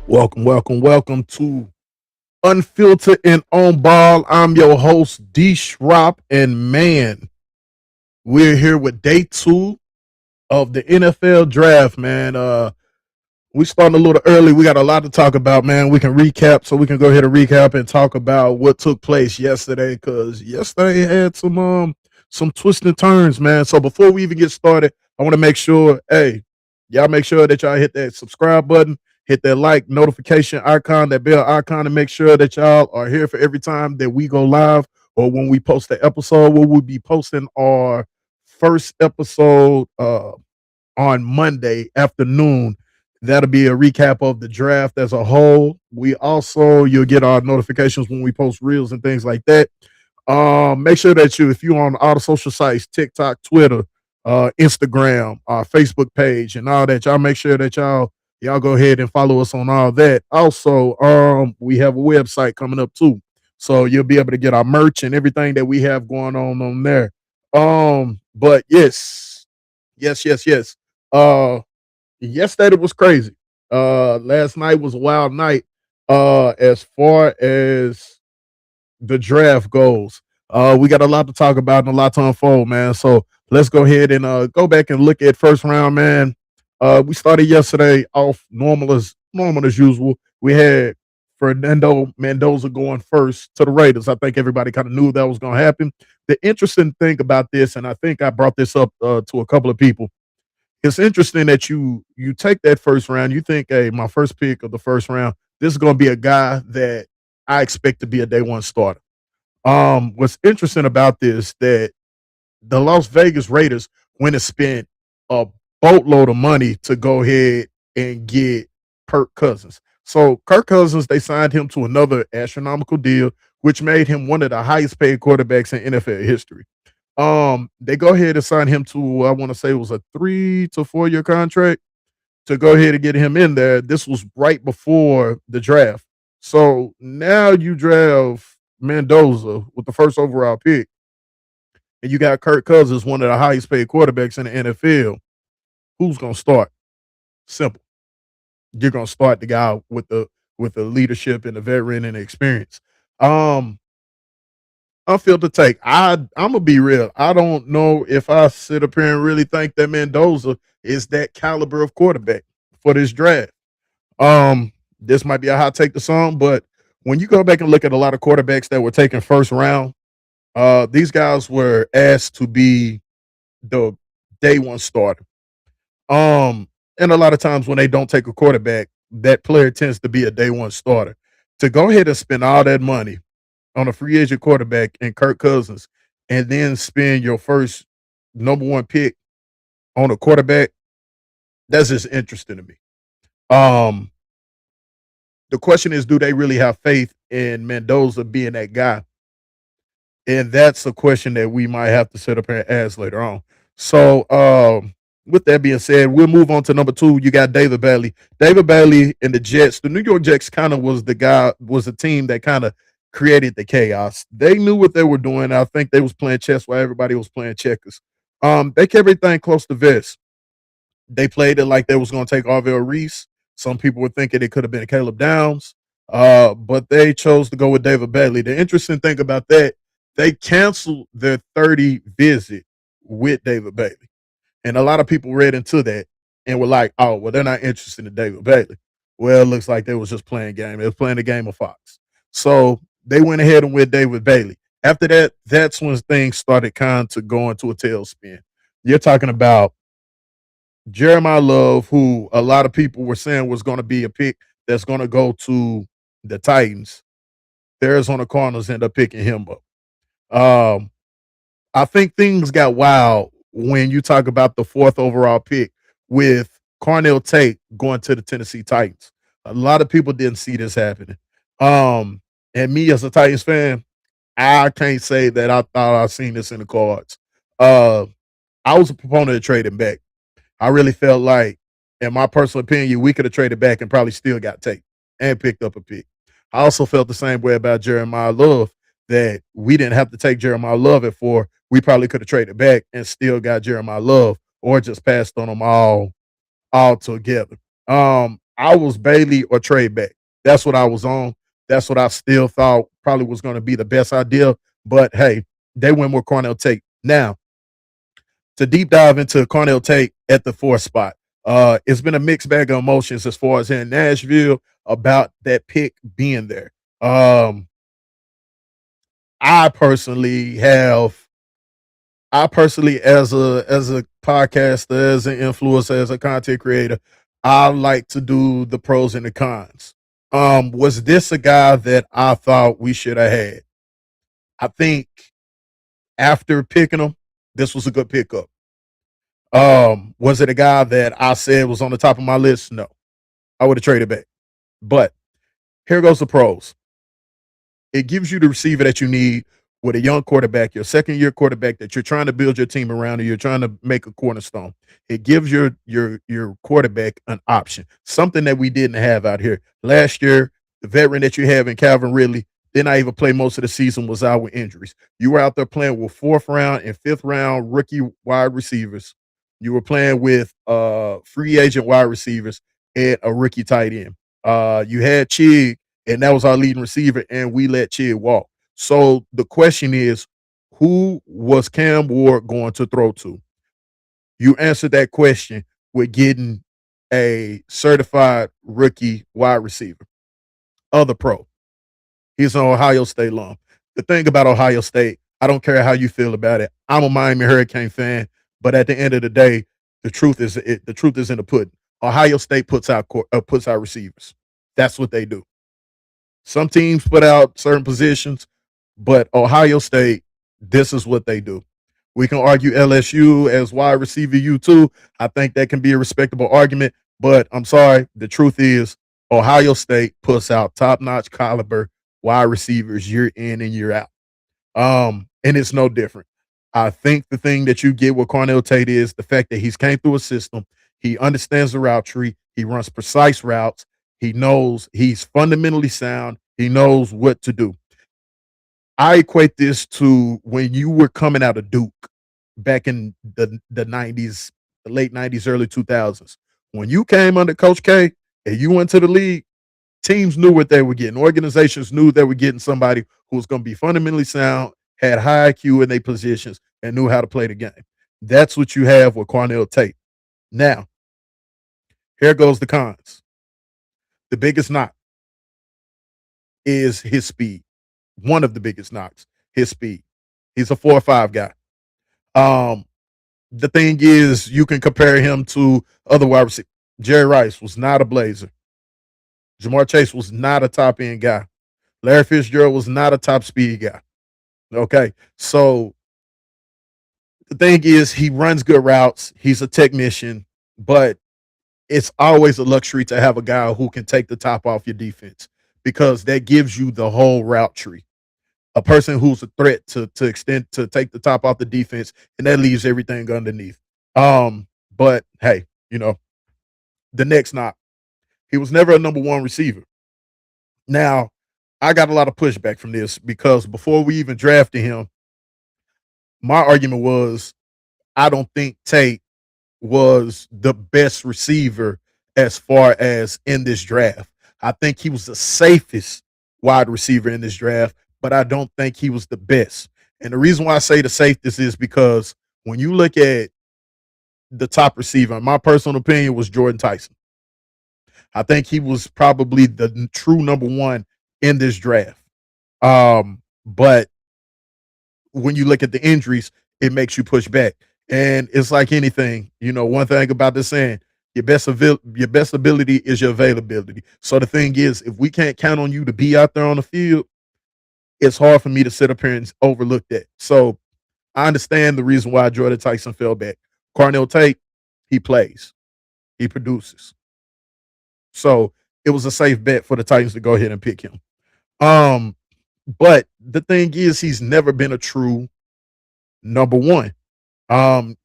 Welcome to Unfiltered and On-Ball. I'm your host, D. Schropp, and man, we're here with day two of the NFL draft, man. We starting a little early. We got a lot to talk about, man. We can recap, so we can go ahead and recap and talk about what took place yesterday, because yesterday had some twists and turns, man. So before we even get started, I want to make sure, hey, y'all make sure that y'all hit that subscribe button, hit that like notification icon, that bell icon, and make sure that y'all are here for every time that we go live or when we post the episode. We will be posting our first episode on Monday afternoon. That'll be a recap of the draft as a whole. You'll get our notifications when we post reels and things like that. Make sure that if you're on all the social sites, TikTok, Twitter, Instagram, our Facebook page, and all that, y'all make sure that y'all go ahead and follow us on all that. Also, we have a website coming up too, so you'll be able to get our merch and everything that we have going on there. But yes. Uh, Yesterday was crazy. Last night was a wild night. As far as the draft goes, we got a lot to talk about and a lot to unfold, man. So let's go ahead and go back and look at first round, man. We started yesterday off normal as usual. We had Fernando Mendoza going first to the Raiders. I think everybody kind of knew that was going to happen. The interesting thing about this, and I think I brought this up to a couple of people, it's interesting that you take that first round. You think, hey, my first pick of the first round, this is going to be a guy that I expect to be a day one starter. What's interesting about this that the Las Vegas Raiders went and spent a boatload of money to go ahead and get Kirk Cousins. So Kirk Cousins, they signed him to another astronomical deal, which made him one of the highest paid quarterbacks in NFL history. They go ahead and sign him to, I want to say it was a 3 to 4 year contract to go ahead and get him in there. This was right before the draft. So now you draft Mendoza with the first overall pick, and you got Kirk Cousins, one of the highest paid quarterbacks in the NFL. Who's gonna start? Simple. You're gonna start the guy with the leadership and the veteran and the experience. Um, Unfiltered take. I'm gonna be real. I don't know if I sit up here and really think that Mendoza is that caliber of quarterback for this draft. This might be a hot take to some, but when you go back and look at a lot of quarterbacks that were taken first round, these guys were asked to be the day one starter. And a lot of times when they don't take a quarterback, that player tends to be a day one starter. To go ahead and spend all that money on a free agent quarterback and Kirk Cousins, and then spend your first number one pick on a quarterback, that's just interesting to me. Um, the question is, do they really have faith in Mendoza being that guy? And that's a question that we might have to sit up here and ask later on. So, with that being said, we'll move on to number two. You got David Bailey. David Bailey and the Jets. The New York Jets kind of was a team that kind of created the chaos. They knew what they were doing. I think they was playing chess while everybody was playing checkers. They kept everything close to vest. They played it like they was going to take Arvell Reese. Some people were thinking it could have been Caleb Downs, but they chose to go with David Bailey. The interesting thing about that, they canceled their 30 visit with David Bailey. And a lot of people read into that and were like, oh, well, they're not interested in David Bailey. Well, it looks like they was just playing a game. They was playing a game of Fox. So they went ahead and with David Bailey. After that, that's when things started kind of going to a tailspin. You're talking about Jeremiah Love, who a lot of people were saying was going to be a pick that's going to go to the Titans. The Arizona Cardinals end up picking him up. I think things got wild when you talk about the fourth overall pick with Cornell Tate going to the Tennessee Titans. A lot of people didn't see this happening. And me as a Titans fan, I can't say that I thought I seen this in the cards. Uh, I was a proponent of trading back. I really felt like, in my personal opinion, we could have traded back and probably still got Tate and picked up a pick. I also felt the same way about Jeremiah Love, that we didn't have to take Jeremiah Love at 4. We probably could have traded back and still got Jeremiah Love or just passed on them all together. I was Bailey or trade back. That's what I was on. That's what I still thought probably was going to be the best idea. But hey, they went with Cornell Tate. Now, to deep dive into Cornell Tate at the fourth spot, it's been a mixed bag of emotions as far as in Nashville about that pick being there. Um, I personally have I personally, as a podcaster, as an influencer, as a content creator, I like to do the pros and the cons. Was this a guy that I thought we should have had? I think after picking him, this was a good pickup. Was it a guy that I said was on the top of my list? No, I would have traded back. But here goes the pros. It gives you the receiver that you need with a young quarterback, your second year quarterback that you're trying to build your team around and you're trying to make a cornerstone. It gives your quarterback an option, something that we didn't have out here. Last year, the veteran that you have in Calvin Ridley did not even play most of the season, was out with injuries. You were out there playing with fourth round and fifth round rookie wide receivers. You were playing with free agent wide receivers and a rookie tight end. You had Chig, and that was our leading receiver, and we let Chig walk. So the question is, who was Cam Ward going to throw to? You answered that question with getting a certified rookie wide receiver, other pro. He's an Ohio State alum. The thing about Ohio State, I don't care how you feel about it. I'm a Miami Hurricane fan, but at the end of the day, the truth is in the pudding. Ohio State puts out receivers. That's what they do. Some teams put out certain positions, but Ohio State, this is what they do. We can argue LSU as wide receiver U2. I think that can be a respectable argument, but I'm sorry. The truth is, Ohio State puts out top notch caliber wide receivers year in and year out. And it's no different. I think the thing that you get with Cornell Tate is the fact that he's came through a system. He understands the route tree. He runs precise routes. He knows he's fundamentally sound. He knows what to do. I equate this to when you were coming out of Duke back in the 90s, the late 90s, early 2000s. When you came under Coach K and you went to the league, teams knew what they were getting. Organizations knew they were getting somebody who was going to be fundamentally sound, had high IQ in their positions, and knew how to play the game. That's what you have with Cornell Tate. Now, here goes the cons. The biggest knock is his speed. One of the biggest knocks, his speed. He's a 4 or 5 guy. Um, the thing is, you can compare him to other wide receivers. Jerry Rice was not a blazer. Jamar Chase was not a top end guy. Larry Fitzgerald was not a top speed guy. Okay. So the thing is, he runs good routes. He's a technician, but it's always a luxury to have a guy who can take the top off your defense because that gives you the whole route tree. A person who's a threat to extend to take the top off the defense, and that leaves everything underneath. But hey, the next knock, he was never a number one receiver. Now, I got a lot of pushback from this because before we even drafted him, my argument was I don't think Tate was the best receiver as far as in this draft. I think he was the safest wide receiver in this draft, but I don't think he was the best. And the reason why I say the safest is because when you look at the top receiver, my personal opinion was Jordan Tyson. I think he was probably the true number one in this draft. But when you look at the injuries, it makes you push back. And it's like anything, one thing about this saying, your best ability is your availability. So the thing is, if we can't count on you to be out there on the field, it's hard for me to sit up here and overlook that. So I understand the reason why Jordan Tyson fell back. Cornell Tate, he plays, he produces. So it was a safe bet for the Titans to go ahead and pick him. Um, but the thing is, he's never been a true number one.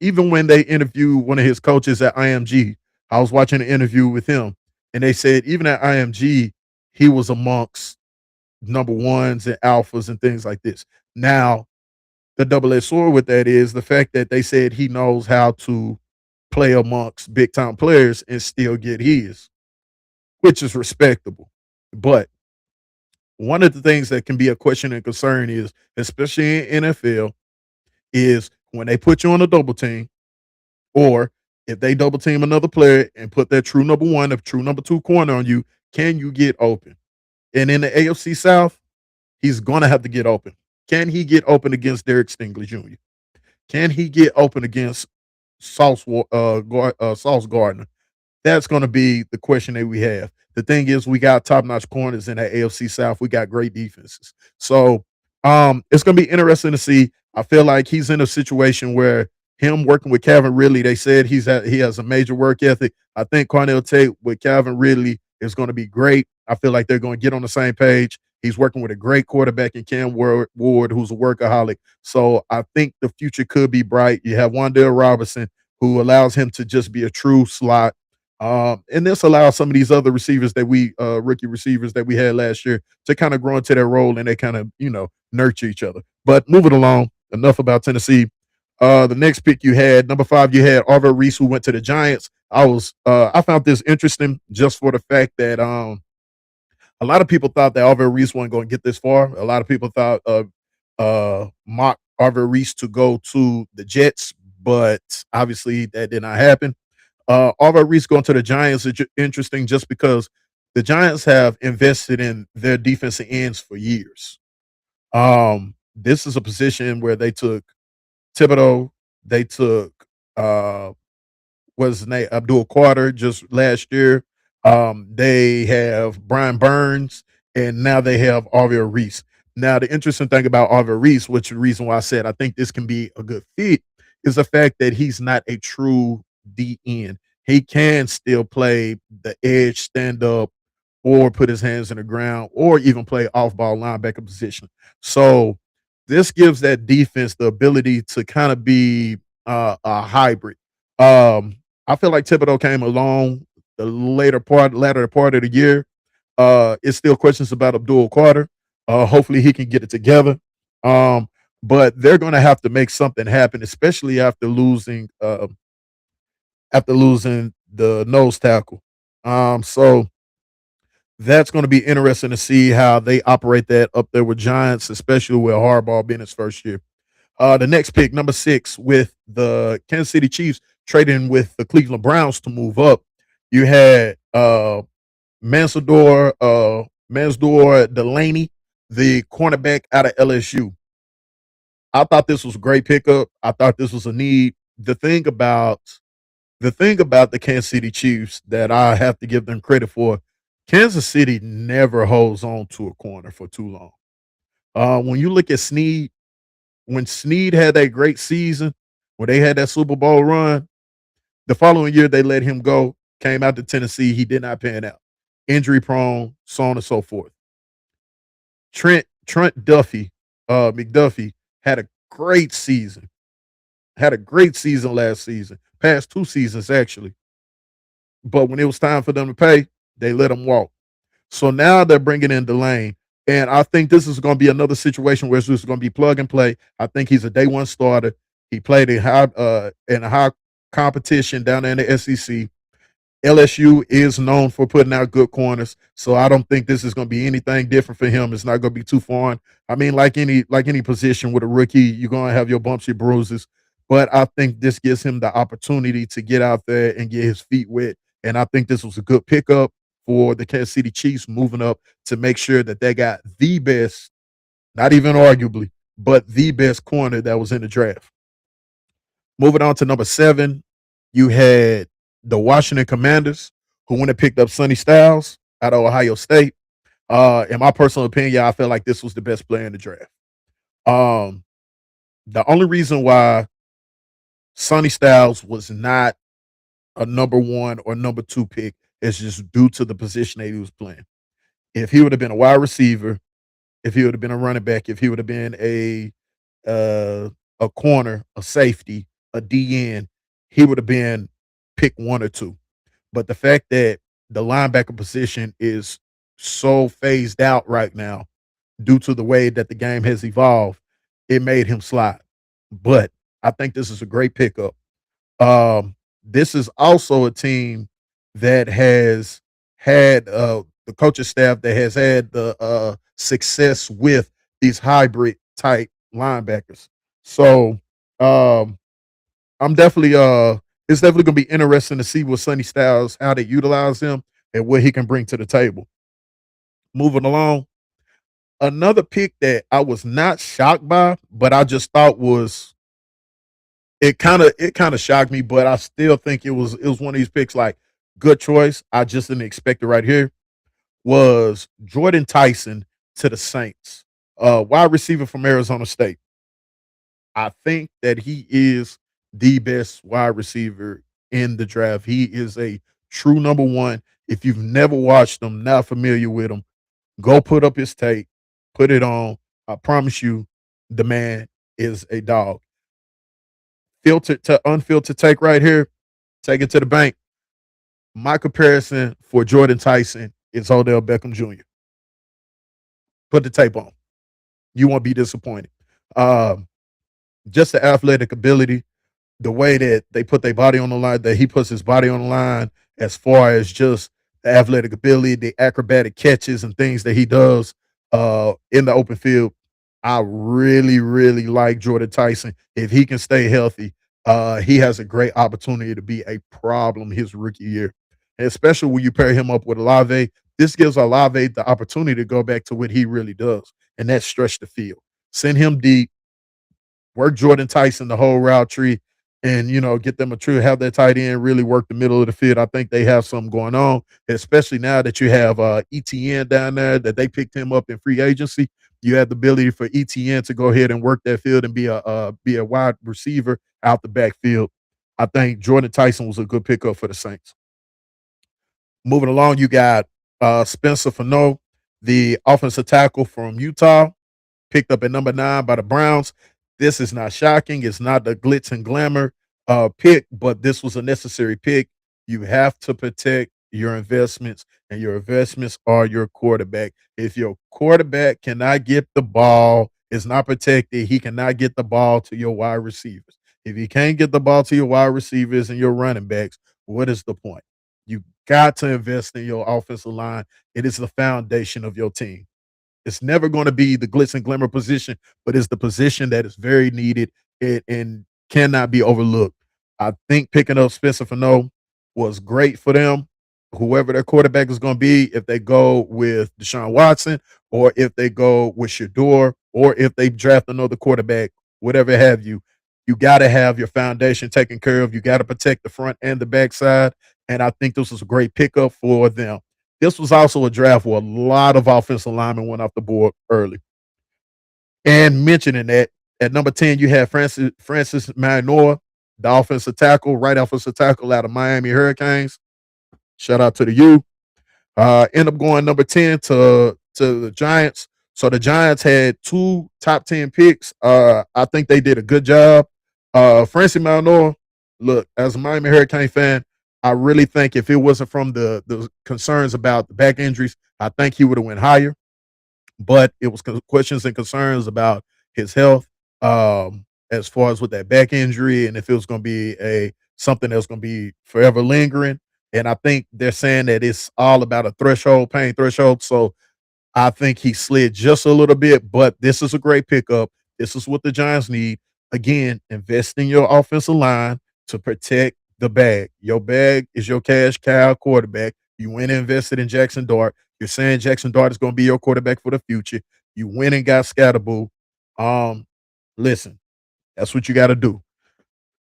Even when they interviewed one of his coaches at IMG, I was watching an interview with him, and they said even at IMG, he was amongst number ones and alphas and things like this. Now, the double-edged sword with that is the fact that they said he knows how to play amongst big time players and still get his. which is respectable. But one of the things that can be a question and concern is, especially in NFL, is when they put you on a double team, or if they double team another player and put their true number one, a true number two corner on you, can you get open? And in the AFC South, he's going to have to get open. Can he get open against Derek Stingley Jr.? Can he get open against Sauce Gardner? That's going to be the question that we have. The thing is, we got top notch corners in that AFC South. We got great defenses. So it's going to be interesting to see. I feel like he's in a situation where him working with Calvin Ridley, they said he has a major work ethic. I think Cornell Tate with Calvin Ridley is going to be great. I feel like they're going to get on the same page. He's working with a great quarterback in Cam Ward, who's a workaholic. So I think the future could be bright. You have Wan'Dale Robinson, who allows him to just be a true slot, and this allows some of these other receivers that rookie receivers that we had last year to kind of grow into their role, and they kind of, nurture each other. But moving along, enough about Tennessee. The next pick you had, number 5, you had Arvell Reese, who went to the Giants. I found this interesting just for the fact that a lot of people thought that Arvell Reese wasn't going to get this far. A lot of people thought mock Arvell Reese to go to the Jets, but obviously that did not happen. Arvell Reese going to the Giants is interesting just because the Giants have invested in their defensive ends for years. This is a position where they took Thibodeau, they took what's his name, Abdul Carter just last year. They have Brian Burns, and now they have Arvell Reese. Now, the interesting thing about Arvell Reese, which is the reason why I said I think this can be a good fit, is the fact that he's not a true DN. He can still play the edge, stand up, or put his hands in the ground, or even play off ball linebacker position. So this gives that defense the ability to kind of be a hybrid. I feel like Thibodeau came along the latter part of the year. It's still questions about Abdul Carter. Hopefully he can get it together. Um, but they're going to have to make something happen, especially after losing the nose tackle. So that's going to be interesting to see how they operate that up there with Giants, especially with Harbaugh being his first year. The next pick, number 6, with the Kansas City Chiefs trading with the Cleveland Browns to move up. You had Mansour Delaney, the cornerback out of LSU. I thought this was a great pickup. I thought this was a need. The thing about the Kansas City Chiefs that I have to give them credit for, Kansas City never holds on to a corner for too long. When you look at Snead, when Snead had that great season, when they had that Super Bowl run, the following year they let him go, came out to Tennessee, he did not pan out. Injury prone, so on and so forth. Trent McDuffie had a great season. Had a great season last season, past 2 seasons actually. But when it was time for them to pay, they let him walk. So now they're bringing in Delane. And I think this is going to be another situation where it's just going to be plug and play. I think he's a day one starter. He played in high competition down there in the SEC. LSU is known for putting out good corners, so I don't think this is going to be anything different for him. It's not going to be too foreign. I mean, like any position with a rookie, you're going to have your bumps, your bruises, but I think this gives him the opportunity to get out there and get his feet wet. And I think this was a good pickup for the Kansas City Chiefs moving up to make sure that they got the best, not even arguably, but the best corner that was in the draft. Moving on to number 7, you had the Washington Commanders, who went and picked up Sonny Styles out of Ohio State. In my personal opinion, I feel like this was the best player in the draft. Um, the only reason why Sonny Styles was not a number 1 or number 2 pick is just due to the position that he was playing. If he would have been a wide receiver, if he would have been a running back, if he would have been uh, a corner, a safety, a DN, he would have been pick 1 or 2. But the fact that the linebacker position is so phased out right now due to the way that the game has evolved, it made him slide. But I think this is a great pickup. This is also a team that has had the coaching staff that has had the success with these hybrid type linebackers. So um, I'm definitely it's definitely gonna be interesting to see what Sonny Styles how they utilize him and what he can bring to the table. Moving along, another pick that I was not shocked by, but I just thought was it kind of shocked me, but I still think it was one of these picks like good choice. I just didn't expect it right here. Was Jordan Tyson to the Saints, wide receiver from Arizona State. I think that he is the best wide receiver in the draft. He is a true number one. If you've never watched him, not familiar with him, go put up his tape, put it on. I promise you, the man is a dog. Filtered to unfiltered take right here. Take it to the bank. My comparison for Jordan Tyson is Odell Beckham Jr. Put the tape on. You won't be disappointed. Um, just the athletic ability, the way that they put their body on the line, that he puts his body on the line, as far as just the athletic ability, the acrobatic catches and things that he does in the open field. I really, really like Jordan Tyson. If he can stay healthy, he has a great opportunity to be a problem his rookie year. And especially when you pair him up with Olave, this gives Olave the opportunity to go back to what he really does, and that's stretch the field. Send him deep, work Jordan Tyson the whole route tree, and get them a true have that tight end really work the middle of the field. I think they have something going on, especially now that you have ETN down there that they picked him up in free agency. You have the ability for ETN to go ahead and work that field and be a wide receiver out the backfield. I think Jordan Tyson was a good pickup for the Saints. Moving along, you got Spencer Fano, the offensive tackle from Utah, picked up at number 9 by the Browns. This is not shocking. It's not the glitz and glamour pick, but this was a necessary pick. You have to protect your investments, and your investments are your quarterback. If your quarterback cannot get the ball, is not protected, he cannot get the ball to your wide receivers. If he can't get the ball to your wide receivers and your running backs, what is the point? You got to invest in your offensive line. It is the foundation of your team. It's never going to be the glitz and glamour position, but it's the position that is very needed and cannot be overlooked. I think picking up Spencer Fano was great for them. Whoever their quarterback is going to be, if they go with Deshaun Watson, or if they go with Shador, or if they draft another quarterback, whatever have you, you got to have your foundation taken care of. You got to protect the front and the backside. And I think this was a great pickup for them. This was also a draft where a lot of offensive linemen went off the board early. And mentioning that, at number 10, you have Francis Manoa, the offensive tackle, right offensive tackle out of Miami Hurricanes. Shout out to the U. End up going number 10 to the Giants. So the Giants had 2 top 10 picks. I think they did a good job. Francis Manoa, look, as a Miami Hurricane fan, I really think if it wasn't from the concerns about the back injuries, I think he would have went higher. But it was questions and concerns about his health, as far as with that back injury, and if it was going to be a something that's going to be forever lingering. And I think they're saying that it's all about a threshold, pain threshold. So I think he slid just a little bit, but this is a great pickup. This is what the Giants need. Again, invest in your offensive line to protect the bag. Your bag is your cash cow quarterback. You went and invested in Jackson Dart. You're saying Jackson Dart is going to be your quarterback for the future. You went and got Scatterboo. Um, Listen, that's what you got to do.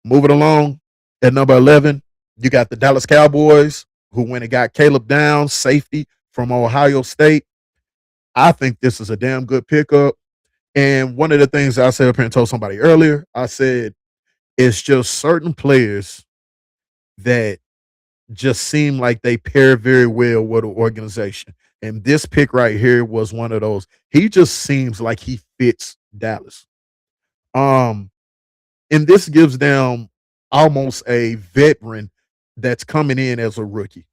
Moving along at number 11, you got the Dallas Cowboys, who went and got Caleb Downs, safety from Ohio State. I think this is a damn good pickup. And one of the things I said up here and told somebody earlier, I said it's just certain players that just seem like they pair very well with an organization. And this pick right here was one of those. He just seems like he fits Dallas. Um, and this gives them almost a veteran that's coming in as a rookie.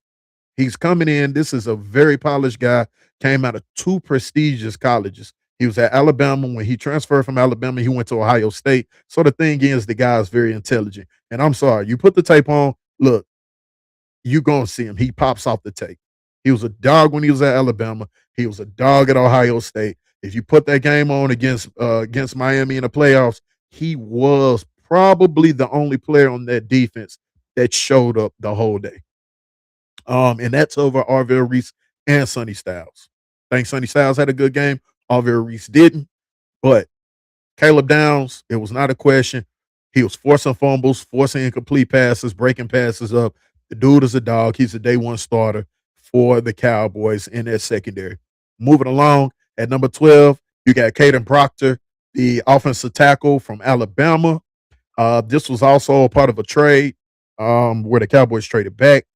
He's coming in. This is a very polished guy. Came out of 2 prestigious colleges. He was at Alabama. When he transferred from Alabama, he went to Ohio State. So the thing is, the guy is very intelligent. And I'm sorry, you put the tape on. Look, you gonna see him. He pops off the tape. He was a dog when he was at Alabama. He was a dog at Ohio State. If you put that game on against Miami in the playoffs, he was probably the only player on that defense that showed up the whole day. And that's over Arvell Reese and Sonny Styles. I think Sonny Styles had a good game. Arvell Reese didn't, but Caleb Downs, it was not a question. He was forcing fumbles, forcing incomplete passes, breaking passes up. The dude is a dog. He's a day one starter for the Cowboys in their secondary. Moving along at number 12, you got Caden Proctor, the offensive tackle from Alabama. This was also a part of a trade where the Cowboys traded back,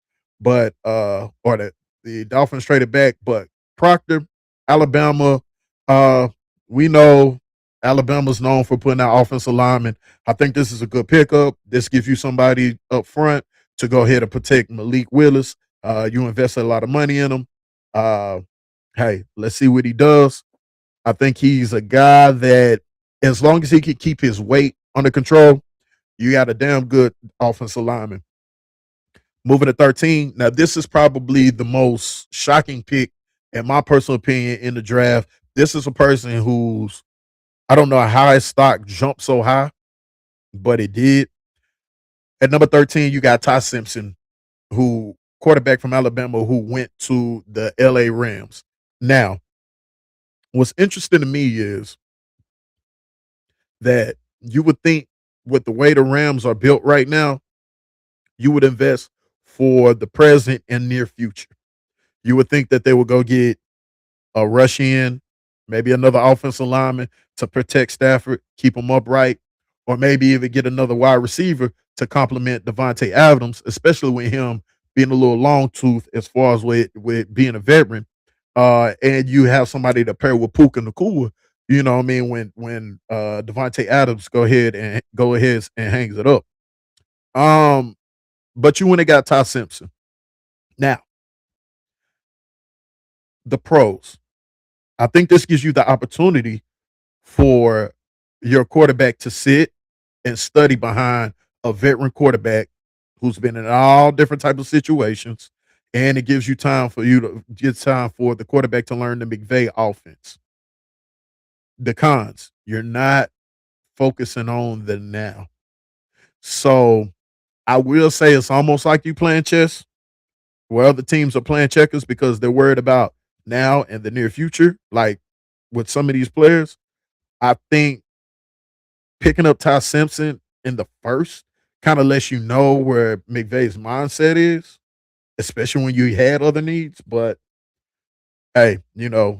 but or the Dolphins traded back, but Proctor, Alabama, uh, we know Alabama's known for putting out offensive linemen. I think this is a good pickup. This gives you somebody up front to go ahead and protect Malik Willis. You invested a lot of money in him. Uh, hey, let's see what he does. I think he's a guy that, as long as he can keep his weight under control, you got a damn good offensive lineman. Moving to 13. Now, this is probably the most shocking pick, in my personal opinion, in the draft. This is a person who's, I don't know how his stock jumped so high, but it did. At number 13, you got Ty Simpson, who quarterback from Alabama, who went to the LA Rams. Now, what's interesting to me is that you would think, with the way the Rams are built right now, you would invest for the present and near future. You would think that they would go get a rush in, maybe another offensive lineman to protect Stafford, keep him upright, or maybe even get another wide receiver to complement Devontae Adams, especially with him being a little long tooth as far as with being a veteran. And you have somebody to pair with Puka Nakua. You know what I mean? When Devontae Adams go ahead and hangs it up. Um, but you went and got Ty Simpson. Now, the pros. I think this gives you the opportunity for your quarterback to sit and study behind a veteran quarterback who's been in all different types of situations, and it gives you time for you to get time for the quarterback to learn the McVay offense. The cons, you're not focusing on the now. So I will say it's almost like you playing chess where other teams are playing checkers because they're worried about now and the near future. Like with some of these players, I think picking up Ty Simpson in the first kind of lets you know where McVay's mindset is, especially when you had other needs. But hey,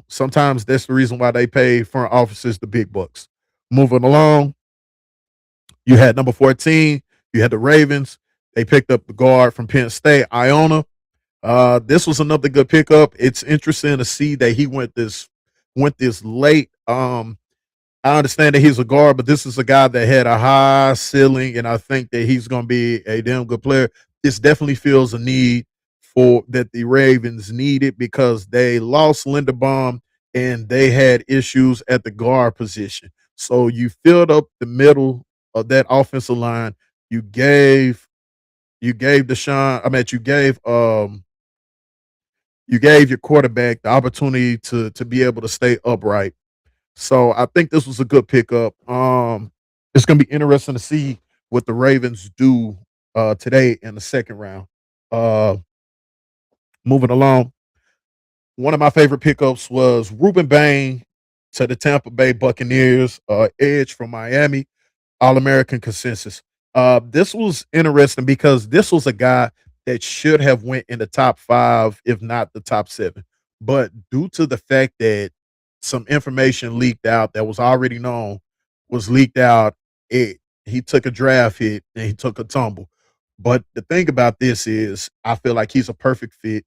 sometimes that's the reason why they pay front offices the big bucks. Moving along, you had number 14, you had the Ravens. They picked up the guard from Penn State, Iona. This was another good pickup. It's interesting to see that he went this late. I understand that he's a guard, but this is a guy that had a high ceiling, and I think that he's going to be a damn good player. This definitely feels a need for that the Ravens needed because they lost Linderbaum and they had issues at the guard position. So you filled up the middle of that offensive line. You gave Deshaun. I mean, you gave your quarterback the opportunity to be able to stay upright. So I think this was a good pickup. It's gonna be interesting to see what the Ravens do today in the second round. Uh, moving along, one of my favorite pickups was Ruben Bain to the Tampa Bay Buccaneers, edge from Miami. All-American consensus. This was interesting because this was a guy that should have went in the top 5, if not the top 7. But due to the fact that some information leaked out that was already known was leaked out, it he took a draft hit and he took a tumble. But the thing about this is I feel like he's a perfect fit.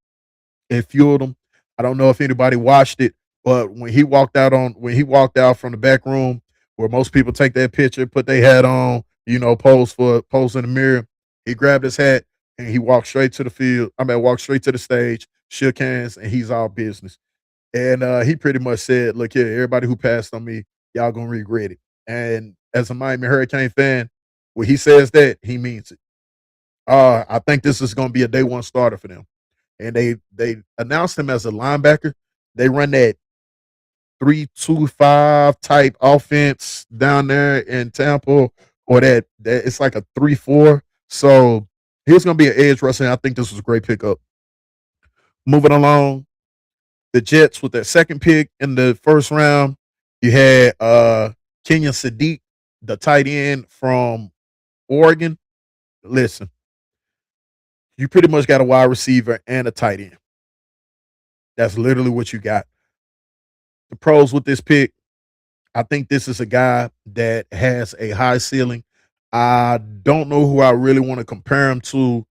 It fueled him. I don't know if anybody watched it, but when he walked out from the back room where most people take that picture, put their hat on, pose in the mirror, he grabbed his hat and he walked straight to the field. I mean, walked straight to the stage, shook hands, and he's all business. And he pretty much said, "Look here, everybody who passed on me, y'all gonna regret it." And as a Miami Hurricane fan, when he says that, he means it. I think this is gonna be a day one starter for them. and they announced him as a linebacker. They run that 3-2-5 type offense down there in Tampa, or that it's like a 3-4. So he's going to be an edge rusher. I think this was a great pickup. Moving along, the Jets with that second pick in the first round, you had Kenyon Sadiq, the tight end from Oregon. Listen, you pretty much got a wide receiver and a tight end. That's literally what you got. The pros with this pick, I think this is a guy that has a high ceiling. I don't know who I really want to compare him to.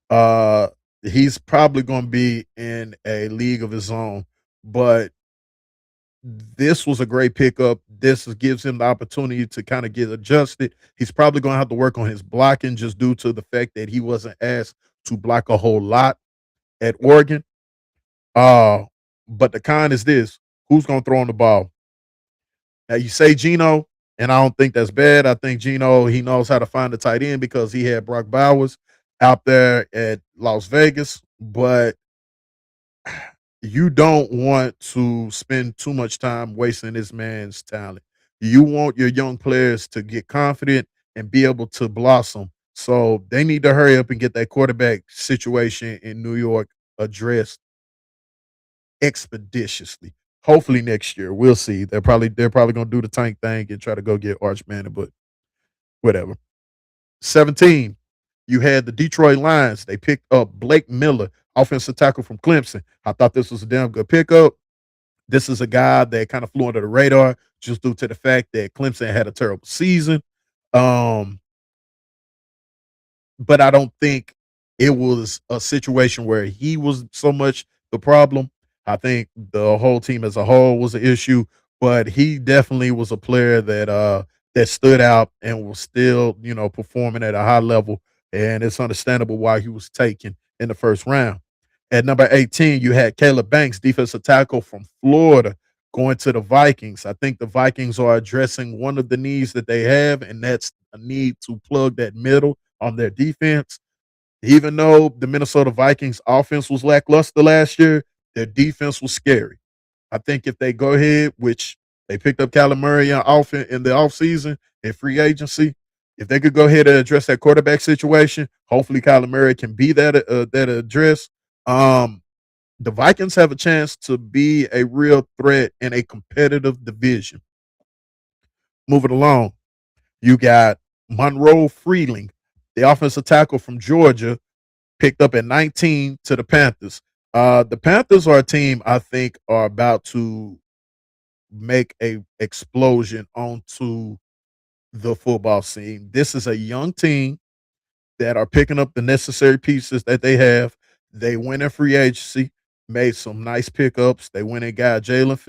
Uh, he's probably going to be in a league of his own, but this was a great pickup. This gives him the opportunity to kind of get adjusted. He's probably going to have to work on his blocking just due to the fact that he wasn't asked to block a whole lot at Oregon. Uh, but the con is this: who's going to throw on the ball? Now you say Geno, and I don't think that's bad. I think Geno, he knows how to find the tight end because he had Brock Bowers out there at Las Vegas. But you don't want to spend too much time wasting this man's talent. You want your young players to get confident and be able to blossom. So they need to hurry up and get that quarterback situation in New York addressed expeditiously. Hopefully next year. We'll see. They're probably gonna do the tank thing and try to go get Arch Manning, but whatever. 17. You had the Detroit Lions. They picked up Blake Miller, offensive tackle from Clemson. I thought this was a damn good pickup. This is a guy that kind of flew under the radar just due to the fact that Clemson had a terrible season. Um, but I don't think it was a situation where he was so much the problem. I think the whole team as a whole was an issue, but he definitely was a player that stood out and was still, performing at a high level. And it's understandable why he was taken in the first round. At number 18, you had Caleb Banks, defensive tackle from Florida, going to the Vikings. I think the Vikings are addressing one of the needs that they have, and that's a need to plug that middle on their defense. Even though the Minnesota Vikings offense was lackluster last year, their defense was scary. I think if they go ahead, which they picked up Kyler Murray in the offseason and free agency, if they could go ahead and address that quarterback situation, hopefully Kyler Murray can be that address. Um, the Vikings have a chance to be a real threat in a competitive division. Moving along, you got Monroe Freeling, the offensive tackle from Georgia, picked up at 19 to the Panthers. The Panthers are a team I think are about to make a explosion onto the football scene. This is a young team that are picking up the necessary pieces that they have. They went in free agency, made some nice pickups. They went and got Jalen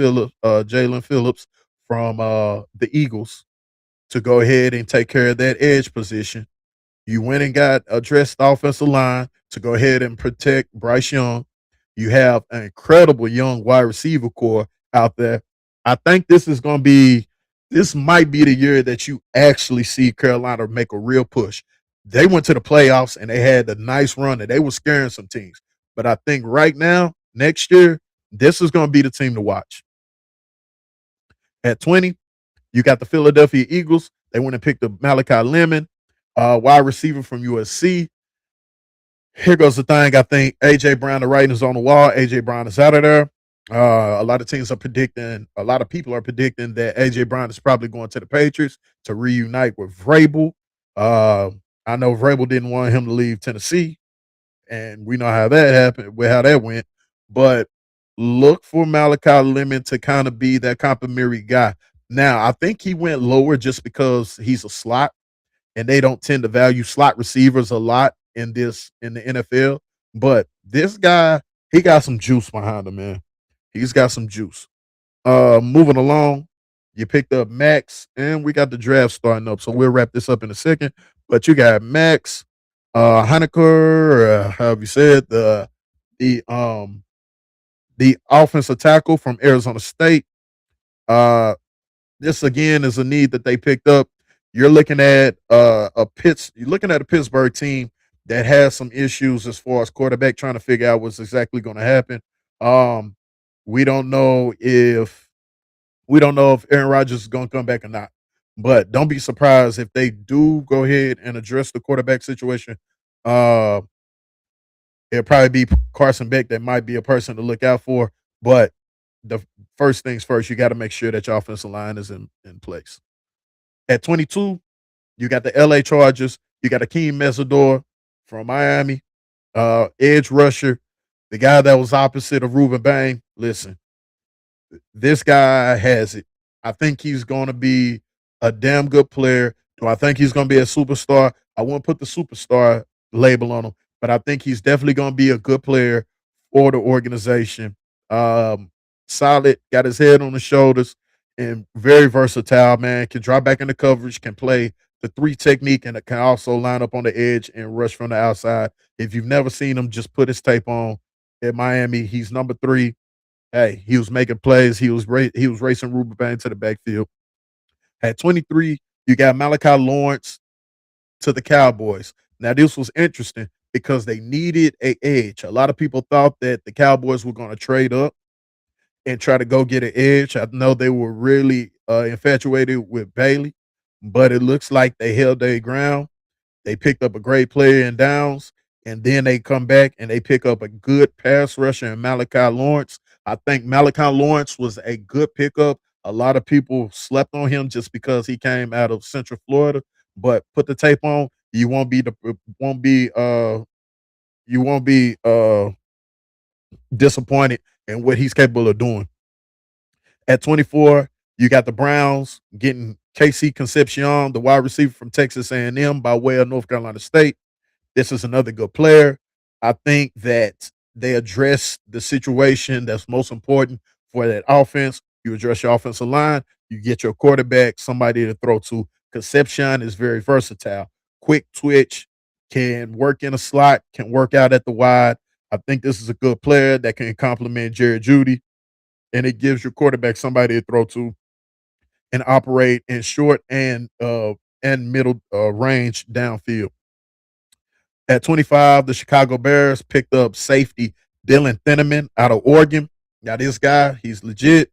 Phillips from the Eagles to go ahead and take care of that edge position. You went and got addressed the offensive line to go ahead and protect Bryce Young. You have an incredible young wide receiver core out there. I think this might be the year that you actually see Carolina make a real push. They went to the playoffs and they had a nice run and they were scaring some teams. But I think right now, next year, this is going to be the team to watch. At 20, you got the Philadelphia Eagles. They went and picked up Malachi Lemon, wide receiver from USC. Here goes the thing. I think AJ Brown, the writing is on the wall. AJ Brown is out of there. A lot of teams are predicting, a lot of people are predicting that AJ Brown is probably going to the Patriots to reunite with Vrabel. Uh, I know Vrabel didn't want him to leave Tennessee, and we know how that happened, how that went. But look for Malachi Lemon to kind of be that complimentary guy. Now, I think he went lower just because he's a slot and they don't tend to value slot receivers a lot in the NFL. But this guy, he got some juice behind him, man. He's got some juice. Moving along, you picked up Max, and we got the draft starting up. So we'll wrap this up in a second. But you got Max, Heineker, however you said, the um the offensive tackle from Arizona State. Uh this again is a need that they picked up. You're looking at a Pittsburgh team that has some issues as far as quarterback trying to figure out what's exactly going to happen. Um, we don't know if we don't know if Aaron Rodgers is going to come back or not. But don't be surprised if they do go ahead and address the quarterback situation. Uh, it'll probably be Carson Beck that might be a person to look out for. But the first things first, you got to make sure that your offensive line is in place. At 22, you got the LA Chargers. You got Akeem Mesidor from Miami, edge rusher, the guy that was opposite of Ruben Bain. Listen, this guy has it. I think he's going to be a damn good player. Do I think he's going to be a superstar? I won't put the superstar label on him, but I think he's definitely going to be a good player for the organization. Um, Solid, got his head on his shoulders, and very versatile, man. Can drop back into coverage, can play the three technique, and it can also line up on the edge and rush from the outside. If you've never seen him, just put his tape on at Miami. He's number three. Hey, he was making plays. He was racing Ruben Bain to the backfield. At 23, you got Malachi Lawrence to the Cowboys. Now, this was interesting because they needed a edge. A lot of people thought that the Cowboys were going to trade up and try to go get an edge. I know they were really infatuated with Bailey, but it looks like they held their ground. They picked up a great player in Downs, and then they come back and they pick up a good pass rusher in Malachi Lawrence. I think Malachi Lawrence was a good pickup. A lot of people slept on him just because he came out of Central Florida. But put the tape on, won't be you won't be disappointed in what he's capable of doing. At 24, you got the Browns getting KC Concepcion, the wide receiver from Texas A&M by way of North Carolina State. This is another good player. I think that they address the situation that's most important for that offense. You address your offensive line, you get your quarterback, somebody to throw to. Concepcion is very versatile, quick twitch, can work in a slot, can work out at the wide. I think this is a good player that can complement Jerry Judy, and it gives your quarterback somebody to throw to and operate in short and middle range downfield. At 25, the Chicago Bears picked up safety Dylan Thieneman out of Oregon. Now, this guy, he's legit.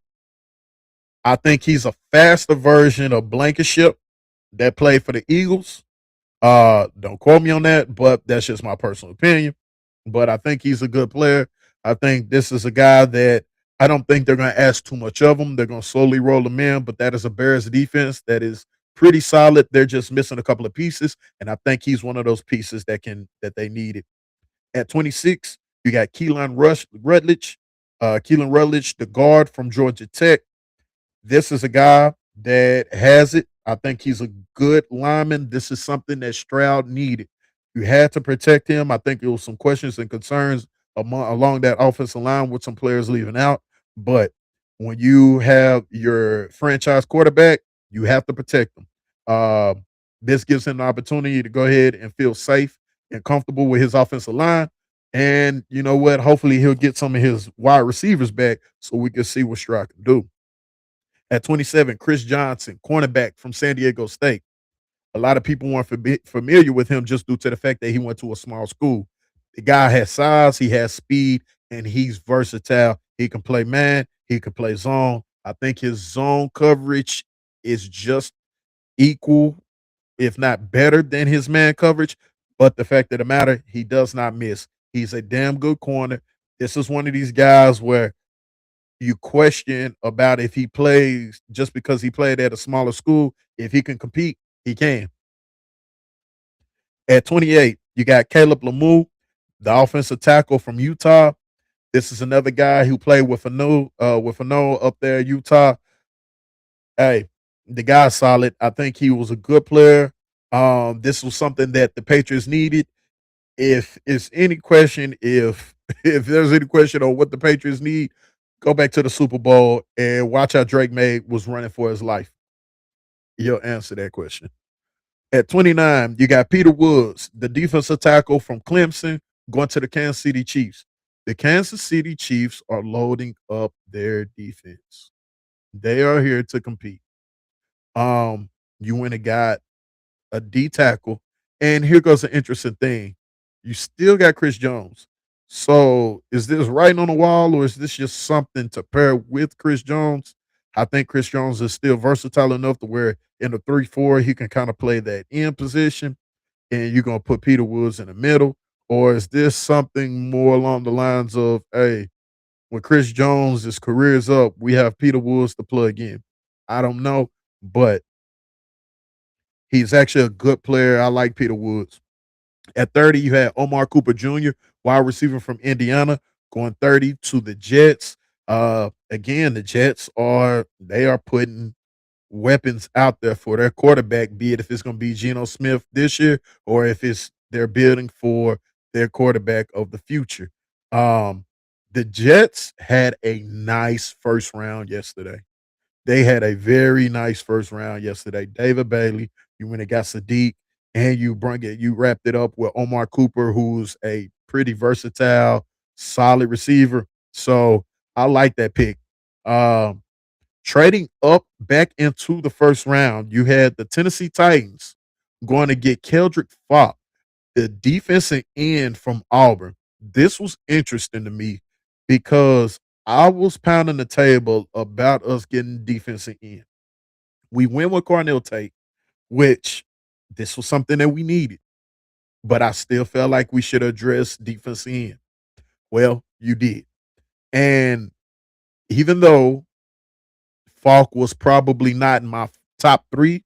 I think he's a faster version of Blankenship that played for the Eagles. Don't quote me on that, but that's just my personal opinion. But I think he's a good player. I think this is a guy that I don't think they're going to ask too much of him. They're going to slowly roll him in, but that is a Bears defense that is pretty solid. They're just missing a couple of pieces, and I think he's one of those pieces that they needed. At 26, you got Keelan Rutledge, the guard from Georgia Tech. This is a guy that has it. I think he's a good lineman. This is something that Stroud needed. You had to protect him. I think there was some questions and concerns along that offensive line with some players leaving out. But when you have your franchise quarterback, you have to protect him. Uh, this gives him the opportunity to go ahead and feel safe and comfortable with his offensive line. And you know what? Hopefully, he'll get some of his wide receivers back so we can see what Stroud can do. At 27, Chris Johnson, cornerback from San Diego State. A lot of people weren't familiar with him just due to the fact that he went to a small school. The guy has size, he has speed, and he's versatile. He can play man, he can play zone. I think his zone coverage is just equal, if not better, than his man coverage. But the fact of the matter, he does not miss. He's a damn good corner. This is one of these guys where you question about if he plays just because he played at a smaller school. If he can compete, he can. At 28, you got Caleb Lemieux, the offensive tackle from Utah. This is another guy who played with Fano up there at Utah. Hey, the guy's solid. I think he was a good player. This was something that the Patriots needed. If it's any question, if if there's any question on what the Patriots need, go back to the Super Bowl and watch how Drake May was running for his life. You'll answer that question. At 29, you got Peter Woods, the defensive tackle from Clemson, going to the Kansas City Chiefs. The Kansas City Chiefs are loading up their defense. They are here to compete. You went and got a D tackle, and here goes an interesting thing. You still got Chris Jones. So is this writing on the wall, or is this just something to pair with Chris Jones? I think Chris Jones is still versatile enough to where in the 3-4, he can kind of play that end position, and you're gonna put Peter Woods in the middle. Or is this something more along the lines of, hey, when Chris Jones' career is up, we have Peter Woods to plug in? I don't know, but he's actually a good player. I like Peter Woods. At 30, you had Omar Cooper Jr., wide receiver from Indiana, going 30 to the Jets. Again, the Jets are putting weapons out there for their quarterback, be it if it's going to be Geno Smith this year or if it's they're building for their quarterback of the future. Um, the Jets had a nice first round yesterday. They had a very nice first round yesterday. David Bailey, you went and got Sadiq, and you wrapped it up with Omar Cooper, who's a pretty versatile, solid receiver. So I like that pick. Um, Trading up back into the first round, you had the Tennessee Titans going to get Keldrick Fopp, the defensive end from Auburn. This was interesting to me because I was pounding the table about us getting defensive end. We went with Cornell Tate, which this was something that we needed, but I still felt like we should address defensive end. Well, you did. And even though Falk was probably not in my top three.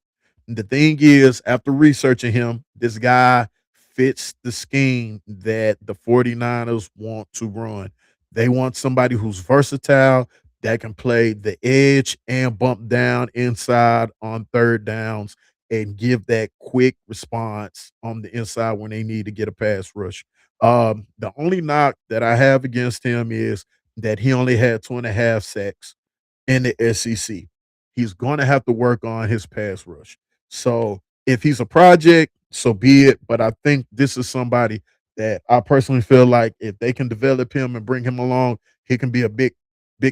The thing is, after researching him, this guy fits the scheme that the 49ers want to run. They want somebody who's versatile, that can play the edge and bump down inside on third downs and give that quick response on the inside when they need to get a pass rush. The only knock that I have against him is that he only had 2.5 sacks in the SEC. He's going to have to work on his pass rush. So if he's a project, so be it. But I think this is somebody that I personally feel like if they can develop him and bring him along, he can be a big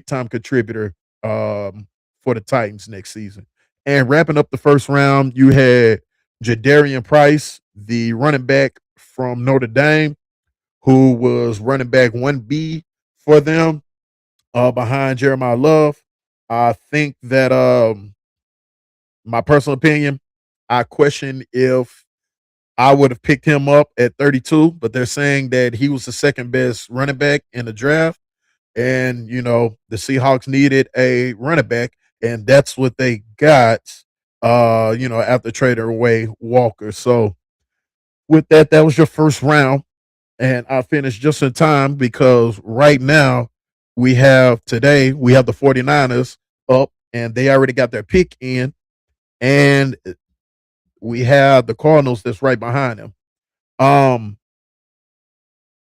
time contributor for the Titans next season. And wrapping up the first round, you had Jadarian Price, the running back from Notre Dame, who was running back 1B for them behind Jeremiah Love. I think that my personal opinion, I question if I would have picked him up at 32, but they're saying that he was the second best running back in the draft. And, the Seahawks needed a running back, and that's what they got, after trading away Walker. So with that, that was your first round. And I finished just in time because right now we have the 49ers up and they already got their pick in. And we have the Cardinals that's right behind them. Um,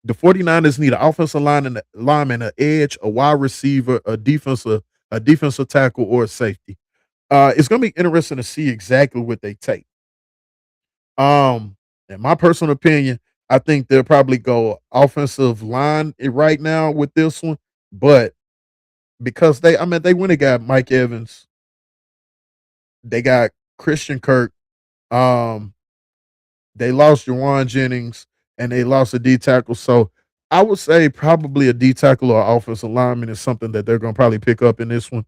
the 49ers need an offensive line and lineman, an edge, a wide receiver, a defensive tackle, or a safety. It's gonna be interesting to see exactly what they take. Um, in my personal opinion, I think they'll probably go offensive line right now with this one, but because they went and got Mike Evans, they got Christian Kirk, um, they lost Jawan Jennings, and they lost a D tackle. So I would say probably a D tackle or offensive lineman is something that they're gonna probably pick up in this one.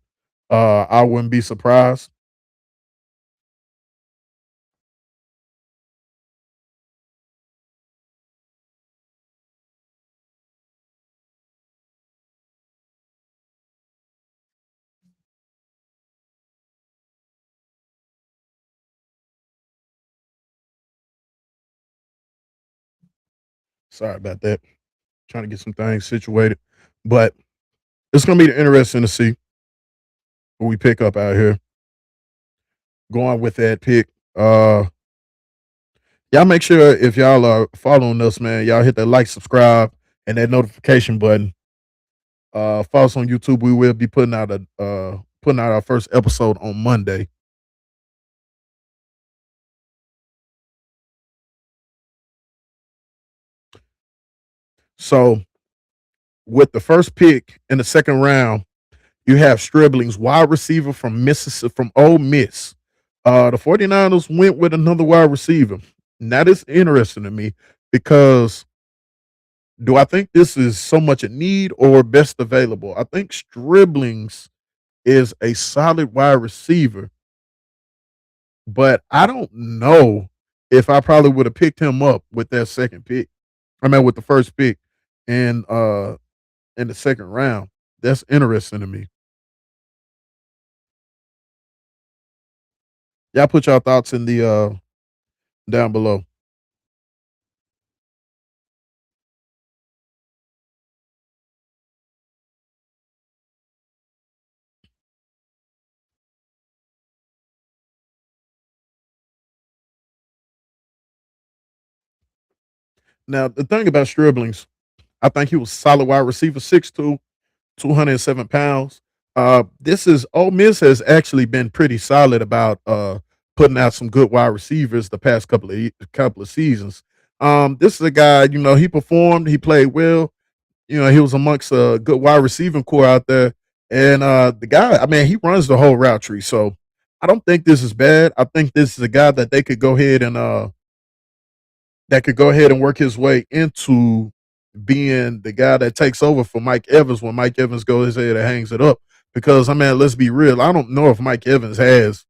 I wouldn't be surprised. Sorry about that. Trying to get some things situated, but it's gonna be interesting to see who we pick up out here. Going with that pick. Y'all make sure if y'all are following us, man, y'all hit that like, subscribe, and that notification button. Follow us on YouTube. We will be putting out our first episode on Monday. So with the first pick in the second round, you have Stribling's wide receiver from Mississippi from Ole Miss. The 49ers went with another wide receiver. And that is interesting to me because Do I think this is so much a need or best available? I think Striblings is a solid wide receiver, but I don't know if I probably would have picked him up with that second pick. I mean, with the first pick and in the second round. That's interesting to me. Y'all put y'all thoughts in the down below. Now, the thing about Striblings, I think he was solid wide receiver, 6'2", 207 pounds. This is Ole Miss has actually been pretty solid about putting out some good wide receivers the past couple of seasons. This is a guy, he performed, he played well. He was amongst a good wide receiving core out there. And the guy, I mean, he runs the whole route tree. So I don't think this is bad. I think this is a guy that they could go ahead and work his way into being the guy that takes over for Mike Evans when Mike Evans goes ahead and hangs it up. Because I mean, let's be real. I don't know if Mike Evans has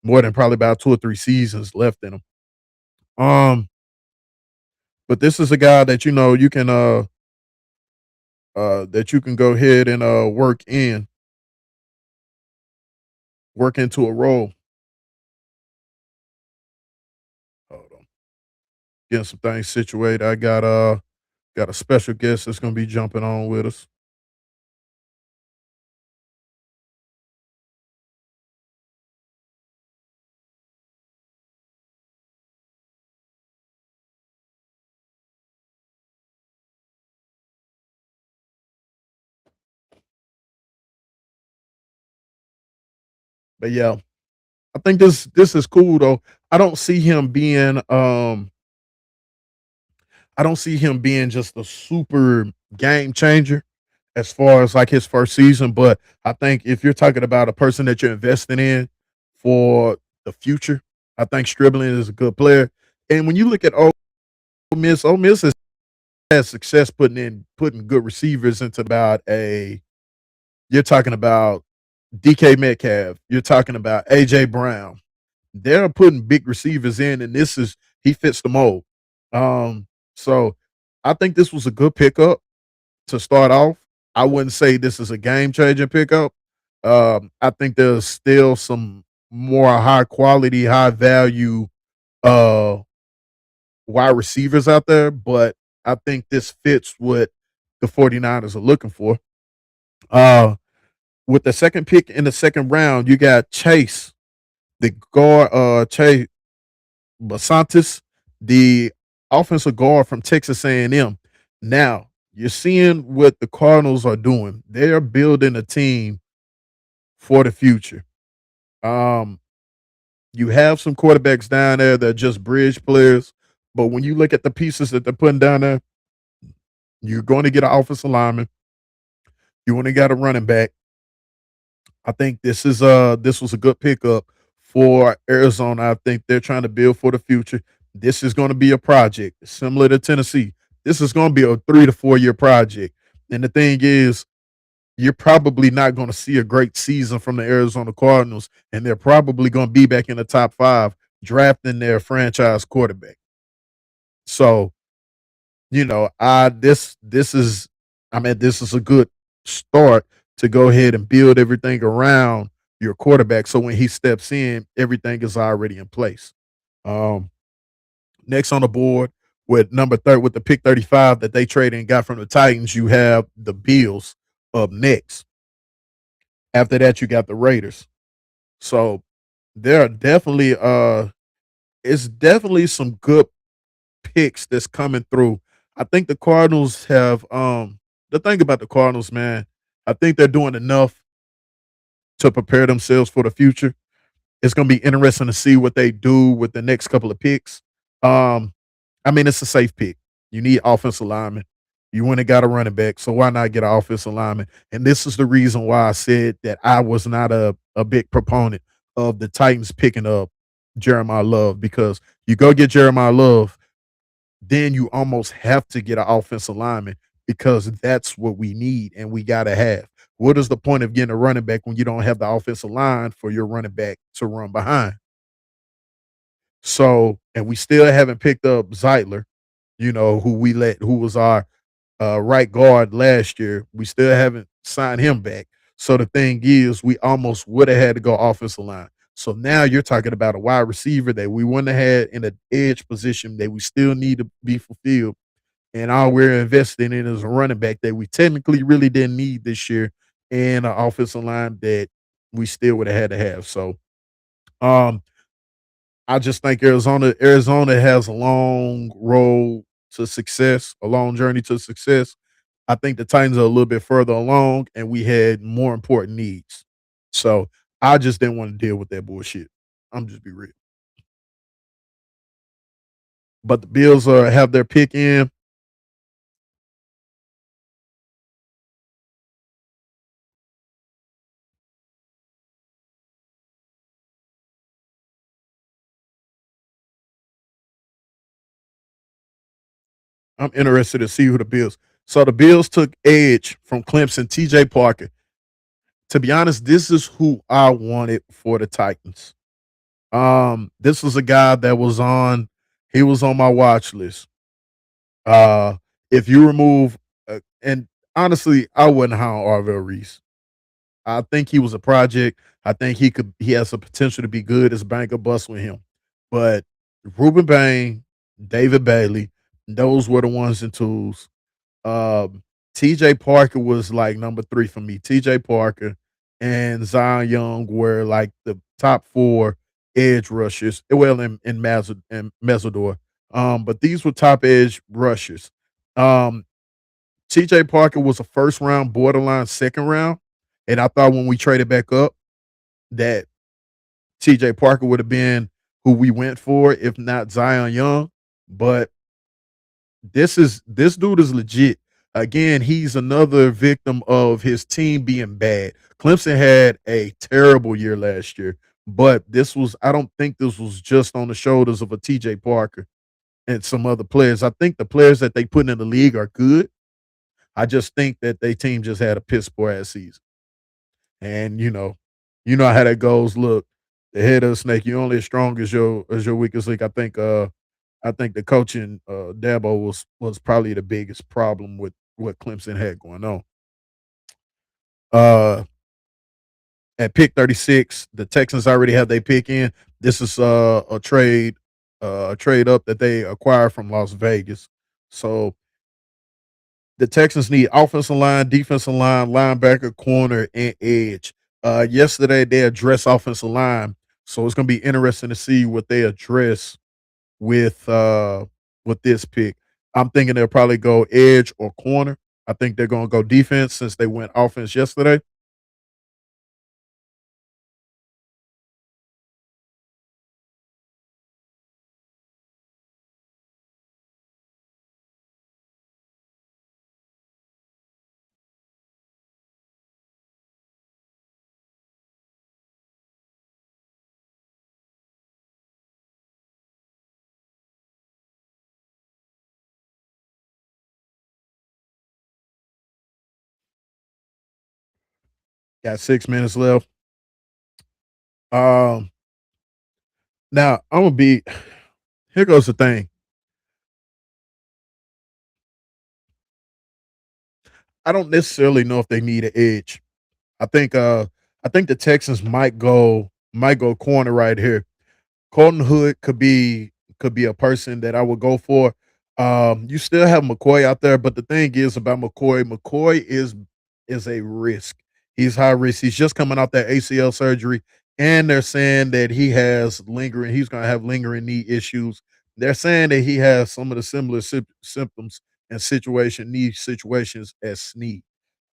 more than probably about 2 or 3 seasons left in him. Um, but this is a guy that you can go ahead and work into a role. Hold on, getting some things situated. I got a special guest that's gonna be jumping on with us. But yeah, I think this is cool though. I don't see him being I don't see him being just a super game changer as far as like his first season. But I think if you're talking about a person that you're investing in for the future, I think Stribling is a good player. And when you look at Ole Miss has had success putting good receivers into about a you're talking about DK Metcalf, you're talking about AJ Brown. They're putting big receivers in, and this is he fits the mold. So I think this was a good pickup to start off. I wouldn't say this is a game changing pickup. I think there's still some more high quality, high value uh wide receivers out there, but I think this fits what the 49ers are looking for. Uh with the second pick in the second round, you got Chase, the guard Chase Basantis, the offensive guard from Texas A&M. Now, you're seeing what the Cardinals are doing. They're building a team for the future. Um, you have some quarterbacks down there that are just bridge players, but when you look at the pieces that they're putting down there, you're going to get an offensive lineman. You only got a running back. I think this was a good pickup for Arizona. I think they're trying to build for the future. This is going to be a project similar to Tennessee. This is going to be a 3 to 4 year project. And the thing is, you're probably not going to see a great season from the Arizona Cardinals, and they're probably going to be back in the top 5 drafting their franchise quarterback. So, this is I mean, this is a good start to go ahead and build everything around your quarterback. So when he steps in, everything is already in place. Um, next on the board with number third with the pick 35 that they traded and got from the Titans, you have the Bills up next. After that, you got the Raiders. So there are definitely it's definitely some good picks that's coming through. I think the Cardinals have the thing about the Cardinals, man, I think they're doing enough to prepare themselves for the future. It's going to be interesting to see what they do with the next couple of picks. Um, I mean, it's a safe pick. You need offensive lineman. You went and got a running back, so why not get an offensive lineman? And this is the reason why I said that I was not a big proponent of the Titans picking up Jeremiah Love because you go get Jeremiah Love. then you almost have to get an offensive lineman because that's what we need and we gotta have. What is the point of getting a running back when you don't have the offensive line for your running back to run behind? So, and we still haven't picked up Zeitler, who was our right guard last year. We still haven't signed him back. So the thing is, we almost would have had to go offensive line. So now you're talking about a wide receiver that we wouldn't have had in an edge position that we still need to be fulfilled. And all we're investing in is a running back that we technically really didn't need this year and an offensive line that we still would have had to have. So um I just think Arizona has a long road to success, a long journey to success. I think the Titans are a little bit further along, and we had more important needs. So I just didn't want to deal with that bullshit. I'm just be real. But the Bills have their pick in. I'm interested to see who the Bills. So the Bills took edge from Clemson, TJ Parker. To be honest, this is who I wanted for the Titans. This was a guy that he was on my watch list. Uh, if you remove, and honestly, I wouldn't hire Arvell Reese. I think he was a project. I think he has the potential to be good as bank or bust with him. But Ruben Bain, David Bailey, those were the ones and twos. TJ Parker was like number three for me. TJ Parker and Zion Young were like the top four edge rushers. Well, in Mesidor. But these were top edge rushers. Um, TJ Parker was a first round, borderline second round. And I thought when we traded back up that TJ Parker would have been who we went for, if not Zion Young. But this dude is legit. Again, he's another victim of his team being bad. Clemson had a terrible year last year, but I don't think this was just on the shoulders of a TJ Parker and some other players. I think the players that they put in the league are good. I just think that they team just had a piss poor ass season. And you know how that goes. Look, the head of the snake, you only as strong as your weakest link. I think the coaching Dabo was probably the biggest problem with what Clemson had going on. Uh at pick 36, the Texans already have their pick in. This is a trade up that they acquired from Las Vegas. So the Texans need offensive line, defensive line, linebacker, corner, and edge. Yesterday they addressed offensive line, so it's gonna be interesting to see what they address with uh with this pick. I'm thinking they'll probably go edge or corner. I think they're gonna go defense since they went offense yesterday. Got 6 minutes left. Um, now I'm gonna be. Here goes the thing. I don't necessarily know if they need an edge. I think. I think the Texans might go corner right here. Colton Hood could be a person that I would go for. You still have McCoy out there, but the thing is about McCoy is a risk. He's high risk. He's just coming off that ACL surgery, and they're saying that he's going to have lingering knee issues. They're saying that he has some of the similar symptoms and knee situations as Snead.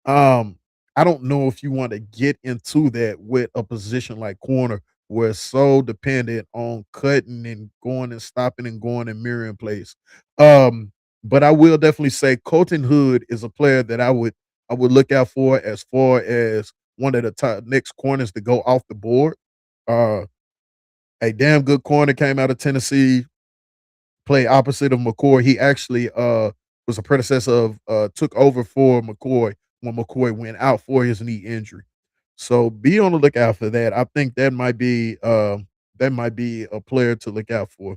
Um, I don't know if you want to get into that with a position like corner where it's so dependent on cutting and going and stopping and going and mirroring plays. Um, but I will definitely say Colton Hood is a player that I would look out for as far as one of the top next corners to go off the board. Uh, a damn good corner came out of Tennessee play opposite of McCoy. He actually was a predecessor of took over for McCoy when McCoy went out for his knee injury. So be on the lookout for that. I think that might be a player to look out for.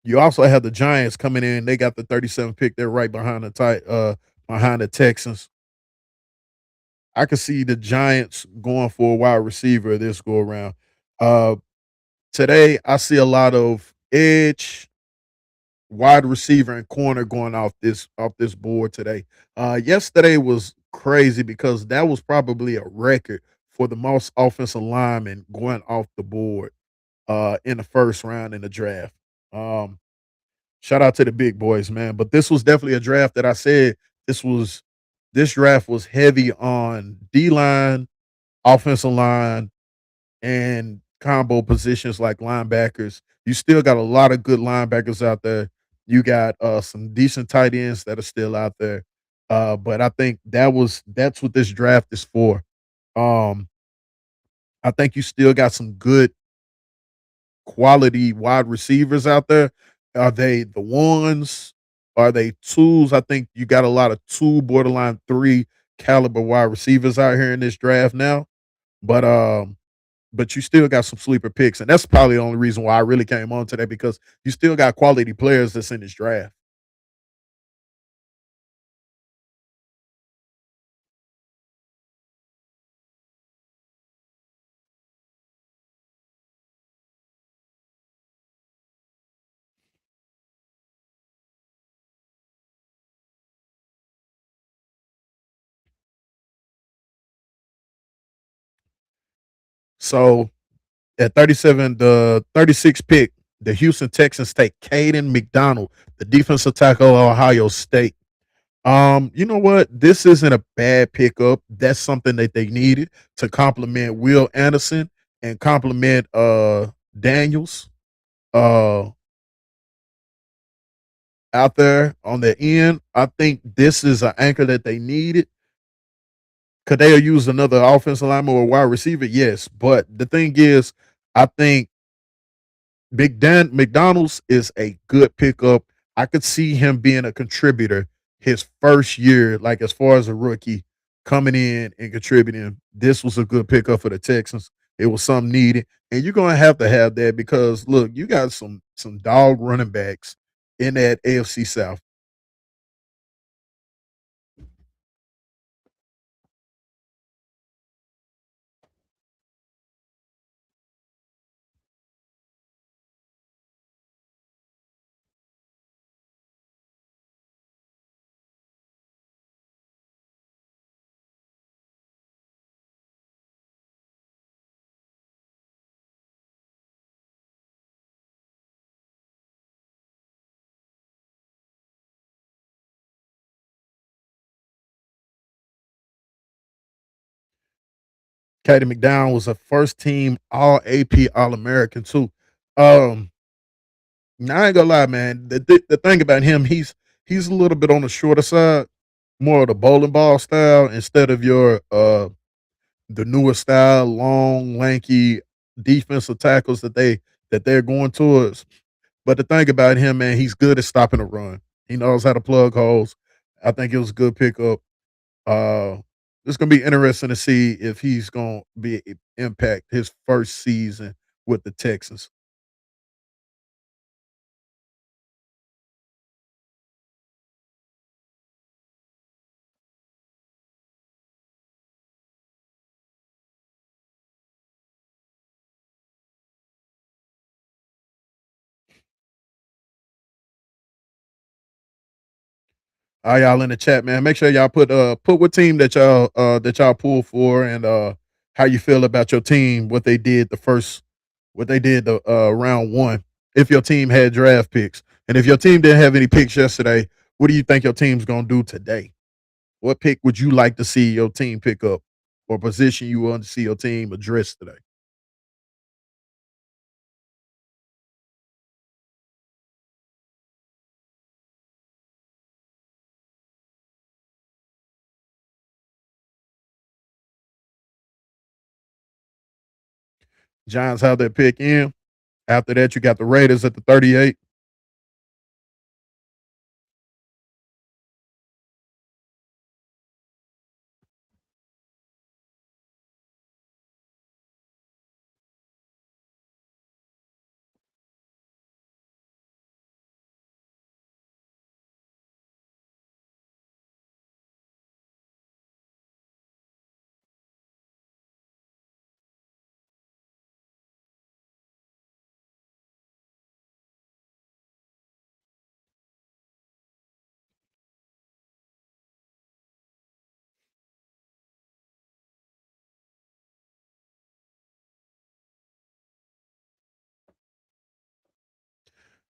You also have the Giants coming in. They got the 37 pick. They're right behind behind the Texans. I could see the Giants going for a wide receiver this go around. Uh, Today I see a lot of edge, wide receiver, and corner going off this board today. Yesterday was crazy because that was probably a record for the most offensive linemen going off the board in the first round in the draft. Um, Shout out to the big boys, man. But this was definitely a draft that I said this was this draft was heavy on D line, offensive line, and combo positions like linebackers. You still got a lot of good linebackers out there. You got some decent tight ends that are still out there. But I think that's what this draft is for. Um, I think you still got some good quality wide receivers out there. Are they the ones? Are they twos? I think you got a lot of two, borderline three caliber wide receivers out here in this draft now. But but you still got some sleeper picks, and that's probably the only reason why I really came on today because you still got quality players that's in this draft. So at 37, the 36 pick, the Houston Texans take Caden McDonald, the defensive tackle of Ohio State. You know what? This isn't a bad pickup. That's something that they needed to complement Will Anderson and complement Daniels uh out there on the end. I think this is an anchor that they needed. Could they have used another offensive lineman or wide receiver? Yes. But the thing is, I think McDonald's is a good pickup. I could see him being a contributor his first year, like as far as a rookie coming in and contributing. This was a good pickup for the Texans. It was something needed, and you're gonna have to have that because look, you got some dog running backs in that AFC South. Katie McDowell was a first team All AP All American too. Um, Now I ain't gonna lie, man. The thing about him, he's a little bit on the shorter side, more of the bowling ball style instead of your the newer style, long, lanky defensive tackles that they're going towards. But the thing about him, man, he's good at stopping a run. He knows how to plug holes. I think it was a good pickup. Uh, it's gonna be interesting to see if he's gonna be impact his first season with the Texans. All y'all in the chat, man. Make sure y'all put what team that y'all pull for and how you feel about your team, what they did the round one. If your team had draft picks. And if your team didn't have any picks yesterday, what do you think your team's gonna do today? What pick would you like to see your team pick up or position you want to see your team address today? Giants have their pick in. After that, you got the Raiders at the 38.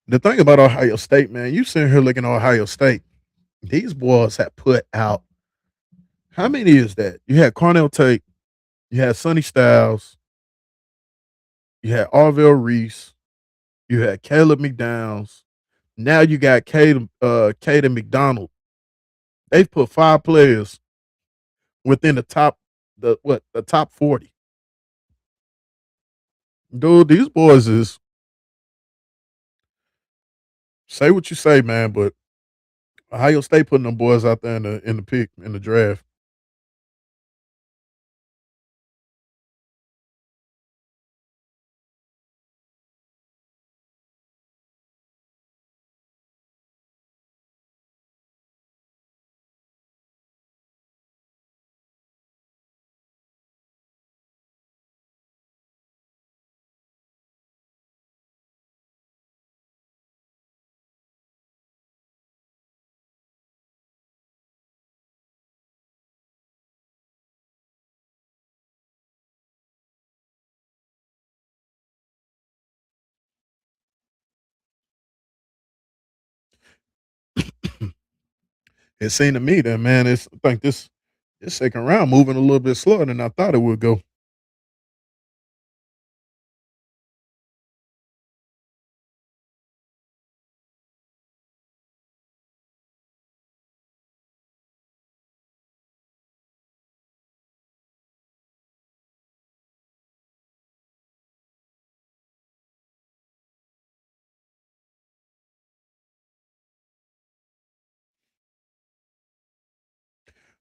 The thing about Ohio State, man, you sitting here looking at Ohio State. These boys have put out how many is that? You had Cornell Tate, you had Sonny Styles, you had Arvell Reese, you had Caleb McDowns. Now you got Caden McDonald. They've put 5 players within the top 40. Dude, these boys is say what you say, man, but Ohio State putting them boys out there in the pick in the draft. It seemed to me that man, I think this second round moving a little bit slower than I thought it would go.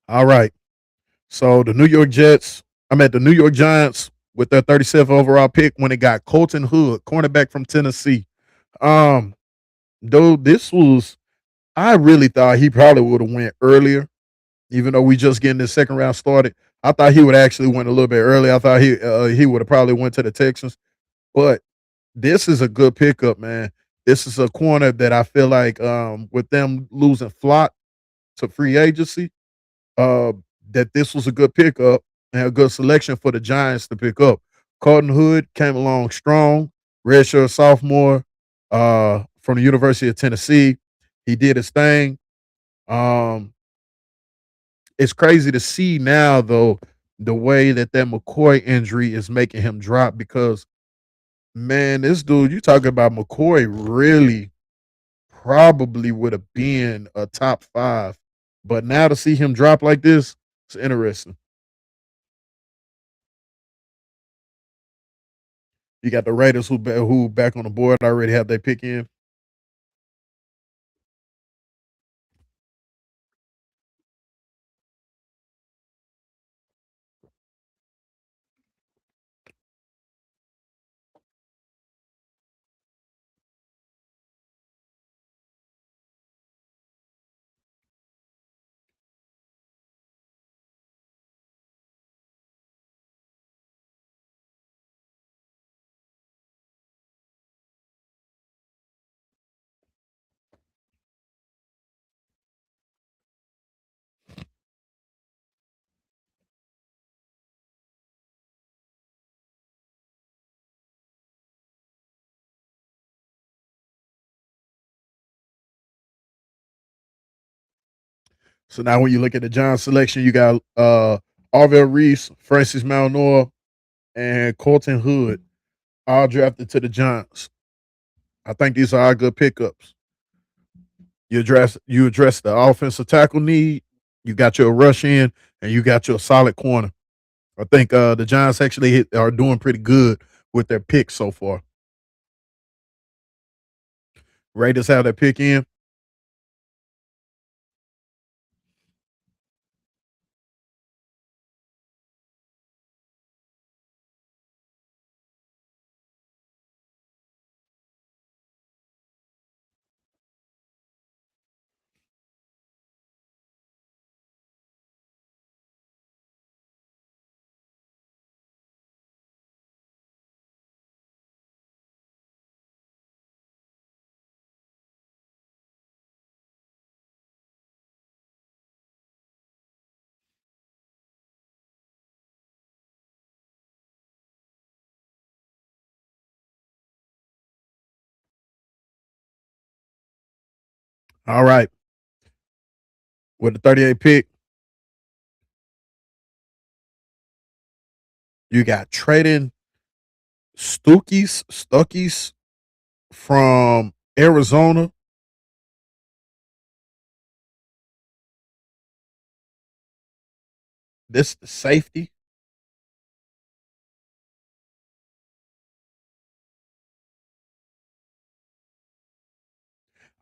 All right. So the New York Jets, I'm at the New York Giants with their 37th overall pick when it got Colton Hood, cornerback from Tennessee. Um, Though this was, I really thought he probably would have went earlier, even though we just getting this second round started. I thought he would actually went a little bit early. I thought he would have probably went to the Texans, but this is a good pickup, man. This is a corner that I feel like with them losing Flock to free agency, uh, that this was a good pickup and a good selection for the Giants to pick up. Carlton Hood came along strong, redshirt sophomore from the University of Tennessee. He did his thing. Um, it's crazy to see now, though, the way that McCoy injury is making him drop because, man, this dude, you talking about McCoy really probably would have been a top 5. But now to see him drop like this, it's interesting. You got the Raiders who back on the board already have their pick in. So now when you look at the Giants selection, you got Arvell Reese, Francis Malnoir, and Colton Hood all drafted to the Giants. I think these are all good pickups. You address the offensive tackle need. You got your rush in, and you got your solid corner. I think the Giants actually are doing pretty good with their picks so far. Raiders have that pick in. All right. With the 38 pick, you got trading Stuckey's from Arizona. This safety.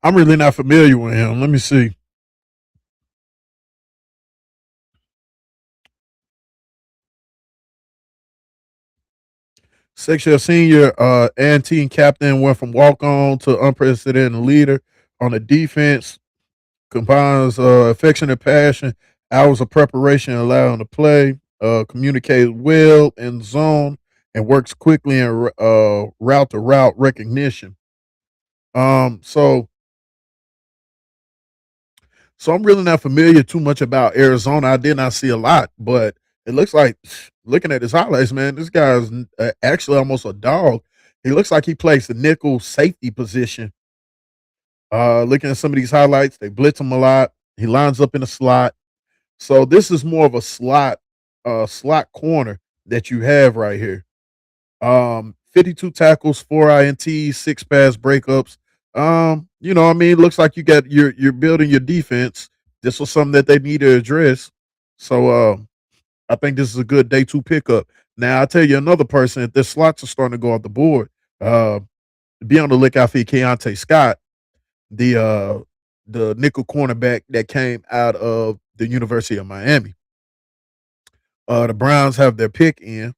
I'm really not familiar with him. Let me see. Six-year senior and team captain went from walk-on to unprecedented leader on the defense. Combines affection and passion, hours of preparation allowing to play, communicates well in zone, and works quickly in route to route recognition. So I'm really not familiar too much about Arizona. I did not see a lot, but it looks like looking at his highlights, man, this guy's actually almost a dog. He looks like he plays the nickel safety position. Looking at some of these highlights, they blitz him a lot. He lines up in a slot. So this is more of a slot corner that you have right here. 52 tackles, 4 INTs, 6 pass breakups. I mean, it looks like you're building your defense. This was something that they need to address. So I think this is a good day two pickup. Now I'll tell you another person, if their slots are starting to go off the board, uh, be on the lookout for Keontae Scott, the the nickel cornerback that came out of the University of Miami. The Browns have their pick in.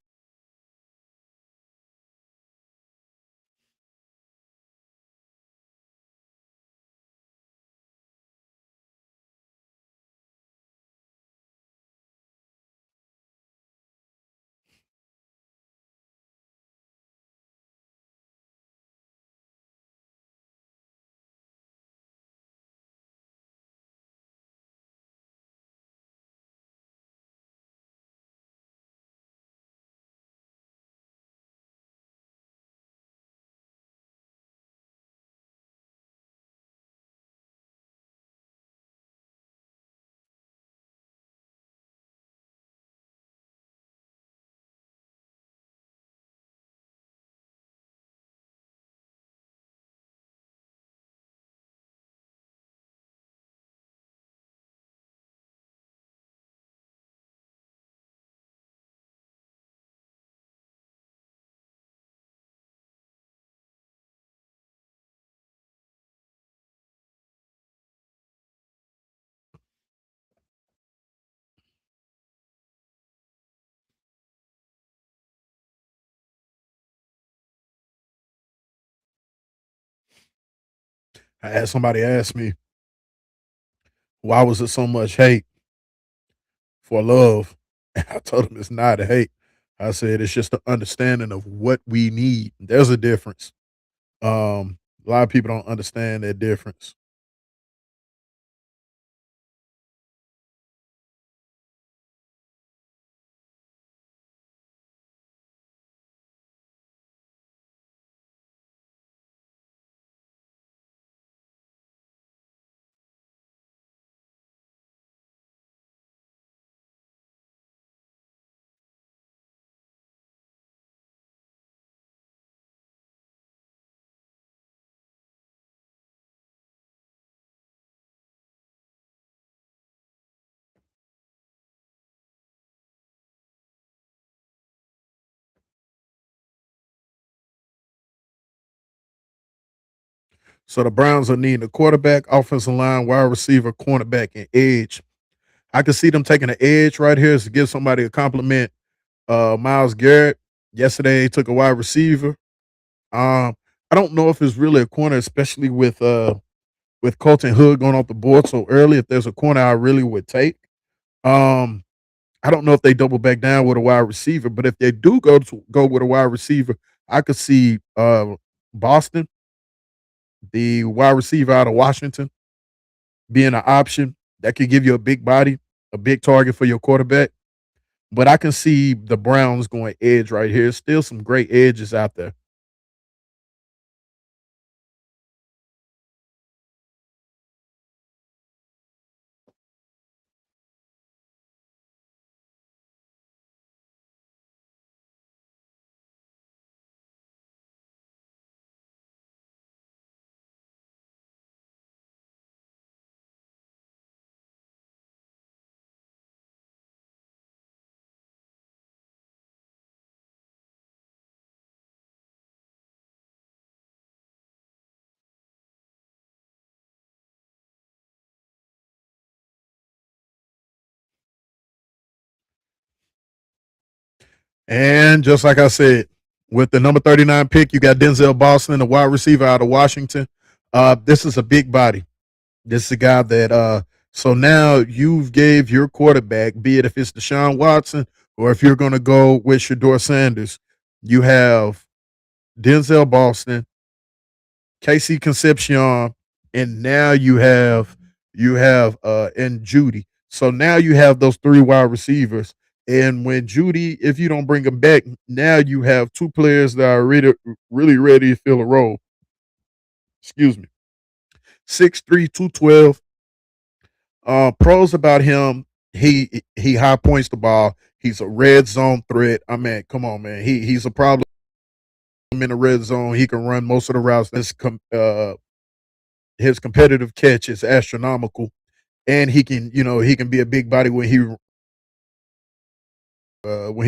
I had somebody ask me, why was it so much hate for love? And I told him it's not a hate. I said it's just an understanding of what we need. There's a difference. A lot of people don't understand that difference. So the Browns are needing a quarterback, offensive line, wide receiver, cornerback, and edge. I can see them taking an edge right here to give somebody a compliment. Miles Garrett yesterday he took a wide receiver. I don't know if it's really a corner, especially with Colton Hood going off the board so early. If there's a corner, I really would take. Um, I don't know if they double back down with a wide receiver, but if they do go with a wide receiver, I could see Boston, the wide receiver out of Washington, being an option that could give you a big body, a big target for your quarterback. But I can see the Browns going edge right here. Still some great edges out there. And just like I said, with the number 39 pick, you got Denzel Boston, the wide receiver out of Washington. This is a big body. This is a guy that so now you've gave your quarterback, be it if it's Deshaun Watson or if you're gonna go with Shador Sanders, you have Denzel Boston, Casey Concepcion, and now you have and Judy. So now you have those three wide receivers. And when Judy, if you don't bring him back, now you have two players that are really ready to fill a role. Excuse me. 6'3", 212. Pros about him, he high points the ball. He's a red zone threat. I mean, come on, man. He's a problem in the red zone. He can run most of the routes. His competitive catch is astronomical, and he can be a big body when he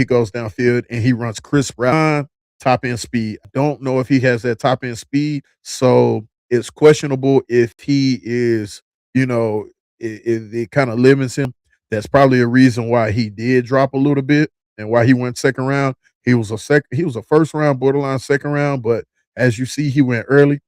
goes downfield and he runs crisp route, top end speed. I don't know if he has that top end speed, so it's questionable if he is, it kind of limits him. That's probably a reason why he did drop a little bit and why he went second round. He was a first round, borderline second round, but as you see, he went early.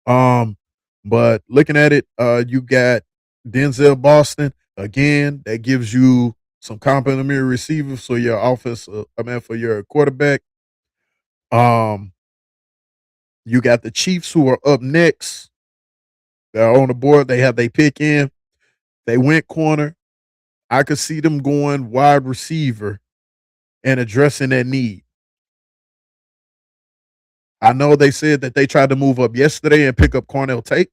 Um, but looking at it, you got Denzel Boston again. That gives you some complimentary receivers for your offense. For your quarterback. Um, you got the Chiefs who are up next. They're on the board. They have they pick in. They went corner. I could see them going wide receiver and addressing that need. I know they said that they tried to move up yesterday and pick up Cornell Tate,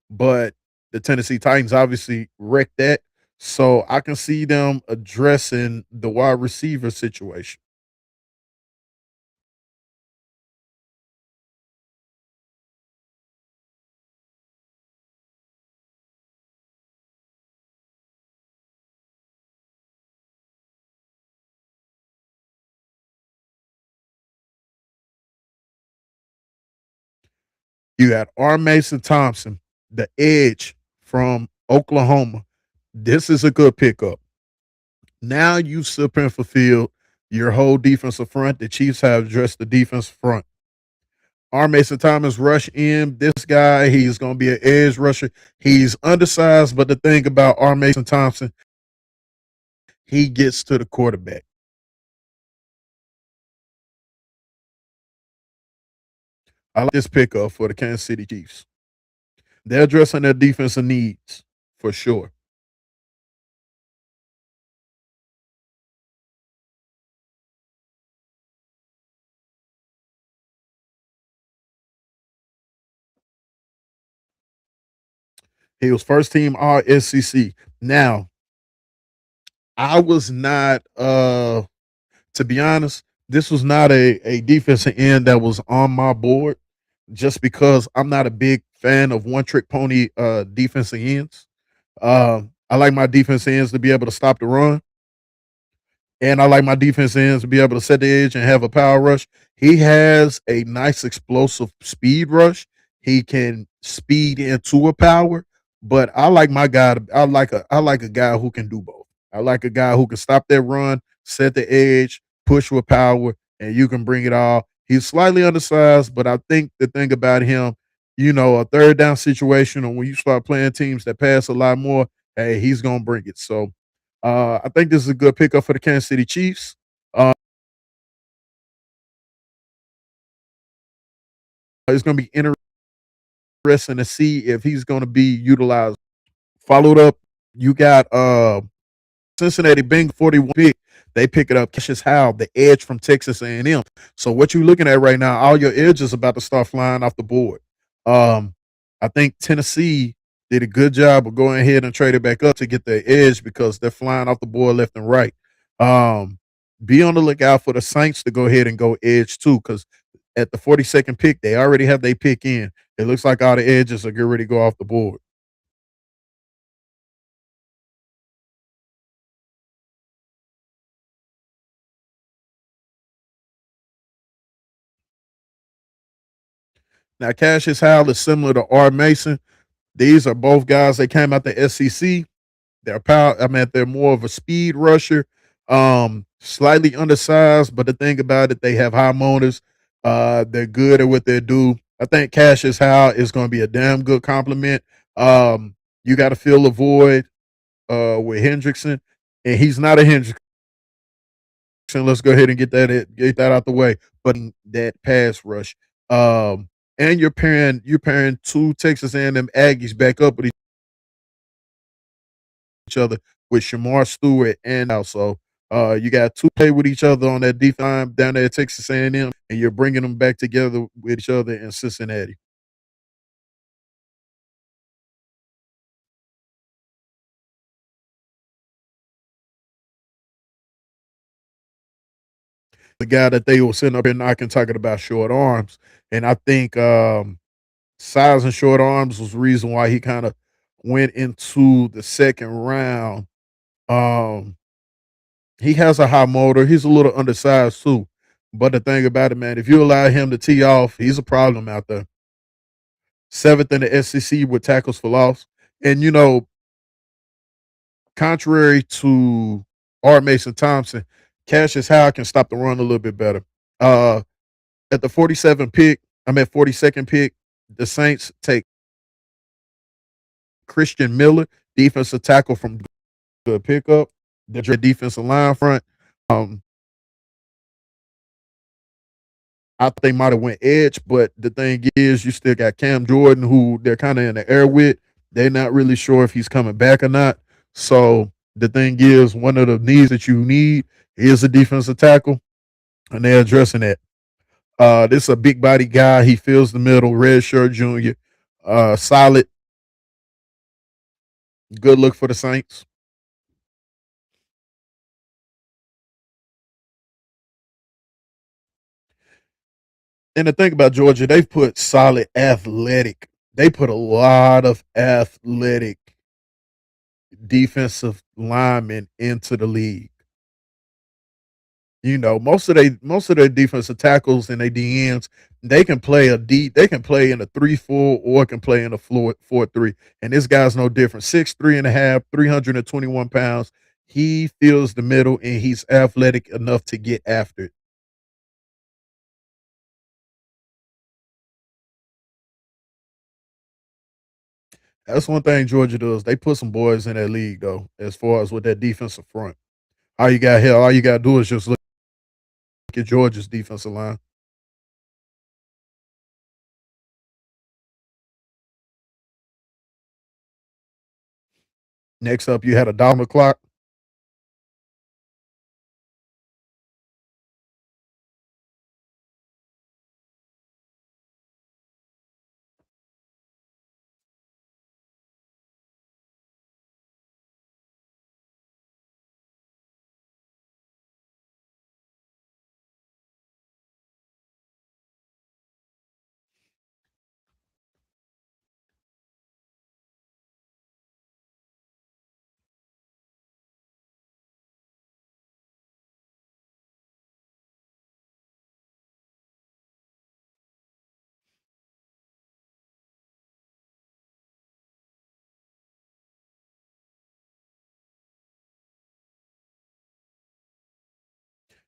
but the Tennessee Titans obviously wrecked that. So I can see them addressing the wide receiver situation. You got R. Mason Thompson, the edge from Oklahoma. This is a good pickup. Now you slip and fulfilled your whole defensive front. The Chiefs have addressed the defense front. R. Mason Thomas rush in. This guy, he's going to be an edge rusher. He's undersized, but the thing about R. Mason Thompson, he gets to the quarterback. I like this pickup for the Kansas City Chiefs. They're addressing their defensive needs for sure. He was first team All SEC. Now, I was not to be honest, this was not a defensive end that was on my board just because I'm not a big fan of one trick pony defensive ends. I like my defense ends to be able to stop the run, and I like my defense ends to be able to set the edge and have a power rush. He has a nice explosive speed rush. he can speed into a power. But I like my guy. I like a guy who can do both. I like a guy who can stop that run, set the edge, push with power, and you can bring it all. He's slightly undersized, but I think the thing about him, a third down situation, or when you start playing teams that pass a lot more, hey, he's gonna bring it. So I think this is a good pickup for the Kansas City Chiefs. It's gonna be interesting to see if he's gonna be utilized. Followed up, you got Cincinnati Bengals 41 pick. They pick it up. Cassius Howell, the edge from Texas A&M. So what you're looking at right now, all your edges about to start flying off the board. Um, I think Tennessee did a good job of going ahead and trading back up to get their edge because they're flying off the board left and right. Um, be on the lookout for the Saints to go ahead and go edge too, because at the 42nd pick, they already have their pick in. It looks like all the edges are getting ready to go off the board. Now, Cassius Howell is similar to R. Mason. These are both guys that came out the SEC. They're power. I mean, they're more of a speed rusher, slightly undersized. But the thing about it, they have high motors. They're good at what they do. I think Cassius Howell is going to be a damn good compliment. You got to fill the void with Hendrickson, and he's not a Hendrickson. Let's go ahead and get that out the way. But that pass rush, and you're pairing two Texas A&M Aggies back up with each other with Shamar Stewart and also you got two play with each other on that defense down there at Texas A&M, and you're bringing them back together with each other in Cincinnati. The guy that they were sitting up here knocking, talking about short arms, and I think size and short arms was the reason why he kind of went into the second round. Um, he has a high motor. He's a little undersized too. But the thing about it, man, if you allow him to tee off, he's a problem out there. Seventh in the SEC with tackles for loss. And contrary to R. Mason Thompson, Cassius Howell can stop the run a little bit better. Uh, at the 47 pick, I'm at 42nd pick. The Saints take Christian Miller, defensive tackle from good pickup. The defensive line front. Um, I think they might have went edge, but the thing is, you still got Cam Jordan, who they're kind of in the air with. They're not really sure if he's coming back or not. So the thing is, one of the needs that you need is a defensive tackle, and they're addressing that. This is a big body guy. He fills the middle, red shirt junior. Solid, good look for the Saints. And the thing about Georgia, they've put solid athletic. They put a lot of athletic defensive linemen into the league. Most of their defensive tackles and their DNs, they can play they can play in a 3-4 or can play in a 4-3. And this guy's no different. 6'3" and a half, 321 pounds. He fills the middle and he's athletic enough to get after it. That's one thing Georgia does. They put some boys in that league though, as far as with that defensive front. All you gotta do is just look at Georgia's defensive line. Next up, you had a Donald clock.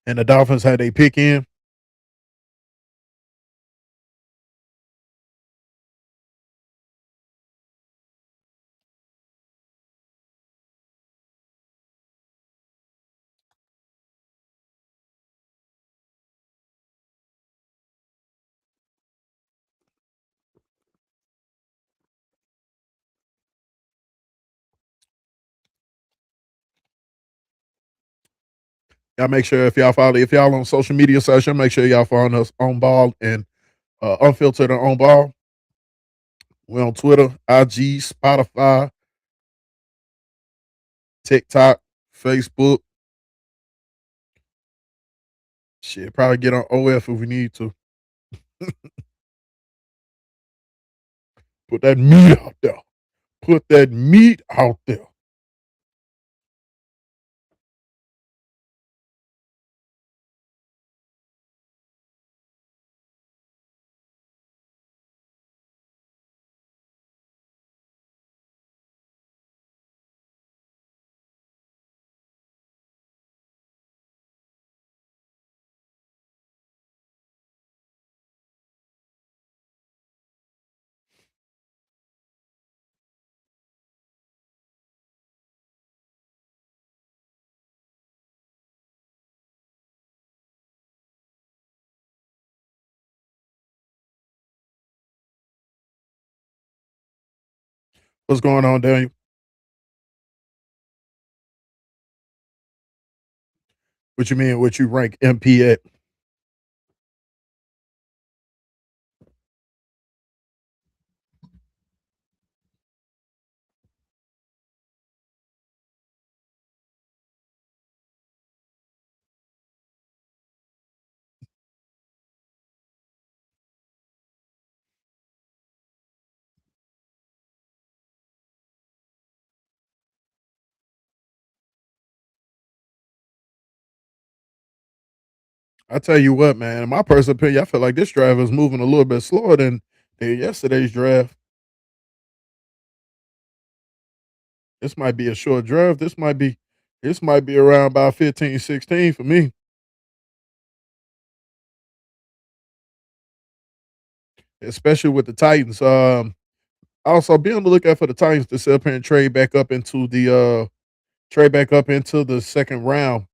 And the Dolphins had a pick in. Y'all make sure if y'all on social media social, make sure y'all follow us on ball and unfiltered on ball. We're on Twitter, IG, Spotify, TikTok, Facebook. Shit, probably get on OF if we need to. Put that meat out there. Put that meat out there. What's going on, Daniel? What you mean? What you rank MP at? I tell you what, man. In my personal opinion, I feel like this draft is moving a little bit slower than yesterday's draft. This might be a short draft. This might be around about 15, 16 for me. Especially with the Titans. Also be on the lookout for the Titans to sit up here and trade back up into the second round.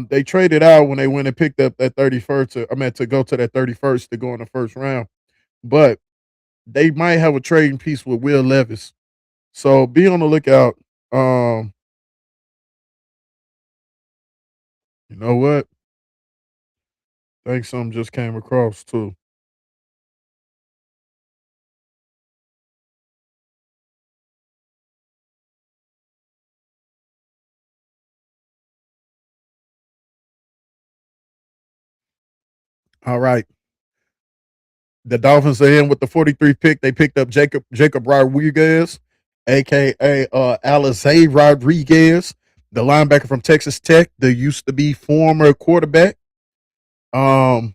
They traded out when they went and picked up that 31st. I meant to go to that 31st to go in the first round, but they might have a trading piece with Will Levis. So be on the lookout. Um, you know what? I think something just came across too. All right. The Dolphins are in with the 43 pick. They picked up Jacob Rodriguez, aka Alize Rodriguez, the linebacker from Texas Tech, the used to be former quarterback. Um,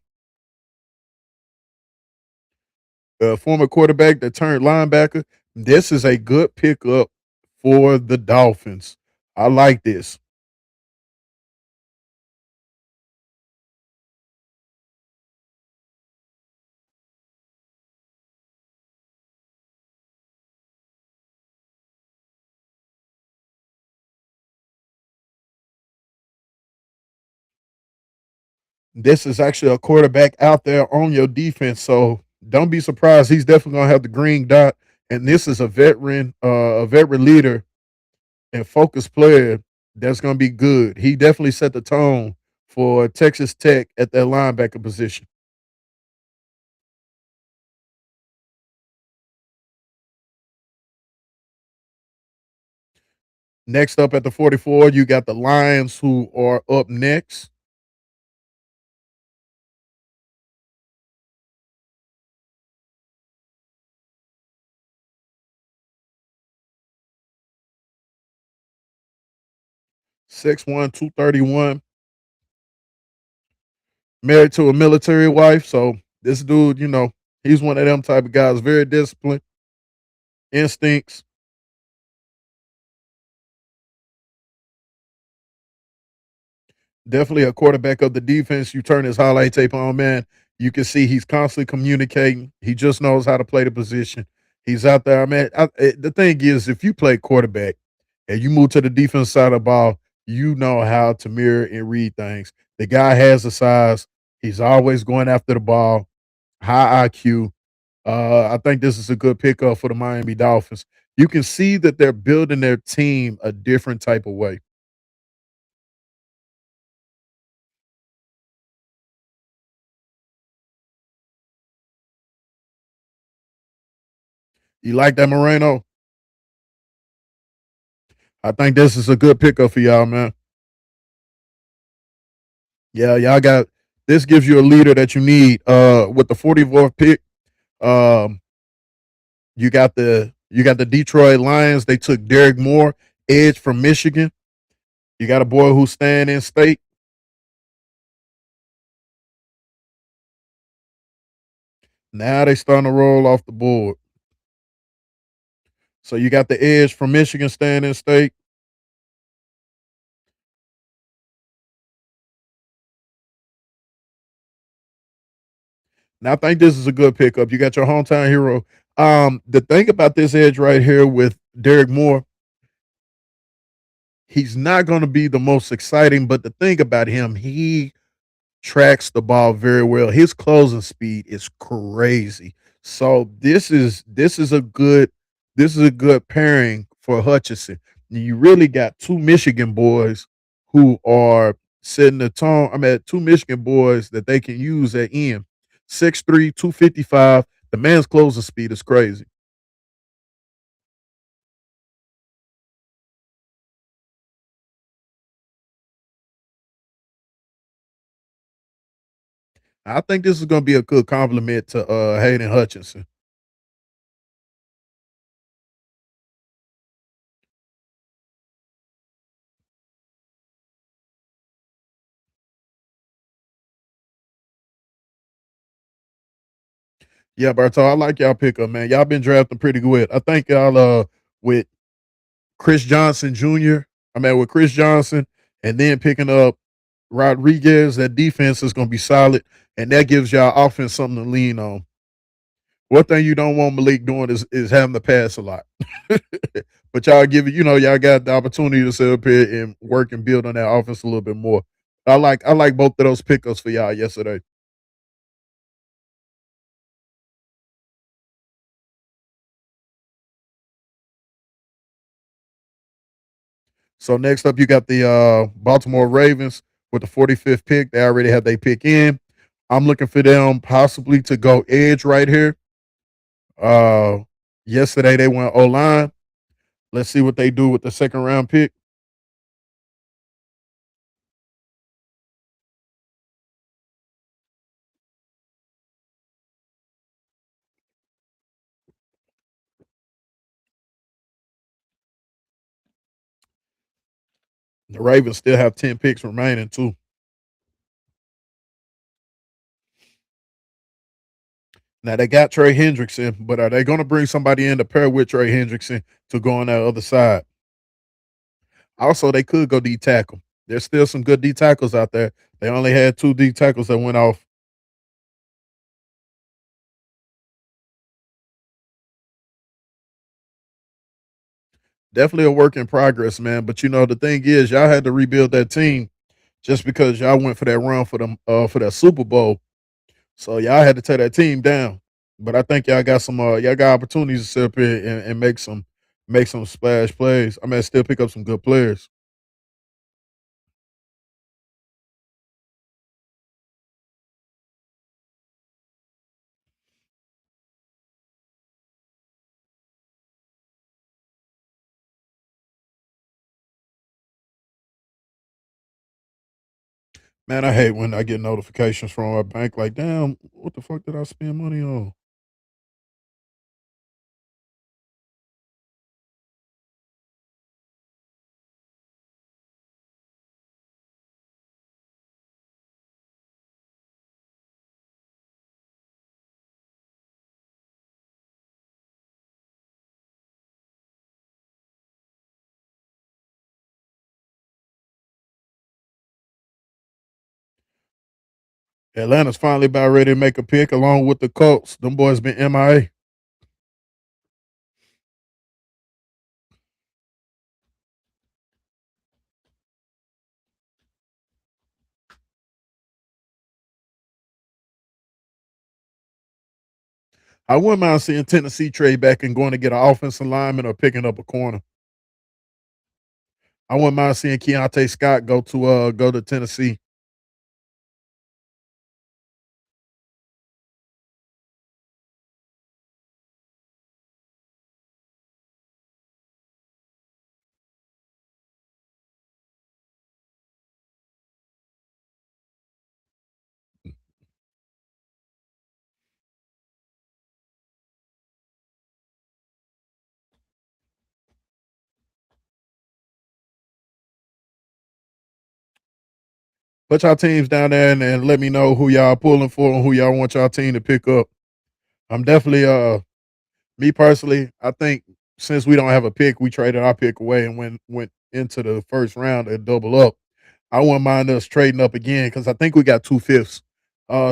former quarterback that turned linebacker. This is a good pickup for the Dolphins. I like this. This is actually a quarterback out there on your defense, so don't be surprised. He's definitely gonna have the green dot. And this is a veteran leader and focused player that's gonna be good. He definitely set the tone for Texas Tech at that linebacker position. Next up at the 44, you got the Lions who are up next. 6'1", 231, married to a military wife. So this dude, he's one of them type of guys, very disciplined, instincts. Definitely a quarterback of the defense. You turn his highlight tape on, man. You can see he's constantly communicating. He just knows how to play the position. He's out there, man. The thing is, if you play quarterback and you move to the defense side of the ball, you know how to mirror and read things. The guy has the size. He's always going after the ball. High IQ. I think this is a good pickup for the Miami Dolphins. You can see that they're building their team a different type of way. You like that, Moreno? I think this is a good pickup for y'all, man. Yeah, y'all got this gives you a leader that you need. With the 44th pick, um, you got the Detroit Lions. They took Derek Moore, edge from Michigan. You got a boy who's staying in state. Now they starting to roll off the board. So you got the edge from Michigan staying in state. Now I think this is a good pickup. You got your hometown hero. The thing about this edge right here with Derek Moore, he's not going to be the most exciting, but the thing about him, he tracks the ball very well. His closing speed is crazy. So this is a good pairing for Hutchinson. You really got two Michigan boys who are setting the tone. I mean, two Michigan boys that they can use at end. 6'3", 255. The man's closing speed is crazy. I think this is going to be a good compliment to Hayden Hutchinson. Yeah, Bartol, I like y'all pickup, man. Y'all been drafting pretty good. I think y'all with Chris Johnson Jr. I mean with Chris Johnson and then picking up Rodriguez, that defense is gonna be solid and that gives y'all offense something to lean on. One thing you don't want Malik doing is having to pass a lot. But y'all give it, y'all got the opportunity to sit up here and work and build on that offense a little bit more. I like both of those pickups for y'all yesterday. So next up, you got the Baltimore Ravens with the 45th pick. They already have their pick in. I'm looking for them possibly to go edge right here. Uh, Yesterday they went O line. Let's see what they do with the second round pick. The Ravens still have 10 picks remaining too. Now they got Trey Hendrickson, but are they going to bring somebody in to pair with Trey Hendrickson to go on that other side? Also, they could go D tackle. There's still some good D tackles out there. They only had two D tackles that went off. Definitely a work in progress, man. But the thing is, y'all had to rebuild that team just because y'all went for that run for that Super Bowl. So y'all had to tear that team down. But I think y'all got opportunities to sit up here and make some splash plays. I mean, still pick up some good players. Man, I hate when I get notifications from my bank like, damn, what the fuck did I spend money on? Atlanta's finally about ready to make a pick along with the Colts. Them boys been MIA. I wouldn't mind seeing Tennessee trade back and going to get an offensive lineman or picking up a corner. I wouldn't mind seeing Keontae Scott go to Tennessee. Put y'all teams down there and let me know who y'all pulling for and who y'all want y'all team to pick up. I'm definitely me personally, I think since we don't have a pick, we traded our pick away and went into the first round and double up. I wouldn't mind us trading up again because I think we got 2/5.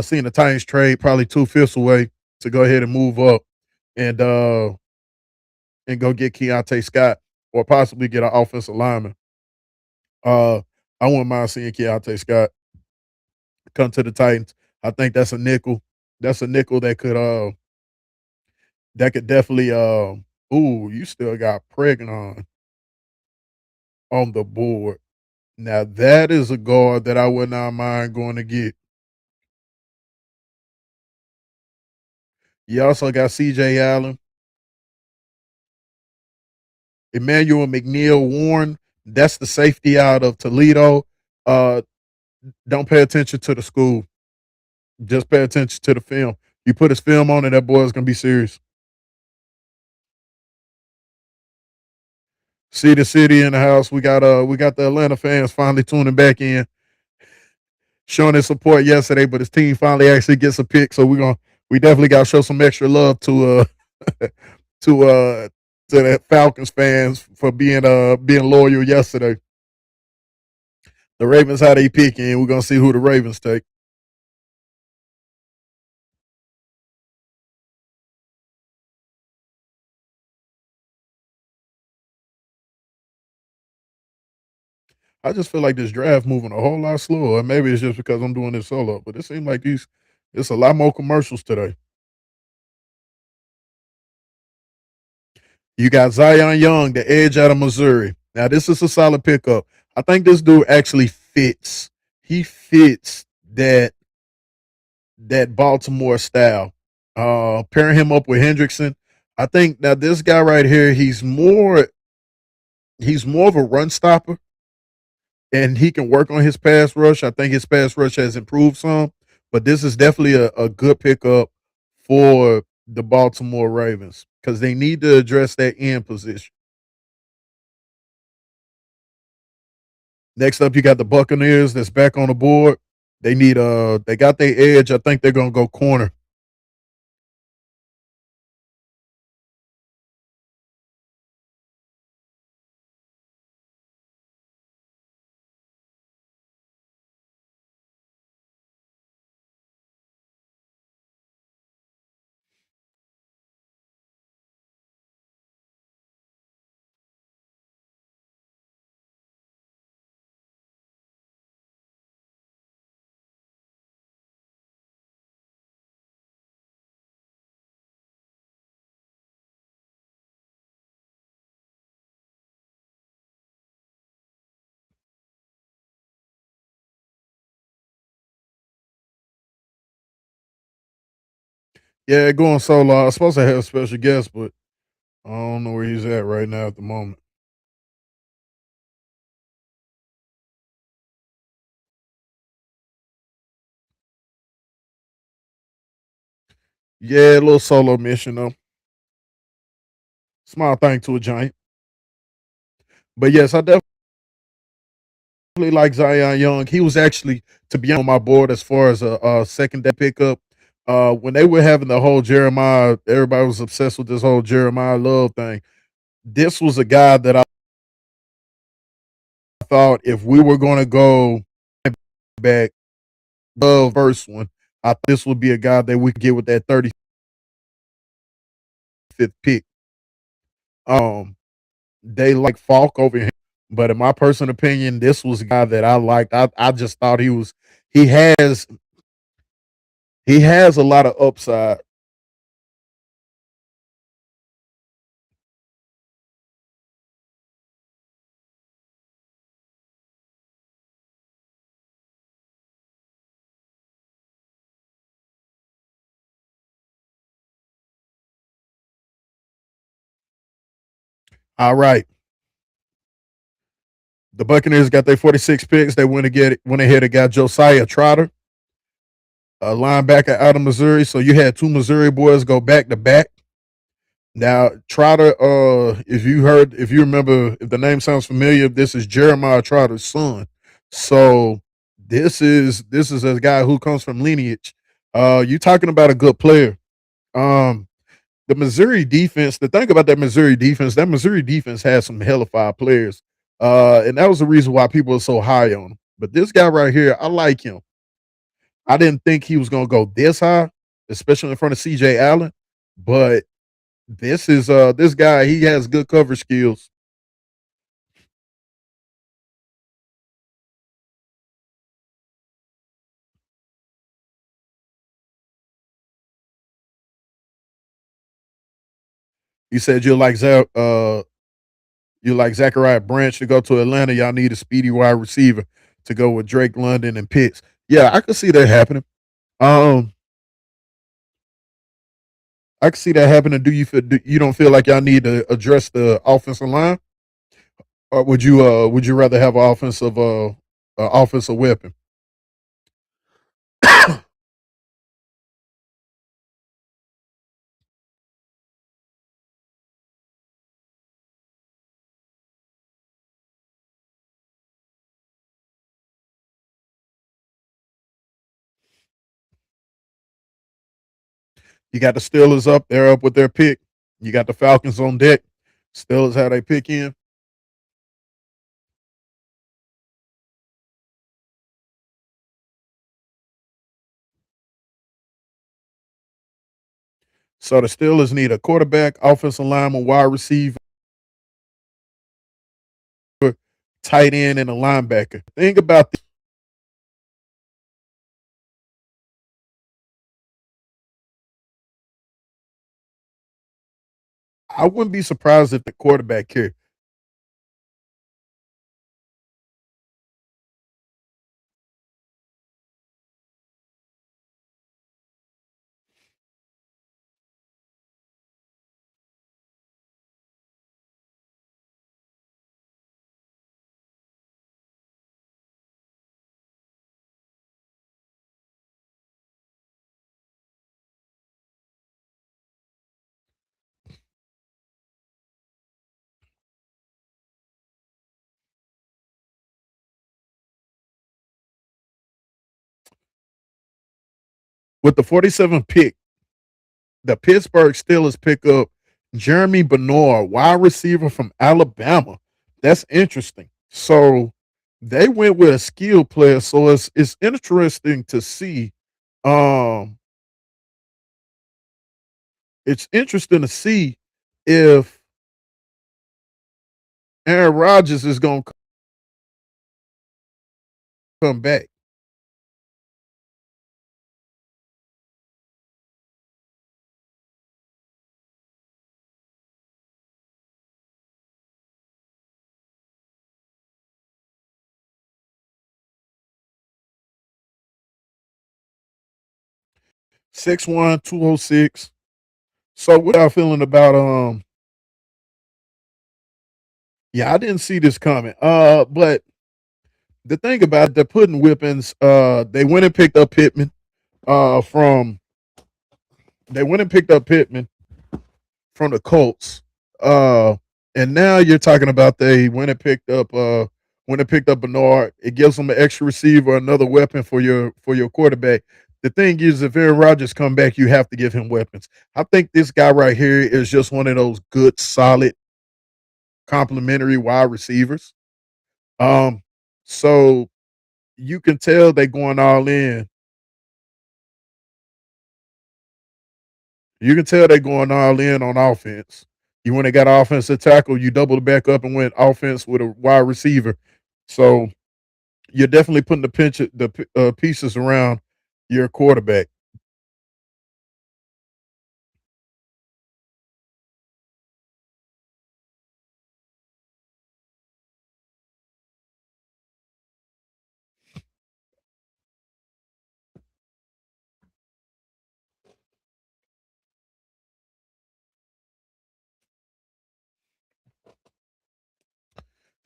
Seeing the Titans trade probably 2/5 away to go ahead and move up and uh and go get Keontae Scott or possibly get an offensive lineman. Uh I wouldn't mind seeing Keontae Scott come to the Titans. I think that's a nickel. That's a nickel that could definitely ooh, you still got pregnant on the board. Now that is a guard that I would not mind going to get. You also got CJ Allen, Emmanuel McNeil Warren. That's the safety out of Toledo. Uh don't pay attention to the school. Just pay attention to the film. You put his film on it, that boy's gonna be serious. See the city in the house. We got the Atlanta fans finally tuning back in, showing their support yesterday, but his team finally actually gets a pick. So we definitely gotta show some extra love to to the Falcons fans for being loyal yesterday. The Ravens had a pick and we're gonna see who the Ravens take. I just feel like this draft moving a whole lot slower. Maybe it's just because I'm doing this solo, but it seems like it's a lot more commercials today. You got Zion Young, the edge out of Missouri. Now this is a solid pickup. I think this dude actually fits. He fits that Baltimore style. Pairing him up with Hendrickson, I think now this guy right here, he's more of a run stopper, and he can work on his pass rush. I think his pass rush has improved some, but this is definitely a good pickup for the Baltimore Ravens because they need to address that end position. Next up, you got the Buccaneers that's back on the board. They got their edge. I think they're gonna go corner. Yeah, going solo. I was supposed to have a special guest, but I don't know where he's at right now at the moment. Yeah, a little solo mission though. Small thing to a giant. But yes, I definitely like Zion Young. He was actually to be on my board as far as a second day pickup. When they were having the whole Jeremiah, everybody was obsessed with this whole Jeremiah Love thing. This was a guy that I thought if we were going to go back the first one. I thought this would be a guy that we could get with that 35th pick. Um, they like Falk over him, but in my personal opinion, this was a guy that I liked. I just thought he has he has a lot of upside. All right, the Buccaneers got their 46 picks. They went ahead and got Josiah Trotter, a linebacker out of Missouri. So you had two Missouri boys go back to back. Now Trotter, if you remember, if the name sounds familiar, this is Jeremiah Trotter's son. So this is a guy who comes from lineage. You talking about a good player. Um, the Missouri defense. The thing about that Missouri defense has some hellified players. And that was the reason why people are so high on him. But this guy right here, I like him. I didn't think he was gonna go this high, especially in front of CJ Allen. But this guy, he has good cover skills. You said you like Zachariah Branch to go to Atlanta. Y'all need a speedy wide receiver to go with Drake London and Pitts. Yeah, I could see that happening. Um, I could see that happening. You don't feel like y'all need to address the offensive line, or would you rather have an offensive weapon? You got the Steelers up. They're up with their pick. You got the Falcons on deck. Steelers how they pick in. So the Steelers need a quarterback, offensive lineman, wide receiver, tight end, and a linebacker. Think about this. I wouldn't be surprised if the quarterback here. With the 47th pick, the Pittsburgh Steelers pick up Jeremy Bernard, wide receiver from Alabama. That's interesting. So they went with a skill player. So it's interesting to see. Um, it's interesting to see if Aaron Rodgers is going to come back. 6'1", 206. So what y'all feeling about yeah, I didn't see this coming. But the thing about it, they're putting weapons. They went and picked up Pittman. From they went and picked up Pittman from the Colts. Uh, and now you're talking about they went and picked up Bernard. It gives them an extra receiver, another weapon for your quarterback. The thing is, if Aaron Rodgers come back, you have to give him weapons. I think this guy right here is just one of those good, solid, complimentary wide receivers. Um, so you can tell they going all in. You can tell they're going all in on offense. You when they got an offensive tackle, you double back up and went offense with a wide receiver. So you're definitely putting the pieces around your quarterback.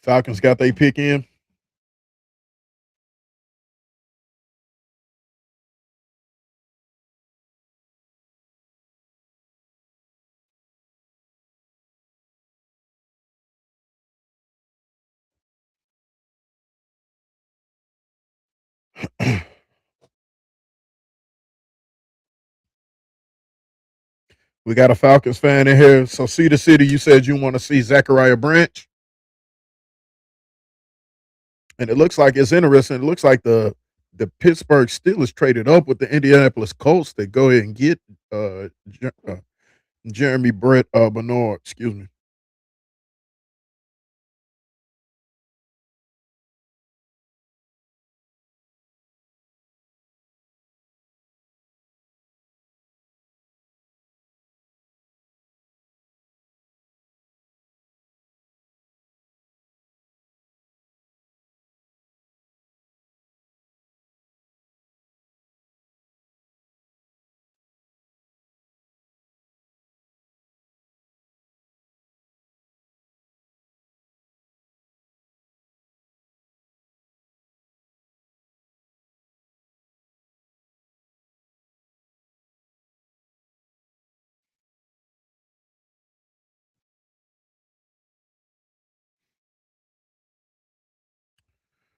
Falcons got their pick in. We got a Falcons fan in here. So Cedar City, you said you want to see Zachariah Branch, and it looks like it's interesting. It looks like the Pittsburgh Steelers traded up with the Indianapolis Colts to go ahead and get Jeremy Brett Bernard. Excuse me.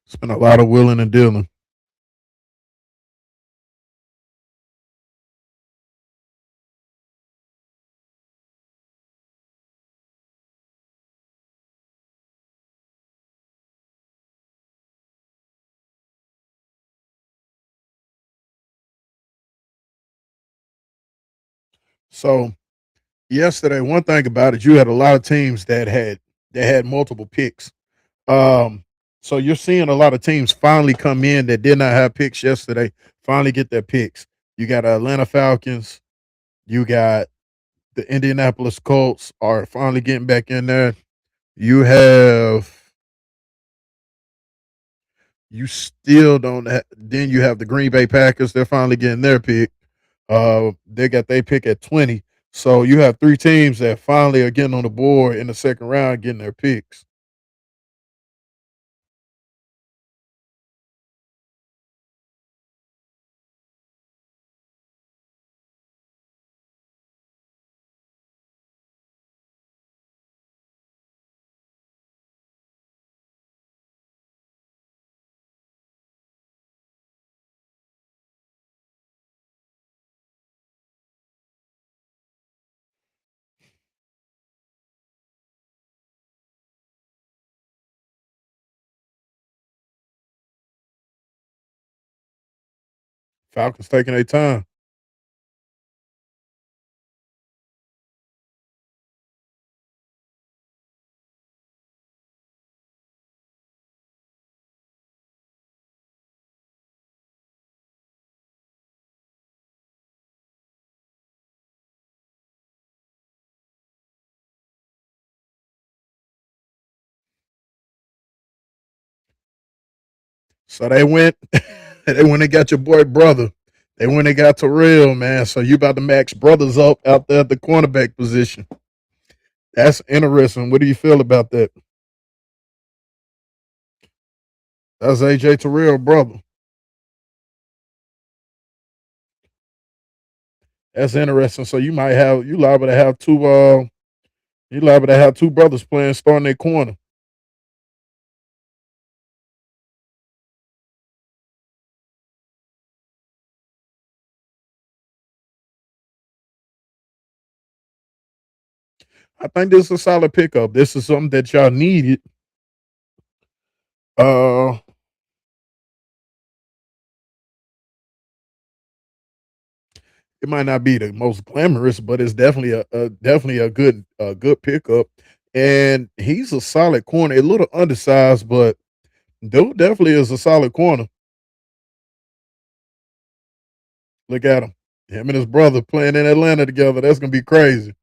It's been a lot of willing and dealing. So yesterday, one thing about it, you had a lot of teams that had multiple picks. Um, so you're seeing a lot of teams finally come in that did not have picks yesterday, finally get their picks. You got Atlanta Falcons, you got the Indianapolis Colts are finally getting back in there. You have you still don't then you have the Green Bay Packers, they're finally getting their pick. They got their pick at 20. So you have three teams that finally are getting on the board in the second round, getting their picks. Falcons taking their time. So they went, they went and got your boy brother. They went and got Terrell, man. So you about to max brothers up out there at the cornerback position. That's interesting. What do you feel about that? That's AJ Terrell, brother. That's interesting. So you liable to have two brothers playing starting their corner. I think this is a solid pickup. This is something that y'all needed. Uh, It might not be the most glamorous, but it's definitely a good pickup. And he's a solid corner, a little undersized, but dude definitely is a solid corner. Look at him. Him and his brother playing in Atlanta together. That's gonna be crazy.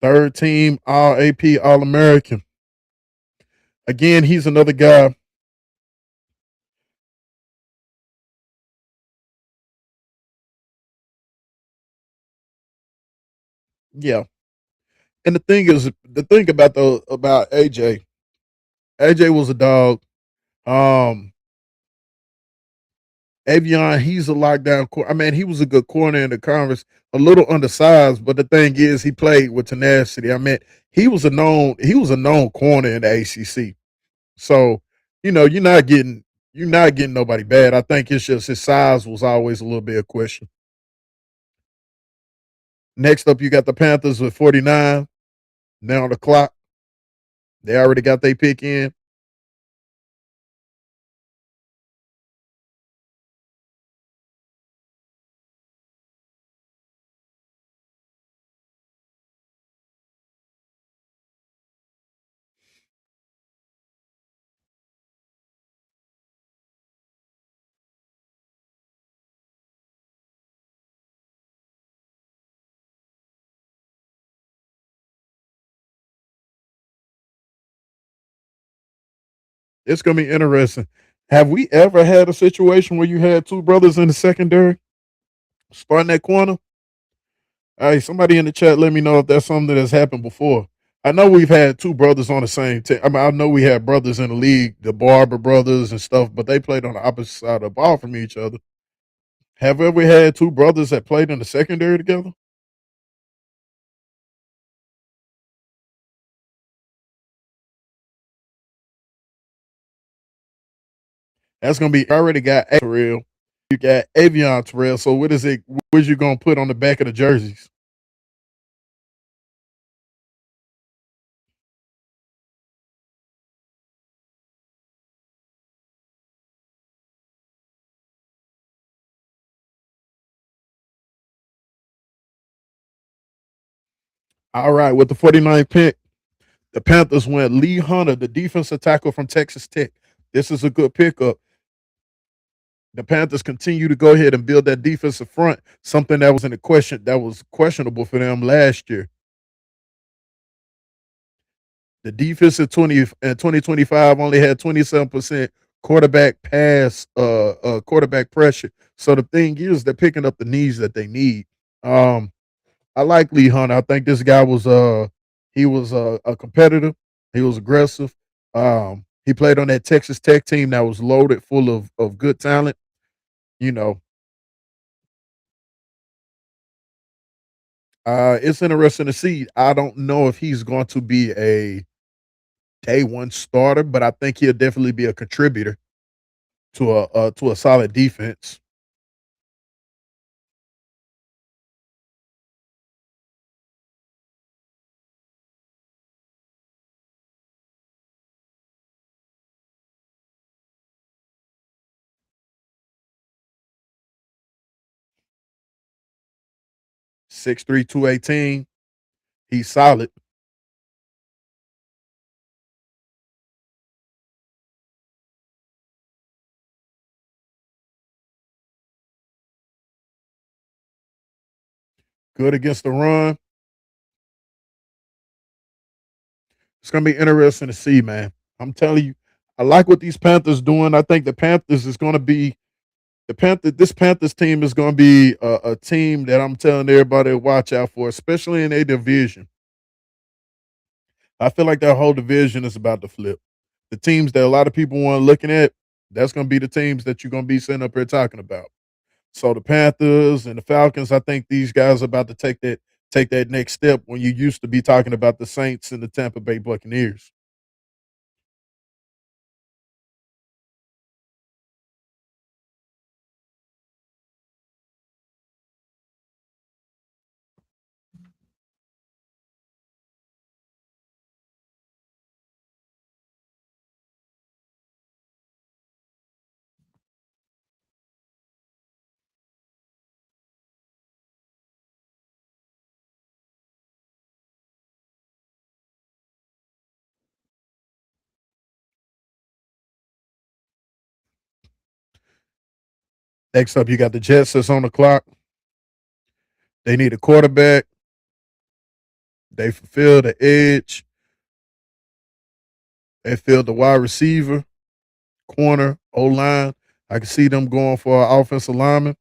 3rd team All AP All American. Again, he's another guy. Yeah. And the thing about AJ was a dog. Um Avion, he's a lockdown I mean, he was a good corner in the conference, a little undersized, but the thing is he played with tenacity. I mean, he was a known corner in the ACC. So, you're not getting nobody bad. I think it's just his size was always a little bit of question. Next up, you got the Panthers with 49. Now on the clock. They already got their pick in. It's gonna be interesting. Have we ever had a situation where you had two brothers in the secondary starting that corner? Hey, somebody in the chat, let me know if that's something that has happened before. I know we've had two brothers on the same team. I mean, I know we had brothers in the league, the Barber brothers and stuff, but they played on the opposite side of the ball from each other. Have we ever had two brothers that played in the secondary together? That's gonna be already got Terrell. You got Avion Terrell. So what is it? What you gonna put on the back of the jerseys? All right, with the 49th pick, the Panthers went Lee Hunter, the defensive tackle from Texas Tech. This is a good pickup. The Panthers continue to go ahead and build that defensive front, something that was in the question that was questionable for them last year. The defense in 2025 only had 27% quarterback pressure. So the thing is they're picking up the needs that they need. Um, I like Lee Hunter. I think this guy was he was a competitor. He was aggressive. He played on that Texas Tech team that was loaded full of good talent. You know, it's interesting to see. I don't know if he's going to be a day one starter, but I think he'll definitely be a contributor to a solid defense. 6'3", 218. He's solid. Good against the run. It's gonna be interesting to see, man. I'm telling you, I like what these Panthers doing. I think the Panthers is gonna be the Panther. This Panthers team is gonna be a team that I'm telling everybody to watch out for, especially in a division. I feel like that whole division is about to flip. The teams that a lot of people want looking at, that's gonna be the teams that you're gonna be sitting up here talking about. So the Panthers and the Falcons, I think these guys are about to take take that next step when you used to be talking about the Saints and the Tampa Bay Buccaneers. Next up, you got the Jets that's on the clock. They need a quarterback. They fulfill the edge. They fill the wide receiver, corner, O line. I can see them going for an offensive lineman.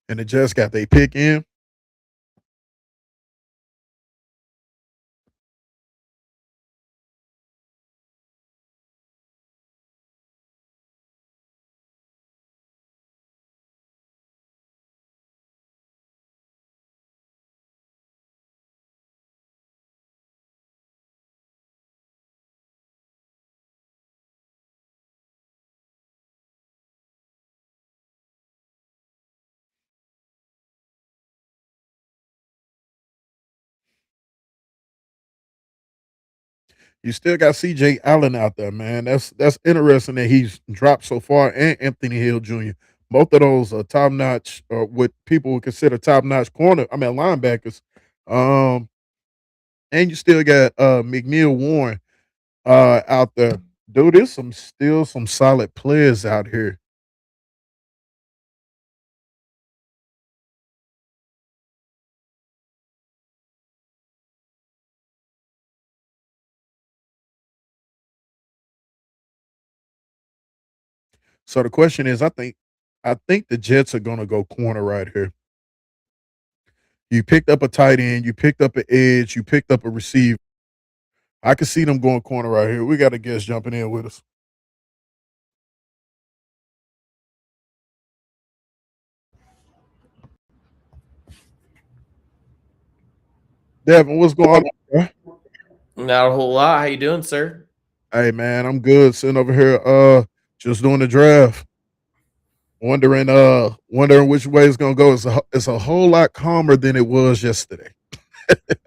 And the Jets got they pick in. You still got CJ Allen out there, man. That's interesting that he's dropped so far, and Anthony Hill Jr. Both of those are top notch, or what people would consider top notch corner. I mean linebackers. Um, and you still got McNeil Warren out there. Dude, there's some solid players out here. So the question is, I think the Jets are gonna go corner right here. You picked up a tight end, you picked up an edge, you picked up a receiver. I can see them going corner right here. We got a guest jumping in with us. Devin, what's going on? Not a whole lot. How you doing, sir? Hey man, I'm good. Sitting over here, just doing the draft. Wondering which way it's gonna go. It's a whole lot calmer than it was yesterday.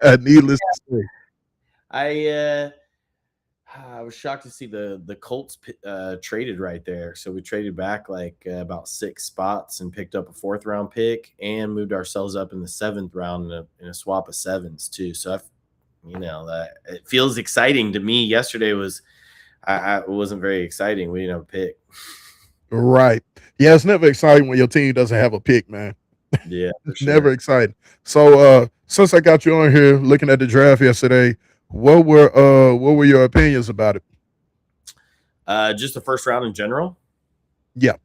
Needless to say. I I was shocked to see the Colts traded right there. So we traded back like about 6 spots and picked up a fourth round pick and moved ourselves up in the seventh round in a swap of sevens too. So that it feels exciting to me. Yesterday was it wasn't very exciting. We didn't have a pick. Right. Yeah, it's never exciting when your team doesn't have a pick, man. Yeah, for Never sure. exciting. So since I got you on here looking at the draft yesterday, what were your opinions about it? Just the first round in general. Yeah.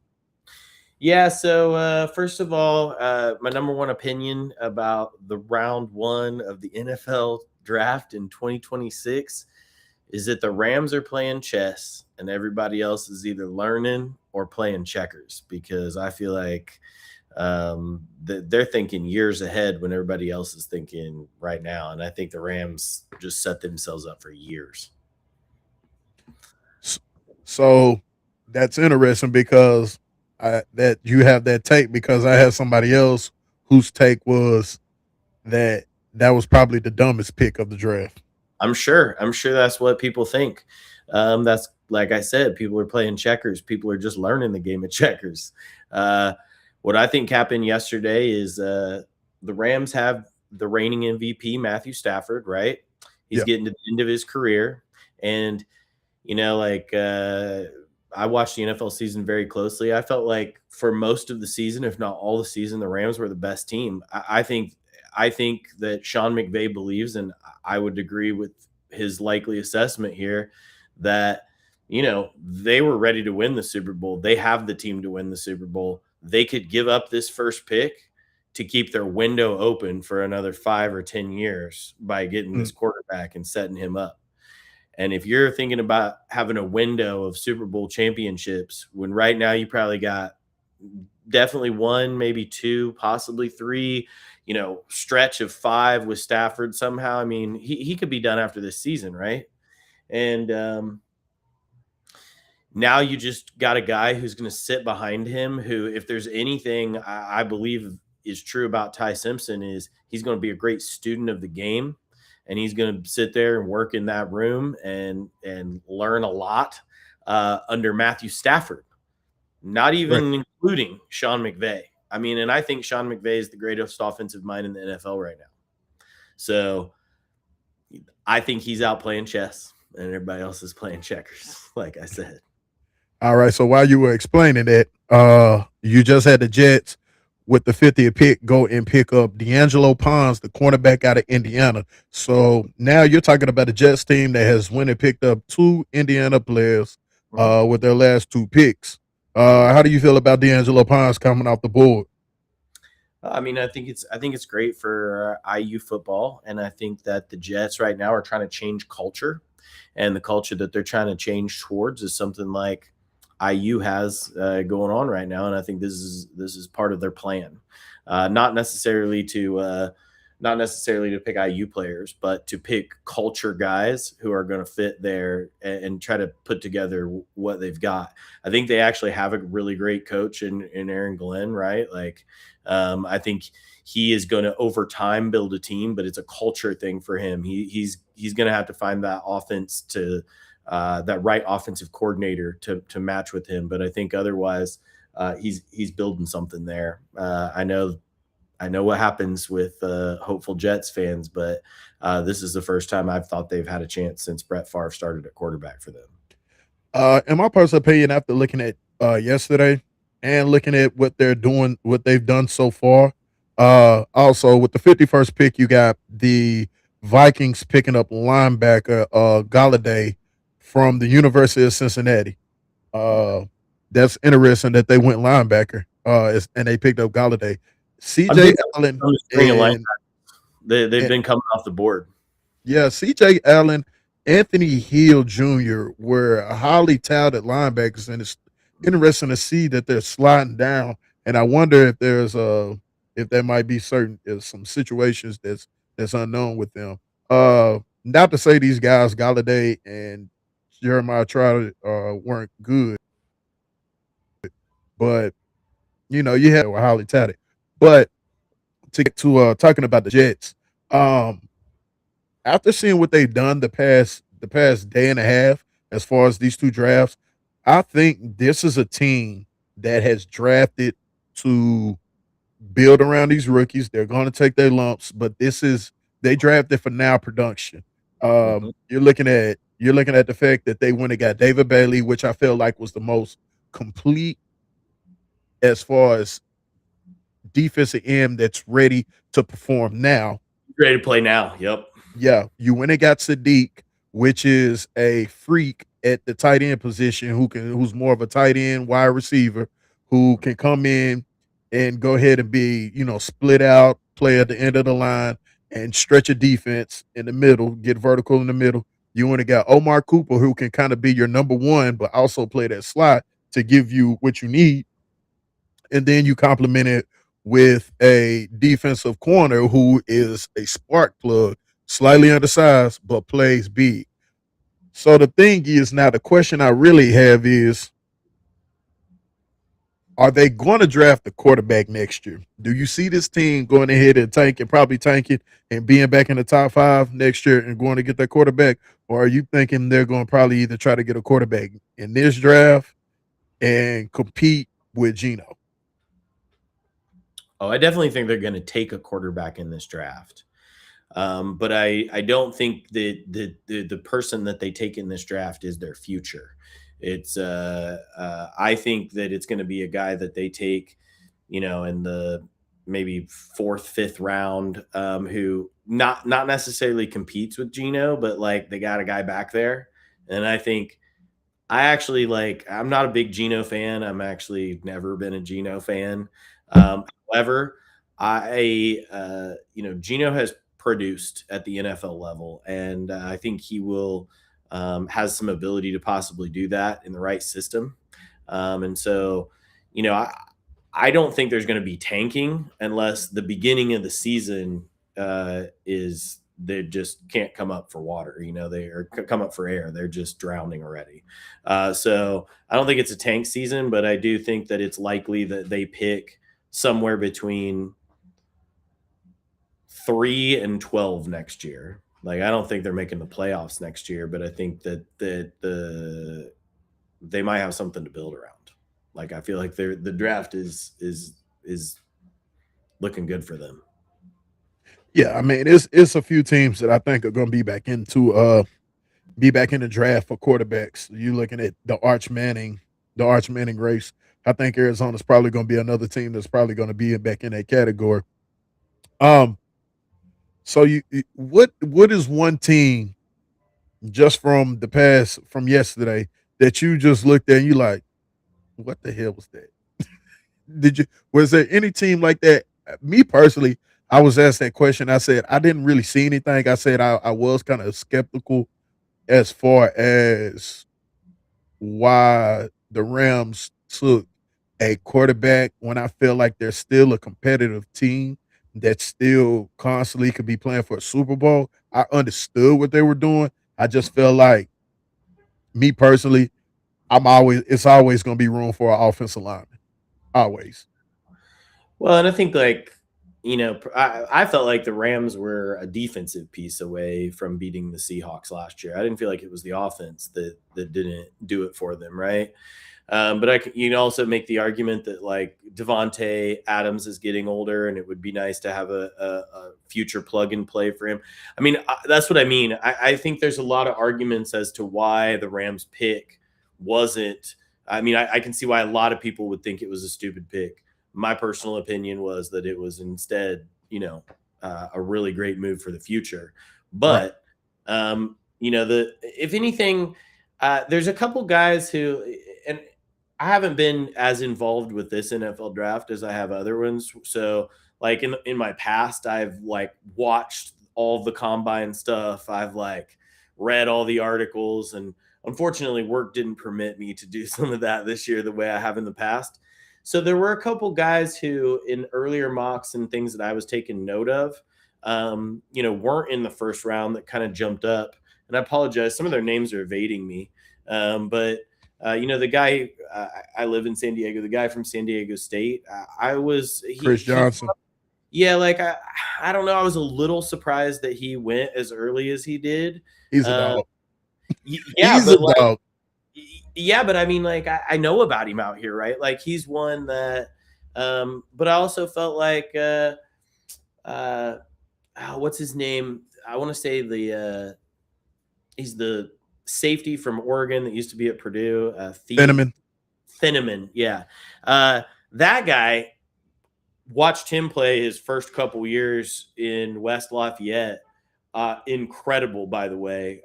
Yeah, so first of all, my number one opinion about the round one of the NFL draft in 2026 is that the Rams are playing chess and everybody else is either learning or playing checkers because I feel like they're thinking years ahead when everybody else is thinking right now. And I think the Rams just set themselves up for years. So that's interesting because that you have that take because I had somebody else whose take was that that was probably the dumbest pick of the draft. I'm sure. I'm sure that's what people think. That's like I said, people are playing checkers. People are just learning the game of checkers. Uh, what I think happened yesterday is the Rams have the reigning MVP, Matthew Stafford, right? He's Yeah. getting to the end of his career. And, like I watched the NFL season very closely. I felt like for most of the season, if not all the season, the Rams were the best team. I think that Sean McVay believes, and I would agree with his likely assessment here, that they were ready to win the Super Bowl. They have the team to win the Super Bowl. They could give up this first pick to keep their window open for another 5 or 10 years by getting Mm. this quarterback and setting him up. And if you're thinking about having a window of Super Bowl championships, when right now you probably got definitely one, maybe two, possibly three, stretch of five with Stafford somehow. I mean, he could be done after this season, right? And now you just got a guy who's going to sit behind him, who, if there's anything I believe is true about Ty Simpson, is he's going to be a great student of the game, and he's going to sit there and work in that room and learn a lot under Matthew Stafford, not Right. even including Sean McVay. I mean, and I think Sean McVay is the greatest offensive mind in the NFL right now. So I think he's out playing chess and everybody else is playing checkers, like I said. All right. So while you were explaining that, you just had the Jets with the 50th pick go and pick up D'Angelo Pons, the cornerback out of Indiana. So now you're talking about the Jets team that has went and picked up two Indiana players Mhm. with their last two picks. How do you feel about D'Angelo Pons coming off the board? I mean, I think it's great for IU football, and I think that the Jets right now are trying to change culture, and the culture that they're trying to change towards is something like IU has going on right now, and I think this is part of their plan, not necessarily to pick IU players, but to pick culture guys who are going to fit there and try to put together what they've got. I think they actually have a really great coach in Aaron Glenn, right? Like, I think he is going to over time build a team, but it's a culture thing for him. He's going to have to find that offense to that right offensive coordinator to match with him. But I think otherwise, he's building something there. I know what happens with hopeful Jets fans, but this is the first time I've thought they've had a chance since Brett Favre started at quarterback for them. In my personal opinion, after looking at yesterday and looking at what they're doing, what they've done so far, also with the 51st pick, you got the Vikings picking up linebacker Galladay from the University of Cincinnati. Uh, that's interesting that they went linebacker, and they picked up Galladay. I'm CJ just Allen I'm just string of line. and They've been coming off the board. yeah, CJ Allen, Anthony Hill Jr. were highly touted linebackers, and it's interesting to see that they're sliding down. And I wonder if if there might be certain some situations that's unknown with them. Not to say these guys Galladay and Jeremiah Trotter weren't good, but you had were highly touted. But to get to talking about the Jets, um, after seeing what they've done the past day and a half as far as these two drafts, I think this is a team that has drafted to build around these rookies. They're going to take their lumps, but this is they drafted for now production. Mhm. You're looking at the fact that they went and got David Bailey, which I feel like was the most complete as far as defensive end that's ready to perform now. Ready to play now. Yep. Yeah, you went and got Sadiq, which is a freak at the tight end position who's more of a tight end wide receiver who can come in and go ahead and be, split out, play at the end of the line and stretch a defense in the middle, get vertical in the middle. You want to got Omar Cooper who can kind of be your number one, but also play that slot to give you what you need, and then you complement it with a defensive corner who is a spark plug, slightly undersized, but plays big. So the thing is now the question I really have is, are they going to draft the quarterback next year? Do you see this team going ahead and tanking, probably tanking and being back in the top five next year and going to get that quarterback? Or are you thinking they're going to probably either try to get a quarterback in this draft and compete with Geno? Oh, I definitely think they're going to take a quarterback in this draft. But I don't think that the person that they take in this draft is their future. I think that it's going to be a guy that they take, in the maybe fourth, fifth round, who not necessarily competes with Geno, but like they got a guy back there, and I actually like. I'm not a big Geno fan. I'm actually never been a Geno fan. However, Geno has produced at the NFL level, and I think he will has some ability to possibly do that in the right system. And so, you know, I don't think there's going to be tanking unless the beginning of the season is they just can't come up for water. They are come up for air. They're just drowning already. So I don't think it's a tank season, but I do think that it's likely that they pick somewhere between 3 and 12 next year. Like I don't think they're making the playoffs next year, but I think that they might have something to build around. Like I feel like the draft is looking good for them. Yeah, I mean it's a few teams that I think are going to be back in the draft for quarterbacks. You looking at the Arch Manning race. I think Arizona's probably going to be another team that's probably going to be back in that category. Um, so what is one team just from the past from yesterday that you just looked at and you like, what the hell was that? Did you was there any team like that? Me personally, I was asked that question. I said I didn't really see anything. I said I was kind of skeptical as far as why the Rams took a quarterback when I feel like they're still a competitive team that still constantly could be playing for a Super Bowl. I understood what they were doing. I just felt like me personally, it's always going to be room for an offensive lineman. Always. Well, and I think I felt like the Rams were a defensive piece away from beating the Seahawks last year. I didn't feel like it was the offense that didn't do it for them, right? But you can also make the argument that like Devonte Adams is getting older, and it would be nice to have a future plug and play for him. I mean, that's what I mean. I think there's a lot of arguments as to why the Rams pick wasn't. I mean, I can see why a lot of people would think it was a stupid pick. My personal opinion was that it was instead, a really great move for the future. Right. But the if anything, there's a couple guys who, and I haven't been as involved with this NFL draft as I have other ones. So, like in my past, I've like watched all the combine stuff. I've like read all the articles, and unfortunately, work didn't permit me to do some of that this year the way I have in the past. So there were a couple guys who, in earlier mocks and things that I was taking note of, weren't in the first round that kind of jumped up. And I apologize, some of their names are evading me. But the guy, I live in San Diego. The guy from San Diego State, I was Chris Johnson. yeah, like I don't know. I was a little surprised that he went as early as he did. He's a Uh, dog. yeah, He's a but like dog. yeah, but I mean, like I know about him out here, right? Like he's one that, but I also felt like, uh, what's his name? I want to say he's the safety from Oregon that used to be at Purdue. Cinnamon. Thieneman, yeah. That guy, watched him play his first couple years in West Lafayette. Incredible, by the way.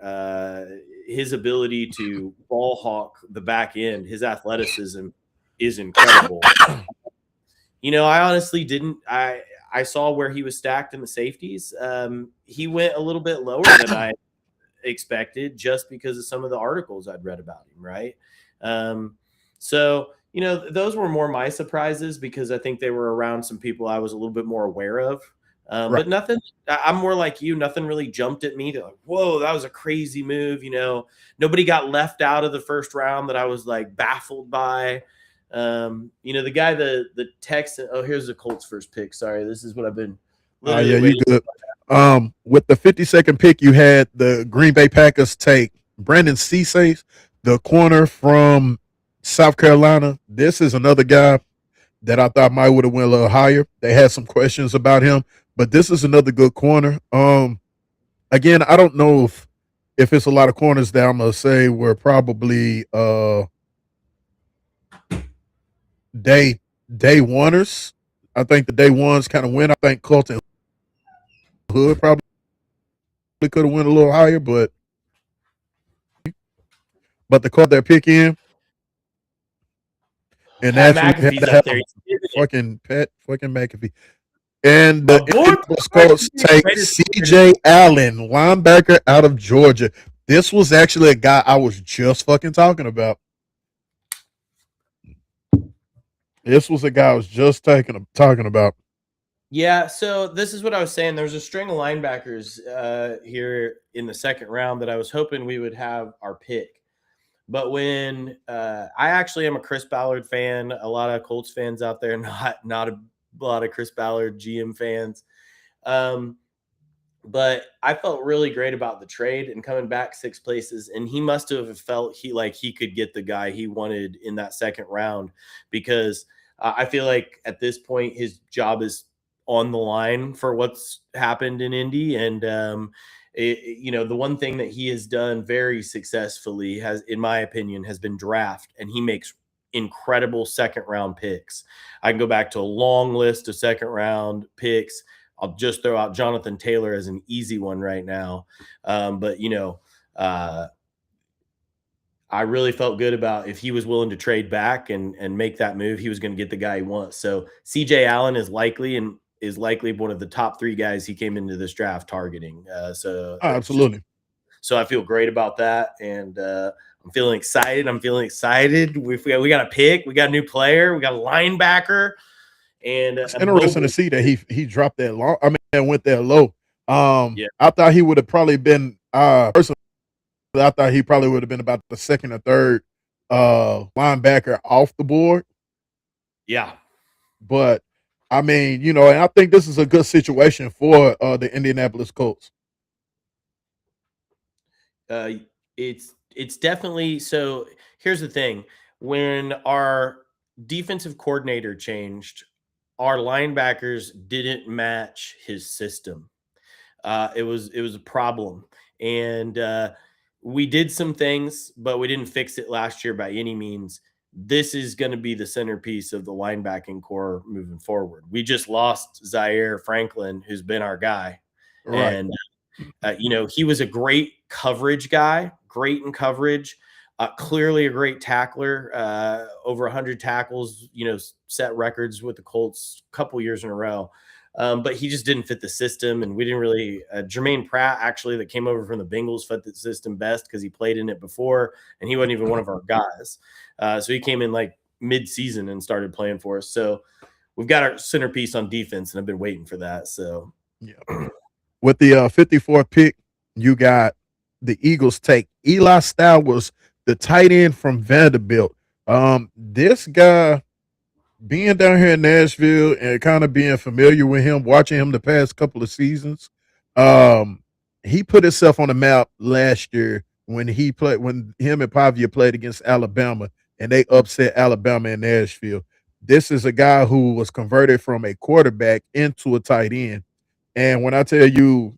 His ability to ball hawk the back end, his athleticism is incredible. I honestly didn't. I saw where he was stacked in the safeties. He went a little bit lower than I expected just because of some of the articles I'd read about him, right? So, those were more my surprises because I think they were around some people I was a little bit more aware of. Right. But nothing, I'm more like you. Nothing really jumped at me to like, whoa, that was a crazy move. Nobody got left out of the first round that I was like baffled by. The guy, the Texan. Oh, here's the Colts first pick. Sorry, this is what I've been literally Yeah, you waiting. good. With the 52nd pick, you had the Green Bay Packers take Brandon Cisse, the corner from South Carolina. This is another guy that I thought might would have went a little higher. They had some questions about him, but this is another good corner. Again, I don't know if it's a lot of corners that I'm gonna say were probably day oneers. I think the day ones kind of win. I think Colton Hood probably could have went a little higher, but but they caught their pick in, and Pat naturally had McAfee's to up there. have He's giving it. fucking Pat fucking McAfee. And My the boy, Indianapolis Pat Colts McAfee, take greatest player. C.J. Allen, linebacker out of Georgia. This was actually a guy I was just fucking talking about. This was a guy I was just talking about. Yeah, so this is what I was saying. There's a string of linebackers here in the second round that I was hoping we would have our pick. But when I actually am a Chris Ballard fan, a lot of Colts fans out there, not a lot of Chris Ballard GM fans. Um, but I felt really great about the trade and coming back six places. And he must have felt he could get the guy he wanted in that second round because I feel like at this point his job is on the line for what's happened in Indy. And the one thing that he has done very successfully has, in my opinion, has been draft, and he makes incredible second round picks. I can go back to a long list of second round picks. I'll just throw out Jonathan Taylor as an easy one right now. But I really felt good about if he was willing to trade back and make that move, he was going to get the guy he wants. So CJ Allen is likely one of the top three guys he came into this draft targeting. Oh, absolutely. So I feel great about that, and I'm feeling excited. We got a pick, we got a new player, we got a linebacker, and It's a interesting to mobile. see that he dropped that long. I mean, went that low. Yeah, I thought he would have probably been personally. I thought he probably would have been about the second or third linebacker off the board. yeah. But I mean, and I think this is a good situation for the Indianapolis Colts. Uh, it's definitely so. Here's the thing: when our defensive coordinator changed, our linebackers didn't match his system. It was a problem, and we did some things, but we didn't fix it last year by any means. This is going to be the centerpiece of the linebacking core moving forward. We just lost Zaire Franklin, who's been our guy, Right. and he was a great coverage guy, great in coverage, clearly a great tackler, over 100 tackles, set records with the Colts a couple years in a row. But he just didn't fit the system, and we didn't really. Jermaine Pratt, actually, that came over from the Bengals, fit the system best because he played in it before, and he wasn't even one of our guys. So he came in like mid-season and started playing for us. So we've got our centerpiece on defense, and I've been waiting for that. So Yeah. With the 54th pick, you got the Eagles take Eli Stowers, the tight end from Vanderbilt. This guy, being down here in Nashville and kind of being familiar with him, watching him the past couple of seasons, um, he put himself on the map last year when him and Pavia played against Alabama and they upset Alabama in Nashville. This is a guy who was converted from a quarterback into a tight end. And when I tell you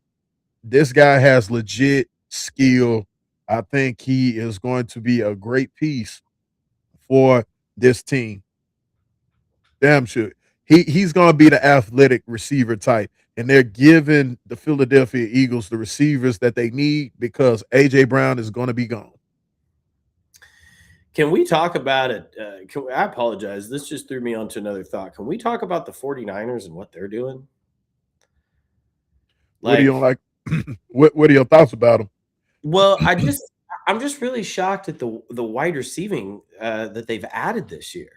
this guy has legit skill, I think he is going to be a great piece for this team. Damn sure. He's going to be the athletic receiver type, and they're giving the Philadelphia Eagles the receivers that they need because AJ Brown is going to be gone. can we talk about it? I apologize. This just threw me onto another thought. Can we talk about the 49ers and what they're doing? What do you Like, like? What are your thoughts about him? well, I'm just really shocked at the wide receiving that they've added this year.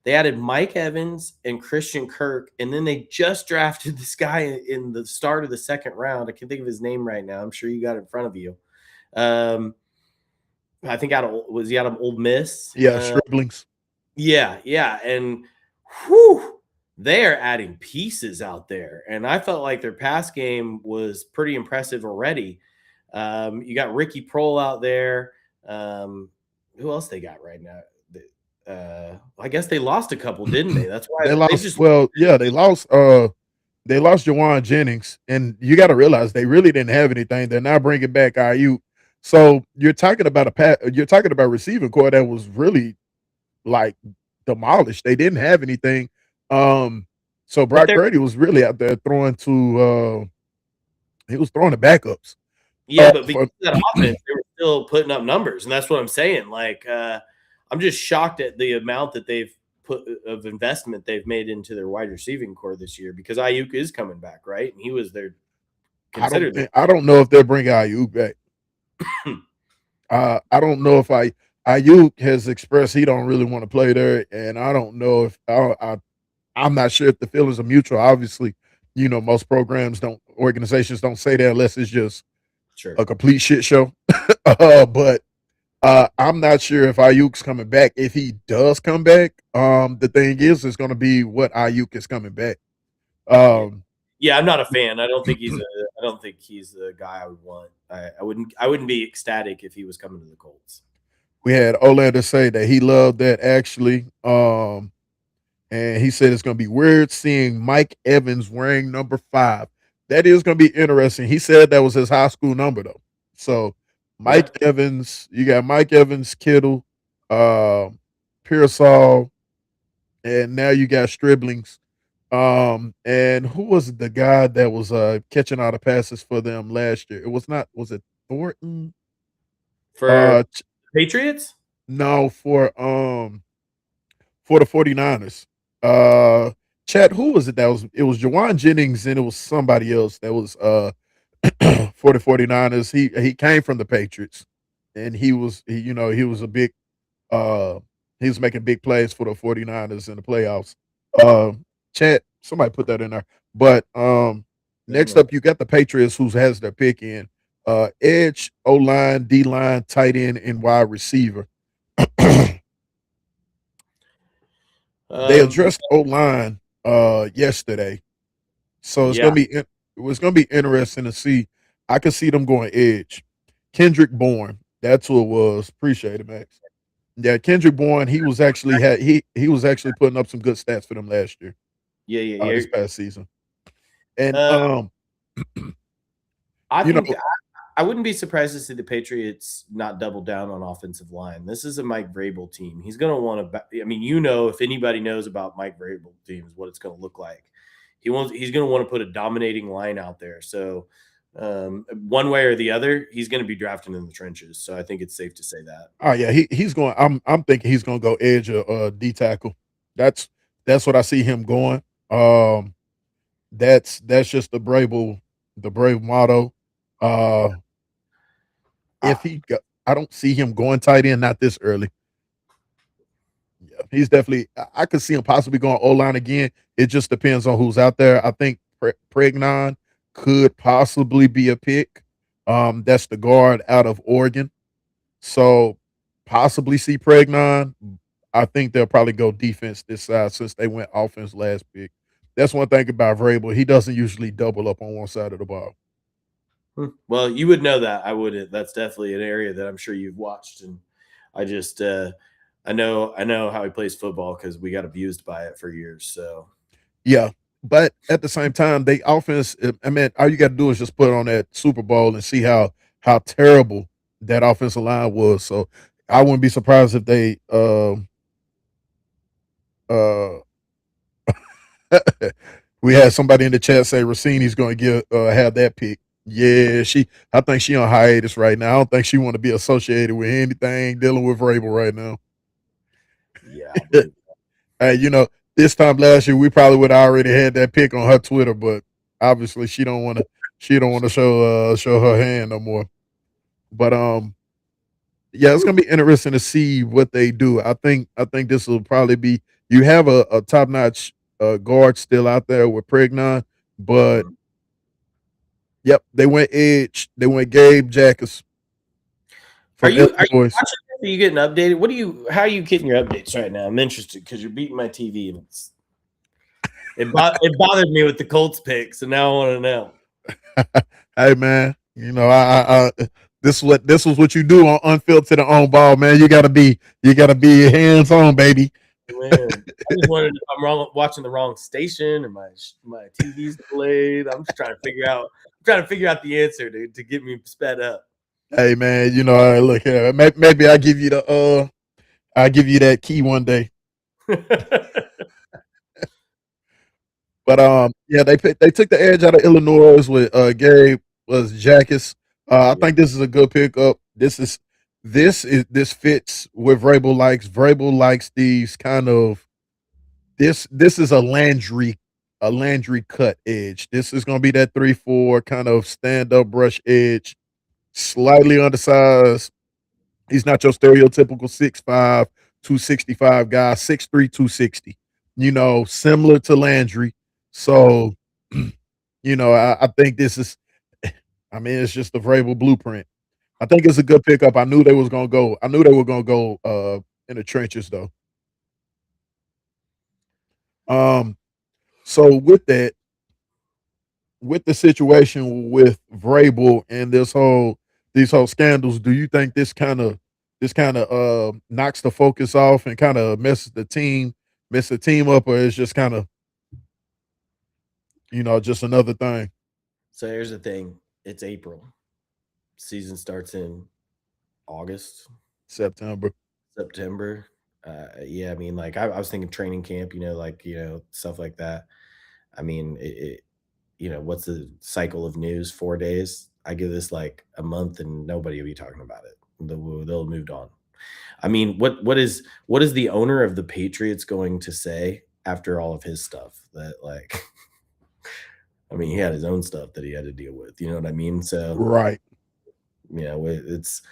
They added Mike Evans and Christian Kirk, and then they just drafted this guy in the start of the second round. I can't think of his name right now. I'm sure you got it in front of you. Um, I think was he out of Old Miss? Yeah, Striblings. Yeah, yeah, and whew, they are adding pieces out there, and I felt like their pass game was pretty impressive already. You got Ricky Prohl out there. Who else they got right now? I guess they lost a couple, didn't they? That's why They they lost. just Well, yeah, they lost Jawan Jennings, and you got to realize they really didn't have anything. They're now bringing back IU. So you're talking about you're talking about receiving core that was really like demolished. They didn't have anything. Um, so but Brock Purdy was really out there throwing to he was throwing the backups. Yeah, but because For, of that offense, they were still putting up numbers, and that's what I'm saying. Like, I'm just shocked at the amount that they've put of investment they've made into their wide receiving core this year because Ayuk is coming back, right? And he was their considered the I don't know if they'll bring Ayuk back. I don't know if Ayuk has expressed he don't really want to play there, and I don't know if I'm not sure if the feelings are mutual. Obviously, most organizations don't say that unless it's just sure. a complete shit show. But I'm not sure if Ayuk's coming back. If he does come back, the thing is, it's going to be what Ayuk is coming back. Yeah. Um, Yeah, I'm not a fan. I don't think he's the guy I would want. I wouldn't be ecstatic if he was coming to the Colts. we had Olander say that he loved that actually. And he said it's going to be weird seeing Mike Evans wearing number 5. That is going to be interesting. He said that was his high school number though. So Yeah. Mike Evans, you got Mike Evans, Kittle, uh, Pearsall, and now you got Striblings. And who was the guy that was catching all the passes for them last year? It was not. Was it Thornton? For Patriots? No, for the 49ers. Chat, who was it that was it was Jawan Jennings and it was somebody else that was for the 49ers. He came from the Patriots and he was a big uh he was making big plays for the 49ers in the playoffs. Chat, somebody put that in there. But next up you got the Patriots who has their pick in edge, O line, D line, tight end, and wide receiver. They Um, addressed O line yesterday, so yeah, it's gonna be interesting to see. I can see them going edge. Kendrick Bourne, that's who it was. Appreciate it, Max. Yeah, Kendrick Bourne, he was actually putting up some good stats for them last year, yeah, yeah, yeah. this past season. And Uh, I you know, think I wouldn't be surprised to see the Patriots not double down on offensive line. This is a Mike Vrabel team. He's going to want to. I mean, if anybody knows about Mike Vrabel teams, what it's going to look like. He's going to want to put a dominating line out there. So, one way or the other, he's going to be drafting in the trenches. So I think it's safe to say that. oh yeah, he's going. I'm thinking he's going to go edge or D tackle. That's that's what I see him going. Um, that's just the brave motto. Uh, I, if I don't see him going tight end not this early. Yeah, he's definitely. I could see him possibly going O line again. It just depends on who's out there. I think Pregnon could possibly be a pick. That's the guard out of Oregon. So possibly see Pregnon. I think they'll probably go defense this side since they went offense last pick. That's one thing about Vrabel. He doesn't usually double up on one side of the ball. well, you would know that. I wouldn't. That's definitely an area that I'm sure you've watched, and I just I know how he plays football because we got abused by it for years. So Yeah. But at the same time, they offense, I mean, all you got to do is just put on that Super Bowl and see how terrible that offensive line was. So I wouldn't be surprised if they uh we had somebody in the chat say Rossini's going to get have that pick. Yeah, I think she on hiatus right now. I don't think she want to be associated with anything dealing with Vrabel right now. yeah, I believe. Hey, this time last year we probably would have already had that pick on her Twitter, but obviously she don't want to show her hand no more. But yeah, it's gonna be interesting to see what they do. I think this will probably be you have a top notch guard still out there with Pregnon, but Mhm. yep, they went edge. They went Gabe Jackus Are from you watching Illinois. this? Are you getting updated? How are you getting your updates right now? I'm interested because you're beating my TV and it bothered me with the Colts pick, so now I want to know. Hey man, this was what you do on Unfiltered On-Ball, man. You gotta be hands on, baby. Man, I just wondered if I'm wrong watching the wrong station or my TV's delayed. I'm trying to figure out the answer to get me sped up. Hey man, look here. Maybe I give you that key one day. But yeah, they took the edge out of Illinois with Gary was Jackus. I Yeah. think this is a good pickup. This fits with Vrabel likes. Vrabel likes these kind of this is a Landry cut edge. This is going to be that 3-4 kind of stand up brush edge, slightly undersized. He's not your stereotypical 6'5", 265 guy, 6'3", 260. Similar to Landry. So, I think this is. I mean, it's just the Vrabel blueprint. I think it's a good pickup. I knew they was gonna go. I knew they were gonna go in the trenches though. Um, so with the situation with Vrabel and these whole scandals, do you think this kind of knocks the focus off and kind of mess the team up, or it's just kind of just another thing? So here's the thing. It's April. Season starts in August, September. September. Yeah, I mean, like I was thinking training camp, like stuff like that. I mean, what's the cycle of news? 4 days. I give this like a month, and nobody will be talking about it. They'll moved on. I mean, what is the owner of the Patriots going to say after all of his stuff? That like, I mean, he had his own stuff that he had to deal with. You know what I mean? So Right. it's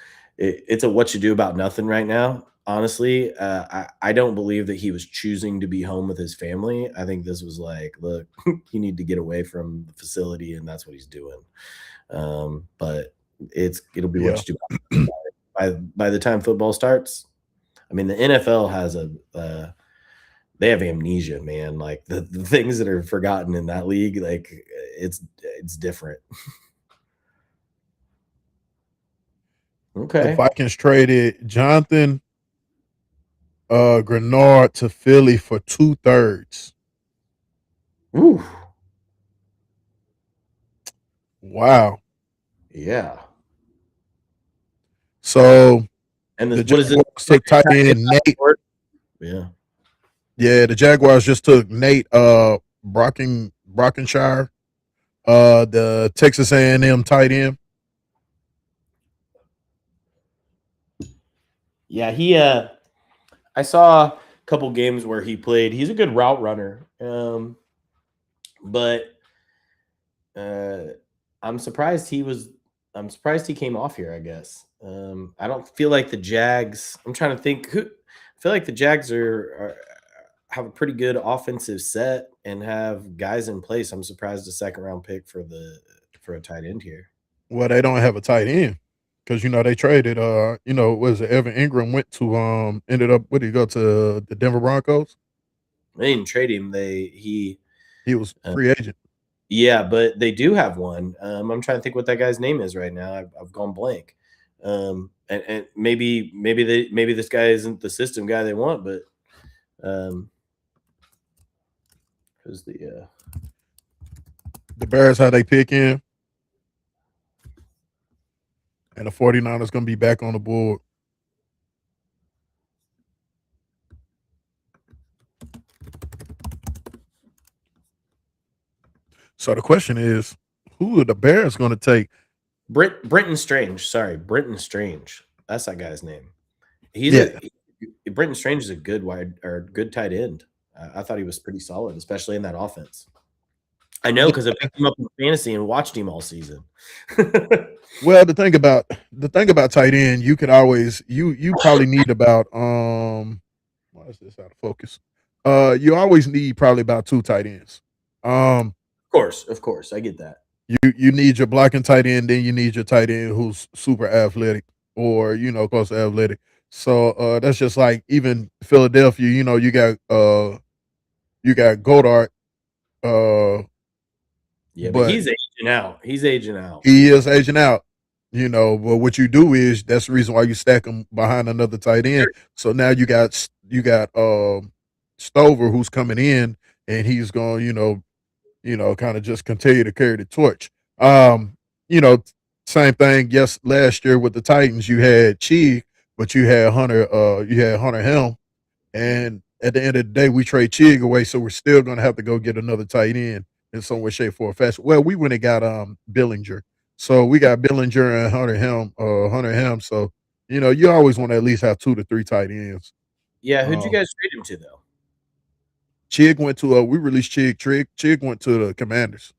a what you do about nothing right now. Honestly, I don't believe that he was choosing to be home with his family. I think this was like, look, you need to get away from the facility, and that's what he's doing. But it'll be Yeah. what you do by the time football starts. I mean, the NFL has they have amnesia, man. Like the things that are forgotten in that league, like it's different. The Okay. Vikings traded Jonathan Grenard to Philly for 2/3. Ooh, Wow. yeah. So And the what is this? Jaguars took tight end Nate. Yeah. Yeah, the Jaguars just took Nate Brockenshire, the Texas A&M tight end. Yeah, I saw a couple games where he played. He's a good route runner. But uh I'm surprised I'm surprised he came off here, I guess. I don't feel like the Jags. I'm trying to think who I feel like the Jags are have a pretty good offensive set and have guys in place. I'm surprised a second round pick for a tight end here. Well, they don't have a tight end because they traded was it Evan Ingram went to ended up where did he go to the Denver Broncos? They didn't trade him. He He was uh, free agent. Yeah, but they do have one. I'm trying to think what that guy's name is right now. I've gone blank. And maybe this guy isn't the system guy they want, but because The Bears how they pick in, and the 49ers going to be back on the board. So the question is, who are the Bears going to take? Brenton Strange. Sorry, Brenton Strange. That's that guy's name. Yeah, Brenton Strange is a good wide or good tight end. I thought he was pretty solid, especially in that offense. I know because I picked him up in fantasy and watched him all season. well, the thing about tight end, you could always you probably need about why is this out of focus? You always need probably about two tight ends. Um, Of course, I get that. you need your blocking tight end, then you need your tight end who's super athletic or close to athletic. So that's just like even Philadelphia. You got Goddard, uh, Yeah, but but he's aging out. He's aging out. he is aging out. But what you do is that's the reason why you stack him behind another tight end. So now you got Stover who's coming in, and he's going kind of just continue to carry the torch. You know, same thing. Yes, last year with the Titans, you had Cheek, but you had Hunter Helm, and at the end of the day, we trade Chig away, so we're still going to have to go get another tight end in some way, shape, or fashion. Well, we went and got Billinger, So we got Billinger and Hunter Helm. So you always want to at least have 2 to 3 tight ends. Yeah, who'd you Uh, guys trade him to though? Chig went to we released Chig. Chig went to the Commanders.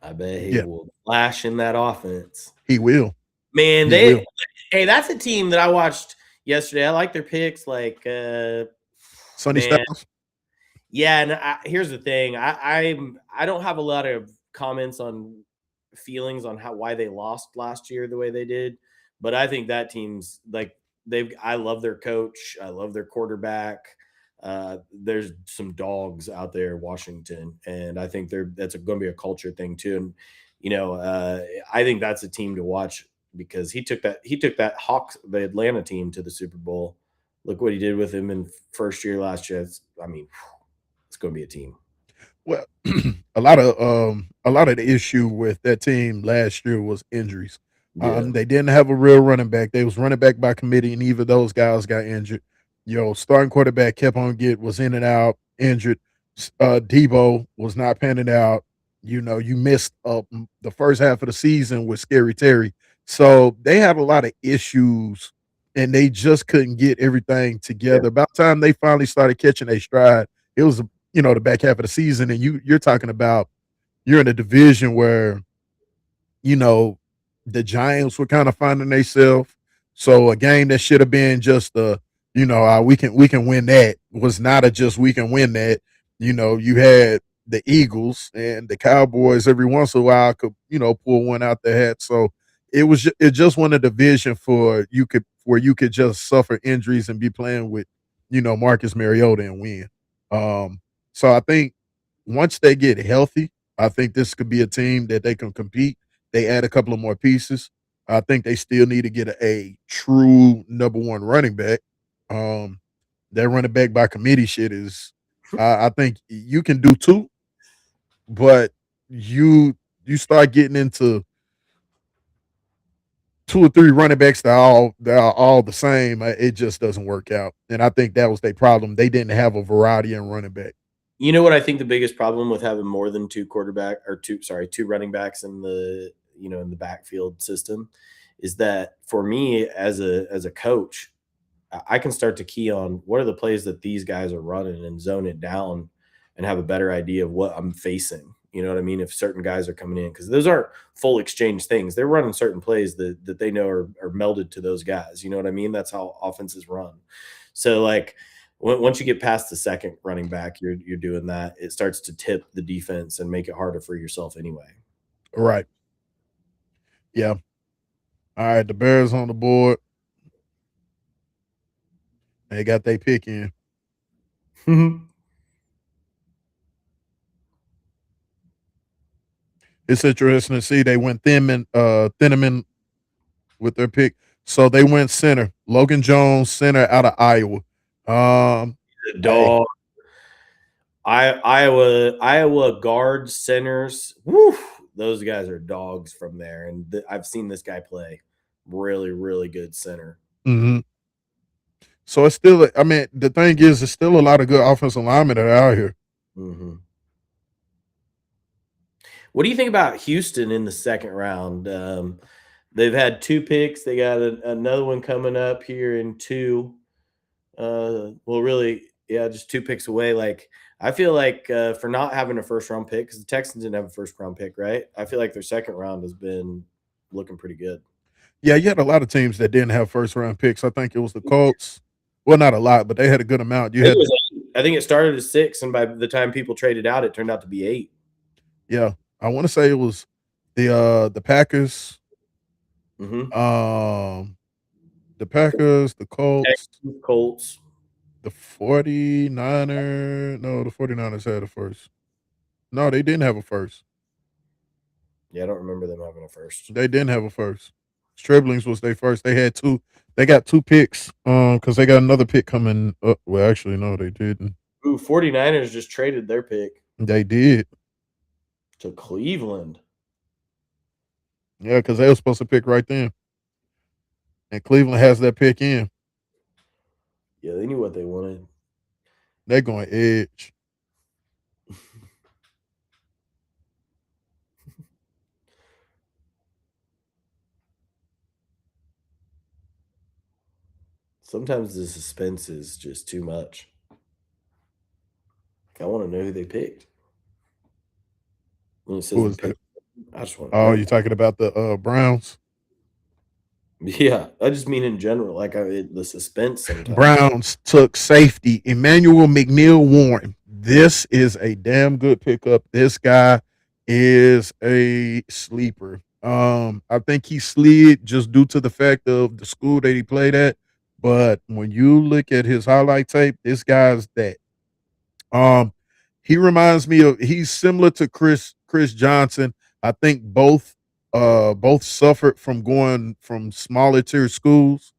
I bet he Yeah, will flash in that offense. he will. Man, He will. hey, that's a team that I watched yesterday. I like their picks. Like, Sonny man, Styles. yeah. And here's the thing: I don't have a lot of comments on feelings on why they lost last year the way they did, but I think that team's like they've. I love their coach. I love their quarterback. There's some dogs out there, Washington, and I think that's going to be a culture thing too. And I think that's a team to watch because he took that Hawks, the Atlanta team, to the Super Bowl. Look what he did with him in first year last year. I mean, it's going to be a team. Well, a lot of the issue with that team last year was injuries. Yeah. They didn't have a real running back. They was running back by committee, and either those guys got injured. Starting quarterback kept on was in and out, injured. Debo was not panning out. You missed the first half of the season with Scary Terry. So they had a lot of issues, and they just couldn't get everything Yeah. together. About time they finally started catching a stride, it was the back half of the season, and you're talking about you're in a division where you know, the Giants were kind of finding themselves. So a game that should have been just we can win that was not a just we can win that. You had the Eagles and the Cowboys every once in a while could pull one out the hat. So it just won a division for you could where you could just suffer injuries and be playing with Marcus Mariota and win. Um, so I think once they get healthy, I think this could be a team that they can compete. They add a couple of more pieces. I think they still need to get a true number one running back. Um, that running back by committee shit is. I think you can do two, but you start getting into 2 or 3 running backs that are all the same. It just doesn't work out, and I think that was their problem. They didn't have a variety in running back. You know what I think the biggest problem with having more than two running backs in the backfield system is that for me as a coach, I can start to key on what are the plays that these guys are running and zone it down and have a better idea of what I'm facing. You know what I mean? If certain guys are coming in, because those aren't full exchange things. They're running certain plays that they know are melded to those guys. You know what I mean? That's how offenses run. So like once you get past the second running back, you're doing that. It starts to tip the defense and make it harder for yourself anyway. Right? Yeah. All right. The Bears on the board. They got their pick in. It's interesting to see they went Thinman with their pick. So they went center. Logan Jones, center out of Iowa. Hey, Dog. Iowa guard centers. Woo, those guys are dogs from there, and I've seen this guy play. Really, really good center. hmm so it's still. I mean, the thing is, there's still a lot of good offensive linemen that are out here. Hmm. What do you think about Houston in the second round? They've had 2 picks. They got another one coming up here in 2. Well, really, yeah, just 2 picks away. Like, I feel like for not having a first round pick, because the Texans didn't have a first round pick, right? I feel like their second round has been looking pretty good. Yeah, you had a lot of teams that didn't have first round picks. I think it was the Colts. Well, not a lot, but they had a good amount. You I think it had the was 8. I think it started at 6, and by the time people traded out, it turned out to be 8. yeah. I want to say it was the Packers, Mm-hmm. um, the Colts, Texans, Colts. the 49ers. No, the 49ers had a first. No, they didn't have a first. Yeah, I don't remember them having a first. They didn't have a first. Striblings was their first. They had two. They got 2 picks. Because they got another pick coming up. Well, actually, no, they didn't. Ooh, 49ers just traded their pick They did. to Cleveland. Yeah, because they were supposed to pick right then, and Cleveland has that pick in. Yeah, they knew what they wanted. They're going edge. Sometimes the suspense is just too much. I want to know who they picked. When it Who says the was pick, that? I just want. Oh, you talking about the Browns? Yeah, I just mean in general, like the suspense sometimes. Browns took safety Emmanuel McNeil Warren. This is a damn good pickup. This guy is a sleeper. I think he slid just due to the fact of the school that he played at. But when you look at his highlight tape, this guy's that. Um, he reminds me of he's similar to Chris Johnson. I think both suffered from going from smaller tier schools.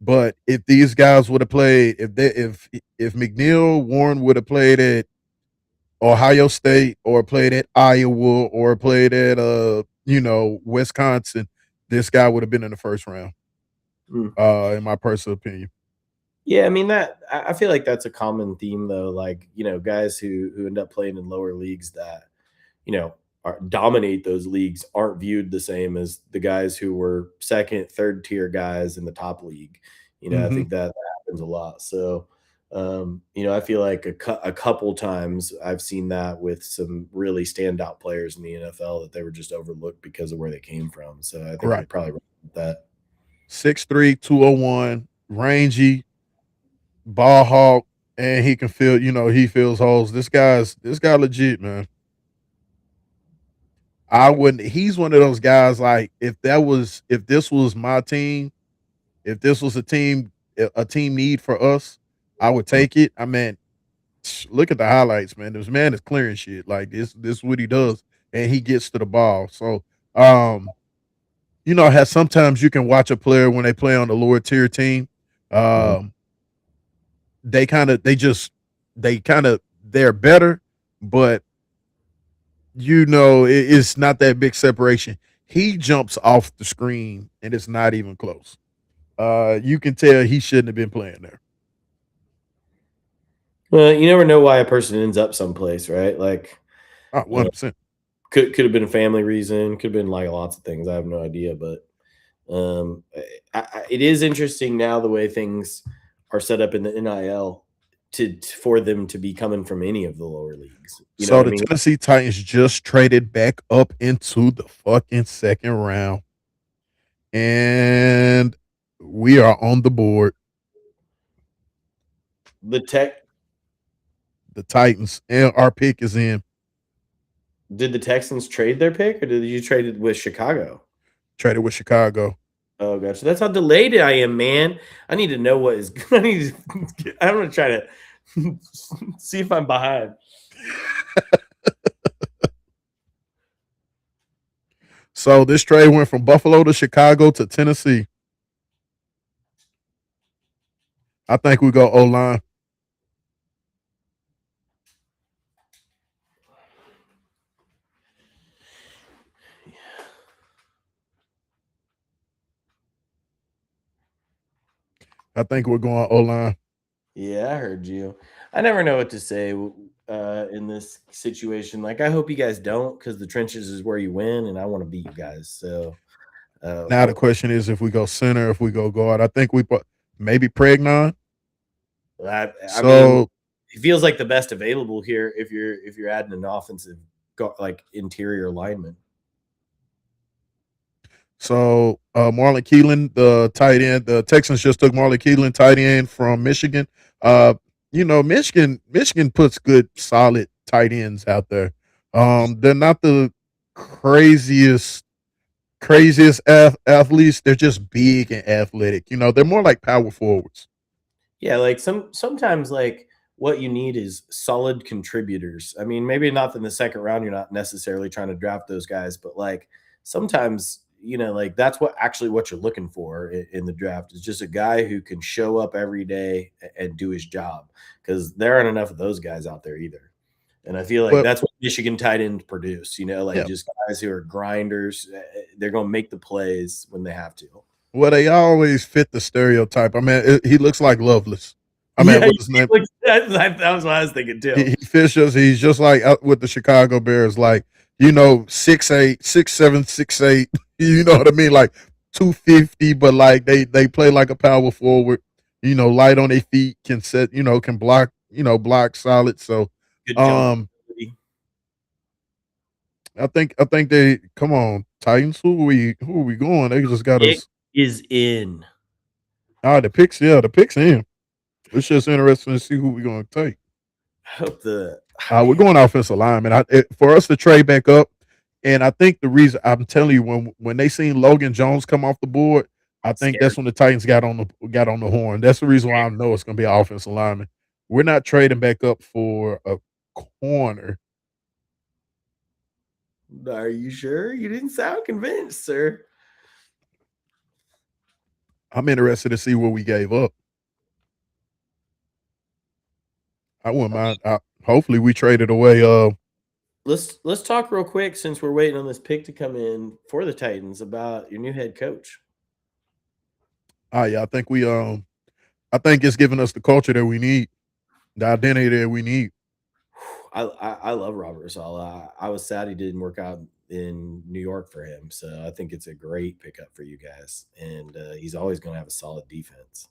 But if these guys would have played, if McNeil Warren would have played at Ohio State or played at Iowa or played at Wisconsin, this guy would have been in the first round. Mm. In my personal opinion. Yeah, I mean that I feel like that's a common theme though. Like guys who end up playing in lower leagues that dominate those leagues aren't viewed the same as the guys who were second, third tier guys in the top league. I Mm-hmm. think that happens a lot. So, I feel like a couple times I've seen that with some really standout players in the NFL that they were just overlooked because of where they came from. So I think you're Right. probably right with that. 6'3", 201, rangy, ball hawk, and he can feel, he fills holes. This guy legit, man. I wouldn't he's one of those guys like if this was my team, if this was a team need for us, I would take it. I mean, look at the highlights, man. This man is clearing shit. Like this is what he does, and he gets to the ball. So, how sometimes you can watch a player when they play on the lower tier team. Mhm. Um, they're better, but it's not that big separation. He jumps off the screen, and it's not even close. You can tell he shouldn't have been playing there. Well, you never know why a person ends up someplace, right? Like, Oh, uh, 100%. could have been a family reason, could have been like lots of things. I have no idea, but it is interesting now the way things are set up in the NIL for them to be coming from any of the lower leagues. You know So what I the mean? Tennessee Titans just traded back up into the fucking second round, and we are on the board. The tech The Titans, and our pick is in. Did the Texans trade their pick, or did you trade it with Chicago? Traded with Chicago. Oh, gotcha. That's how delayed I am, man. I need to know what is. I need. I'm gonna try to see if I'm behind. So this trade went from Buffalo to Chicago to Tennessee. I think we go O line. I think we're going O line. Yeah, I heard you. I never know what to say in this situation. Like, I hope you guys don't, because the trenches is where you win, and I want to beat you guys. So, Now the question is if we go center, if we go guard. I think we maybe Pregnon. I mean, So it feels like the best available here if you're adding an offensive like interior lineman. Marlon Keelan, the tight end, the Texans just took Marlon Keelan, tight end from Michigan. Uh, Michigan puts good, solid tight ends out there. They're not the craziest, athletes. They're just big and athletic. They're more like power forwards. Yeah, like sometimes like what you need is solid contributors. I mean, maybe not in the second round, you're not necessarily trying to draft those guys, but like sometimes, like that's what you're looking for in the draft is just a guy who can show up every day and do his job because there aren't enough of those guys out there either. And I feel like But that's what Michigan tight ends produce, like yeah, just guys who are grinders. They're going to make the plays when they have to. well, they always fit the stereotype. I mean, he looks like Loveless. I mean, Yeah, what's his name? that was what I was thinking too. He fits just he's just like out with the Chicago Bears, like 6'8", 6'7", 6'8". You know what I mean? Like 250, but like they play like a power forward. light on their feet, can set, can block, block solid. So Good jump um ability. I think they come on, Titans. Who are we going? They just got Pick us. is in. The picks in. It's just interesting to see who we're gonna take. I hope the We're man, going offensive lineman. For us to trade back up, and I think the reason I'm telling you, when they seen Logan Jones come off the board, I think scared. that's when the Titans got on the horn. That's the reason why I know it's going to be an offensive lineman. We're not trading back up for a corner. Are you sure? You didn't sound convinced, sir. I'm interested to see what we gave up. I wouldn't mind. Hopefully, we traded away. Let's talk real quick since we're waiting on this pick to come in for the Titans about your new head coach. Yeah, I think it's giving us the culture that we need, the identity that we need. I love Robert Saleh. I was sad he didn't work out in New York for him, so I think it's a great pickup for you guys, and he's always going to have a solid defense.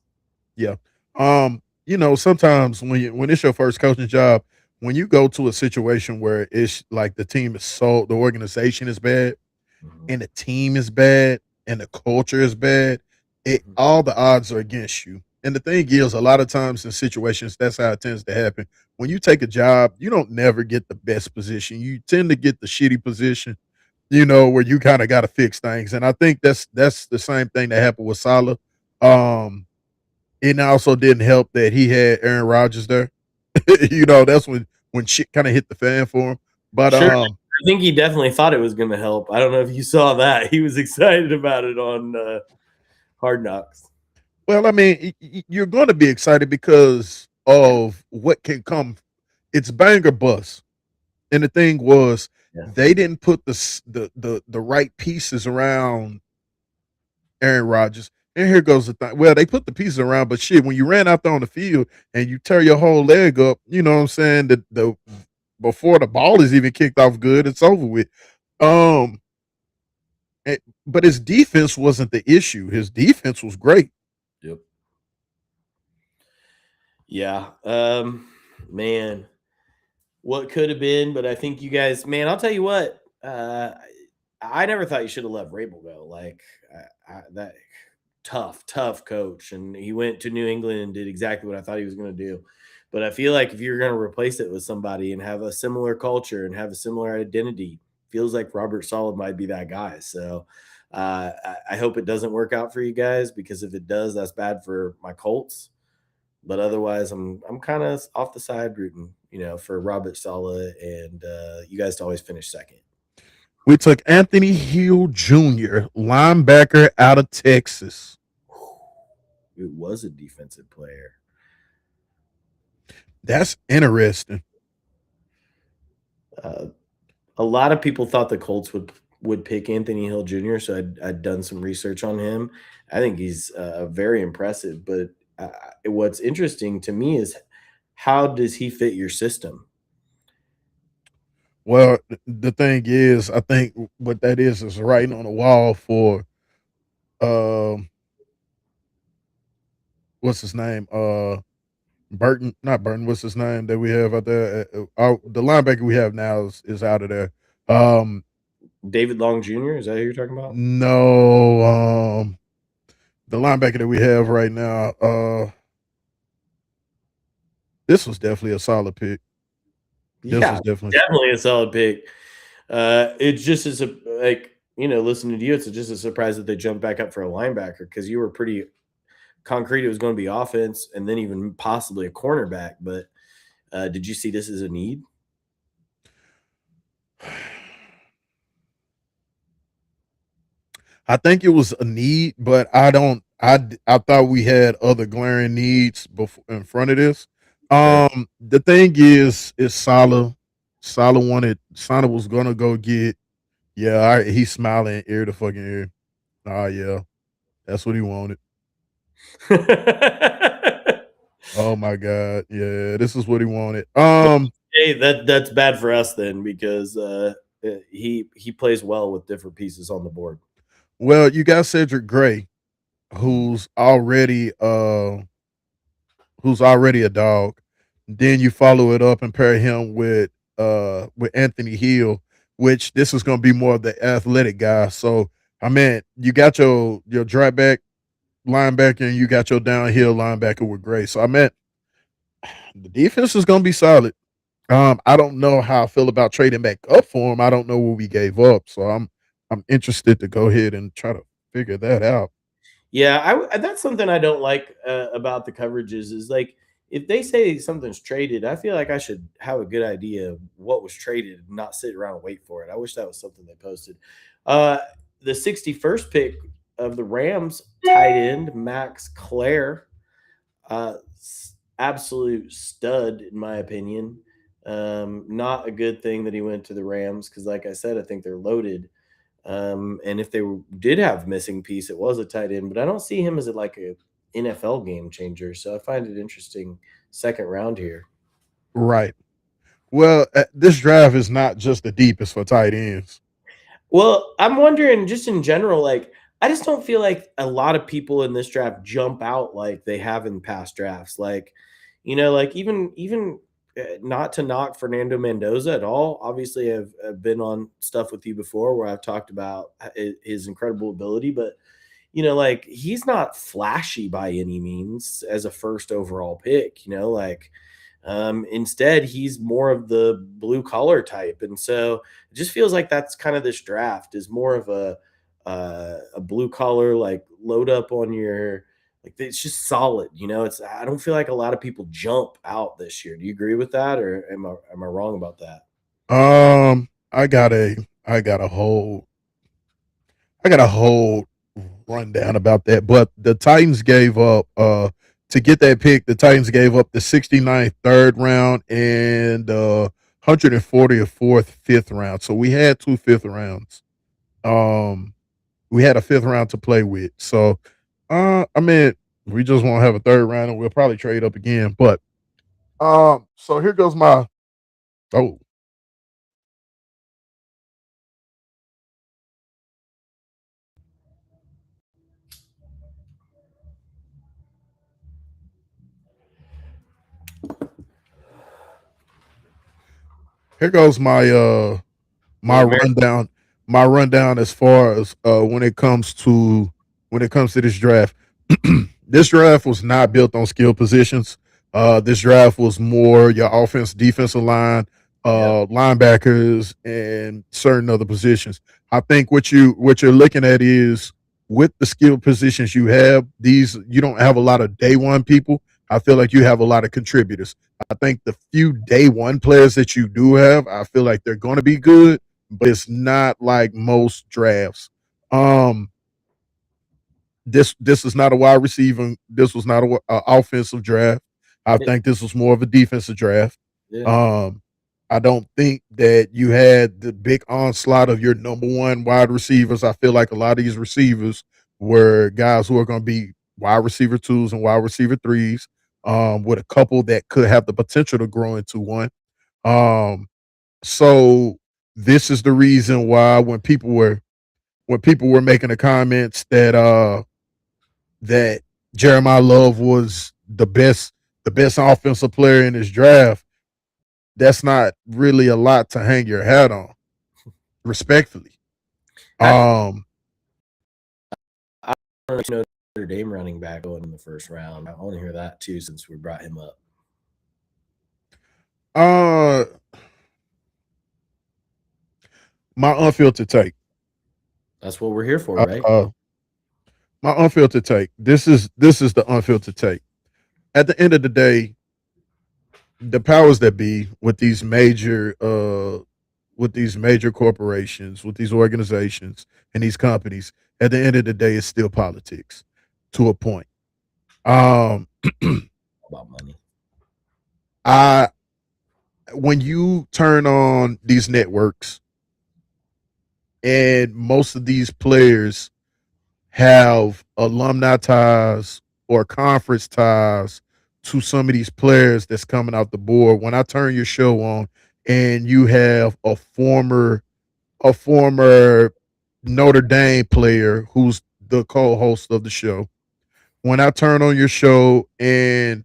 Yeah. Sometimes when it's your first coaching job, when you go to a situation where it's like the organization is bad Mhm, and the team is bad and the culture is bad, mhm. all the odds are against you. And the thing is, a lot of times in situations, that's how it tends to happen. When you take a job, you don't never get the best position. You tend to get the shitty position, where you kind of got to fix things. And I think that's the same thing that happened with Salah. Um, it also didn't help that he had Aaron Rodgers there. That's when shit kind of hit the fan for him. But Sure, I think he definitely thought it was going to help. I don't know if you saw that. He was excited about it on Hard Knocks. well, I mean, you're going to be excited because of what can come. It's bang or bust. And the thing was, Yes. they didn't put the right pieces around Aaron Rodgers. And here goes the thing. Well, they put the pieces around, but shit, when you ran out there on the field and you tear your whole leg up, you know what I'm saying? The before the ball is even kicked off good, it's over with. Um, but his defense wasn't the issue. His defense was great. Yep. Yeah. Man, what could have been, but I think you guys, man, I'll tell you what. I never thought you should have let Rabel go. Like that tough coach, and he went to New England and did exactly what I thought he was going to do. But I feel like if you're going to replace it with somebody and have a similar culture and have a similar identity, feels like Robert Solid might be that guy. So I hope it doesn't work out for you guys because if it does, that's bad for my Colts. But otherwise, I'm kind of off the side rooting, for Robert Sala and you guys to always finish second. We took Anthony Hill Jr., linebacker out of Texas. It was a defensive player. That's interesting. Uh, a lot of people thought the Colts would pick Anthony Hill Jr., so I'd done some research on him. I think he's very impressive. But what's interesting to me is how does he fit your system? Well, the thing is, I think what that is writing on the wall for um what's his name? Burton, not Burton. What's his name that we have out there? The linebacker we have now is out of there. Um, David Long Jr. Is that who you're talking about? no, the linebacker that we have right now. This was definitely a solid pick. This Yeah, was definitely. definitely a solid pick. It's just as like listening to you, it's just a surprise that they jumped back up for a linebacker because you were pretty concrete it was going to be offense and then even possibly a cornerback. But did you see this as a need? I think it was a need, but I don't. I thought we had other glaring needs before in front of this. Okay. The thing is Salah. Salah was gonna go get. Yeah, he's smiling ear to fucking ear. Yeah, that's what he wanted. Oh my god, yeah, this is what he wanted. Hey, that's bad for us then because he plays well with different pieces on the board. Well, you got Cedric Gray, Mhm. who's already who's already a dog. Then you follow it up and pair him with Anthony Hill, which this is going to be more of the athletic guy. So I mean, you got your drop back linebacker and you got your downhill linebacker with Gray. So I meant the defense is going to be solid. I don't know how I feel about trading back up for him. I don't know what we gave up, so I'm interested to go ahead and try to figure that out. Yeah, that's something I don't like about the coverages is like if they say something's traded, I feel like I should have a good idea of what was traded and not sit around and wait for it. I wish that was something they posted. Uh, the 61st pick of the Rams tight end Max Clare, absolute stud in my opinion. Not a good thing that he went to the Rams because, like I said, I think they're loaded. And if they did have missing piece, it was a tight end, but I don't see him as like a NFL game changer. So I find it interesting. Second round here. Right. Well, this draft is not just the deepest for tight ends. Well, I'm wondering just in general, like I just don't feel like a lot of people in this draft jump out like they have in past drafts. Like, like even not to knock Fernando Mendoza at all. Obviously, I've been on stuff with you before where I've talked about his incredible ability, but like he's not flashy by any means as a first overall pick, like instead he's more of the blue collar type. And so it just feels like that's kind of this draft is more of a blue collar, like load up on your like it's just solid, it's I don't feel like a lot of people jump out this year. Do you agree with that or am I wrong about that? I got a whole rundown about that. But the Titans gave up to get that pick, the Titans gave up the 69th third round and 140th fourth fifth round. So we had two fifth rounds. Um we had a fifth round to play with. So I mean we just won't have a third round and we'll probably trade up again. But so here goes my oh here goes my Little American. rundown as far as when it comes to this draft. This draft was not built on skill positions. This draft was more your offense, defensive line, Yeah. linebackers, and certain other positions. I think what you're looking at is with the skill positions you have, these you don't have a lot of day one people. I feel like you have a lot of contributors. I think the few day one players that you do have, I feel like they're going to be good, but it's not like most drafts. Um, this is not a wide receiver. This was not a offensive draft. I Yeah. think this was more of a defensive draft. Yeah. Um, I don't think that you had the big onslaught of your number one wide receivers. I feel like a lot of these receivers were guys who are going to be wide receiver twos and wide receiver threes, with a couple that could have the potential to grow into one. Um, so this is the reason why when people were making the comments that Jeremiah Love was the best offensive player in this draft, that's not really a lot to hang your hat on, respectfully. I, Um I don't know Notre Dame running back going in the first round. I want to hear that too since we brought him up. uh my unfiltered take. That's what we're here for, Uh, right? uh my unfiltered take. This is the unfiltered take. At the end of the day, the powers that be with these major corporations, with these organizations and these companies, at the end of the day, it's still politics to a point. Um, About money. I when you turn on these networks and most of these players have alumni ties or conference ties to some of these players that's coming out the board. When I turn your show on and you have a former Notre Dame player who's the co-host of the show. When I turn on your show and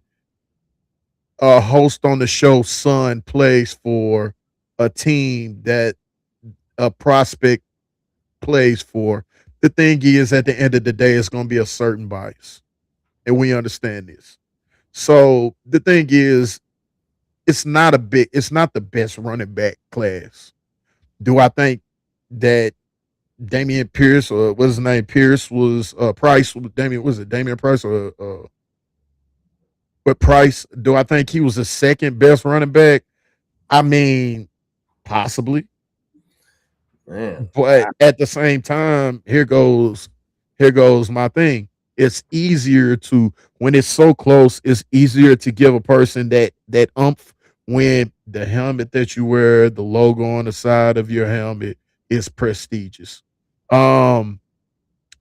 a host on the show son plays for a team that a prospect plays for, the thing is at the end of the day, it's going to be a certain bias, and we understand this. So the thing is, it's not the best running back class. Do I think that Damian Pierce or what's his name Pierce was Price Damian was it Damian Price or but Price? Do I think he was the second best running back? I mean, possibly, Man, but at the same time, here goes my thing. It's easier to when it's so close. It's easier to give a person that umph when the helmet that you wear, the logo on the side of your helmet is prestigious. Um,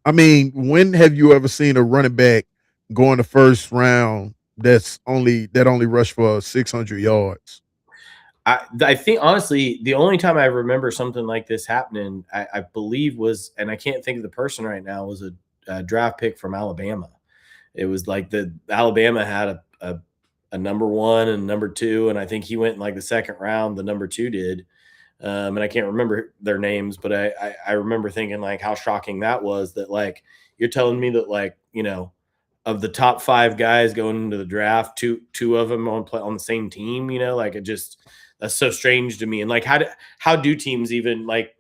I mean, when have you ever seen a running back go in the first round that only rushed for 600 yards? I think honestly, the only time I remember something like this happening, I believe was, and I can't think of the person right now, was a draft pick from Alabama. It was like the Alabama had a number one and number two, and I think he went in like the second round. The number two did, and I can't remember their names, but I remember thinking like how shocking that was. That like you're telling me that like of the top five guys going into the draft, two of them on the same team. Like it just that's so strange to me. And like how do teams even like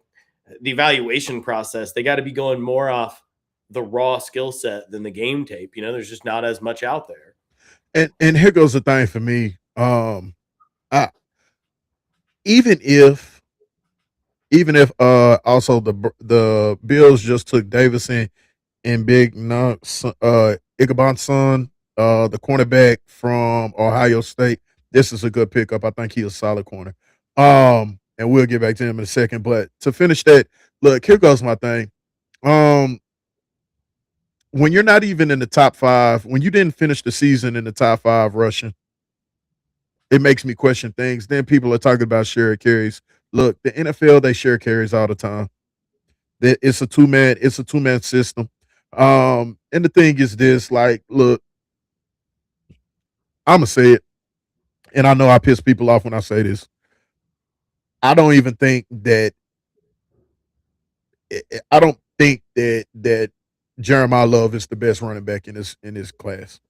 the evaluation process? They got to be going more off the raw skill set than the game tape. There's just not as much out there. And here goes the thing for me. I, even if also the Bills just took Davison and Big Ichabod son, the cornerback from Ohio State. This is a good pickup. I think he's a solid corner. And we'll get back to him in a second. But to finish that, look, here goes my thing. Um, when you're not even in the top five, when you didn't finish the season in the top five rushing, it makes me question things. Then people are talking about share carries. Look, the NFL they share carries all the time. It's a two man system. And the thing is this, like, look, I'ma say it, and I know I piss people off when I say this. I don't even think that I don't think that Jeremiah Love is the best running back in this class.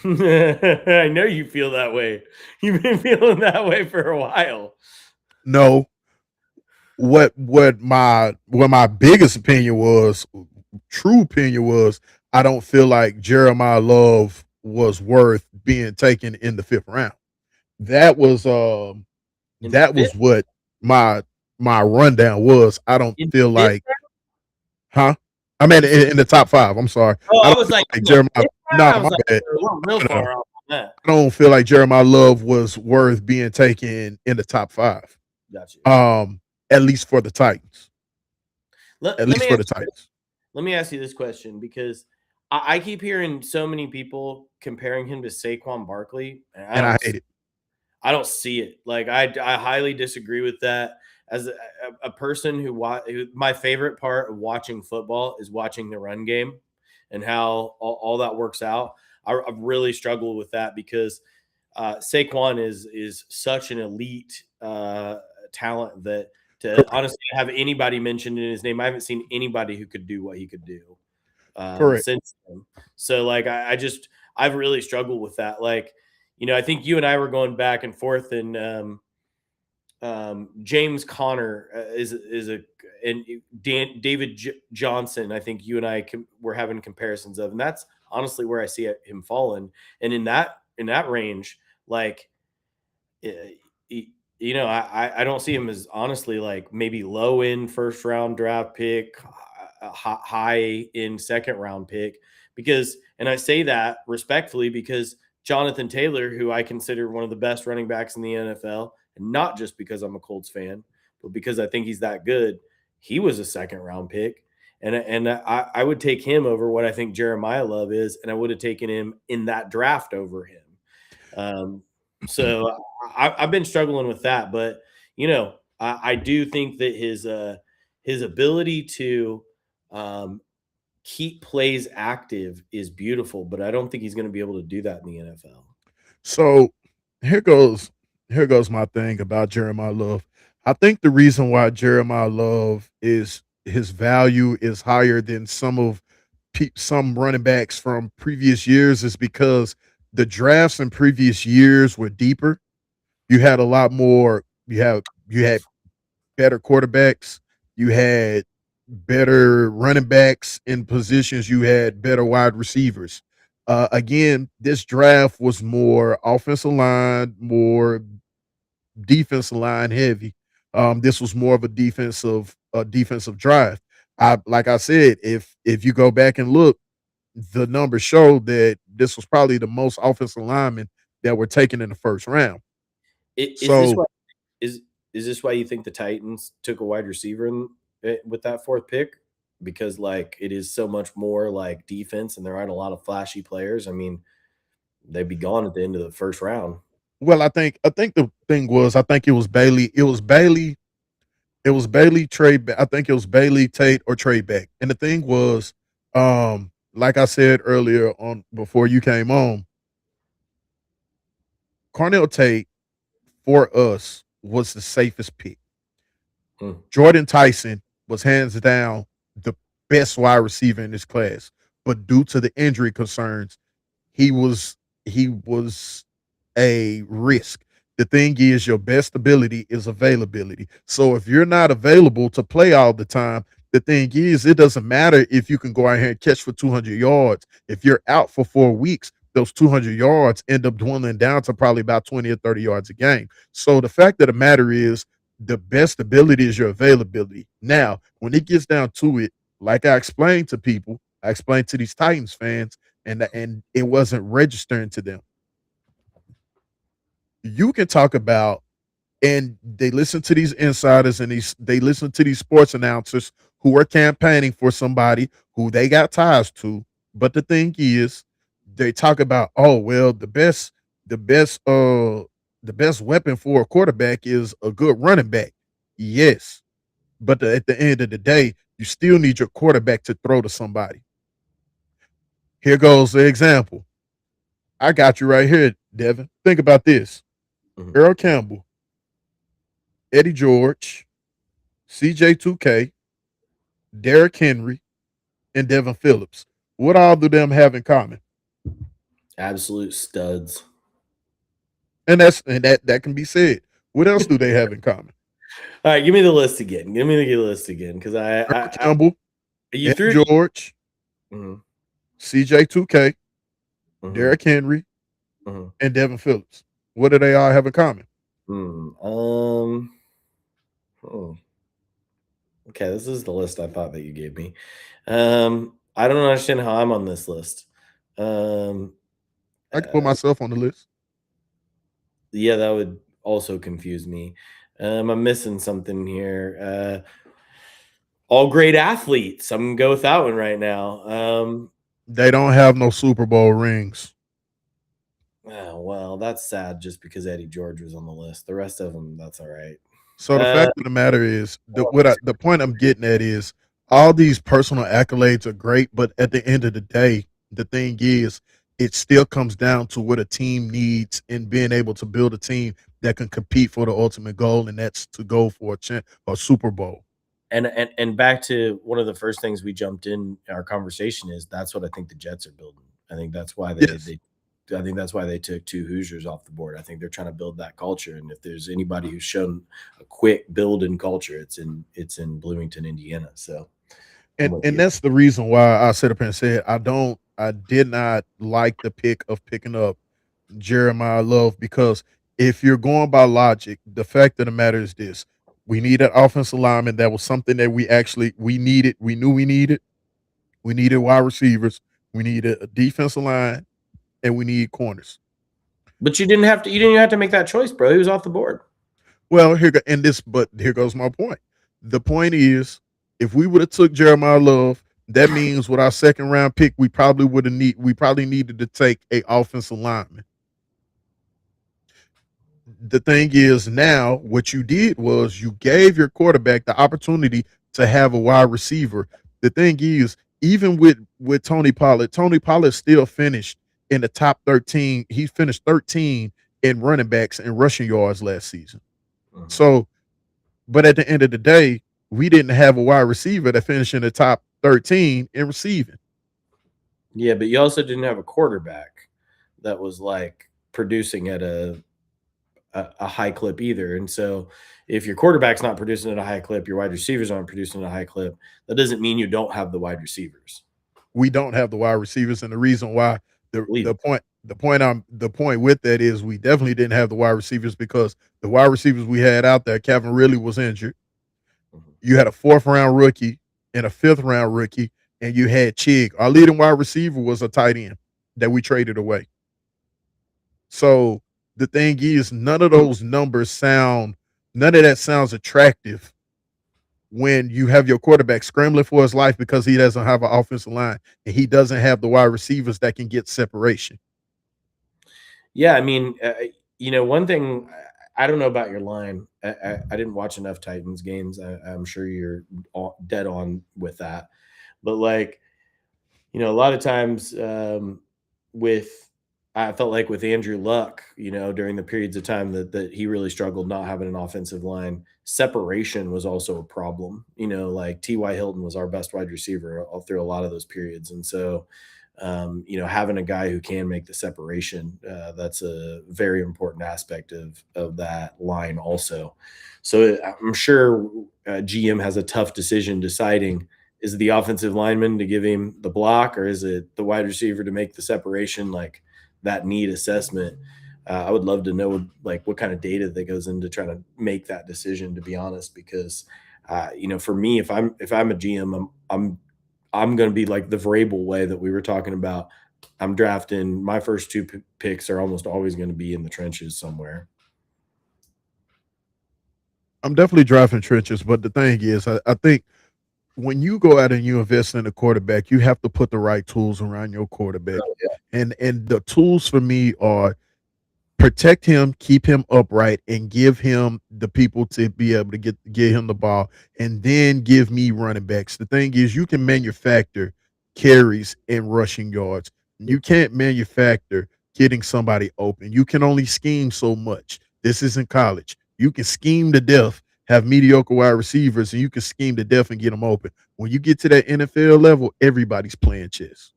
I know you feel that way. You've been feeling that way for a while. No, what my biggest opinion was, true opinion was, I don't feel like Jeremiah Love was worth being taken in the fifth round. That was In the that fifth, was what my rundown was. I don't in feel the fifth, like, huh? I mean, you said. in the top five. I'm sorry. Oh, I I don't was feel like like in the Jeremiah. fifth round. No, I my was like, bad. we're real No, no. far off on that. I don't feel like Jeremiah Love was worth being taken in the top five. Got you. At least for the Titans. Let, At let least me for ask the you Titans. let me ask you this question because I keep hearing so many people comparing him to Saquon Barkley, and And I hate it. I don't see it. Like I highly disagree with that. As a person who my favorite part of watching football is watching the run game and how all that works out. I've really struggled with that because Saquon is such an elite talent that to Correct. honestly have anybody mentioned in his name, I haven't seen anybody who could do what he could do Correct. since then. So like I've really struggled with that. Like I think you and I were going back and forth, and James Conner is a and David Johnson. I think you and I were having comparisons of, and that's honestly where I see him falling. And in that range, like eh, I don't see him as honestly like maybe low end first round draft pick, high in second round pick because, and I say that respectfully because Jonathan Taylor, who I consider one of the best running backs in the NFL, and not just because I'm a Colts fan, but because I think he's that good, he was a second round pick. And I would take him over what I think Jeremiah Love is, and I would have taken him in that draft over him. Um, so I've been struggling with that, but I do think that his ability to um, keep plays active is beautiful, but I don't think he's going to be able to do that in the NFL. So here goes here goes my thing about Jeremiah Love. I think the reason why Jeremiah Love is his value is higher than some running backs from previous years is because the drafts in previous years were deeper. You had a lot more. You had better quarterbacks. You had better running backs in positions. You had better wide receivers. Again, this draft was more offensive line, more defensive line heavy. This was more of a defensive drive. Like I said, if you go back and look, the numbers show that this was probably the most offensive linemen that were taken in the first round. Is this So why is is this why you think the Titans took a wide receiver with that fourth pick? Because like it is so much more like defense, and there aren't a lot of flashy players. I mean, they'd be gone at the end of the first round. well, I think the thing was I think it was Bailey. It was Bailey trade. I think it was Bailey Tate or trade back. And the thing was, like I said earlier on before you came on, Cornell Tate for us was the safest pick. Hmm. Jordan Tyson was hands down the best wide receiver in this class, but due to the injury concerns, he was he was a risk. The thing is, your best ability is availability. So if you're not available to play all the time, the thing is, it doesn't matter if you can go out here and catch for 200 yards. If you're out for 4 weeks, those 200 yards end up dwindling down to probably about 20 or 30 yards a game. So the fact of the matter is, the best ability is your availability. Now, when it gets down to it, like I explained to people, I explained to these Titans fans, and it wasn't registering to them. You can talk about, and they listen to these insiders and they listen to these sports announcers who are campaigning for somebody who they got ties to. But the thing is, they talk about, oh well, the best the best weapon for a quarterback is a good running back. Yes, but at the end of the day, you still need your quarterback to throw to somebody. Here goes the example. I got you right here, Devin. Think about this: Mhm. Earl Campbell, Eddie George, CJ2K, Derrick Henry, and Devin Phillips. What all do them have in common? Absolute studs. And that can be said. What else do they have in common? All right, give me the list again. Give me the list again, because Earl Campbell, you Eddie threw. George, Mhm, CJ2K, mhm, Derrick Henry, mhm, and Devin Phillips. What do they all have in common? hmm. Hmm. Okay, this is the list I thought that you gave me. I don't understand how I'm on this list. Um, I can put uh, myself on the list. yeah, that would also confuse me. I'm missing something here. All great athletes. I'm gonna go with that one right now. They don't have no Super Bowl rings. Oh, well, that's sad just because Eddie George was on the list. The rest of them, that's all right. So the Uh, fact of the matter is, the point I'm getting at is, all these personal accolades are great, but at the end of the day, the thing is, it still comes down to what a team needs and being able to build a team that can compete for the ultimate goal, and that's to go for a Super Bowl. and back to one of the first things we jumped in our conversation is that's what I think the Jets are building. I think that's why Yes, I think that's why they took two Hoosiers off the board. I think they're trying to build that culture. And if there's anybody who's shown a quick build in culture, it's in Bloomington, Indiana. So I'm and with and you. that's the reason why I sit up and said I did not like the pick of picking up Jeremiah Love, because if you're going by logic, the fact of the matter is this: we need an offensive lineman. That was something that we needed. We knew we needed. We needed wide receivers. We needed a defensive line, and we need corners. But you didn't have to. You didn't even have to make that choice, bro. He was off the board. Well, but here goes my point. The point is, if we would have took Jeremiah Love, that means with our second round pick, we probably needed to take a offensive lineman. The thing is, now what you did was you gave your quarterback the opportunity to have a wide receiver. The thing is, even with Tony Pollard still finished in the top 13. He finished 13 in running backs and rushing yards last season. Mhm. So, but at the end of the day, we didn't have a wide receiver that finished in the top 13 in receiving. Yeah, but you also didn't have a quarterback that was like producing at a high clip either. And so if your quarterback's not producing at a high clip, your wide receivers aren't producing at a high clip, that doesn't mean you don't have the wide receivers. We don't have the wide receivers, and the reason why the Believe the point the point with that is we definitely didn't have the wide receivers because the wide receivers we had out there, Kevin Ridley was injured. it. Mhm. You had a fourth round rookie and a fifth round rookie, and you had Chig. Our leading wide receiver was a tight end that we traded away. So the thing is, none of those numbers sound, none of that sounds attractive when you have your quarterback scrambling for his life because he doesn't have an offensive line and he doesn't have the wide receivers that can get separation. Yeah, I mean, one thing I don't know about your line. I didn't watch enough Titans games. I'm sure you're dead on with that. But like, a lot of times with I felt like with Andrew Luck, during the periods of time that he really struggled not having an offensive line, separation was also a problem. Like T.Y. Hilton was our best wide receiver all through a lot of those periods. And so, having a guy who can make the separation, that's a very important aspect of that line also. So I'm sure GM has a tough decision deciding, is it the offensive lineman to give him the block, or is it the wide receiver to make the separation, like that need assessment? I would love to know like what kind of data that goes into trying to make that decision, to be honest, because for me, if I'm a GM, I'm going to be like the Vrabel way that we were talking about. I'm drafting my first two picks are almost always going to be in the trenches somewhere. I'm definitely driving trenches, but the thing is, I think when you go out and you invest in a quarterback, you have to put the right tools around your quarterback. Oh, yeah. And the tools for me are protect him, keep him upright, and give him the people to be able to get him the ball, and then give me running backs. The thing is, you can manufacture carries and rushing yards. You can't manufacture getting somebody open. You can only scheme so much. This isn't college. You can scheme to death, have mediocre wide receivers, and you can scheme to death and get them open. When you get to that NFL level, everybody's playing chess.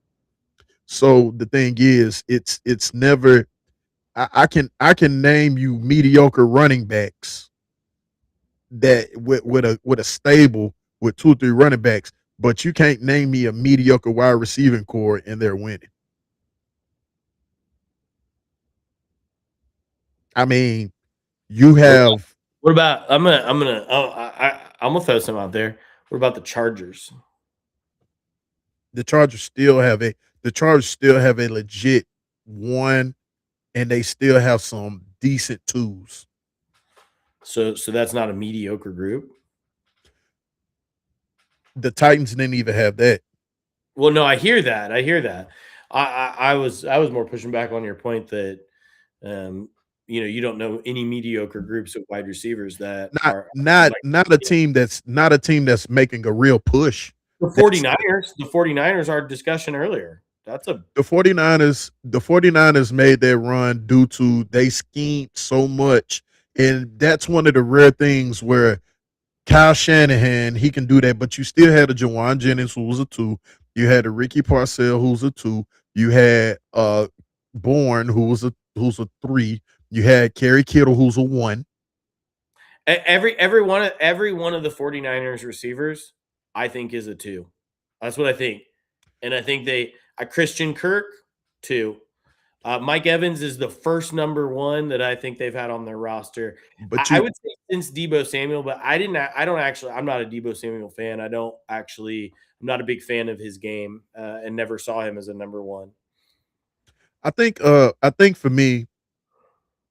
So the thing is, it's never I can name you mediocre running backs that with a stable with 2 or 3 running backs, but you can't name me a mediocre wide receiving core and they're winning. I mean, you What about, have I'm gonna throw some out there. What about the Chargers? the Chargers still have a the Chargers still have a legit one, and they still have some decent twos. So that's not a mediocre group. The Titans didn't even have that. Well, no, I hear that. I hear that. I was more pushing back on your point that um, you don't know any mediocre groups of wide receivers that Not are not like not a team that's making a real push. the That's 49ers. The 49ers, our discussion earlier. That's a the 49ers made their run due to they schemed so much. And that's one of the rare things where Kyle Shanahan, he can do that, but you still had a Jawan Jennings who was a 2. You had a Ricky Parcell who's a 2. You had Bourne who's a 3. You had Kerry Kittle who's a 1. every one of the 49ers receivers, I think, is a two. That's what I think. And I think Christian Kirk, two. Mike Evans is the first number one that I think they've had on their roster. But I you would say since Debo Samuel, but I don't actually. I'm not a Debo Samuel fan. I'm not a big fan of his game, and never saw him as a number one. I think for me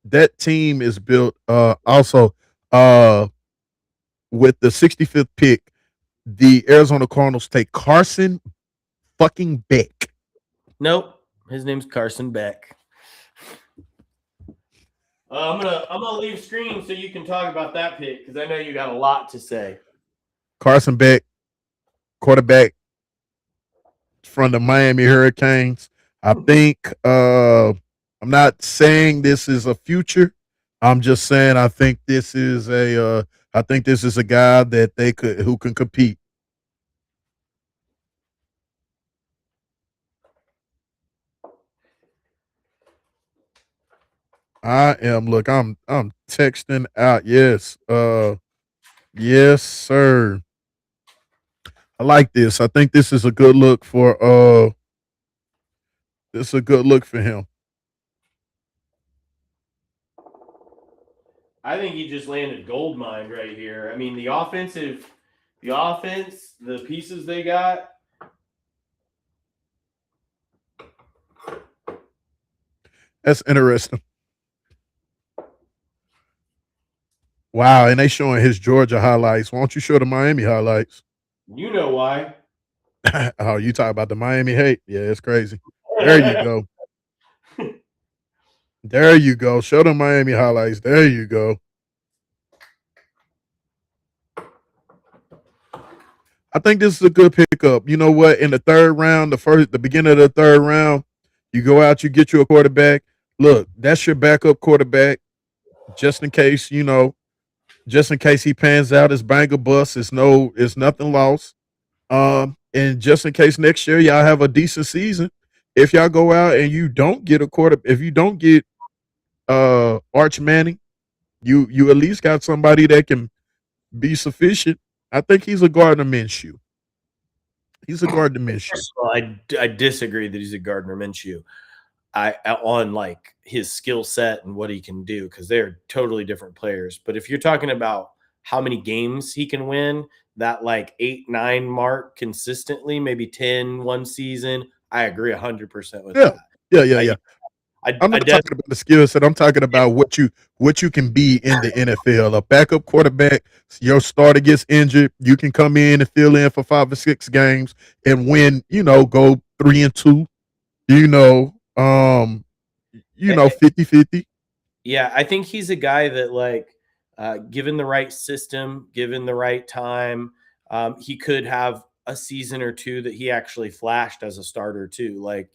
that team is built also uh with the 65th pick, the Arizona Cardinals take Carson fucking Beck. Nope, his name's Carson Beck. I'm gonna leave screen so you can talk about that pick because I know you got a lot to say. Carson Beck, quarterback from the Miami Hurricanes. I think I'm not saying this is a future. I'm just saying I think this is a guy that they could who can compete. I am look, I'm texting out. Yes. Yes, sir. I like this. I think this is a good look for this is a good look for him. I think he just landed gold mine right here. I mean, the offense, the pieces they got. That's interesting. Wow, and they showing his Georgia highlights. Why don't you show the Miami highlights? You know why? Oh, you talk about the Miami hate? Yeah, it's crazy. There you go. There you go. Show the Miami highlights. There you go. I think this is a good pickup. You know what? In the third round, the beginning of the third round, you go out, you get you a quarterback. Look, that's your backup quarterback, just in case, just in case he pans out as bang or bust. It's nothing lost. And just in case next year y'all have a decent season, if y'all go out and you don't get a quarter, if you don't get Arch Manning, you at least got somebody that can be sufficient. I think he's a Gardner Minshew. He's a Gardner Minshew. First of all, I disagree that he's a Gardner Minshew. On like his skill set and what he can do because they're totally different players. But if you're talking about how many games he can win, that like 8-9 mark consistently, maybe 10 one season, I agree 100% with Yeah, that. yeah, yeah, I yeah. I, I'm I not definitely talking about the skill set. I'm talking about what you can be in the NFL. A backup quarterback, your starter gets injured, you can come in and fill in for 5 or 6 games and win. Go 3-2. You know, 50-50. Yeah, I think he's a guy that like given the right system, given the right time, he could have a season or two that he actually flashed as a starter too. Like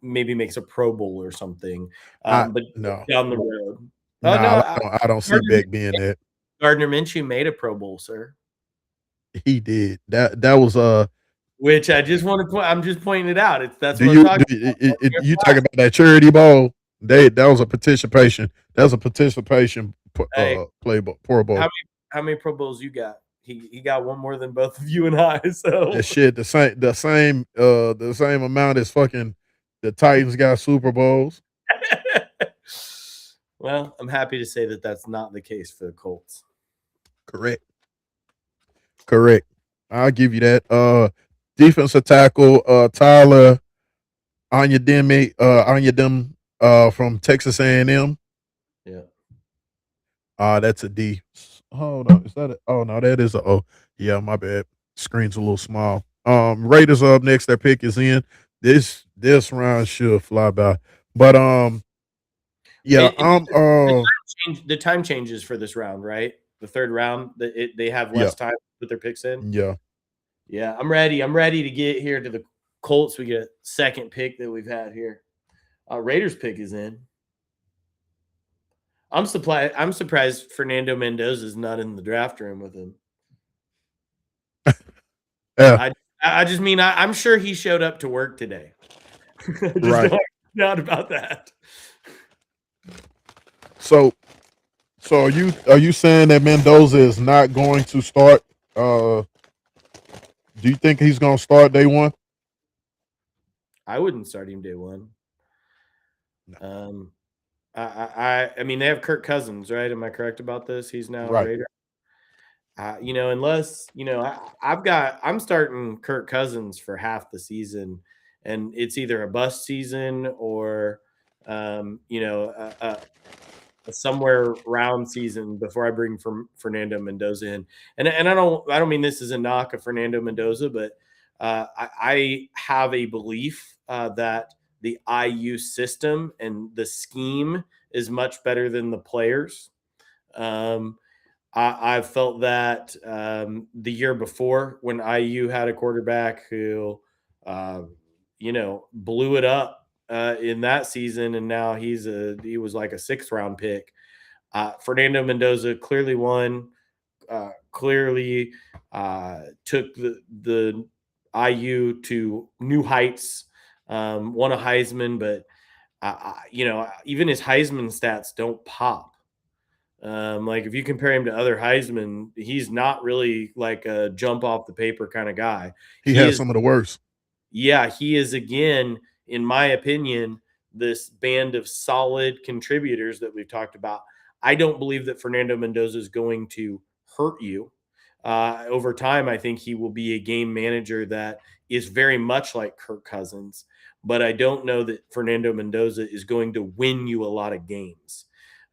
maybe makes a Pro Bowl or something. I But no, down the road, oh no, no, I don't see Gardner, Beck being that. Gardner Minshew made a Pro Bowl, sir. He did that was Which I just want to point. I'm just pointing it out. That's do what I'm you talking do you talk about that charity bowl? That was a participation. That was a participation about. play Pro How Bowl. many Pro Bowls you got? He got one more than both of you and I. That So shit the same amount as fucking the Titans got Super Bowls. well, I'm happy to say that that's not the case for the Colts. Correct. Correct. I'll give you that. Defensive tackle Tyler Onyedem from Texas A&M. Yeah. That's a D. Hold on. Is that a oh no, that is a O. Yeah, my bad. Screen's a little small. Raiders are up next. Their pick is in. This round should fly by. But yeah, The time changes for this round, right? The third round, they have yeah, less time to put their picks in. yeah. Yeah, I'm ready. I'm ready to get here to the Colts. We get a second pick that we've had here. Raiders pick is in. I'm surprised Fernando Mendoza is not in the draft room with him. Yeah, I just mean I'm sure he showed up to work today. I just right. don't doubt about that. So are you saying that Mendoza is not going to start? Do you think he's going to start day one? I wouldn't start him day one. No. I mean they have Kirk Cousins, right? Am I correct about this? He's now a Right. Raider. Unless I'm starting Kirk Cousins for half the season, and it's either a bust season or a somewhere round season before I bring from Fernando Mendoza in. And I don't mean this as a knock of Fernando Mendoza, but I have a belief that the IU system and the scheme is much better than the players. I felt that the year before when IU had a quarterback who, blew it up in that season, and now he was like a sixth round pick. Fernando Mendoza clearly won, clearly took the IU to new heights. Won a Heisman, but even his Heisman stats don't pop. Like if you compare him to other Heisman, he's not really like a jump off the paper kind of guy. He He has is some of the worst. Yeah, he is again, in my opinion, this band of solid contributors that we've talked about. I don't believe that Fernando Mendoza is going to hurt you. Over time, I think he will be a game manager that is very much like Kirk Cousins, but I don't know that Fernando Mendoza is going to win you a lot of games.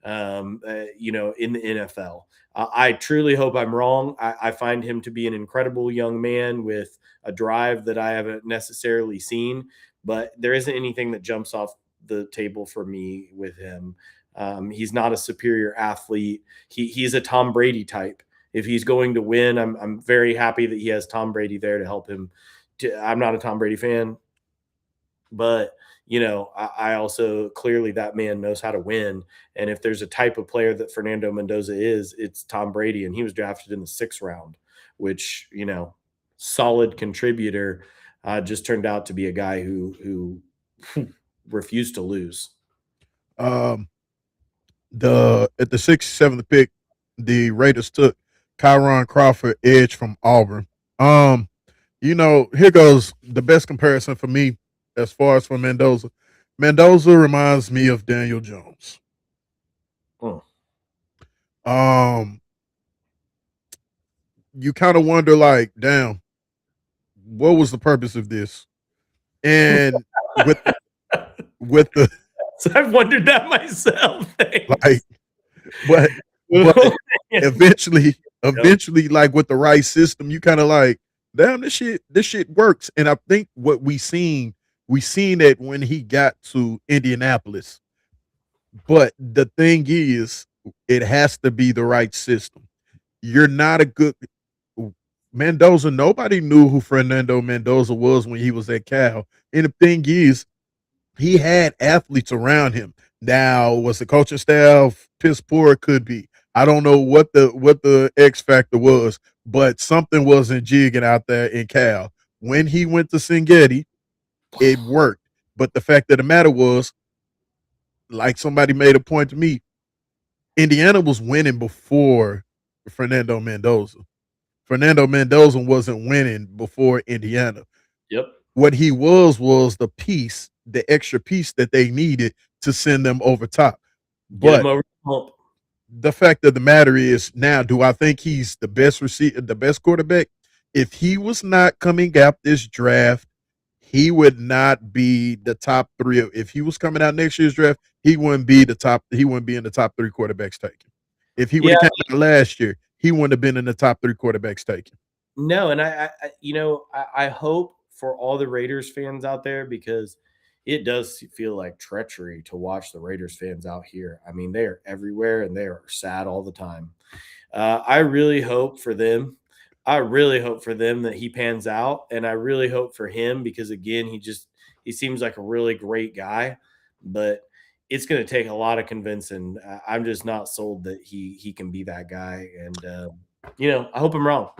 In the NFL. I truly hope I'm wrong. I find him to be an incredible young man with a drive that I haven't necessarily seen, but there isn't anything that jumps off the table for me with him. He's not a superior athlete. He's a Tom Brady type. If he's going to win, I'm very happy that he has Tom Brady there to help him. I'm not a Tom Brady fan, but I also clearly that man knows how to win. And if there's a type of player that Fernando Mendoza is, it's Tom Brady. And he was drafted in the sixth round, which, solid contributor, just turned out to be a guy who refused to lose. Um, the At the 67th pick, the Raiders took Kyron Crawford, edge from Auburn. Um, here goes the best comparison for me as far as for Mendoza. Mendoza reminds me of Daniel Jones. Hmm. Um, you kind of wonder, like, damn, what was the purpose of this? And with with the So I've wondered that myself. like, Thanks. but but eventually, Yep. eventually, like with the right system, you kind of like, damn, this shit works. And I think what we seen it when he got to Indianapolis. But the thing is, it has to be the right system. You're not a good Mendoza. Nobody knew who Fernando Mendoza was when he was at Cal. And the thing is, he had athletes around him. Now, was the coaching staff piss poor? It could be. I don't know what the X factor was, but something wasn't jigging out there in Cal. When he went to Singeti, it worked. But the fact of the matter was, like somebody made a point to me, Indiana was winning before Fernando Mendoza. Fernando Mendoza wasn't winning before Indiana. Yep. What he was the piece, the extra piece that they needed to send them over top. Get him But over the hump. the fact of the matter is, now, do I think he's the best receiver, the best quarterback? If he was not coming out this draft, he would not be the top three. If he was coming out next year's draft, he wouldn't be the top. He wouldn't be in the top three quarterbacks taken. If he would Yeah, have came out last year, he wouldn't have been in the top three quarterbacks taken. no, and I hope for all the Raiders fans out there, because it does feel like treachery to watch the Raiders fans out here. I mean, they are everywhere and they are sad all the time. I really hope for them. I really hope for them that he pans out, and I really hope for him because again, he seems like a really great guy, but it's going to take a lot of convincing. I'm just not sold that he can be that guy, and I hope I'm wrong.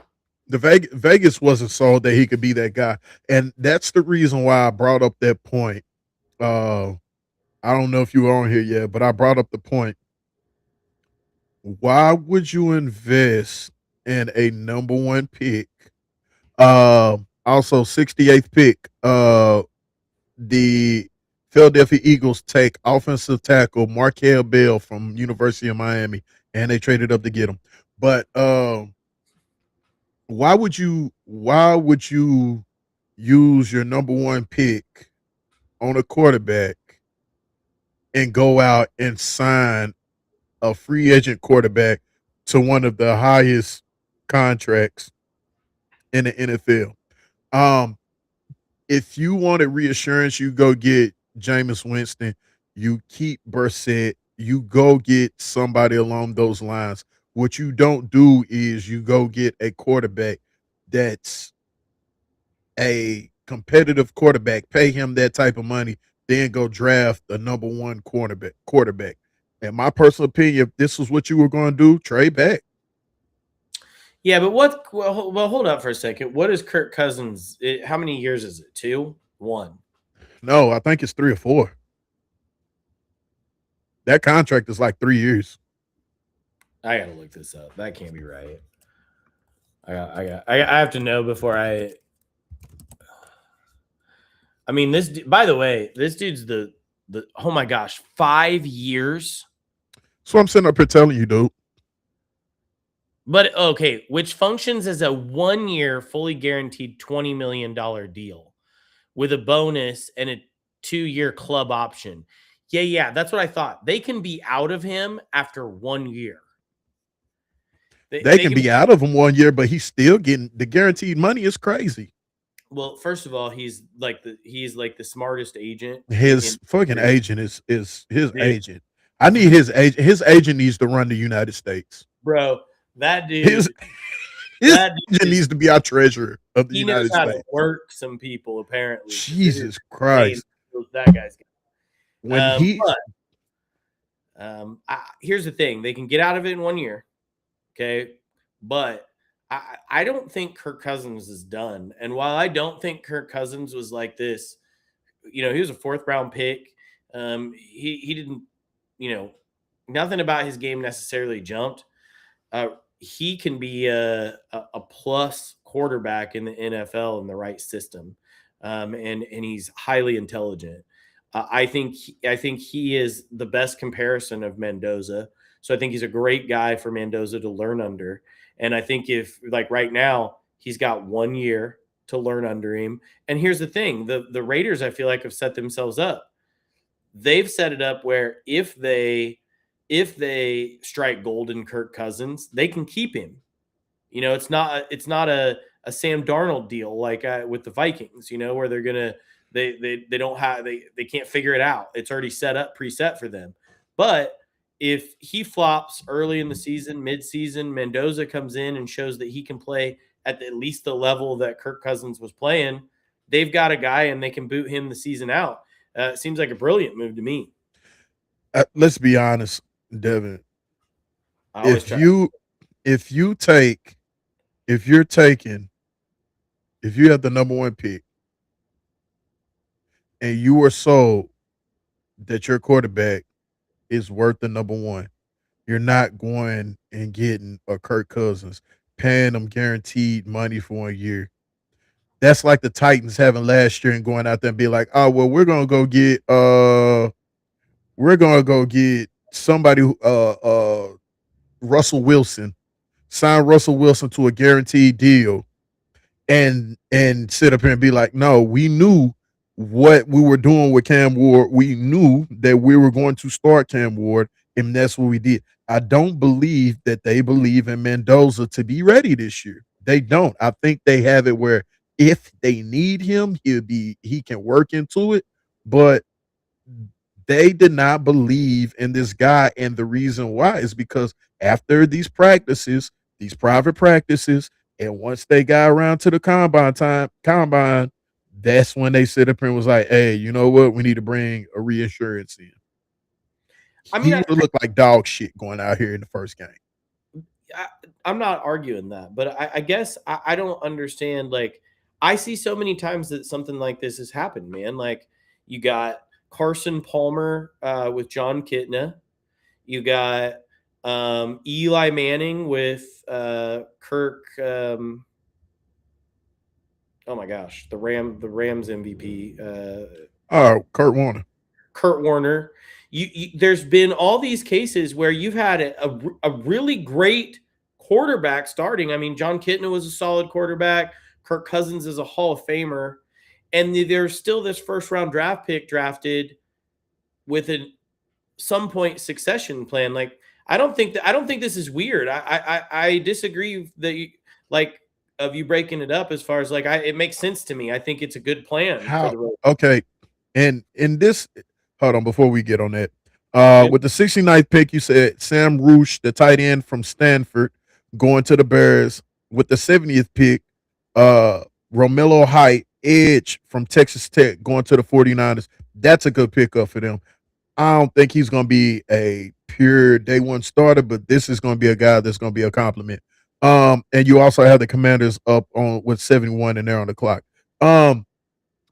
The Vegas wasn't sold that he could be that guy, and that's the reason why I brought up that point. Uh, I don't know if you were on here yet, but I brought up the point. Why would you invest in a number one pick? Also 68th pick. The Philadelphia Eagles take offensive tackle Markel Bell from University of Miami, and they traded up to get him. But why would you use your number one pick on a quarterback and go out and sign a free agent quarterback to one of the highest contracts in the NFL? Um, if you wanted reassurance, you go get Jameis Winston. You keep Brissett. You go get somebody along those lines. What you don't do is you go get a quarterback that's a competitive quarterback, pay him that type of money, then go draft the number one quarterback. In my personal opinion, if this was what you were going to do, trade back. Yeah, but what? Well, hold up for a second. What is Kirk Cousins? How many years is it? Two, one. No, I think it's 3 or 4. That contract is like 3 years. I gotta look this up. That can't be right. I have to know before I. I mean, this. By the way, this dude's the. Oh my gosh, 5 years. So I'm sitting up here telling you, dude. But okay, which functions as a 1 year, fully guaranteed $20 million deal with a bonus and a 2 year club option. Yeah, that's what I thought. They can be out of him after 1 year. They can be out of him 1 year, but he's still getting the guaranteed money. Is crazy. Well, first of all, he's like the smartest agent. His fucking agent is his Dude. agent. I need his agent. His agent needs to run the United States. Bro, that dude. His agent needs to be our treasurer of the United States. He knows how to work some people, apparently. Jesus Christ. That guy's when here's the thing. They can get out of it in 1 year. Okay. But I don't think Kirk Cousins is done. And while I don't think Kirk Cousins was like this, he was a 4th round pick. He didn't, nothing about his game necessarily jumped. He can be a plus quarterback in the NFL in the right system. And he's highly intelligent. I think he is the best comparison of Mendoza. So I think he's a great guy for Mendoza to learn under. And I think if like right now he's got 1 year to learn under him. And here's the thing, the Raiders, I feel like, have set themselves up. They've set it up where if they strike gold in Kirk Cousins, they can keep him. It's not a Sam Darnold deal like with the Vikings, where they're gonna they don't have they can't figure it out. It's already set up, preset for them. But if he flops early in the season, mid-season, Mendoza comes in and shows that he can play at least the level that Kirk Cousins was playing, they've got a guy and they can boot him the season out. It seems like a brilliant move to me. Let's be honest, Devin. If you have the number one pick and you are sold that your quarterback is worth the number one, you're not going and getting a Kirk Cousins, paying them guaranteed money for 1 year. That's like the Titans having last year and going out there and be like, oh well, we're gonna go get somebody Russell Wilson, sign Russell Wilson to a guaranteed deal and sit up here and be like, no, we knew what we were doing with Cam Ward. We knew that we were going to start Cam Ward, and that's what we did. I don't believe that they believe in Mendoza to be ready this year. They don't. I think they have it where if they need him, he can work into it, but they did not believe in this guy. And the reason why is because after these private practices, and once they got around to the combine, that's when they sit up and was like, hey, you know what? We need to bring a reassurance in. He would look like dog shit going out here in the first game. I'm not arguing that, but I guess I don't understand. Like, I see so many times that something like this has happened, man. Like, you got Carson Palmer with John Kitna. You got Eli Manning with Kirk. Oh my gosh, the Rams MVP. Kurt Warner. Kurt Warner. There's been all these cases where you've had a really great quarterback starting. I mean, John Kitna was a solid quarterback. Kirk Cousins is a Hall of Famer. And there's still this first round draft pick drafted with some point succession plan. Like, I don't think this is weird. I disagree that of you breaking it up as far as like it makes sense to me. I think it's a good plan. Okay. And in this, hold on before we get on that. With the 69th pick, you said Sam Roosh, the tight end from Stanford, going to the Bears. With the 70th pick, Romello Height, edge from Texas Tech, going to the 49ers. That's a good pickup for them. I don't think he's going to be a pure day one starter, but this is going to be a guy that's going to be a compliment. And you also have the Commanders up on with 71 and they're on the clock. Um,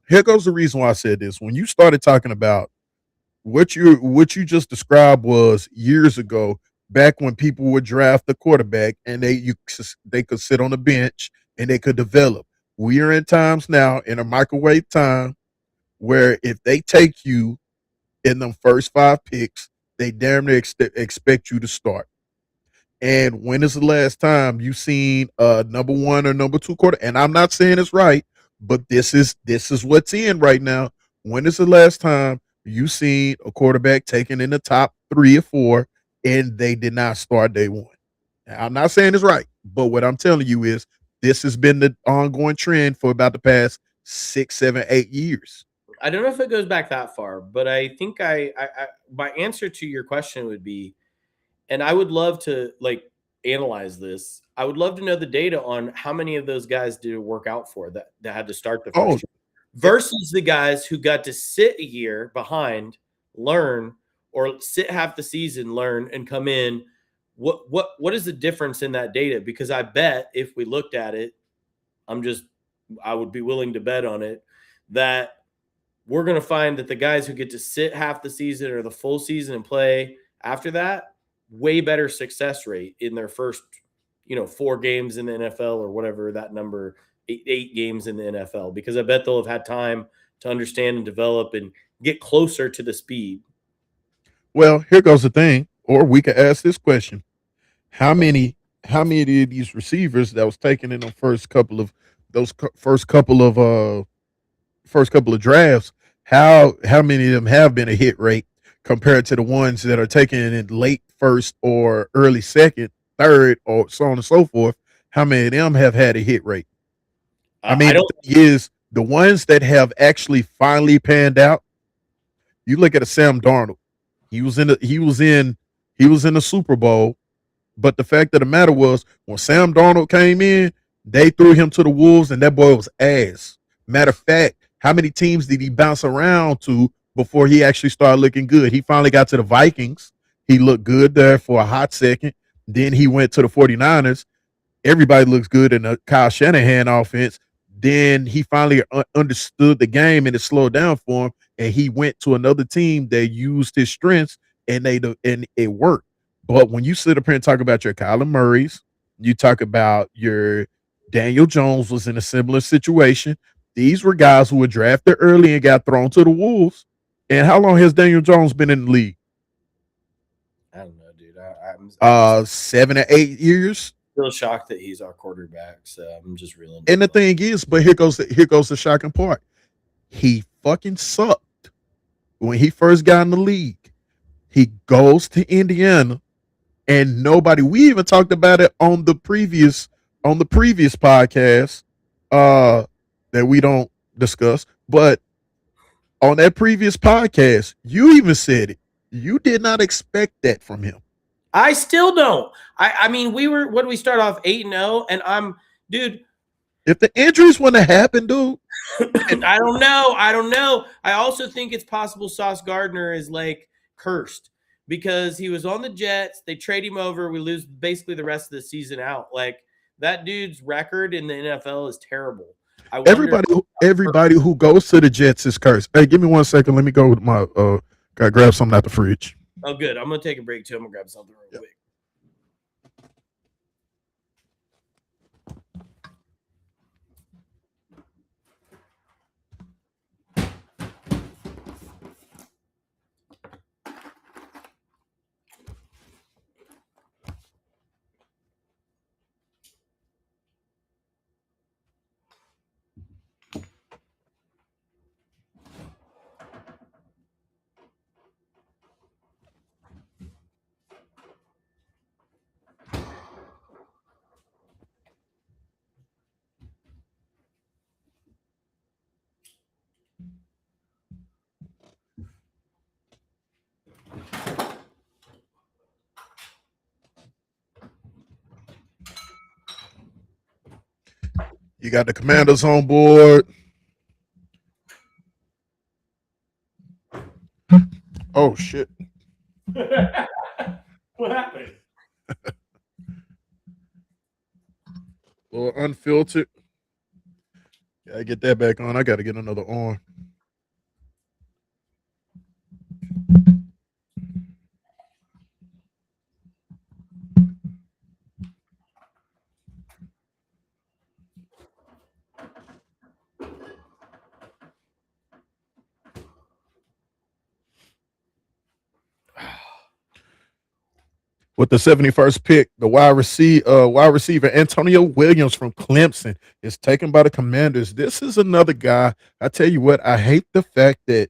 Here goes the reason why I said this. When you started talking about what you just described was years ago, back when people would draft the quarterback and they could sit on the bench and they could develop. We are in times now in a microwave time where if they take you in them first five picks, they damn near expect you to start. And when is the last time you seen a number one or number two quarter? And I'm not saying it's right, but this is what's in right now. When is the last time you seen a quarterback taken in the top 3 or 4 and they did not start day one? Now, I'm not saying it's right, but what I'm telling you is this has been the ongoing trend for about the past 6, 7, 8 years. I don't know if it goes back that far, but I think my answer to your question would be, and I would love to like analyze this. I would love to know the data on how many of those guys did it work out for that had to start the Oh, first year versus the guys who got to sit a year behind, learn, or sit half the season, learn, and come in. What is the difference in that data? Because I bet if we looked at it, I'm just I would be willing to bet on it that we're going to find that the guys who get to sit half the season or the full season and play after that, way better success rate in their first, 4 games in the NFL or whatever that number, eight games in the NFL, because I bet they'll have had time to understand and develop and get closer to the speed. well, here goes the thing. Or we could ask this question: How Okay. many of these receivers that was taken in the first couple of drafts, how many of them have been a hit rate compared to the ones that are taken in late first or early second, third, or so on and so forth? How many of them have had a hit rate? I I mean, the don't. thing is, the ones that have actually finally panned out, you look at a Sam Darnold. He was in the Super Bowl. But the fact of the matter was, when Sam Darnold came in, they threw him to the Wolves, and that boy was ass. Matter of fact, how many teams did he bounce around to before he actually started looking good? He finally got to the Vikings. He looked good there for a hot second. Then he went to the 49ers. Everybody looks good in the Kyle Shanahan offense. Then he finally understood the game and it slowed down for him. And he went to another team that used his strengths and it worked. But when you sit up here and talk about your Kyler Murrays, you talk about your Daniel Jones was in a similar situation. These were guys who were drafted early and got thrown to the Wolves. And how long has Daniel Jones been in the league? I don't know, dude. I'm just 7 or 8 years. still shocked that he's our quarterback. So I'm just reeling And the from. thing is, but here goes the shocking part. He fucking sucked when he first got in the league. He goes to Indiana, and nobody. We even talked about it on the previous podcast, uh, that we don't discuss. But on that previous podcast, you even said it. You did not expect that from him. I still don't. I mean, what did we start off 8-0, and dude. If the injuries wouldn't have happened, dude, I don't know. I don't know. I also think it's possible Sauce Gardner is like cursed because he was on the Jets. They trade him over. We lose basically the rest of the season out. Like that dude's record in the NFL is terrible. I wonder. everybody who goes to the Jets is cursed. Hey, give me 1 second. Let me go with my gotta grab something out the fridge. Oh, good. I'm gonna take a break too. I'm gonna grab something real quick. You got the Commanders on board. Oh shit. What happened? Well, unfiltered. Gotta get that back on. I gotta get another on. With the 71st pick, the wide receiver Antonio Williams from Clemson is taken by the Commanders. This is another guy. I tell you what, I hate the fact that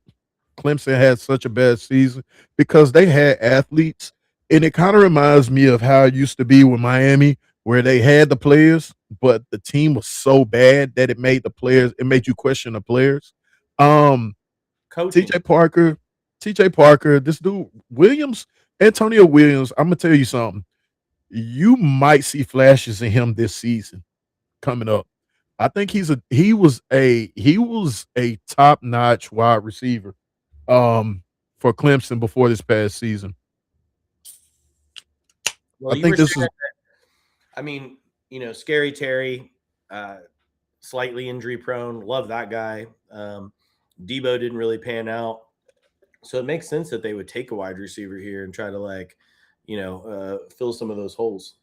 Clemson had such a bad season because they had athletes, and it kind of reminds me of how it used to be with Miami, where they had the players, but the team was so bad that it made you question the players. Um, Coaching. TJ Parker, TJ Parker, this dude Williams, Antonio Williams. I'm gonna tell you something. You might see flashes in him this season coming up. I think he was a top notch wide receiver for Clemson before this past season. Well, I you were think this is saying, I mean, Scary Terry, uh, slightly injury prone. Love that guy. Debo didn't really pan out. So it makes sense that they would take a wide receiver here and try to fill some of those holes.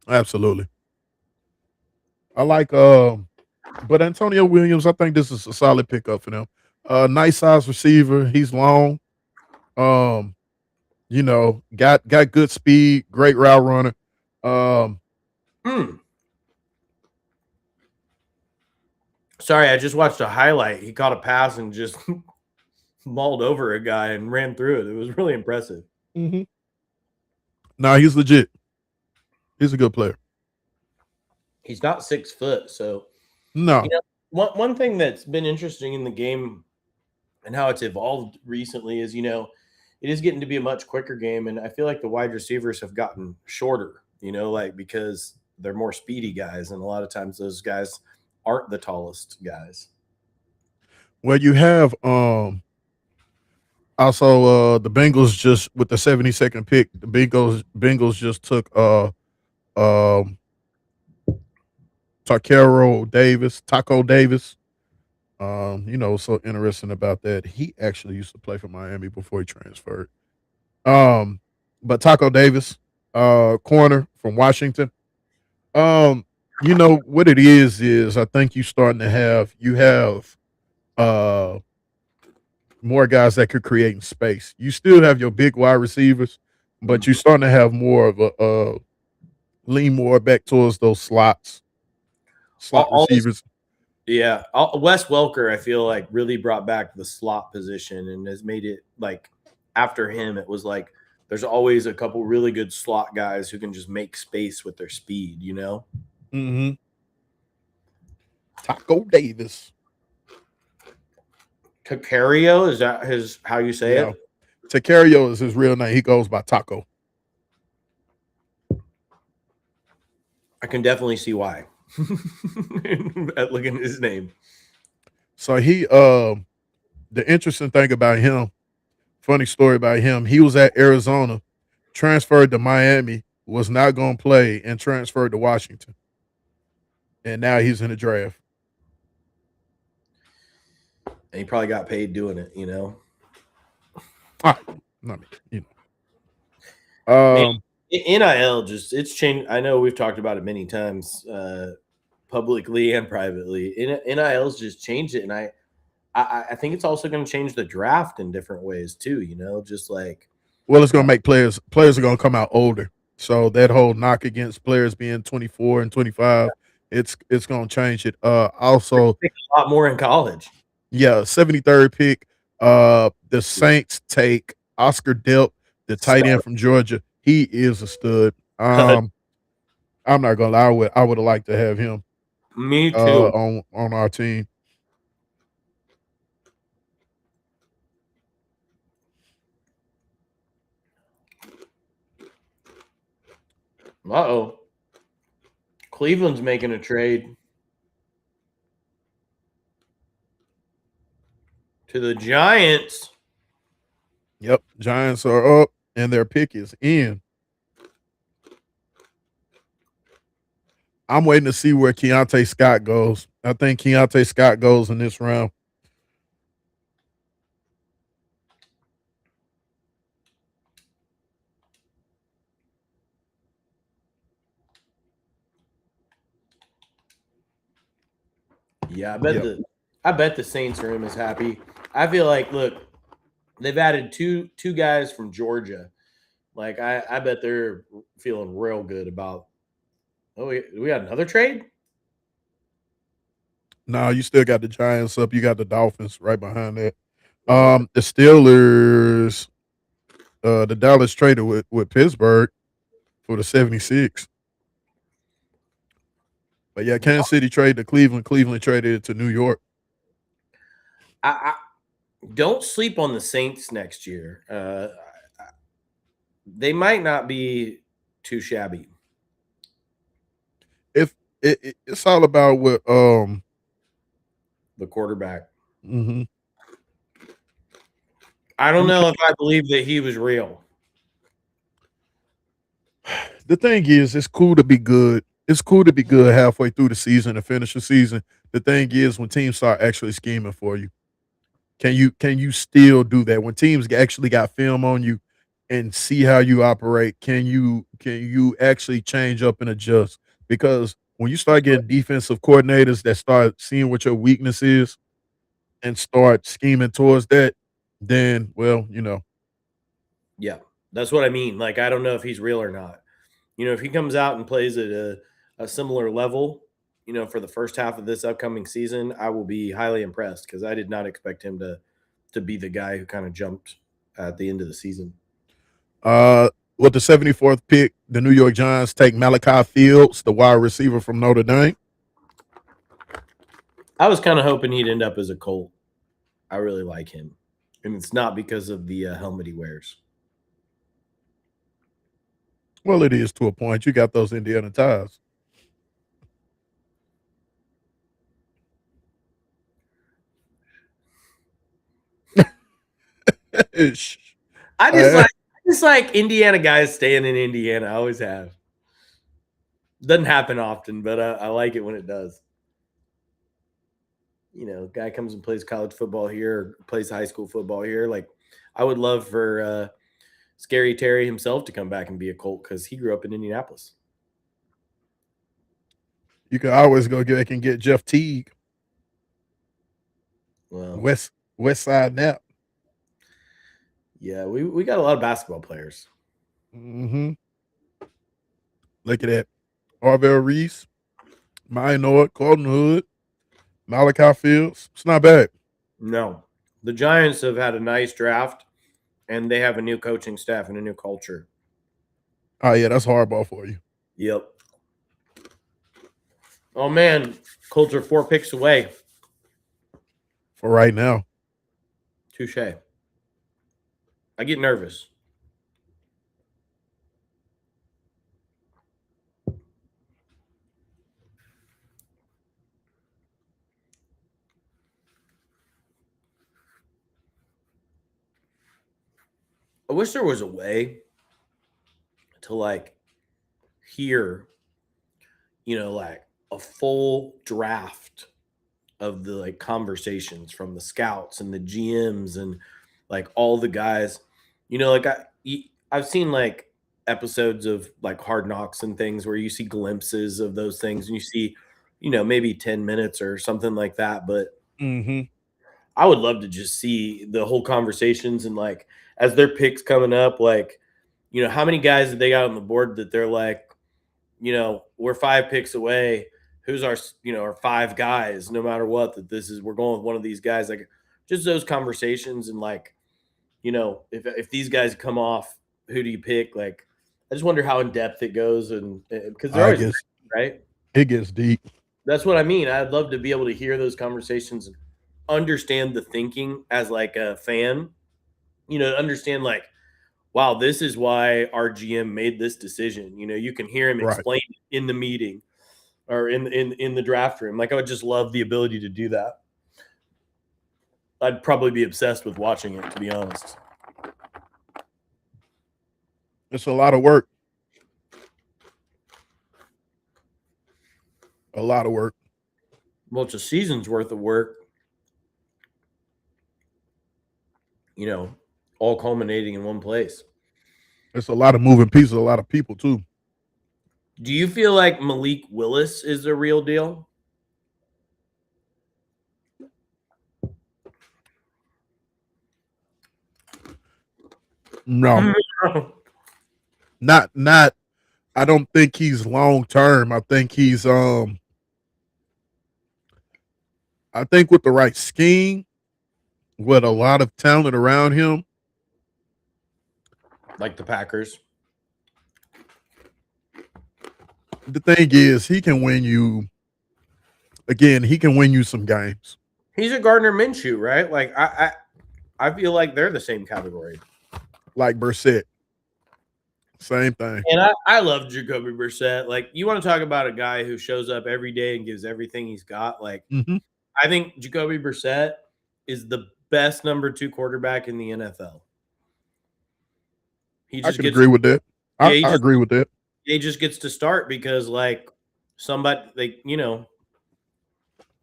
absolutely. I like but Antonio Williams, I think this is a solid pickup for them. Nice size receiver. He's long. Um, got good speed, great route runner. Um, Hmm. Sorry, I just watched a highlight. He caught a pass and just mauled over a guy and ran through it. It was really impressive. mm-hmm. Nah, he's legit. He's a good player. He's not 6 foot, so you No. know one thing that's been interesting in the game and how it's evolved recently is it is getting to be a much quicker game, and I feel like the wide receivers have gotten shorter. Like because they're more speedy guys, and a lot of times those guys aren't the tallest guys. Well, you have also the Bengals just with the 72nd pick, the Bengals just took um Taco Davis. So interesting about that. He actually used to play for Miami before he transferred. Um, but Taco Davis, corner from Washington. Um, what it is I think you have uh more guys that could create in space. You still have your big wide receivers, but you're Mhm. starting to have more of a lean more back towards those slot All this, receivers. yeah. Wes Welker, I feel like really brought back the slot position and has made it like after him, it was like there's always a couple really good slot guys who can just make space with their speed. Mm-hmm. Taco Davis. Cacario, is that his how you say Yeah. it? Tecario is his real name. He goes by Taco. I can definitely see why. At looking at his name. So the interesting thing about him, funny story about him, he was at Arizona, transferred to Miami, was not going to play, and transferred to Washington, and now he's in the draft. And he probably got paid doing it. Ah, I mean, Man, um, NIL just it's changed. I know we've talked about it many times, publicly and privately. NIL's just changed it, and I think it's also going to change the draft in different ways too. Just like well, it's going uh, to make players are going to come out older. So that whole knock against players being 24 and 25, it's going to change it. Also, a lot more in college. yeah, 73rd pick. The Saints take Oscar Delp, the tight end Stud. from Georgia. He is a stud. I'm not gonna lie, I would have liked to have him Me too. on our team. Uh-oh. Cleveland's making a trade to the Giants. Yep, Giants are up, and their pick is in. I'm waiting to see where Keontae Scott goes. I think Keontae Scott goes in this round. Yeah, Yep. I bet the Saints room is happy. I feel like look, they've added two guys from Georgia. Like I bet they're feeling real good about. Oh, we got another trade. No, you still got the Giants up. You got the Dolphins right behind that. Oh, okay. The Steelers, the Dallas traded with Pittsburgh for the 76. But yeah, Kansas City traded to Cleveland. Cleveland traded it to New York. I don't sleep on the Saints next year. They might not be too shabby. If it's all about what The quarterback. mm-hmm. I don't know if I believe that he was real. The thing is, it's cool to be good. It's cool to be good halfway through the season and finish the season. The thing is, when teams start actually scheming for you, can you still do that? When teams actually got film on you and see how you operate, can you actually change up and adjust? Because when you start getting defensive coordinators that start seeing what your weakness is and start scheming towards that, then well, Yeah, that's what I mean. Like I don't know if he's real or not. If he comes out and plays at a similar level, for the first half of this upcoming season, I will be highly impressed because I did not expect him to be the guy who kind of jumped at the end of the season. Uh, with the 74th pick, the New York Giants take Malachi Fields, the wide receiver from Notre Dame. I was kind of hoping he'd end up as a Colt. I really like him, and it's not because of the helmet he wears. Well, it is to a point. You got those Indiana ties. I just I, like I just like Indiana guys staying in Indiana. I always have. Doesn't happen often, but I like it when it does. Guy comes and plays college football here, or plays high school football here. Like, I would love for Scary Terry himself to come back and be a Colt because he grew up in Indianapolis. you can always go back and get Jeff Teague, Well, West Side Nap. yeah, we got a lot of basketball players. Mm-hmm. Look at that. Arvell Reese, Minor, Colton Hood, Malachi Fields. It's not bad. No, the Giants have had a nice draft, and they have a new coaching staff and a new culture. Oh yeah, that's hardball for you Yep. Oh man, Colts are 4 picks away. for right now. Touche. I get nervous. I wish there was a way to like hear, like a full draft of the like conversations from the scouts and the GMs and like all the guys. Like I've seen like episodes of like Hard Knocks and things where you see glimpses of those things and you see, maybe 10 minutes or something like that. But Mm-hmm. I would love to just see the whole conversations and like as their picks coming up, like, how many guys did they got on the board that they're like, we're 5 picks away. Who's our 5 guys, no matter what, that this is, we're going with one of these guys. Like just those conversations and like, if these guys come off, who do you pick? Like, I just wonder how in depth it goes. And because they're I always guess right. it gets deep. That's what I mean. I'd love to be able to hear those conversations and understand the thinking as like a fan, understand like, wow, this is why our GM made this decision. You can hear him Right. explain in the meeting or in the draft room. Like I would just love the ability to do that. I'd probably be obsessed with watching it, to be honest. It's a lot of work. A lot of work. Well, it's a season's worth of work, you know, all culminating in one place. It's a lot of moving pieces. A lot of people too. Do you feel like Malik Willis is the real deal? No, not. I don't think he's long term. I think he's I think with the right scheme, with a lot of talent around him, Like the Packers. the thing is he can win you again, he can win you some games. He's a Gardner Minshew, right? Like I feel like they're the same category. Like Brissett. Same thing. And I love Jacoby Brissett. Like, you want to talk about a guy who shows up every day and gives everything he's got. Like, Mm-hmm. I think Jacoby Brissett is the best number 2 quarterback in the NFL. He I just can gets, agree with that. yeah, I agree with that. he just gets to start because, like, somebody, like,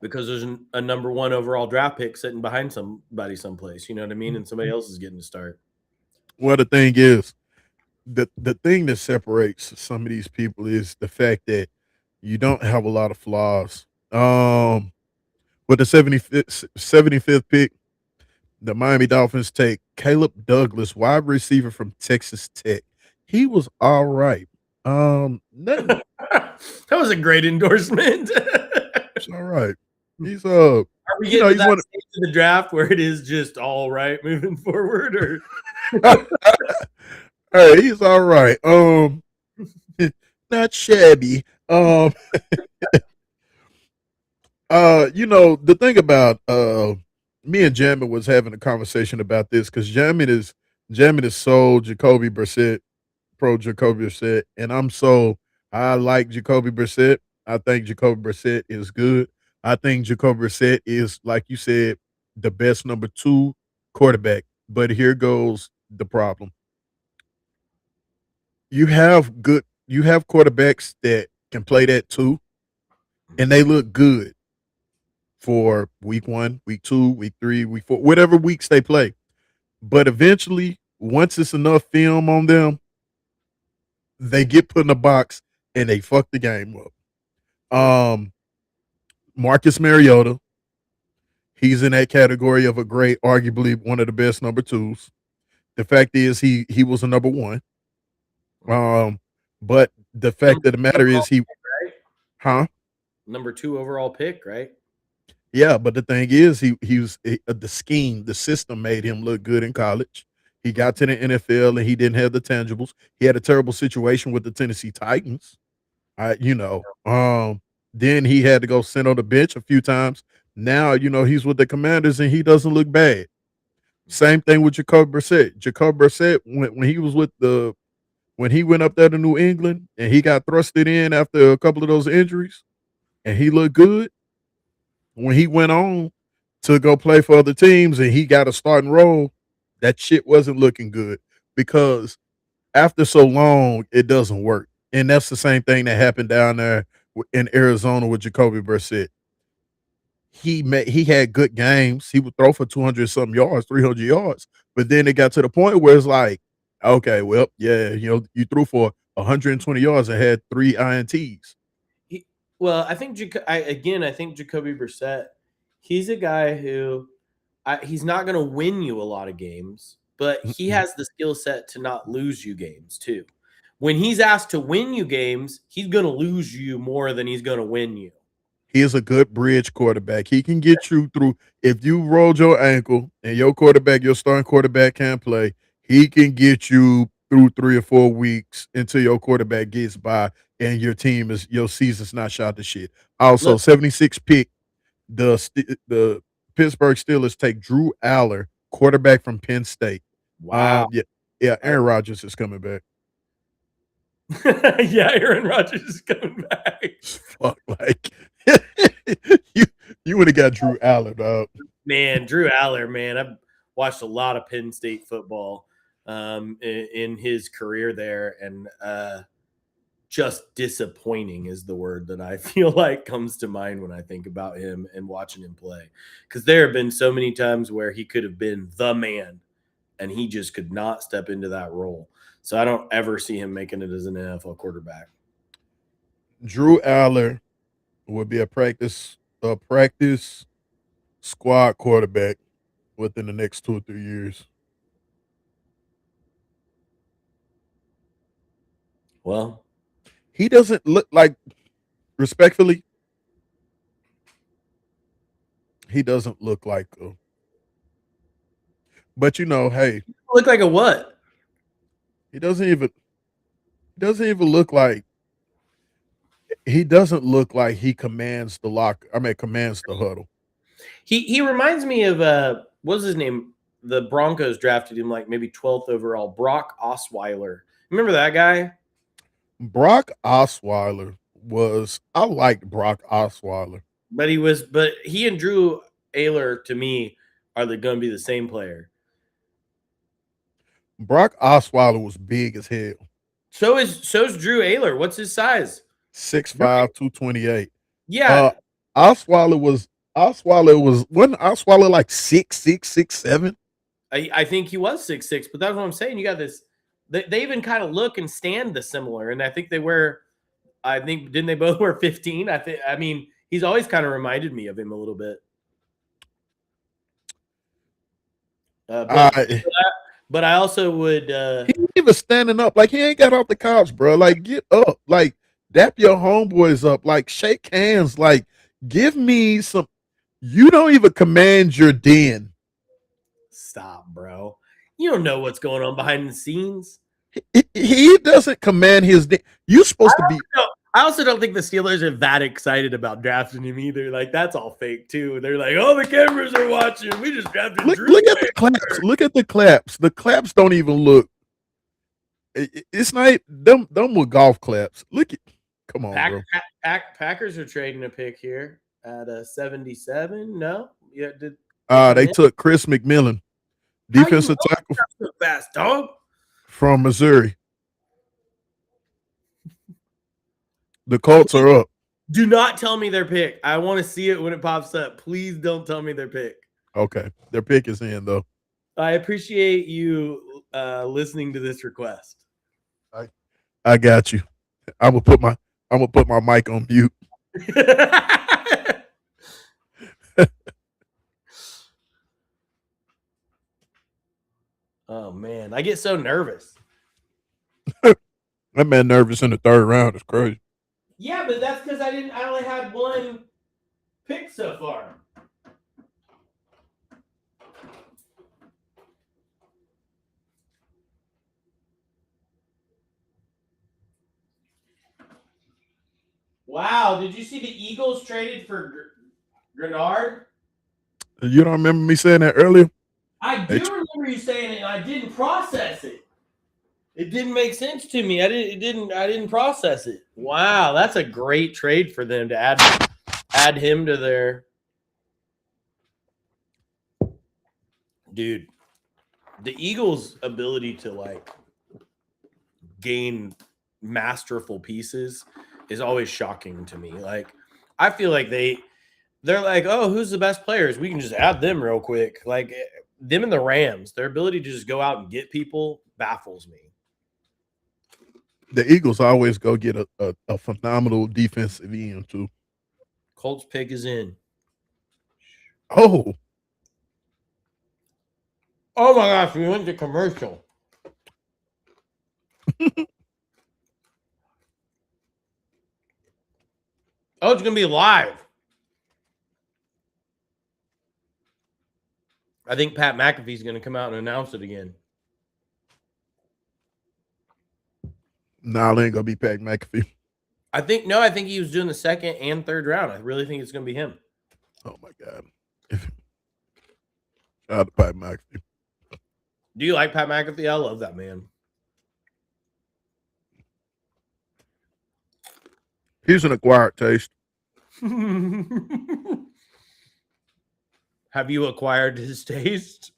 because there's a number 1 overall draft pick sitting behind somebody someplace. You know what I mean? And somebody else is getting to start. Well, the thing is, the thing that separates some of these people is the fact that you don't have a lot of flaws. With the 75th pick, the Miami Dolphins take Caleb Douglas, wide receiver from Texas Tech. He was all right. Nothing. That was a great endorsement. It's all right. He's Are we getting to he's that one. stage of the draft where it is just all right moving forward, or Hey, he's all right. Not shabby. The thing about me and Jamin was having a conversation about this because Jamin is so Jacoby Brissett, pro Jacoby Brissett, and I like Jacoby Brissett. I think Jacoby Brissett is good. I think Jacoby Brissett is, like you said, the best number 2 quarterback. But here goes the problem. You have quarterbacks that can play that too, and they look good for week 1, week 2, week 3, week 4, whatever weeks they play. But eventually, once it's enough film on them, they get put in a box and they fuck the game up. Marcus Mariota, he's in that category of a great, arguably one of the best number 2s. The fact is he was a number 1. But the fact of the matter is right? huh? Number 2 overall pick, right? Yeah, but the thing is, the scheme, the system made him look good in college. He got to the NFL and he didn't have the tangibles. He had a terrible situation with the Tennessee Titans. I, you know, then he had to go sit on the bench a few times. Now, he's with the Commanders and he doesn't look bad. Same thing with Jacob Brissett. Jacob Brissett, when he was when he went up there to New England and he got thrusted in after a couple of those injuries, and he looked good. When he went on to go play for other teams and he got a starting role, that shit wasn't looking good because after so long, it doesn't work. And that's the same thing that happened down there in Arizona with Jacoby Brissett. He had good games. He would throw for 200 something yards, 300 yards. But then it got to the point where it's like, okay, well, yeah, you threw for 120 yards and had 3 INTs. Well, I think I think Jacoby Brissett, he's a guy who he's not going to win you a lot of games, but he has the skill set to not lose you games too. When he's asked to win you games, he's going to lose you more than he's going to win you. He is a good bridge quarterback. He can get you through. If you rolled your ankle and your starting quarterback can't play, he can get you through 3 or 4 weeks until your quarterback gets by and your season's not shot to shit. Also, Look, 76 pick, the Pittsburgh Steelers take Drew Aller, quarterback from Penn State. wow. Yeah, Aaron Rodgers is coming back. Yeah, Aaron Rodgers is coming back. Fuck, like you you would have got Drew Aller, dog. Man, Drew Aller, man, I've watched a lot of Penn State football. in his career there, and just disappointing is the word that I feel like comes to mind when I think about him and watching him play. Because there have been so many times where he could have been the man, and he just could not step into that role. So I don't ever see him making it as an NFL quarterback. Drew Aller would be a practice squad quarterback within the next 2 or 3 years. Well, He doesn't look like, respectfully, he doesn't look like but hey, look like a what? he doesn't even look like he doesn't look like he commands the lock. I mean, commands the huddle. He reminds me of what's his name? The Broncos drafted him like maybe 12th overall. Brock Osweiler. Remember that guy? Brock Osweiler I liked Brock Osweiler. But he and Drew Ayler to me are they going to be the same player? Brock Osweiler was big as hell. So's Drew Ayler. What's his size? 6'5", 228. Yeah, Osweiler wasn't Osweiler like 6'6", 6'7"? I think he was 6'6", but that's what I'm saying. You got this. They even kind of look and stand the similar, and I think they wear. I think didn't they both wear 15? I mean, he's always kind of reminded me of him a little bit. But I also would. He ain't even standing up. Like, he ain't got off the couch, bro. Like, get up. Like, dap your homeboys up. Like, shake hands. Like, give me some. You don't even command your den. Stop, bro. You don't know what's going on behind the scenes. He doesn't command his den. You supposed to be. I also don't think the Steelers are that excited about drafting him either. Like, that's all fake too. They're like, "Oh, the cameras are watching. We just drafted Drew." Look at the claps. Look at the claps. The claps don't even look. It's not them with golf claps. Look at. Come on, bro. Packers are trading a pick here at a 77. No, yeah, They took Chris McMillan, defensive tackle, so fast dog, from Missouri. The Colts are up. Do not tell me their pick. I want to see it when it pops up. Please don't tell me their pick. Okay, their pick is in though. I appreciate you listening to this request. I got you. I'm gonna put my mic on mute. Oh man, I get so nervous. That man nervous in the third round is crazy. Yeah, but that's because I only had one pick so far. Wow, did you see the Eagles traded for Grenard? You don't remember me saying that earlier? I do remember you saying it, and I didn't process it. It didn't make sense to me. I didn't process it. Wow, that's a great trade for them to add him to their. Dude, the Eagles' ability to like gain masterful pieces is always shocking to me. Like, I feel like they're like, oh, who's the best players? We can just add them real quick. Like, them and the Rams, their ability to just go out and get people baffles me. The Eagles always go get a phenomenal defensive end too. Colts pick is in. Oh my gosh, we went to commercial. Oh, it's going to be live. I think Pat McAfee's going to come out and announce it again. Nah, it ain't going to be Pat McAfee. I think he was doing the second and third round. I really think it's going to be him. Oh, my God. Shout out to Pat McAfee. Do you like Pat McAfee? I love that man. He's an acquired taste. Have you acquired his taste?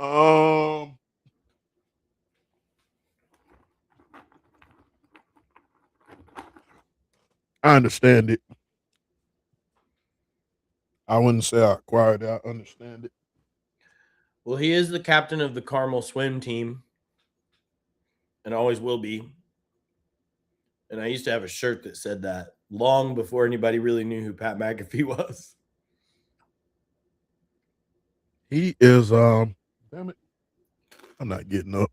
Um, I understand it. I wouldn't say I acquired it. I understand it. Well, he is the captain of the Carmel swim team and always will be. And I used to have a shirt that said that long before anybody really knew who Pat McAfee was. He is damn it. I'm not getting up.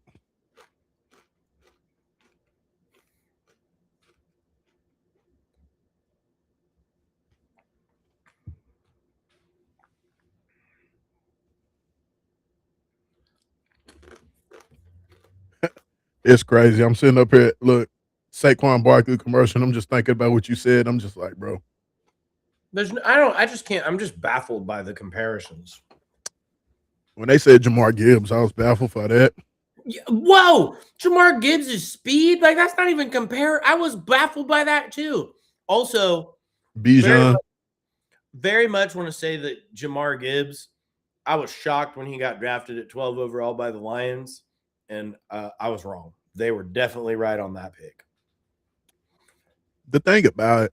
It's crazy. I'm sitting up here, look, Saquon Barkley commercial. I'm just thinking about what you said. I'm just like, bro. I just can't. I'm just baffled by the comparisons. When they said Jamar Gibbs, I was baffled by that. Yeah, whoa, Jamar Gibbs' speed, like that's not even compare. I was baffled by that too. Also, Bijan. very much want to say that Jamar Gibbs, I was shocked when he got drafted at 12 overall by the Lions, and I was wrong. They were definitely right on that pick. The thing about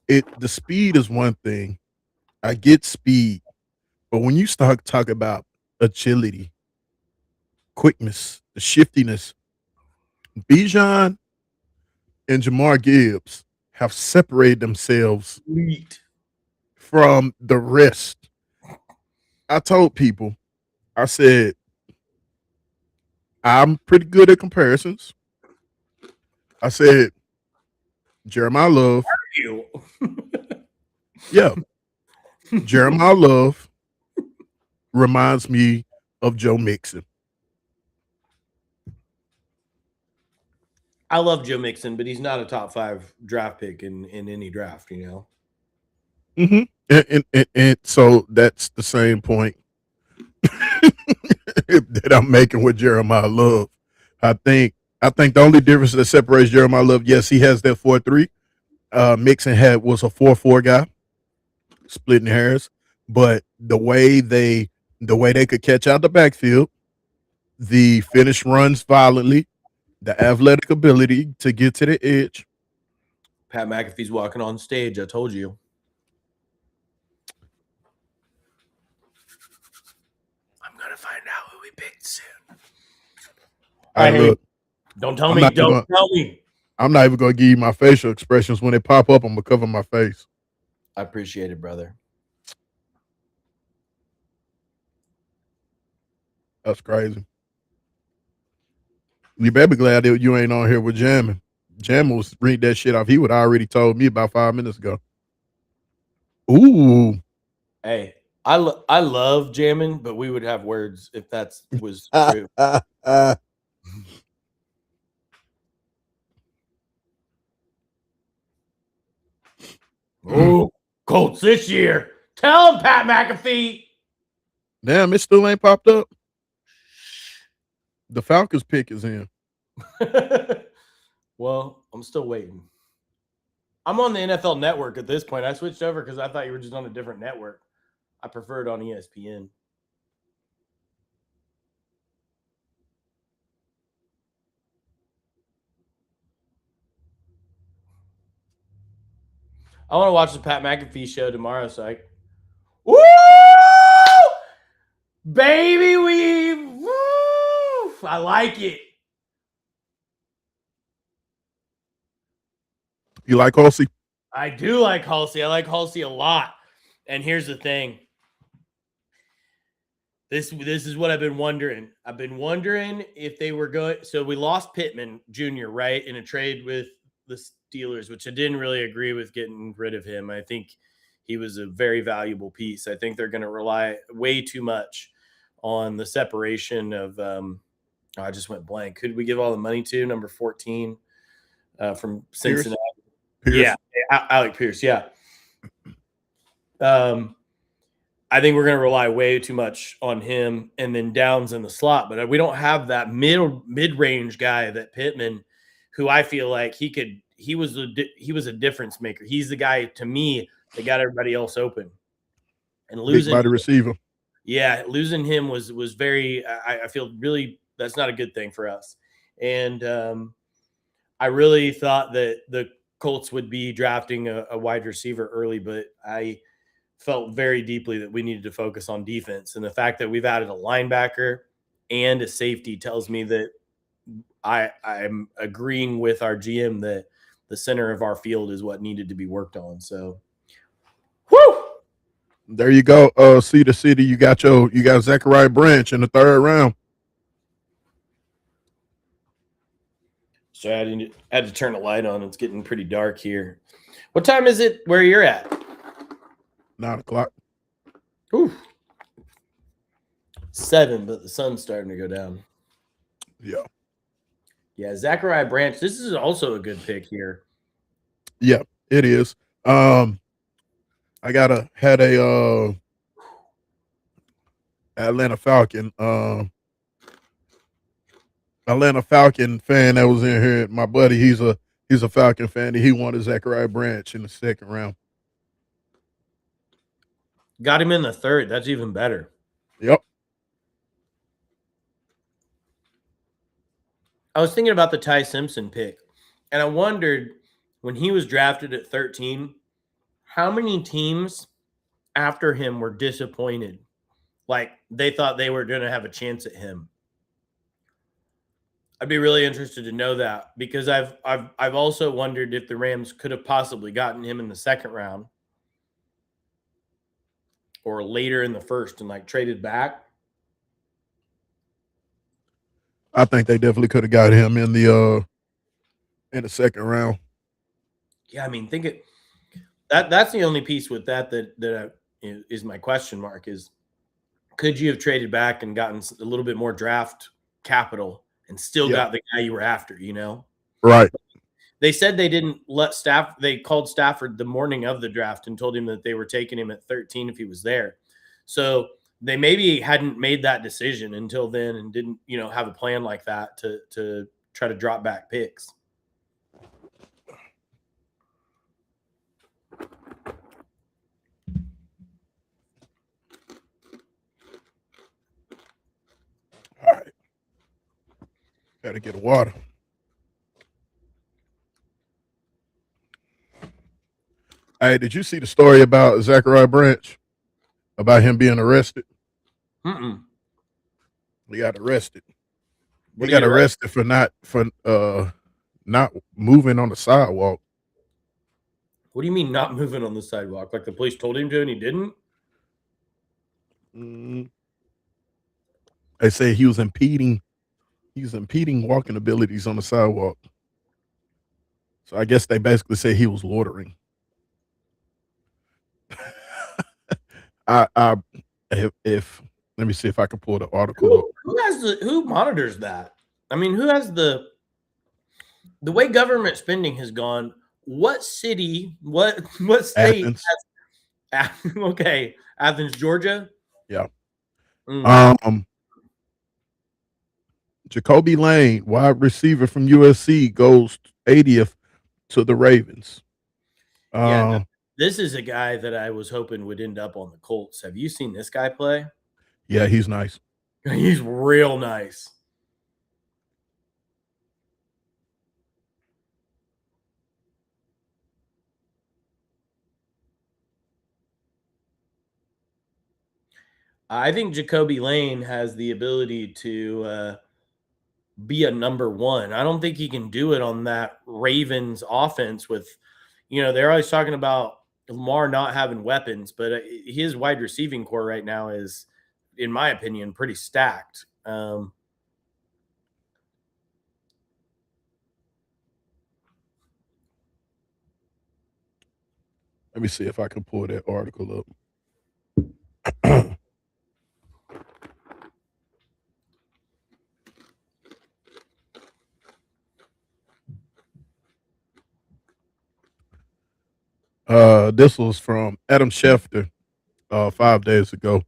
the speed is one thing. I get speed, but when you start talking about agility, quickness, the shiftiness, Bijan and Jamar Gibbs have separated themselves Sweet. from the rest. I told people, I said, I'm pretty good at comparisons. I said, Jeremiah Love. You. Yeah. Jeremiah Love reminds me of Joe Mixon. I love Joe Mixon, but he's not a top 5 draft pick in any draft, you know. Mm-hmm. And so that's the same point that I'm making with Jeremiah Love. I think the only difference that separates Jeremiah Love, yes, he has that 4-3. Mixon was a 4-4 guy, splitting hairs. But the way they could catch out the backfield, the finish runs violently, the athletic ability to get to the edge. Pat McAfee's walking on stage. I told you. I'm gonna find out who we picked soon. Look, don't tell me. Don't tell me. I'm not even gonna give you my facial expressions when they pop up. I'm gonna cover my face. I appreciate it, brother. That's crazy. You better be glad that you ain't on here with Jamming. Jam was read that shit off. He would already told me about 5 minutes ago. Ooh. Hey, I love jamming, but we would have words if that was true. Oh, Colts this year. Tell him, Pat McAfee. Damn, it still ain't popped up. The Falcons pick is in. Well, I'm still waiting. I'm on the NFL Network at this point. I switched over because I thought you were just on a different network. I prefer it on ESPN. I want to watch the Pat McAfee show tomorrow, so woo! Baby, woo! I like it. You like Halsey? I do like Halsey. I like Halsey a lot. And here's the thing. This is what I've been wondering. I've been wondering if they were going. So we lost Pittman Jr., right, in a trade with the Steelers, which I didn't really agree with getting rid of him. I think he was a very valuable piece. I think they're going to rely way too much on the separation of I just went blank. Who did we give all the money to? Number 14 from Cincinnati. Pierce. Yeah, Alec Pierce. Yeah. I think we're going to rely way too much on him and then Downs in the slot. But we don't have that mid-range guy that Pittman, who I feel like he was a difference maker. He's the guy, to me, that got everybody else open. And losing big body receiver. Yeah, losing him was very. I feel really that's not a good thing for us, and I really thought that the Colts would be drafting a wide receiver early, but I felt very deeply that we needed to focus on defense, and the fact that we've added a linebacker and a safety tells me that I'm agreeing with our GM that the center of our field is what needed to be worked on. So, whoo! There you go. Cedar City, you got Zachariah Branch in the third round. So I had to turn a light on. It's getting pretty dark here. What time is it where you're at? 9:00. Ooh. 7, but the sun's starting to go down. Yeah. Yeah, Zachariah Branch. This is also a good pick here. Yeah, it is. I had a Atlanta Falcon fan that was in here. My buddy, he's a Falcon fan. He wanted Zachariah Branch in the second round. Got him in the third. That's even better. Yep. I was thinking about the Ty Simpson pick, and I wondered when he was drafted at 13, how many teams after him were disappointed. Like they thought they were going to have a chance at him. I'd be really interested to know that because I've also wondered if the Rams could have possibly gotten him in the second round or later in the first and like traded back. I think they definitely could have got him in the second round. Yeah, I mean, that's the only piece with that is my question mark is could you have traded back and gotten a little bit more draft capital and still got the guy you were after, you know? Right. They said they didn't they called Stafford the morning of the draft and told him that they were taking him at 13 if he was there. So they maybe hadn't made that decision until then and didn't, have a plan like that to try to drop back picks. All right. Gotta get water. Hey, did you see the story about Zachariah Branch? About him being arrested? He got arrested. He got arrested for not moving on the sidewalk. What do you mean not moving on the sidewalk? Like the police told him to and he didn't? They say he was impeding walking abilities on the sidewalk. So I guess they basically say he was loitering. If let me see if I can pull the article up. Who monitors that? I mean, who has the way government spending has gone? What city? What state? Athens. Okay, Athens, Georgia. Yeah. Jacoby Lane, wide receiver from USC, goes 80th to the Ravens. This is a guy that I was hoping would end up on the Colts. Have you seen this guy play? Yeah, he's nice. He's real nice. I think Jacoby Lane has the ability to be a number one. I don't think he can do it on that Ravens offense with, they're always talking about Lamar not having weapons, but his wide receiving core right now is, in my opinion, pretty stacked. Let me see if I can pull that article up. This was from Adam Schefter 5 days ago.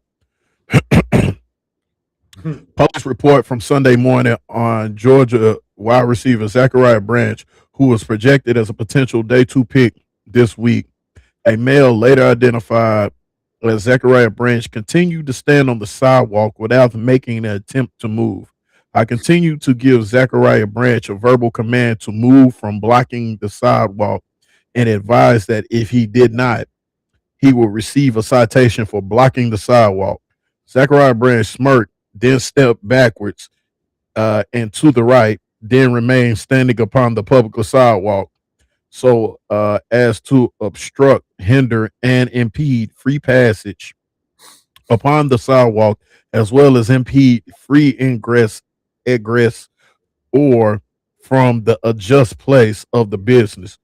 Post report from Sunday morning on Georgia wide receiver Zachariah Branch, who was projected as a potential day 2 pick this week. A male later identified as Zachariah Branch continued to stand on the sidewalk without making an attempt to move. I continued to give Zachariah Branch a verbal command to move from blocking the sidewalk and advised that if he did not, he would receive a citation for blocking the sidewalk. Zachariah Branch smirked, then stepped backwards and to the right, then remained standing upon the public sidewalk so as to obstruct, hinder, and impede free passage upon the sidewalk, as well as impede free ingress, egress, or from the adjust place of the business.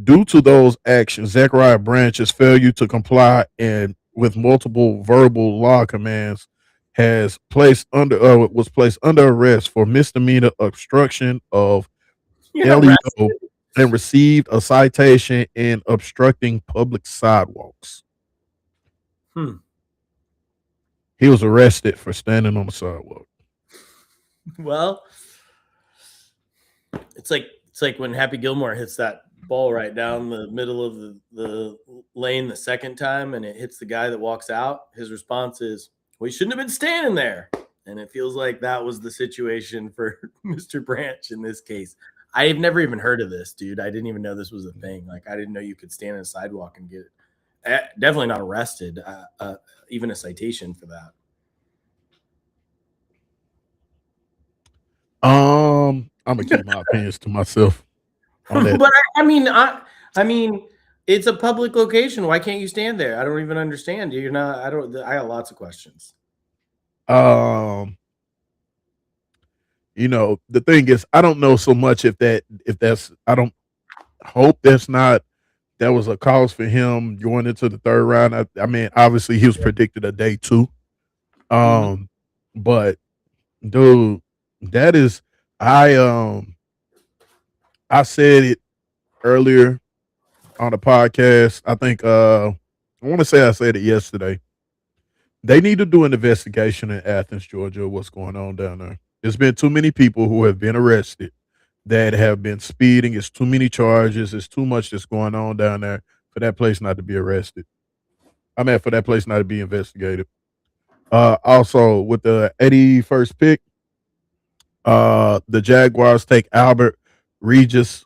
Due to those actions, Zachariah Branch's failure to comply and with multiple verbal law commands was placed under arrest for misdemeanor obstruction of You're LEO arrested. and received a citation in obstructing public sidewalks. Hmm. He was arrested for standing on the sidewalk. Well, it's like when Happy Gilmore hits that ball right down the middle of the lane the second time and it hits the guy that walks out. His response is, "We shouldn't have been standing there." And it feels like that was the situation for Mr. Branch in this case. I've never even heard of this, dude. I didn't even know this was a thing. Like, I didn't know you could stand on a sidewalk and get definitely not arrested, even a citation for that. I'm gonna keep my opinions to myself on that. But I mean, it's a public location. Why can't you stand there? I don't even understand. You're not. I don't. I got lots of questions. Um, the thing is, I don't know so much if that's I don't hope that was a cause for him going into the third round. I mean, obviously he was predicted a day two. Mhm. But dude, that is I I said it earlier on the podcast. I think I want to say I said it yesterday. They need to do an investigation in Athens, Georgia, of what's going on down there. There's been too many people who have been arrested that have been speeding. It's too many charges. It's too much that's going on down there for that place not to be arrested. I mean, for that place not to be investigated. Also, with the 81st pick, the Jaguars take Albert Regis,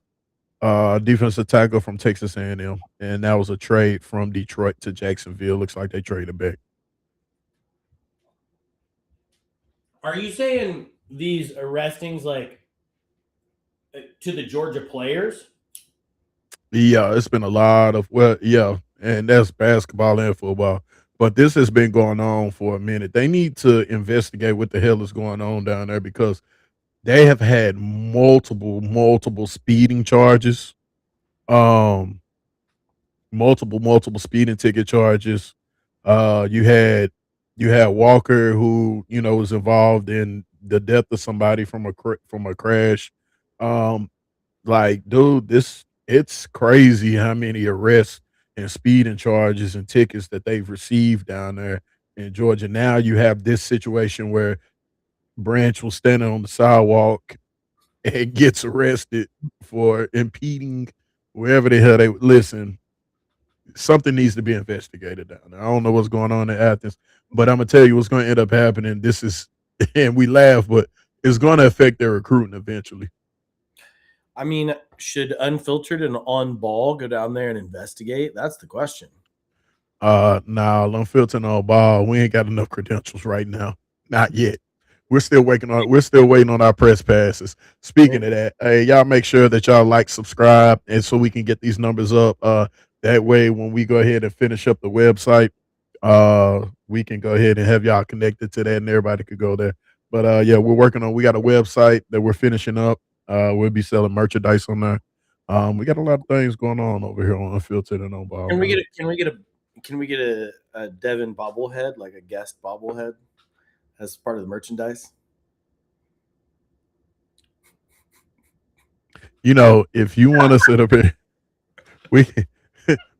defensive tackle from Texas A&M, and that was a trade from Detroit to Jacksonville. Looks like they traded back. Are you saying these arrestings like to the Georgia players? Yeah, it's been a lot of yeah, and that's basketball and football. But this has been going on for a minute. They need to investigate what the hell is going on down there because they have had multiple speeding charges, um, multiple speeding ticket charges. Uh, you had you had Walker who was involved in the death of somebody from from a crash. Um, like, dude, it's crazy how many arrests and speeding charges and tickets that they've received down there in Georgia. Now you have this situation where Branch was standing on the sidewalk and gets arrested for impeding wherever the hell they listen. Something needs to be investigated down there. I don't know what's going on in Athens, but I'm gonna tell you what's going to end up happening. This is, and we laugh, but it's going to affect their recruiting eventually. I mean, should Unfiltered and On-Ball go down there and investigate? That's the question. Nah, Unfiltered On-Ball. We ain't got enough credentials right now. Not yet. We're still waiting on our press passes. Speaking of that, hey, y'all make sure that y'all like, subscribe, and so we can get these numbers up. That way when we go ahead and finish up the website, we can go ahead and have y'all connected to that and everybody could go there. But yeah, we got a website that we're finishing up. We'll be selling merchandise on there. We got a lot of things going on over here on Unfiltered and On-Ball. Can we get a Devin bobblehead, like a guest bobblehead, as part of the merchandise? If you want to sit up here, we can,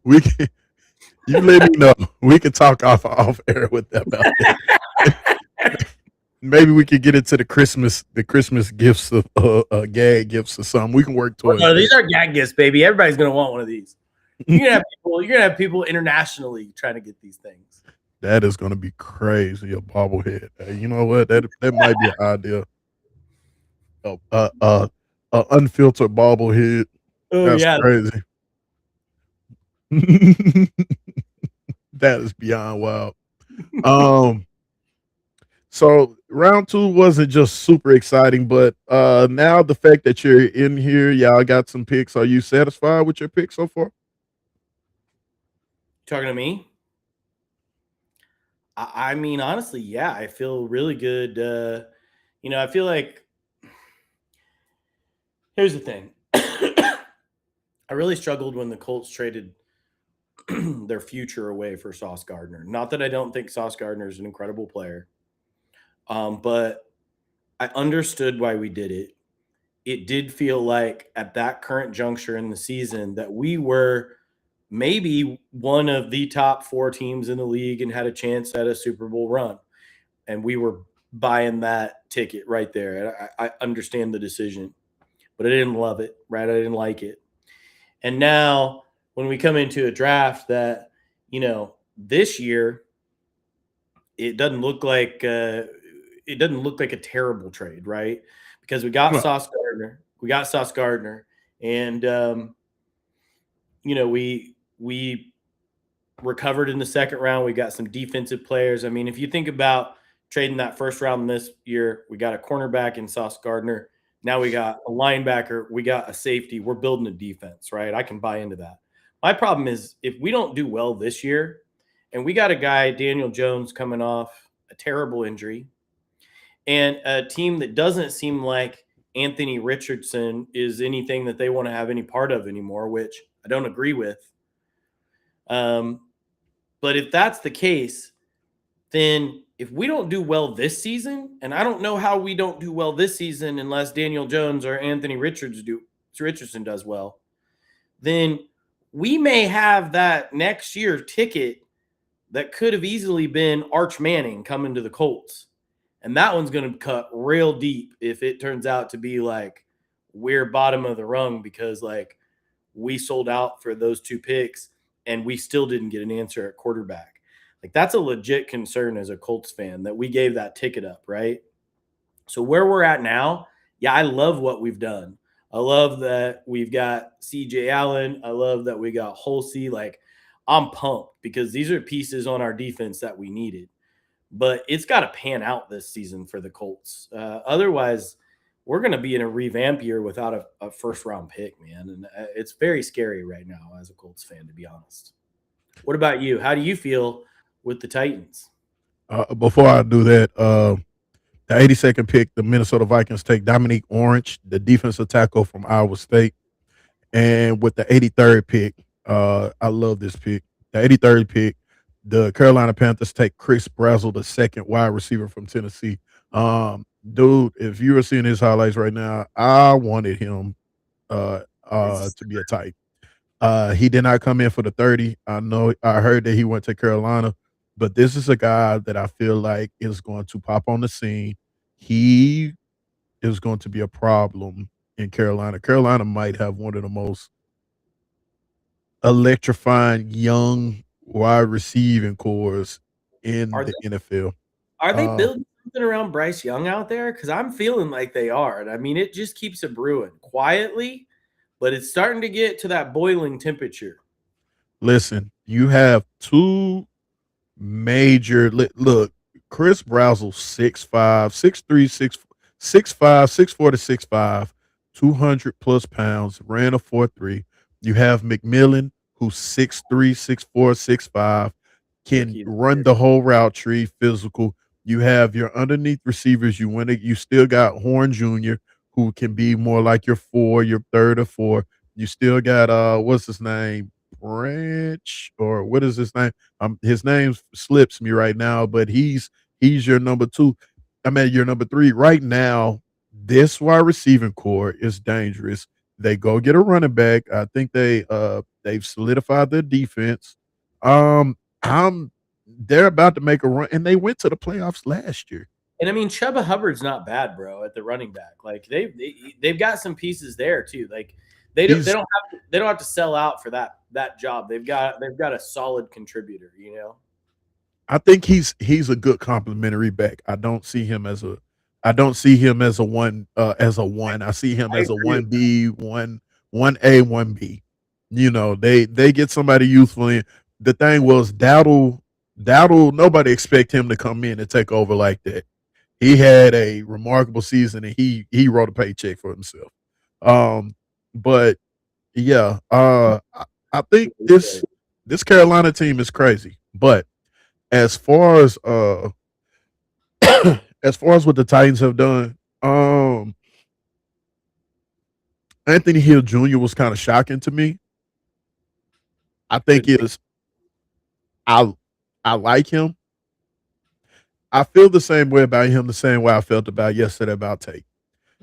we can, you let me know. We can talk off air with that about that. Maybe we could get into the Christmas gifts of gag gifts or something. We can work towards. No, these are gag gifts, baby. Everybody's gonna want one of these. You're gonna have people internationally trying to get these things. That is gonna be crazy, a bobblehead. You know what? That might be an idea. A unfiltered bobblehead. Oh That's yeah. crazy. That is beyond wild. Um, so round two wasn't just super exciting, but now the fact that you're in here, y'all got some picks. Are you satisfied with your pick so far? Talking to me? I mean, honestly, yeah, I feel really good. I feel like here's the thing. I really struggled when the Colts traded their future away for Sauce Gardner. Not that I don't think Sauce Gardner is an incredible player, but I understood why we did it. It did feel like at that current juncture in the season that we were maybe one of the top four teams in the league and had a chance at a Super Bowl run. And we were buying that ticket right there. I understand the decision, but I didn't love it, right? I didn't like it. And now when we come into a draft that, this year it doesn't look like a terrible trade, right? Because Well, We got Sauce Gardner, and we recovered in the second round. We got some defensive players. I mean, if you think about trading that first round this year, we got a cornerback in Sauce Gardner. Now we got a linebacker. We got a safety. We're building a defense, right? I can buy into that. My problem is if we don't do well this year, and we got a guy, Daniel Jones, coming off a terrible injury, and a team that doesn't seem like Anthony Richardson is anything that they want to have any part of anymore, which I don't agree with. Um, but if that's the case, then if we don't do well this season, and I don't know how we don't do well this season unless Daniel Jones or Anthony Richardson does well, then we may have that next year ticket that could have easily been Arch Manning coming to the Colts. And that one's going to cut real deep if it turns out to be like we're bottom of the rung because like we sold out for those two picks and we still didn't get an answer at quarterback. Like that's a legit concern as a Colts fan that we gave that ticket up, right? So where we're at now, yeah, I love what we've done. I love that we've got CJ Allen. I love that we got Hulsey. Like I'm pumped because these are pieces on our defense that we needed. But it's got to pan out this season for the Colts. Otherwise, we're going to be in a revamp year without a first round pick, man. And it's very scary right now as a Colts fan, to be honest. What about you? How do you feel with the Titans? before I do that, the 82nd pick, the Minnesota Vikings take Dominique Orange, the defensive tackle from Iowa State. And with the 83rd pick, I love this pick. The 83rd pick, the Carolina Panthers take Chris Brazzell, the second wide receiver from Tennessee. Dude, if you were seeing his highlights right now, I wanted him to be a tight. He did not come in for the 30. I know I heard that he went to Carolina, but this is a guy that I feel like is going to pop on the scene. He is going to be a problem in Carolina. Carolina might have one of the most electrifying young wide receiving cores in Are the they NFL. are they Uh, building something around Bryce Young out there? Because I'm feeling like they are. And I mean, it just keeps it brewing quietly, but it's starting to get to that boiling temperature. Listen, you have two major look. Chris Brazzell 6'5", 6'3", 6'5", 6'4" to 6'5", 200 plus pounds, ran a 4.3. You have McMillan, who's 6'3", 6'4", 6'5", can Rookie of the run year. the whole route tree, physical. You have your underneath receivers. You still got Horn Jr., who can be more like your four, your third or four. You still got what's his name? Branch, or what is his name? His name slips me right now, but he's your number two. I mean, your number three right now. This wide receiving core is dangerous. They go get a running back. I think they've solidified their defense. I'm they're about to make a run, and they went to the playoffs last year. And I mean, Chuba Hubbard's not bad, bro, at the running back. Like they've got some pieces there too. Like He's they don't have to sell out for that job. They've got a solid contributor. I think he's a good complimentary back. I don't see him as a one as a one. I see him I as a agree with one B, one A, one B. You know, they get somebody youthful in. The thing was Dowdle, nobody expect him to come in and take over like that. He had a remarkable season and he wrote a paycheck for himself. Um, but yeah, I think that. this Carolina team is crazy. But as far as as far as what the Titans have done, Anthony Hill Jr. was kind of shocking to me. I think Good pick. is I I like him. I feel the same way about him, the same way I felt about yesterday about Tate.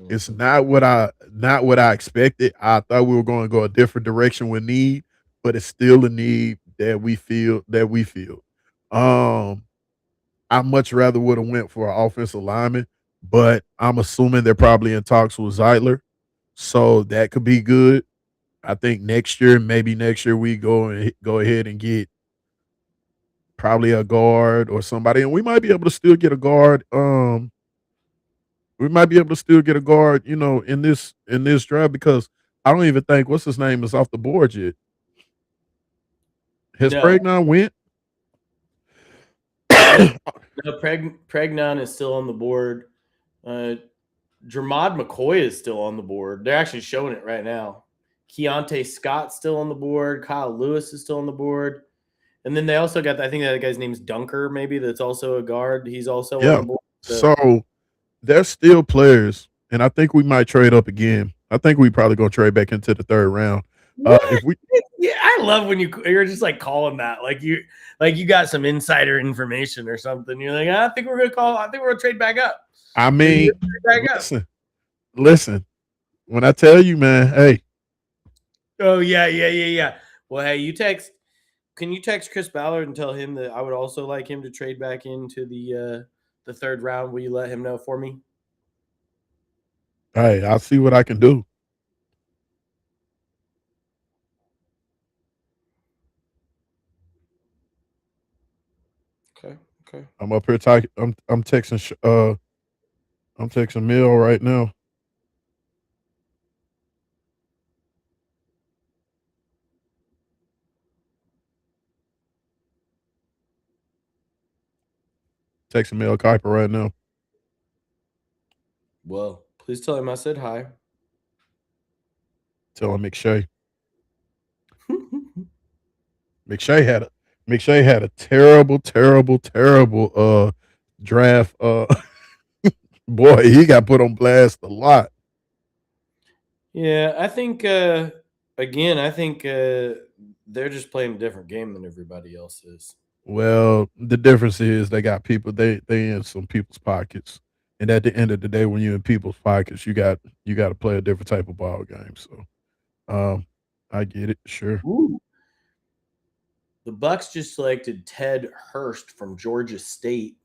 It's Mhm. not what I expected. I thought we were going to go a different direction with need, but it's still a need that we feel. Um, I much rather would have went for an offensive lineman, but I'm assuming they're probably in talks with Zeitler, so that could be good. I think maybe next year we go ahead and get probably a guard or somebody, and we might be able to still get a guard. We might be able to still get a guard, in this draft because I don't even think what's his name is off the board yet. Has No, Pregnon went? no, no. Pregnon is still on the board. Uh, Dramad McCoy is still on the board. They're actually showing it right now. Keontae Scott's still on the board. Kyle Lewis is still on the board. And then they also got, I think that guy's name's Dunker, maybe, that's also a guard. He's also on Yeah. the board. So, So there's still players, and I think we might trade up again. I think we probably gonna trade back into the third round. what? If we, Yeah, I love when you're just like calling that like you got some insider information or something. You're like, I think we're gonna call. I think we're gonna trade back up. I I think we're mean, gonna trade back up. listen. When I tell you, man, hey, Oh yeah, yeah, yeah, yeah. Well, hey, you text. Can you text Chris Ballard and tell him that I would also like him to trade back into the third round? Will you let him know for me? I'll see what I can do. Okay, okay. I'm up here talking. I'm texting. I'm texting Mill right now. Texting Mel Kiper right now. Well, please tell him I said hi. Telling McShay. McShay had a McShay had a terrible, terrible, terrible draft. Boy, he got put on blast a lot. Yeah, I think again, I think they're just playing a different game than everybody else is. Well, the difference is they got people they in some people's pockets. And at the end of the day, when you're in people's pockets, you got to play a different type of ball game. So I get it, sure. Ooh. The Bucks just selected Ted Hurst from Georgia State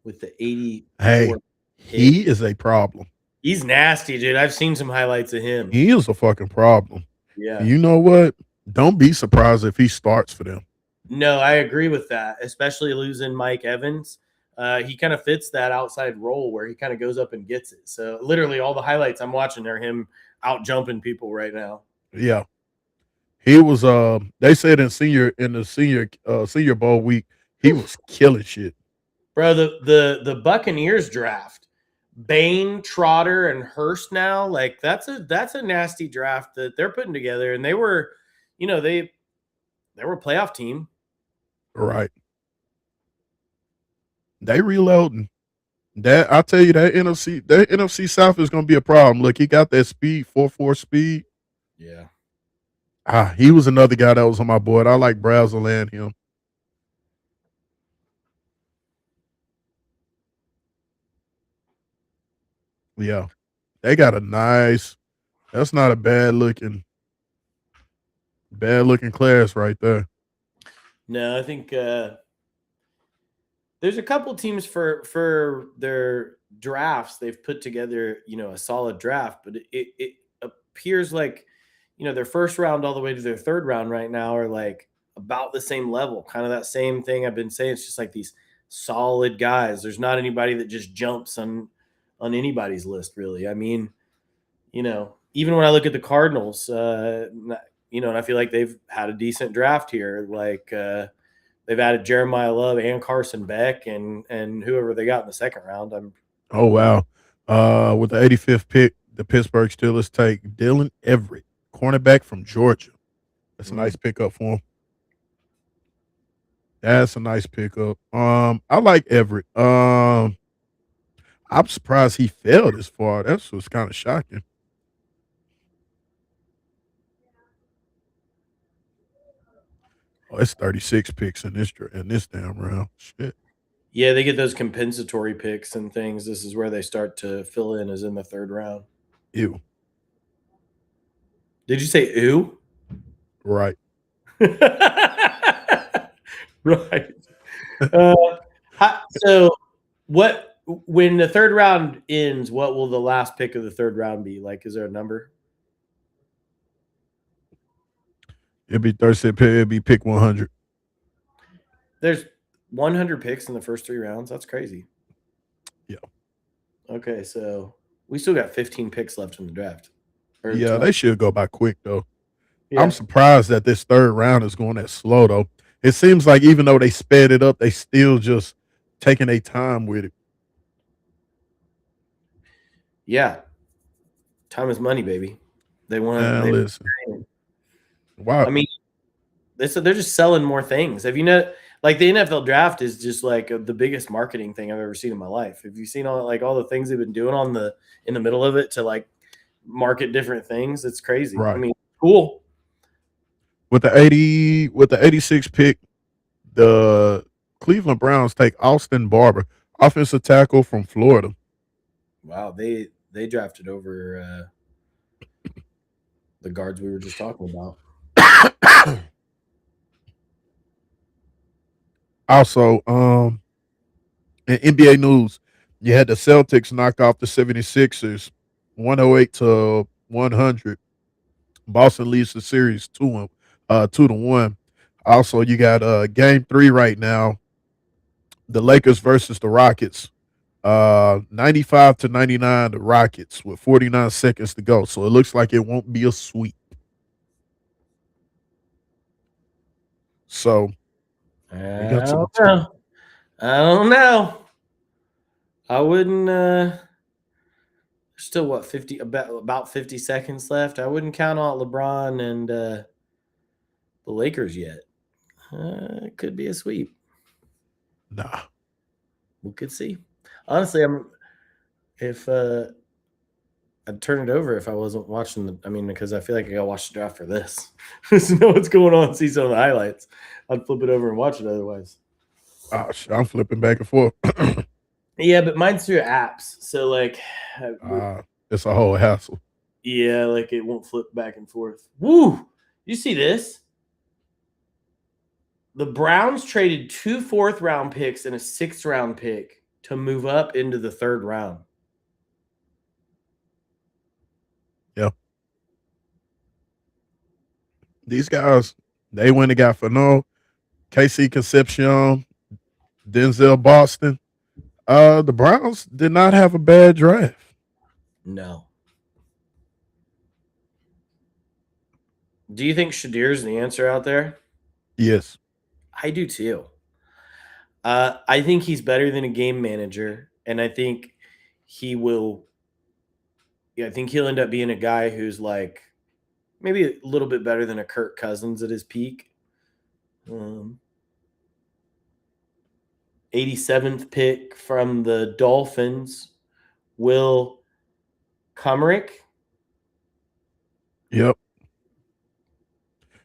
with the Hey, 84 pick. he is a problem. He's nasty, dude. I've seen some highlights of him. He is a fucking problem. And Yeah. you know what? Don't be surprised if he starts for them. No, I agree with that, especially losing Mike Evans. He kind of fits that outside role where he kind of goes up and gets it. So literally all the highlights I'm watching are him out jumping people right now. Yeah. He was they said in the senior bowl week, he was killing shit. Bro, the Buccaneers draft, Bain, Trotter, and Hurst now, like that's a nasty draft that they're putting together. And they were, they were a playoff team. Right. They reloading. That I tell you that NFC South is gonna be a problem. Look, he got that speed, 4-4 speed. Yeah. He was another guy that was on my board. I like Brazel and him. Yeah. They got a nice that's not a bad looking class right there. No, I think there's a couple teams for their drafts. They've put together, a solid draft, but it appears like, their first round all the way to their third round right now are like about the same level, kind of that same thing I've been saying. It's just like these solid guys. There's not anybody that just jumps on anybody's list, really. I mean, even when I look at the Cardinals, and I feel like they've had a decent draft here. Like they've added Jeremiah Love and Carson Beck and whoever they got in the second round. Oh wow. With the 85th pick, the Pittsburgh Steelers take Dylan Everett, cornerback from Georgia. That's a nice pickup for him. That's a nice pickup. I like Everett. I'm surprised he fell this far. That's what's kind of shocking. Oh, it's 36 picks in this damn round. Shit. Yeah, they get those compensatory picks and things. This is where they start to fill in, is in the third round. Ew. Did you say ew? Right. Right. So, when the third round ends, what will the last pick of the third round be? Like, is there a number? It'd be 36 pick. It'd be pick 100. There's 100 picks in the first 3 rounds. That's crazy. Yeah. Okay, so we still got 15 picks left in the draft. Yeah, 12. they should go by quick though. Yeah. I'm surprised that this third round is going that slow though. It seems like even though they sped it up, they still just taking their time with it. Yeah. Time is money, baby. They want to Listen. Wow. I mean, they're just selling more things. Have you like the NFL draft is just like the biggest marketing thing I've ever seen in my life. Have you seen all the things they've been doing in the middle of it to like market different things? It's crazy. Right. I mean, cool. With the 86 pick, the Cleveland Browns take Austin Barber, offensive tackle from Florida. Wow, they drafted over the guards we were just talking about. Also, in NBA news, you had the Celtics knock off the 76ers 108 to 100. Boston leads the series 2-1. Also, you got game 3 right now. The Lakers versus the Rockets. 95 to 99, the Rockets with 49 seconds to go. So it looks like it won't be a sweep. So I don't know. I wouldn't. Still, what, 50? About 50 seconds left. I wouldn't count out LeBron and the Lakers yet. It could be a sweep. Nah, we could see. Honestly, if I'd turn it over if I wasn't watching because I feel like I gotta watch the draft for this. Just to know what's going on, see some of the highlights. I'd flip it over and watch it otherwise. I'm flipping back and forth. Yeah, but mine's through apps, so like it's a whole hassle. Yeah, like it won't flip back and forth. Woo! You see this? The Browns traded 2 4th-round picks and a 6th-round pick to move up into the 3rd round. Yeah. These guys, they went and got Fano, KC Concepcion, Denzel Boston. The Browns did not have a bad draft. No. Do you think Shadir's the answer out there? Yes. I do too. I think he's better than a game manager, and I think he will. Yeah, I think he'll end up being a guy who's like maybe a little bit better than a Kirk Cousins at his peak. 87th pick from the Dolphins, Will Kumrick. Yep.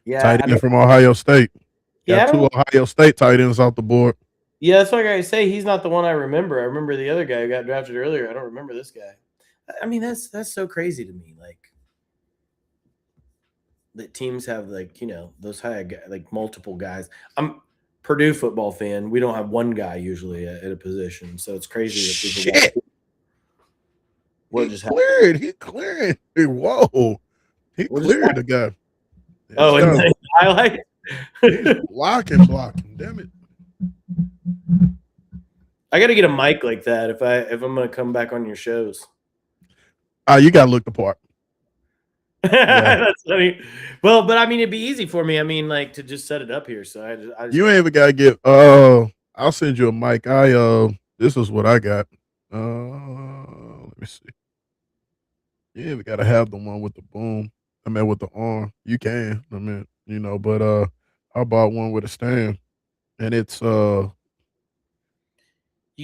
Yeah, tight end from Ohio State. Got 2 Ohio State tight ends off the board. Yeah, that's what I gotta say. He's not the one I remember. I remember the other guy who got drafted earlier. I don't remember this guy. I mean, that's so crazy to me. Like that teams have those high multiple guys. I'm Purdue football fan. We don't have one guy usually at a position, so it's crazy that people. What just happened? He cleared. Whoa! He cleared the guy. Oh, and the highlight. He's blocking. Damn it! I got to get a mic like that if I'm gonna come back on your shows. You gotta look the part. Yeah, That's funny. Well, but I mean, it'd be easy for me. I mean, like to just set it up here. So I just you got ain't to. even gotta get. I'll send you a mic. This is what I got. Let me see. You ain't even gotta have the one with the boom. I mean, with the arm. You can. I mean, but I bought one with a stand, and it's You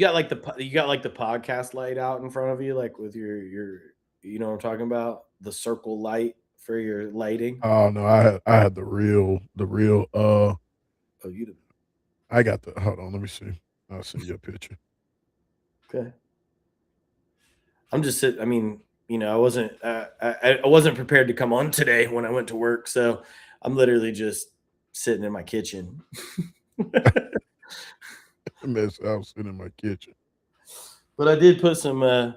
got like the podcast light out in front of you, like with your you know what I'm talking about, the circle light for your lighting. oh no, I had the real. Oh, you I got the. Hold on, let me see. I'll send you a picture. okay? I'm just sitting. I mean, I wasn't prepared to come on today when I went to work, so I'm literally just sitting in my kitchen. I was sitting in my kitchen. But I did put some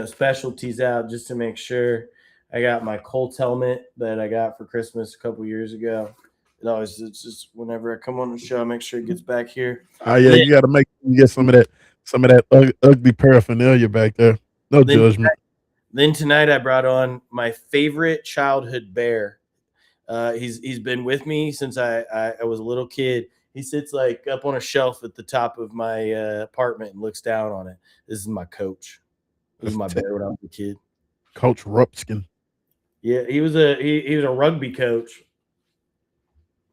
specialties out just to make sure. I got my Colts helmet that I got for Christmas a couple years ago. It's just whenever I come on the show, I make sure it gets back here. Oh And yeah, then, you got to make you get some of that ugly paraphernalia back there. No then judgment. then tonight I brought on my favorite childhood bear. He's been with me since I was a little kid. He sits like up on a shelf at the top of my apartment and looks down on it. This is my coach. This is my bear when I was a kid. Coach Rupskin. Yeah, he was a rugby coach,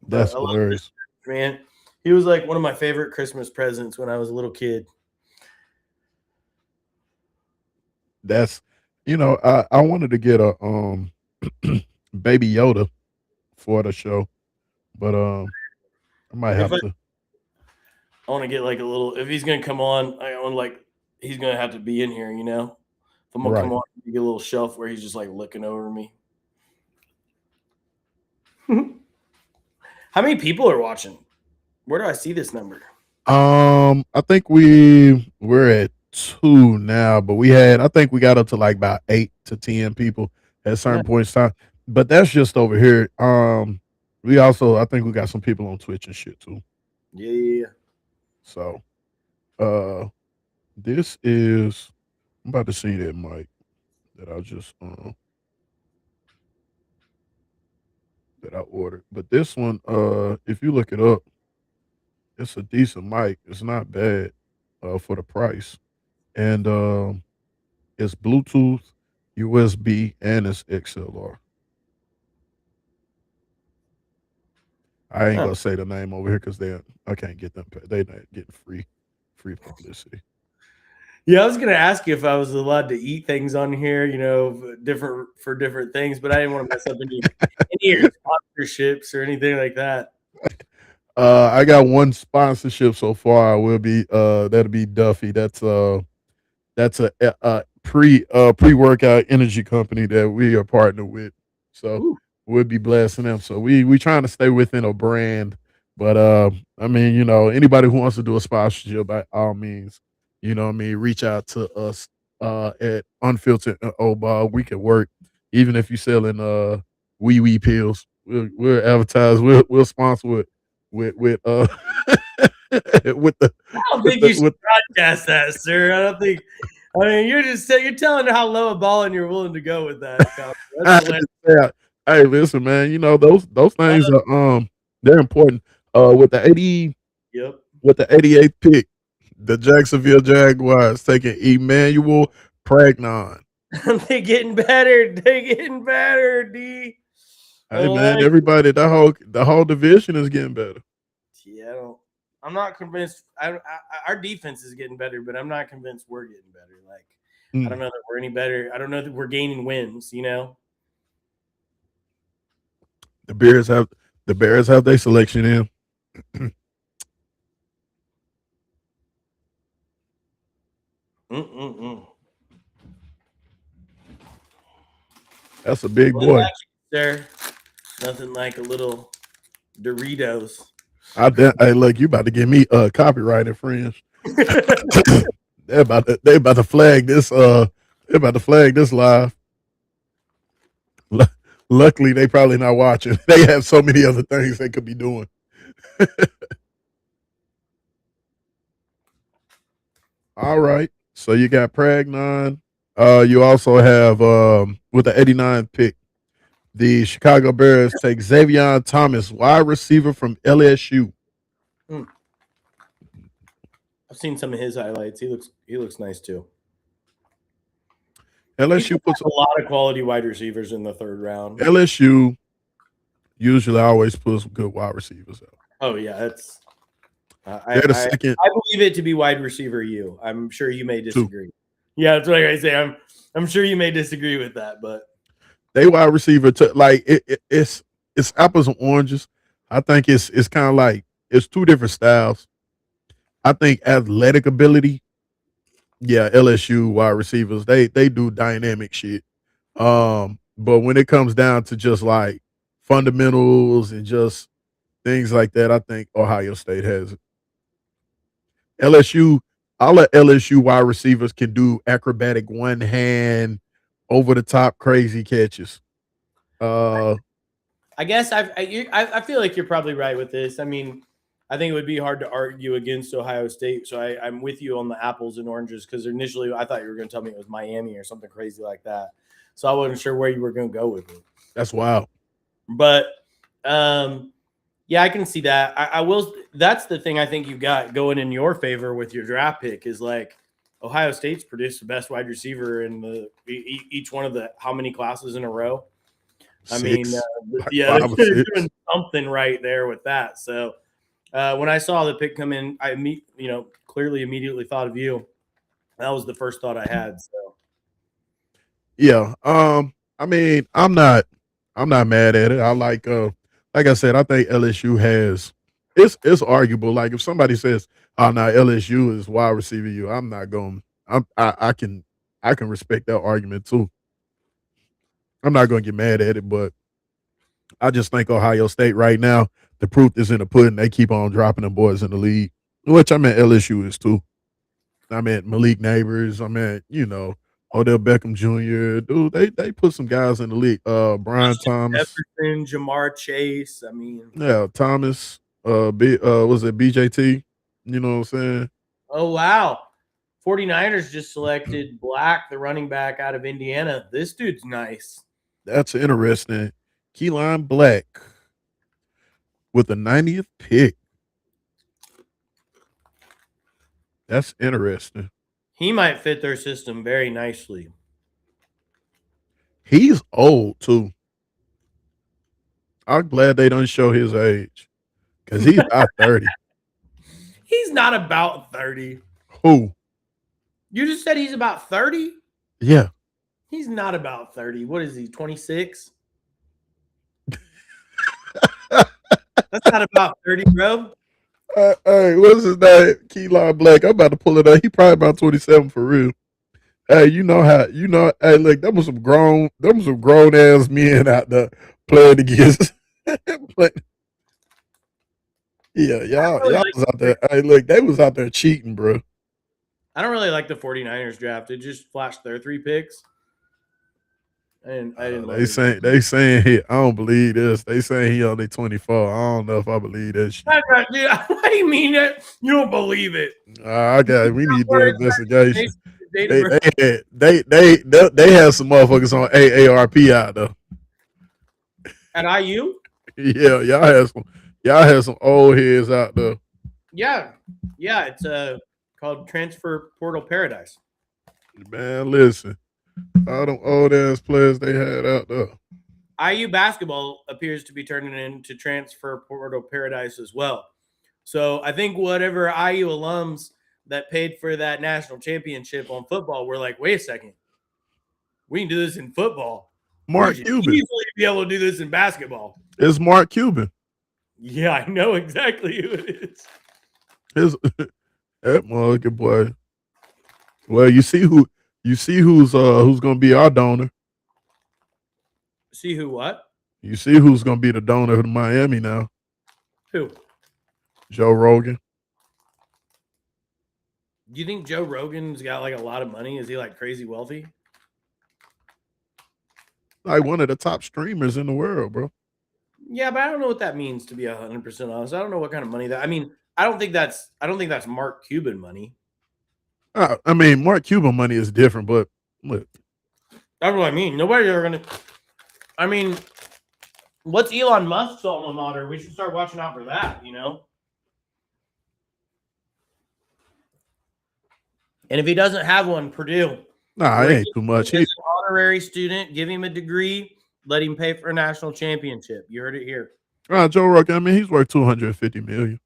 but That's I love this hilarious. man. He was like one of my favorite Christmas presents when I was a little kid. That's I wanted to get a baby Yoda for the show, but I might If have I, to. I want to get like a little, if he's gonna come on, I want like he's gonna have to be in here. If I'm gonna come Right. on, get a little shelf where he's just like looking over me. How many people are watching? Where do I see this number? I think we're at 2 now, but I think we got up to like about 8 to 10 people at Yeah, certain points in time. But that's just over here. We also I think we got some people on Twitch and shit too. yeah, yeah. So uh this is I'm about to see that mic that I just that I ordered. But this one, if you look it up, it's a decent mic. It's not bad for the price. And it's Bluetooth, USB, and it's XLR. I ain't Huh. gonna say the name over here because I can't get them. They not getting free publicity. Yeah, I was gonna ask you if I was allowed to eat things on here, different for different things, but I didn't want to mess up any of your sponsorships or anything like that. I got one sponsorship so far. Will be that'll be Duffy. That's a pre workout energy company that we are partnered with. So Ooh. we'll be blessing them. So we trying to stay within a brand, but I mean, anybody who wants to do a sponsorship, by all means, what I mean, reach out to us at Unfiltered On-Ball. We can work, even if you selling wee pills. We'll advertise. We'll sponsor with with the I don't with think the you should with broadcast that, sir. I don't think. I mean, you're telling how low a ball and you're willing to go with that. That's I hilarious. just say, hey, listen, man. Those things are they're important. With the 80 Yep. with the 88th pick, the Jacksonville Jaguars taking Emmanuel Pragnon. They're getting better. They're getting better, D. I Hey, man, like. everybody, the whole division is getting better. Yeah, I'm not convinced. Our defense is getting better, but I'm not convinced we're getting better. Like, I don't Mm. know that we're any better. I don't know that we're gaining wins. The Bears have their selection in. Mm-mm-mm. That's a big Well, in boy. that case, sir, nothing like a little Doritos. Hey, look, you about to give me copyright infringe. They about to flag this. They're about to flag this live. Luckily, they probably not watching. They have so many other things they could be doing. All right. So you got Pragnon. You also have with the 89 pick, the Chicago Bears take Xavier Thomas, wide receiver from LSU. Hmm. I've seen some of his highlights. He looks nice too. He's LSU got puts a lot of quality wide receivers in the third round. LSU usually always puts good wide receivers out. Oh yeah, that's They're the I second I believe it to be wide receiver. You, I'm sure you may two. disagree. Yeah, that's what I say. I'm sure you may disagree with that, but They wide receiver like it's apples and oranges. I think it's kind of like it's two different styles. I think athletic ability, yeah, LSU wide receivers they do dynamic shit. But when it comes down to just like fundamentals and just things like that, I think Ohio State has it. LSU, all the LSU wide receivers can do acrobatic one hand, over the top crazy catches. Uh, I guess I feel like you're probably right with this. I mean, I think it would be hard to argue against Ohio State. So I'm with you on the apples and oranges because initially I thought you were going to tell me it was Miami or something crazy like that. So I wasn't sure where you were going to go with it. that's wild. But yeah, I can see that. I will. That's the thing I think you got going in your favor with your draft pick is like Ohio State's produced the best wide receiver in each one of the how many classes in a row. I mean, Six, like yeah, five or they're six. doing something right there with that. So when I saw the pick come in, clearly immediately thought of you. That was the first thought I had. So Yeah. I mean, I'm not mad at it. I like I said, I think LSU has it's arguable. Like if somebody says, "Oh, now LSU is wide receiver," I'm not going. I can respect that argument too. I'm not going to get mad at it, but I just think Ohio State right now, the proof is in the pudding. They keep on dropping them boys in the league, which I mean LSU is too. I meant Malik Neighbors. I meant, Odell Beckham Jr. Dude, they put some guys in the league. Brian Thomas. Jefferson, Jamar Chase. I mean, Yeah, Thomas. Was it BJT? You know what I'm saying? oh wow. 49ers just selected Black, the running back out of Indiana. This dude's nice. That's interesting. Keyline Black with the 90th pick. That's interesting. He might fit their system very nicely. He's old too. I'm glad they don't show his age. Because he's not 30. He's not about 30. Who? You just said he's about 30? Yeah. He's not about 30. What is he, 26? That's not about 30, bro. Hey, what's his name? Keyline Black. I'm about to pull it up. He probably about 27 for real. Hey, hey, look, them some grown ass men out there playing against. Play, yeah, Really y'all was out like, there. Hey, look, they was out there cheating, bro. I don't really like the 49ers draft. It just flashed their 3 picks. I didn't love it. They saying he. I don't believe this. They saying he only 24. I don't know if I believe that shit. Dude, what do you mean that? You don't believe it. I got. We need to do an investigation. Date of They birth. they have some motherfuckers on AARP out there. At IU? Yeah, y'all had some old heads out there. Yeah. Yeah, it's called Transfer Portal Paradise. Man, listen, all them old ass players they had out there. IU basketball appears to be turning into Transfer Portal Paradise as well. So I think whatever IU alums that paid for that national championship on football were like, wait a second, we can do this in football. We Mark should Cuban. easily be able to do this in basketball. It's Mark Cuban. Yeah, I know exactly who it is. His that motherfucker boy. Well, you see who's gonna be our donor. See who what? You see who's gonna be the donor to Miami now. Who? Joe Rogan. Do you think Joe Rogan's got like a lot of money? Is he like crazy wealthy? Like one of the top streamers in the world, bro. Yeah, but I don't know what that means to be 100% honest. I don't know what kind of money that. I mean, I don't think that's Mark Cuban money. I mean, Mark Cuban money is different, but look, That's what I mean. Nobody ever gonna. I mean, what's Elon Musk's alma mater? We should start watching out for that. And if he doesn't have one, Purdue, nah, it bring ain't too him much. in as an honorary student, give him a degree, let him pay for a national championship. You heard it here. Joe Rogan, I mean, he's worth 250 million.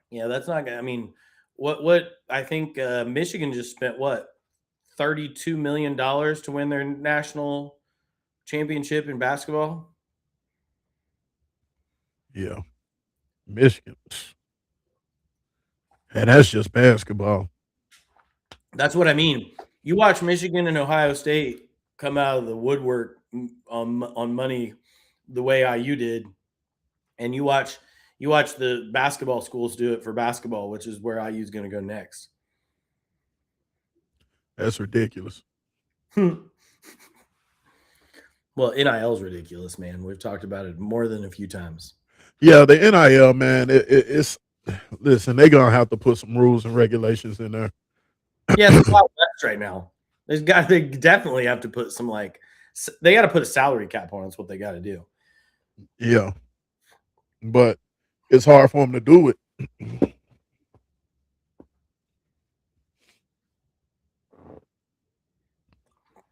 Yeah, that's not gonna. I mean, what I think Michigan just spent what $32 million to win their national championship in basketball. Yeah, Michigan, and that's just basketball. That's what I mean. You watch Michigan and Ohio State come out of the woodwork on money the way IU did, and you watch the basketball schools do it for basketball, which is where IU is going to go next. That's ridiculous. Well, NIL is ridiculous, man. We've talked about it more than a few times. Yeah, the NIL, man, it's listen, they're gonna have to put some rules and regulations in there. Yeah, it's a lot less right now. They definitely have to put some they got to put a salary cap on. That's what they got to do. Yeah, but it's hard for them to do it.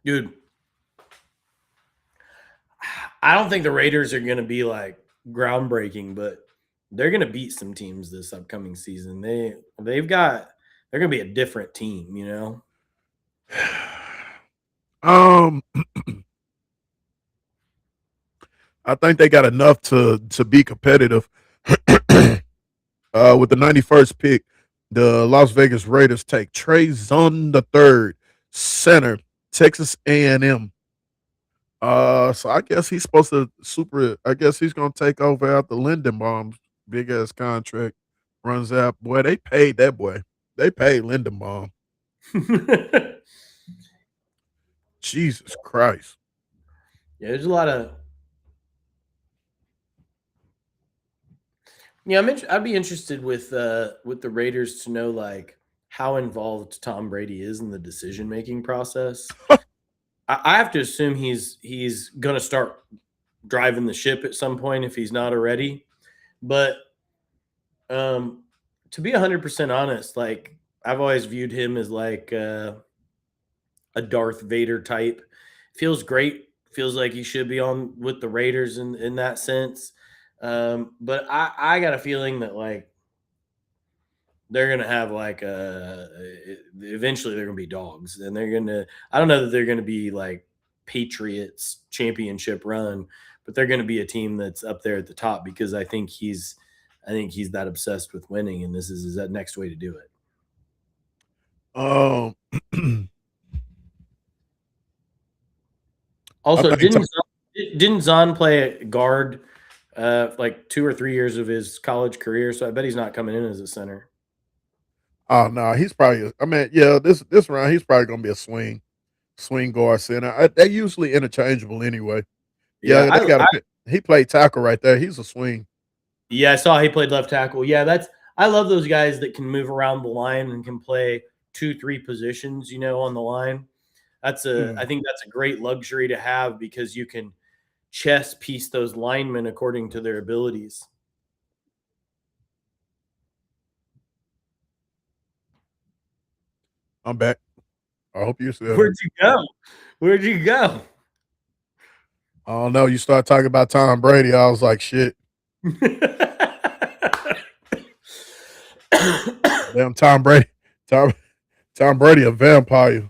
Dude, I don't think the Raiders are going to be like groundbreaking, but they're going to beat some teams this upcoming season. They're going to be a different team, Um, I think they got enough to be competitive. With the 91st pick, the Las Vegas Raiders take Trey Zone the third, center, Texas A&M. So I guess he's supposed to I guess he's gonna take over after Lindenbaum's big ass contract runs out. Boy, they paid that boy. They paid Lindenbaum. Jesus Christ. Yeah, there's a lot of. Yeah, I'd be interested with the Raiders to know like how involved Tom Brady is in the decision making process. I have to assume he's gonna start driving the ship at some point if he's not already. But to be 100% honest, like I've always viewed him as like a Darth Vader type. Feels great. Feels like he should be on with the Raiders in that sense. But I got a feeling that like they're gonna have like eventually they're gonna be dogs, and I don't know that they're gonna be like Patriots championship run, but they're gonna be a team that's up there at the top because I think he's that obsessed with winning, and this is that next way to do it. Um, Also, think didn't Zahn play guard like 2 or 3 years of his college career? So I bet he's not coming in as a center. oh no, he's probably. I mean, yeah, this round he's probably gonna be a swing guard center. They're usually interchangeable anyway. Yeah, Yeah, they got to. He played tackle right there. He's a swing. Yeah, I saw he played left tackle. Yeah, I love those guys that can move around the line and can play 2-3 positions, on the line. I think that's a great luxury to have because you can chess piece those linemen according to their abilities. I'm back. I hope you're still. Where'd you go? Where'd you go? Oh no, you start talking about Tom Brady. I was like, shit. Damn, Tom Brady. Tom Brady, a vampire.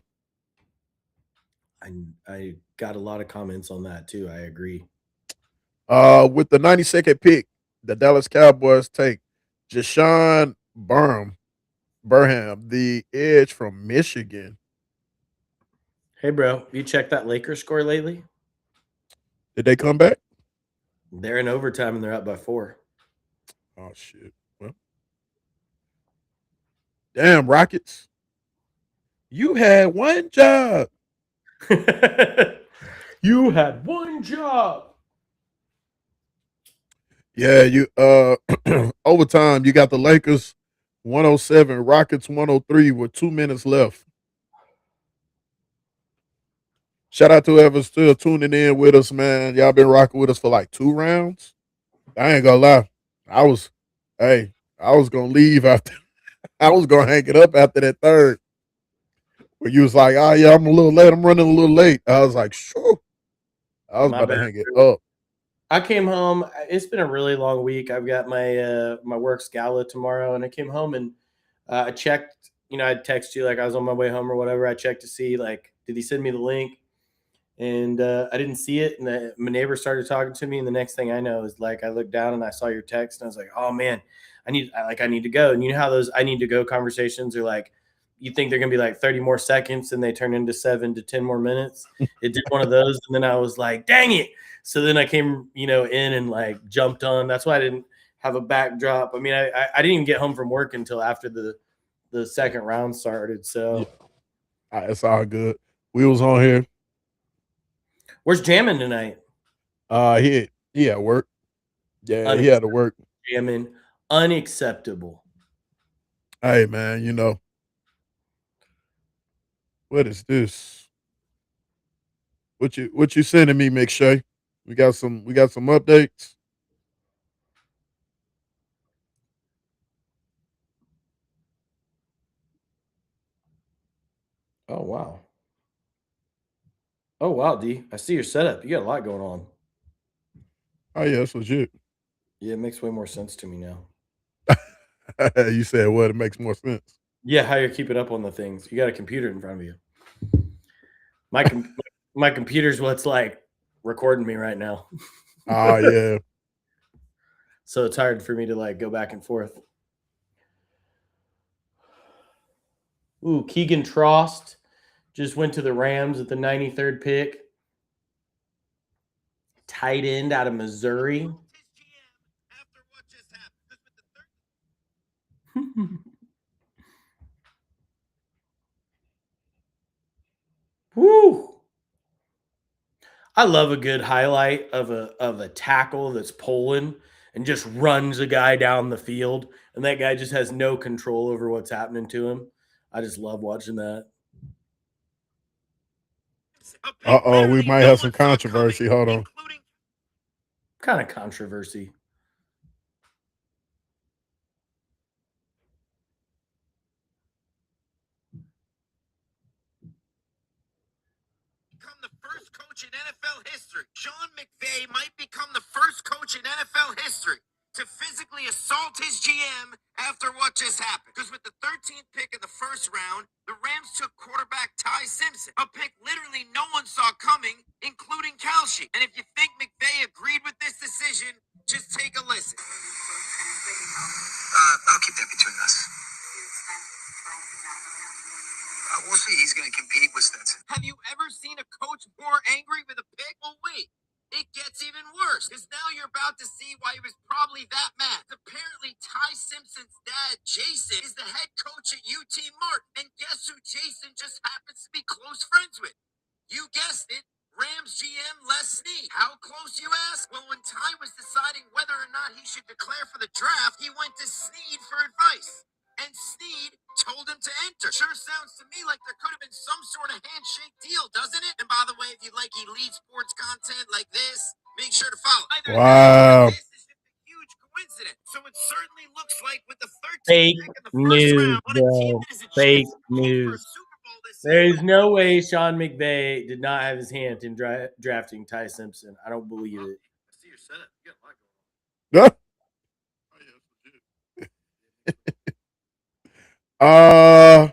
I got a lot of comments on that too. I agree. With the 92nd pick, the Dallas Cowboys take Jashawn Burham, the edge from Michigan. Hey, bro, you checked that Lakers score lately? Did they come back? They're in overtime and they're up by 4. Oh shit! Well, damn Rockets. You had one job. You had one job. Yeah, you overtime. You got the Lakers 107, Rockets 103 with 2 minutes left. Shout out to whoever's still tuning in with us, man. Y'all been rocking with us for like 2 rounds. I ain't gonna lie. I was, hey, I was gonna leave after. I was gonna hang it up after that third. Where you was like, oh yeah, I'm a little late. I'm running a little late. I was like, sure. I was My about to bad. hang it up. I came home. It's been a really long week. I've got my work gala tomorrow, and I came home and I checked. I text you like I was on my way home or whatever. I checked to see like did he send me the link, and I didn't see it. And my neighbor started talking to me, and the next thing I know is like I looked down and I saw your text, and I was like, oh man, I need to go. And you know how those I need to go conversations are like. You think they're gonna be like 30 more seconds, and they turn into 7 to 10 more minutes. It did one of those, and then I was like, dang it. So then I came, in and like jumped on. That's why I didn't have a backdrop. I mean, I didn't even get home from work until after the second round started. Yeah, So it's all good. We was on here. where's jamming tonight? He at work. Yeah, he had to work. Jamming, unacceptable. Hey man, what is this? What you sending me, McShay? We got some updates. Oh wow. Oh wow, D. I see your setup. You got a lot going on. Oh yeah, that's legit. Yeah, it makes way more sense to me now. You said what? It makes more sense. Yeah, how you're keeping up on the things. You got a computer in front of you. My com- my computer's what's like recording me right now. Ah yeah. So it's hard for me to like go back and forth. Ooh, Keegan Trost just went to the Rams at the 93rd pick. Tight end out of Missouri. Woo! I love a good highlight of a tackle that's pulling and just runs a guy down the field, and that guy just has no control over what's happening to him. I just love watching that. Uh-oh, we might have some controversy. Hold on. Kind of controversy. Become the first coach in NFL history. Sean McVay might become the first coach in NFL history to physically assault his GM after what just happened. Because with the 13th pick in the first round, the Rams took quarterback Ty Simpson, a pick literally no one saw coming, including Kalshi. And if you think McVay agreed with this decision, just take a listen. I'll keep that between us. We'll see. He's going to compete with Stetson. Have you ever seen a coach more angry with a pick? Well, wait. It gets even worse, because now you're about to see why he was probably that mad. Apparently, Ty Simpson's dad, Jason, is the head coach at UT Martin. And guess who Jason just happens to be close friends with? You guessed it, Rams GM Les Snead. How close, you ask? Well, when Ty was deciding whether or not he should declare for the draft, he went to Snead for advice. And Snead told him to enter. Sure sounds to me like there could have been some sort of handshake deal, doesn't it? And by the way, if you like elite sports content like this, make sure to follow. Either that or Wow. this is just a huge coincidence. So it certainly looks like with the 13th Fake pick in the first news, round on a team bro. that is a Fake chance to compete for a news. Super Bowl this There season. is no way Sean McVay did not have his hand in drafting Ty Simpson. I don't believe it. I see your setup. You got a lot going on. Yeah. Uh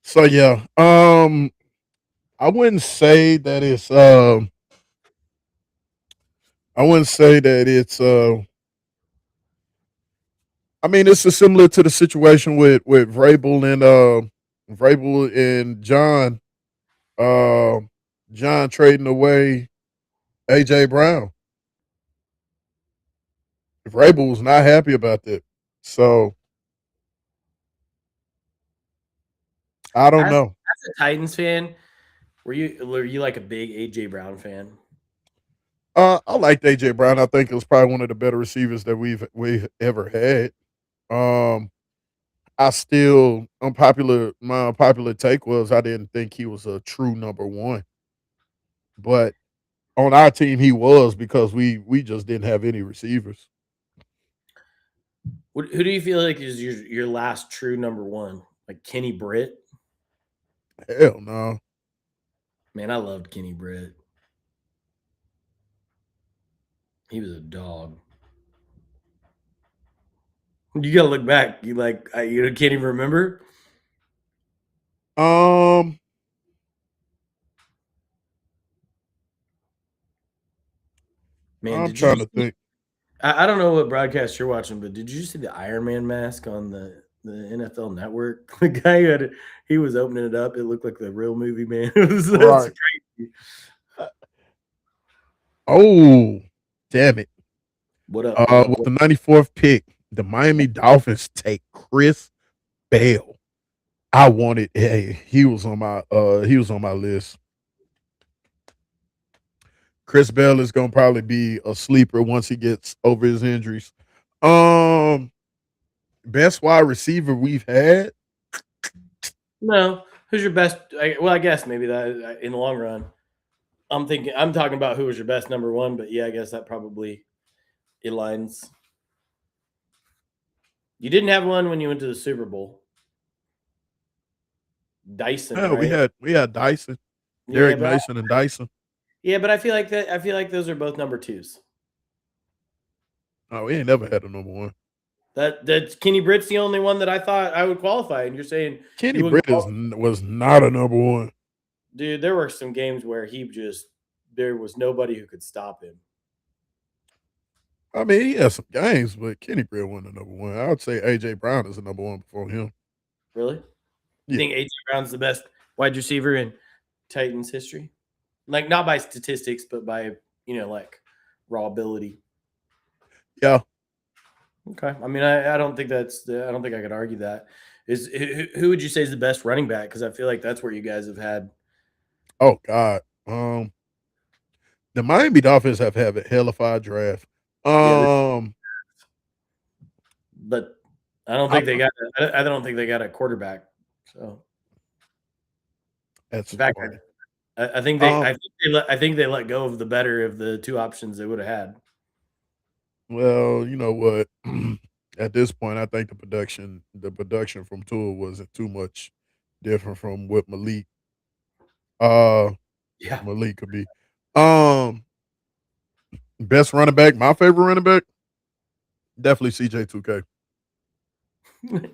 so yeah. I wouldn't say that it's I wouldn't say that it's I mean it's similar to the situation with Vrabel and John uh John trading away AJ Brown. Vrabel was not happy about that. So I don't As know. a Titans fan, were you like a big AJ Brown fan? I liked AJ Brown. I think it was probably one of the better receivers that we've ever had. Um, I still unpopular. My unpopular take was I didn't think he was a true number one, but on our team he was because we just didn't have any receivers. Who do you feel like is your last true number one? Like Kenny Britt? Hell no. Man, I loved Kenny Britt. He was a dog. You gotta look back. You can't even remember. Um, Man, I'm did you trying to see? think. I don't know what broadcast you're watching, but did you see the Iron Man mask on the NFL Network? The guy he was opening it up. It looked like the real movie, man. That's Right. crazy. Oh, damn it. What up? What up? With the 94th pick, the Miami Dolphins take Chris Bale. I wanted. Hey, he was on my list. Chris Bell is gonna probably be a sleeper once he gets over his injuries. Um, best wide receiver we've had. No, who's your best? Well, I guess maybe that in the long run. I'm talking about who was your best number one, but yeah, I guess that probably aligns. You didn't have one when you went to the Super Bowl. Dyson, Yeah, right? we had Dyson, Yeah, Derek but Mason, and Dyson. I feel like that. I feel like those are both number twos. Oh, we ain't never had a number one. That Kenny Britt's the only one that I thought I would qualify, and you're saying Kenny you wouldn't Britt was not a number one. Dude, there were some games where there was nobody who could stop him. I mean, he had some games, but Kenny Britt wasn't a number one. I would say AJ Brown is a number one before him. Really? You Yeah, think AJ Brown's the best wide receiver in Titans history? Like not by statistics, but by like raw ability. yeah. Okay. I mean, I don't think I don't think I could argue that. Who would you say is the best running back? Because I feel like that's where you guys have had. Oh God. The Miami Dolphins have had a hellified draft. Yeah, Um, but I don't I, think they got. I don't think they got a quarterback. So that's in fact, funny. I think Um, I think they let go of the better of the two options they would have had. well, you know what? At this point, I think the production from Tua wasn't too much different from what uh Yeah. Malik could be. Um, best running back, my favorite running back, definitely CJ2K.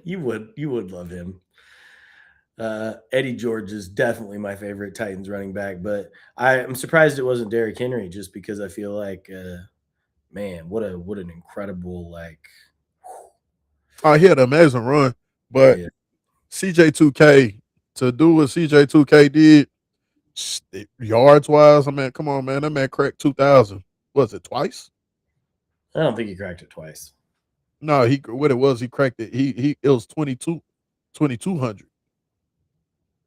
You would love him. Eddie George is definitely my favorite Titans running back, but I'm surprised it wasn't Derrick Henry just because I feel like man, what an incredible Oh, he had an amazing run, but yeah. CJ2K to do what CJ2K did, yards wise, I mean, come on, man, that man cracked 2,000. Was it twice? I don't think he cracked it twice. No, he what it was, he cracked it. He it was 2,200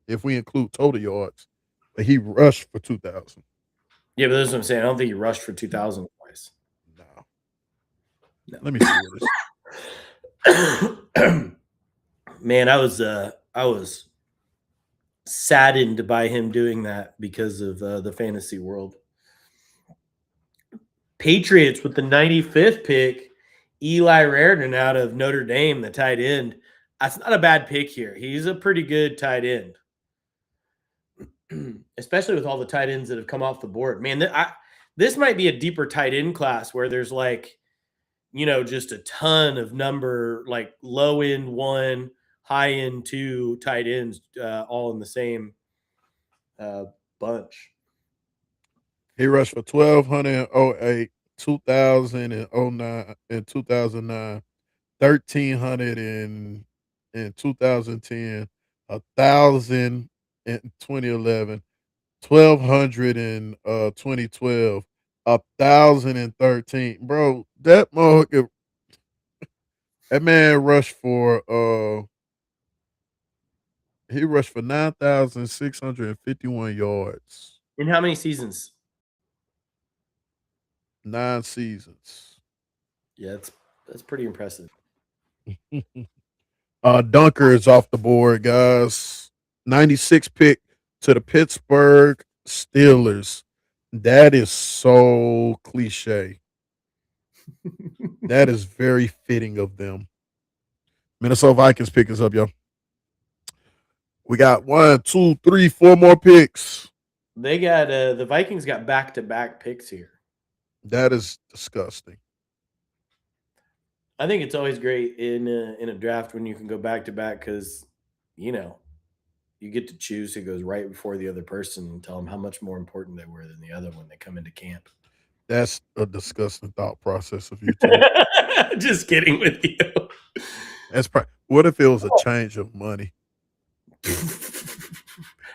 if we include total yards, but he rushed for 2,000. Yeah, but that's what I'm saying. I don't think he rushed for 2,000 twice. No, No. let me see what this. Man, I was saddened by him doing that because of the fantasy world. Patriots with the 95th pick, Eli Raritan out of Notre Dame, the tight end. That's not a bad pick here. He's a pretty good tight end, especially with all the tight ends that have come off the board. Man, this might be a deeper tight end class where there's just a ton of low end one, high end two tight ends all in the same bunch. He rushed for 1,208, 2,000 and 2009, 1,300 in 2010, 1,000 in 2011, 1,200 in 2012, 1,013. Bro, that motherfucker That man rushed for he rushed for 9,651 yards. In how many seasons? 9 seasons. Yeah, that's pretty impressive. Dunker is off the board, guys. 96 pick to the Pittsburgh Steelers. That is so cliche. That is very fitting of them. Minnesota Vikings pick us up, yo. We got 1, 2, 3, 4 more picks. They got the Vikings got back-to-back picks here. That is disgusting. I think it's always great in a draft when you can go back-to-back because, you know, you get to choose who goes right before the other person and tell them how much more important they were than the other when they come into camp. That's a disgusting thought process of you two. Just kidding with you. That's what if it was a change of money?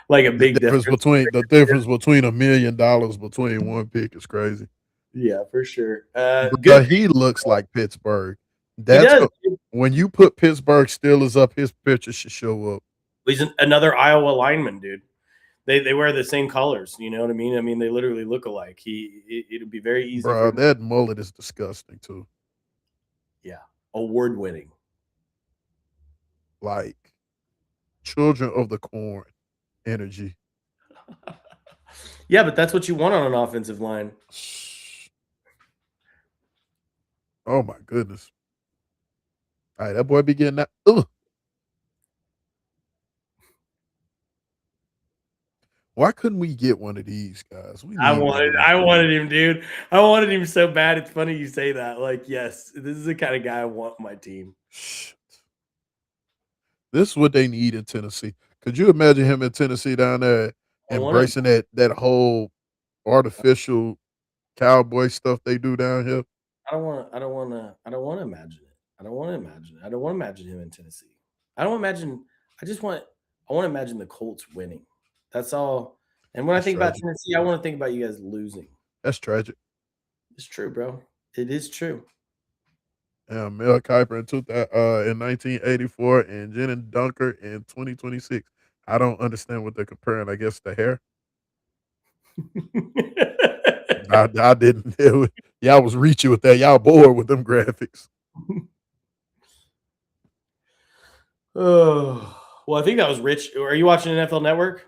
Like a big difference. The difference between $1 million between one pick is crazy. Yeah, for sure. But he looks like Pittsburgh. He does. When you put Pittsburgh Steelers up, his picture should show up. He's another Iowa lineman, dude. They wear the same colors. You know what I mean? I mean, they literally look alike. It'd be very easy. Bro, that mullet is disgusting too. Yeah, award winning. Like children of the corn energy. Yeah, but that's what you want on an offensive line. Oh my goodness. All right, that boy be getting that. Ugh. Why couldn't we get one of these guys? I wanted him, dude. I wanted him so bad. It's funny you say that. Like, yes, this is the kind of guy I want on my team. Shit. This is what they need in Tennessee. Could you imagine him in Tennessee down there embracing that whole artificial cowboy stuff they do down here? I don't want to imagine it. I don't want to imagine him in Tennessee. I want to imagine the Colts winning. That's all. And when I think about Tennessee, I want to think about you guys losing. That's tragic. It's true, bro. It is true. Mel Kiper in 1984 and Jen Dunker in 2026. I don't understand what they're comparing. I guess the hair. I didn't. Y'all was reaching with that. Y'all bored with them graphics. Oh, well, I think that was Rich. Are you watching NFL Network?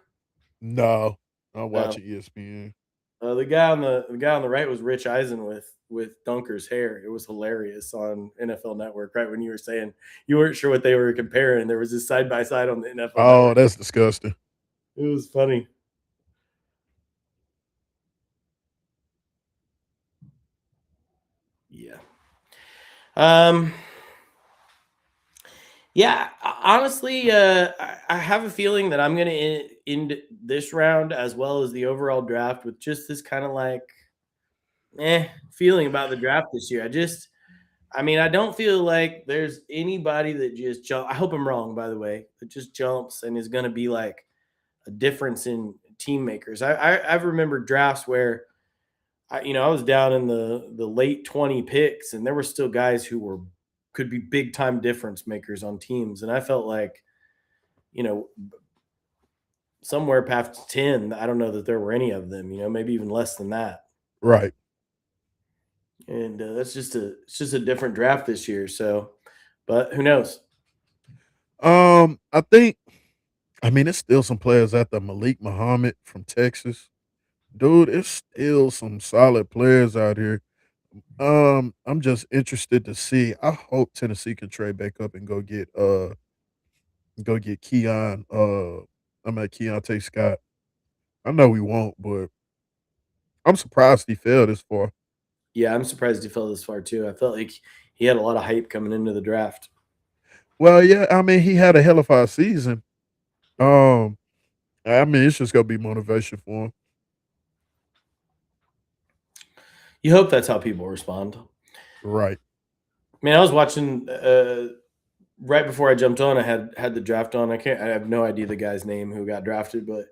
No, I'm watching ESPN. The guy on the right was Rich Eisen with Dunker's hair. It was hilarious on NFL Network. Right when you were saying you weren't sure what they were comparing, there was this side by side on the NFL. Oh, Network. That's disgusting. It was funny. Yeah. Yeah, honestly, I have a feeling that I'm going to end this round as well as the overall draft with just this kind of like, feeling about the draft this year. I don't feel like there's anybody that just I hope I'm wrong, by the way, that just jumps and is going to be like a difference in team makers. I've remembered drafts where I was down in the late 20 picks and there were still guys who could be big time difference makers on teams. And I felt like, somewhere past 10, I don't know that there were any of them, maybe even less than that. Right. And it's just a different draft this year. So, but who knows? I think, it's still some players out there. Malik Muhammad from Texas. Dude, it's still some solid players out here. I'm just interested to see. I hope Tennessee can trade back up and go get Keontae Scott. I know we won't, but I'm surprised he fell this far. Yeah, I'm surprised he fell this far too. I felt like he had a lot of hype coming into the draft. Well, yeah, he had a hell of a season. It's just gonna be motivation for him. You hope that's how people respond. Right. I was watching right before I jumped on. I had the draft on. I have no idea the guy's name who got drafted, but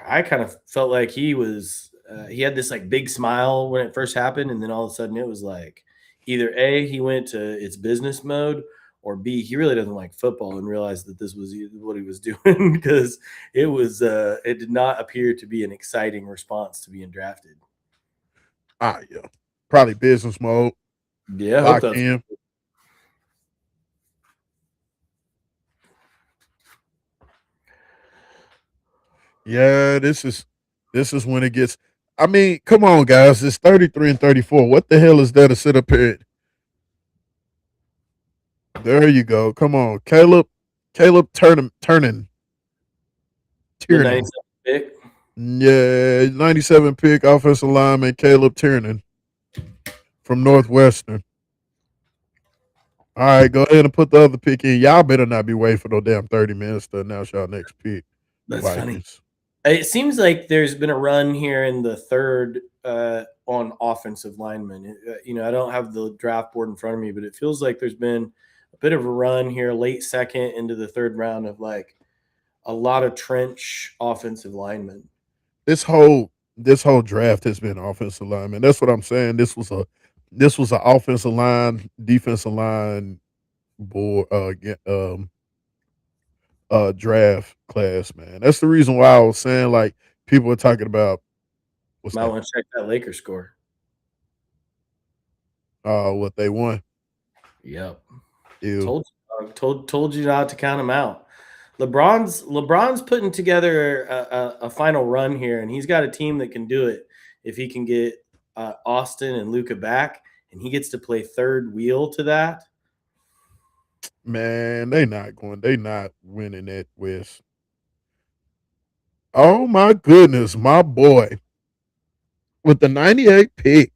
I kind of felt like he was he had this like big smile when it first happened, and then all of a sudden it was like either A, he went to its business mode, or B, he really doesn't like football and realized that this was what he was doing because it did not appear to be an exciting response to being drafted. Yeah. Probably business mode. Yeah, I hope Lock that's in. Yeah, this is when it gets. I mean, come on, guys. It's 33-34. What the hell is there to sit up here? There you go. Come on, Caleb Turning. the Tiernan. 97th pick. Yeah, 97 pick offensive lineman Caleb Tiernan from Northwestern. All right, go ahead and put the other pick in. Y'all better not be waiting for no damn 30 minutes to announce y'all next pick. That's funny. Vikings. It seems like there's been a run here in the third on offensive linemen. I don't have the draft board in front of me, but it feels like there's been a bit of a run here, late second into the third round of like a lot of trench offensive linemen. This whole draft has been offensive lineman. That's what I'm saying. This was an offensive line, defensive line board draft class, man. That's the reason why I was saying like people are talking about what's Might that? want to check that Lakers score. What they won. Yep. Ew. Told you not to count them out. LeBron's putting together a final run here, and he's got a team that can do it if he can get Austin and Luka back, and he gets to play third wheel to that. Man, they not winning that West. Oh my goodness, my boy. With the 98 pick,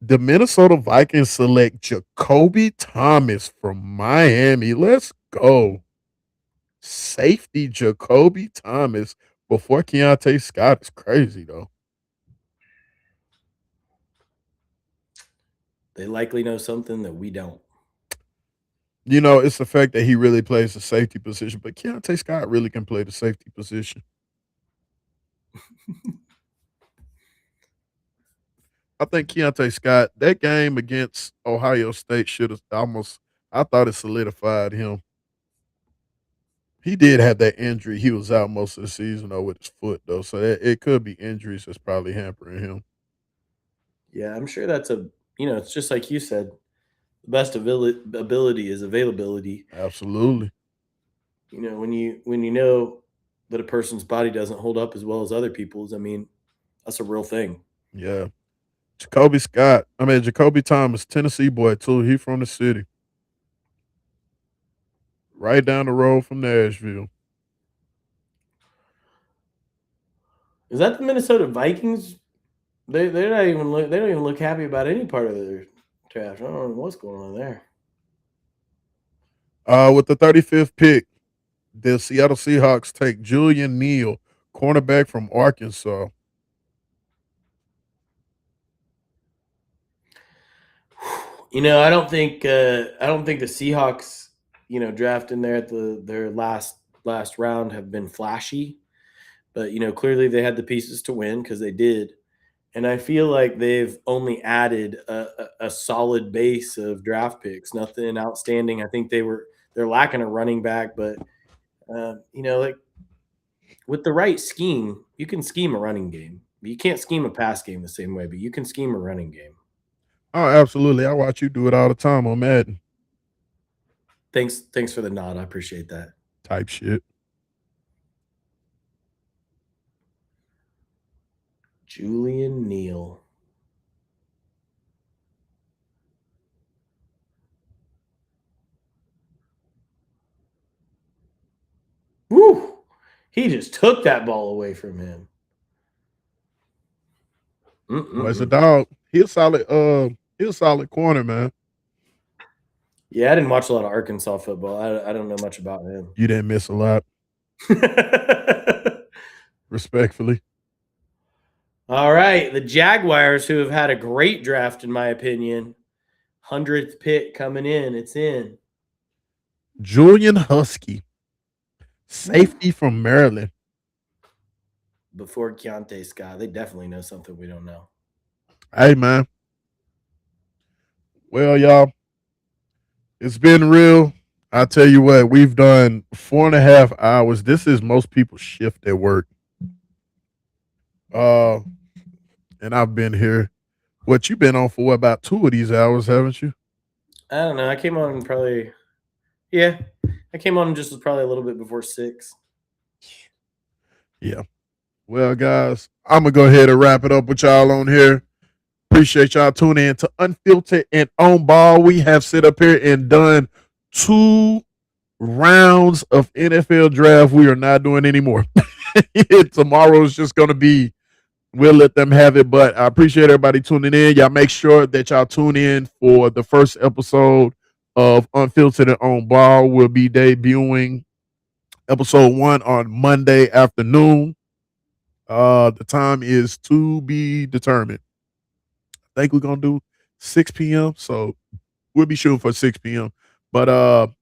the Minnesota Vikings select Jacoby Thomas from Miami. Let's go. Safety Jacoby Thomas before Keontae Scott is crazy though. They likely know something that we don't. It's the fact that he really plays the safety position, but Keontae Scott really can play the safety position. I think Keontae Scott, that game against Ohio State should have I thought it solidified him. He did have that injury. He was out most of the season though with his foot though, so it could be injuries that's probably hampering him. Yeah, I'm sure that's it's just like you said. The best ability is availability. Absolutely. When you know that a person's body doesn't hold up as well as other people's, I mean, that's a real thing. Yeah. Jacoby Thomas, Tennessee boy too. He from the city. Right down the road from Nashville. Is that the Minnesota Vikings? They don't even look happy about any part of their draft. I don't know what's going on there. With the 35th pick, the Seattle Seahawks take Julian Neal, cornerback from Arkansas. I don't think the Seahawks, drafting there at their last round have been flashy, but clearly they had the pieces to win because they did. And I feel like they've only added a solid base of draft picks, nothing outstanding. I think they're lacking a running back, but like with the right scheme, you can scheme a running game. You can't scheme a pass game the same way, but you can scheme a running game. Oh, absolutely. I watch you do it all the time on Madden Thanks for the nod. I appreciate that. type shit. Julian Neal. Woo! He just took that ball away from him. Boy's a dog. He a solid corner, man. Yeah, I didn't watch a lot of Arkansas football. I don't know much about him. You didn't miss a lot, respectfully. All right, the Jaguars, who have had a great draft, in my opinion, 100th pick coming in. It's in. Julian Husky, safety from Maryland. Before Keontae Scott, they definitely know something we don't know. Hey, man. Well, y'all, it's been real. I tell you what, we've done 4.5 hours. This is most people's shift at work. Uh, and I've been here. What you been on for about 2 of these hours, haven't you? I don't know. I came on probably, yeah, I came on just probably a little bit before 6. Yeah. Well, guys, I'm gonna go ahead and wrap it up with y'all on here. Appreciate y'all tuning in to Unfiltered and On Ball. We have sit up here and done 2 rounds of NFL draft. We are not doing anymore. Tomorrow is just gonna be, we'll let them have it. But I appreciate everybody tuning in. Y'all make sure that y'all tune in for the first episode of Unfiltered and On Ball. We'll be debuting episode 1 on Monday afternoon. The time is to be determined. I think we're gonna do 6 p.m. So we'll be shooting for 6 p.m. But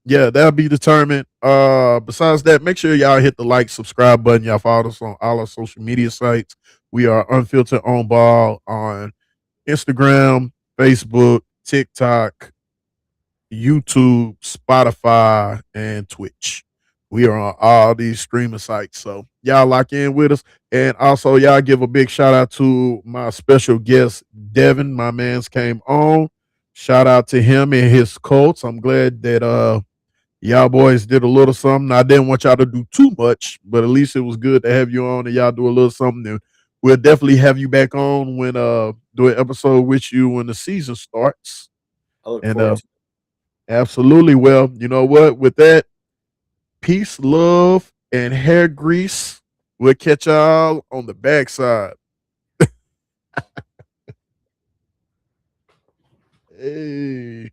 yeah, that'll be determined. Besides that, make sure y'all hit the like, subscribe button. Y'all follow us on all our social media sites. We are Unfiltered On Ball on Instagram, Facebook, TikTok, YouTube, Spotify, and Twitch. We are on all these streaming sites. So y'all lock in with us. And also, y'all give a big shout out to my special guest, Devin. My man's came on. Shout out to him and his Colts. I'm glad that y'all boys did a little something. I didn't want y'all to do too much, but at least it was good to have you on and y'all do a little something. And we'll definitely have you back on when do an episode with you when the season starts. I look And forward to it. absolutely. Well, you know what? With that, peace, love, and hair grease. We'll catch y'all on the backside. Hey.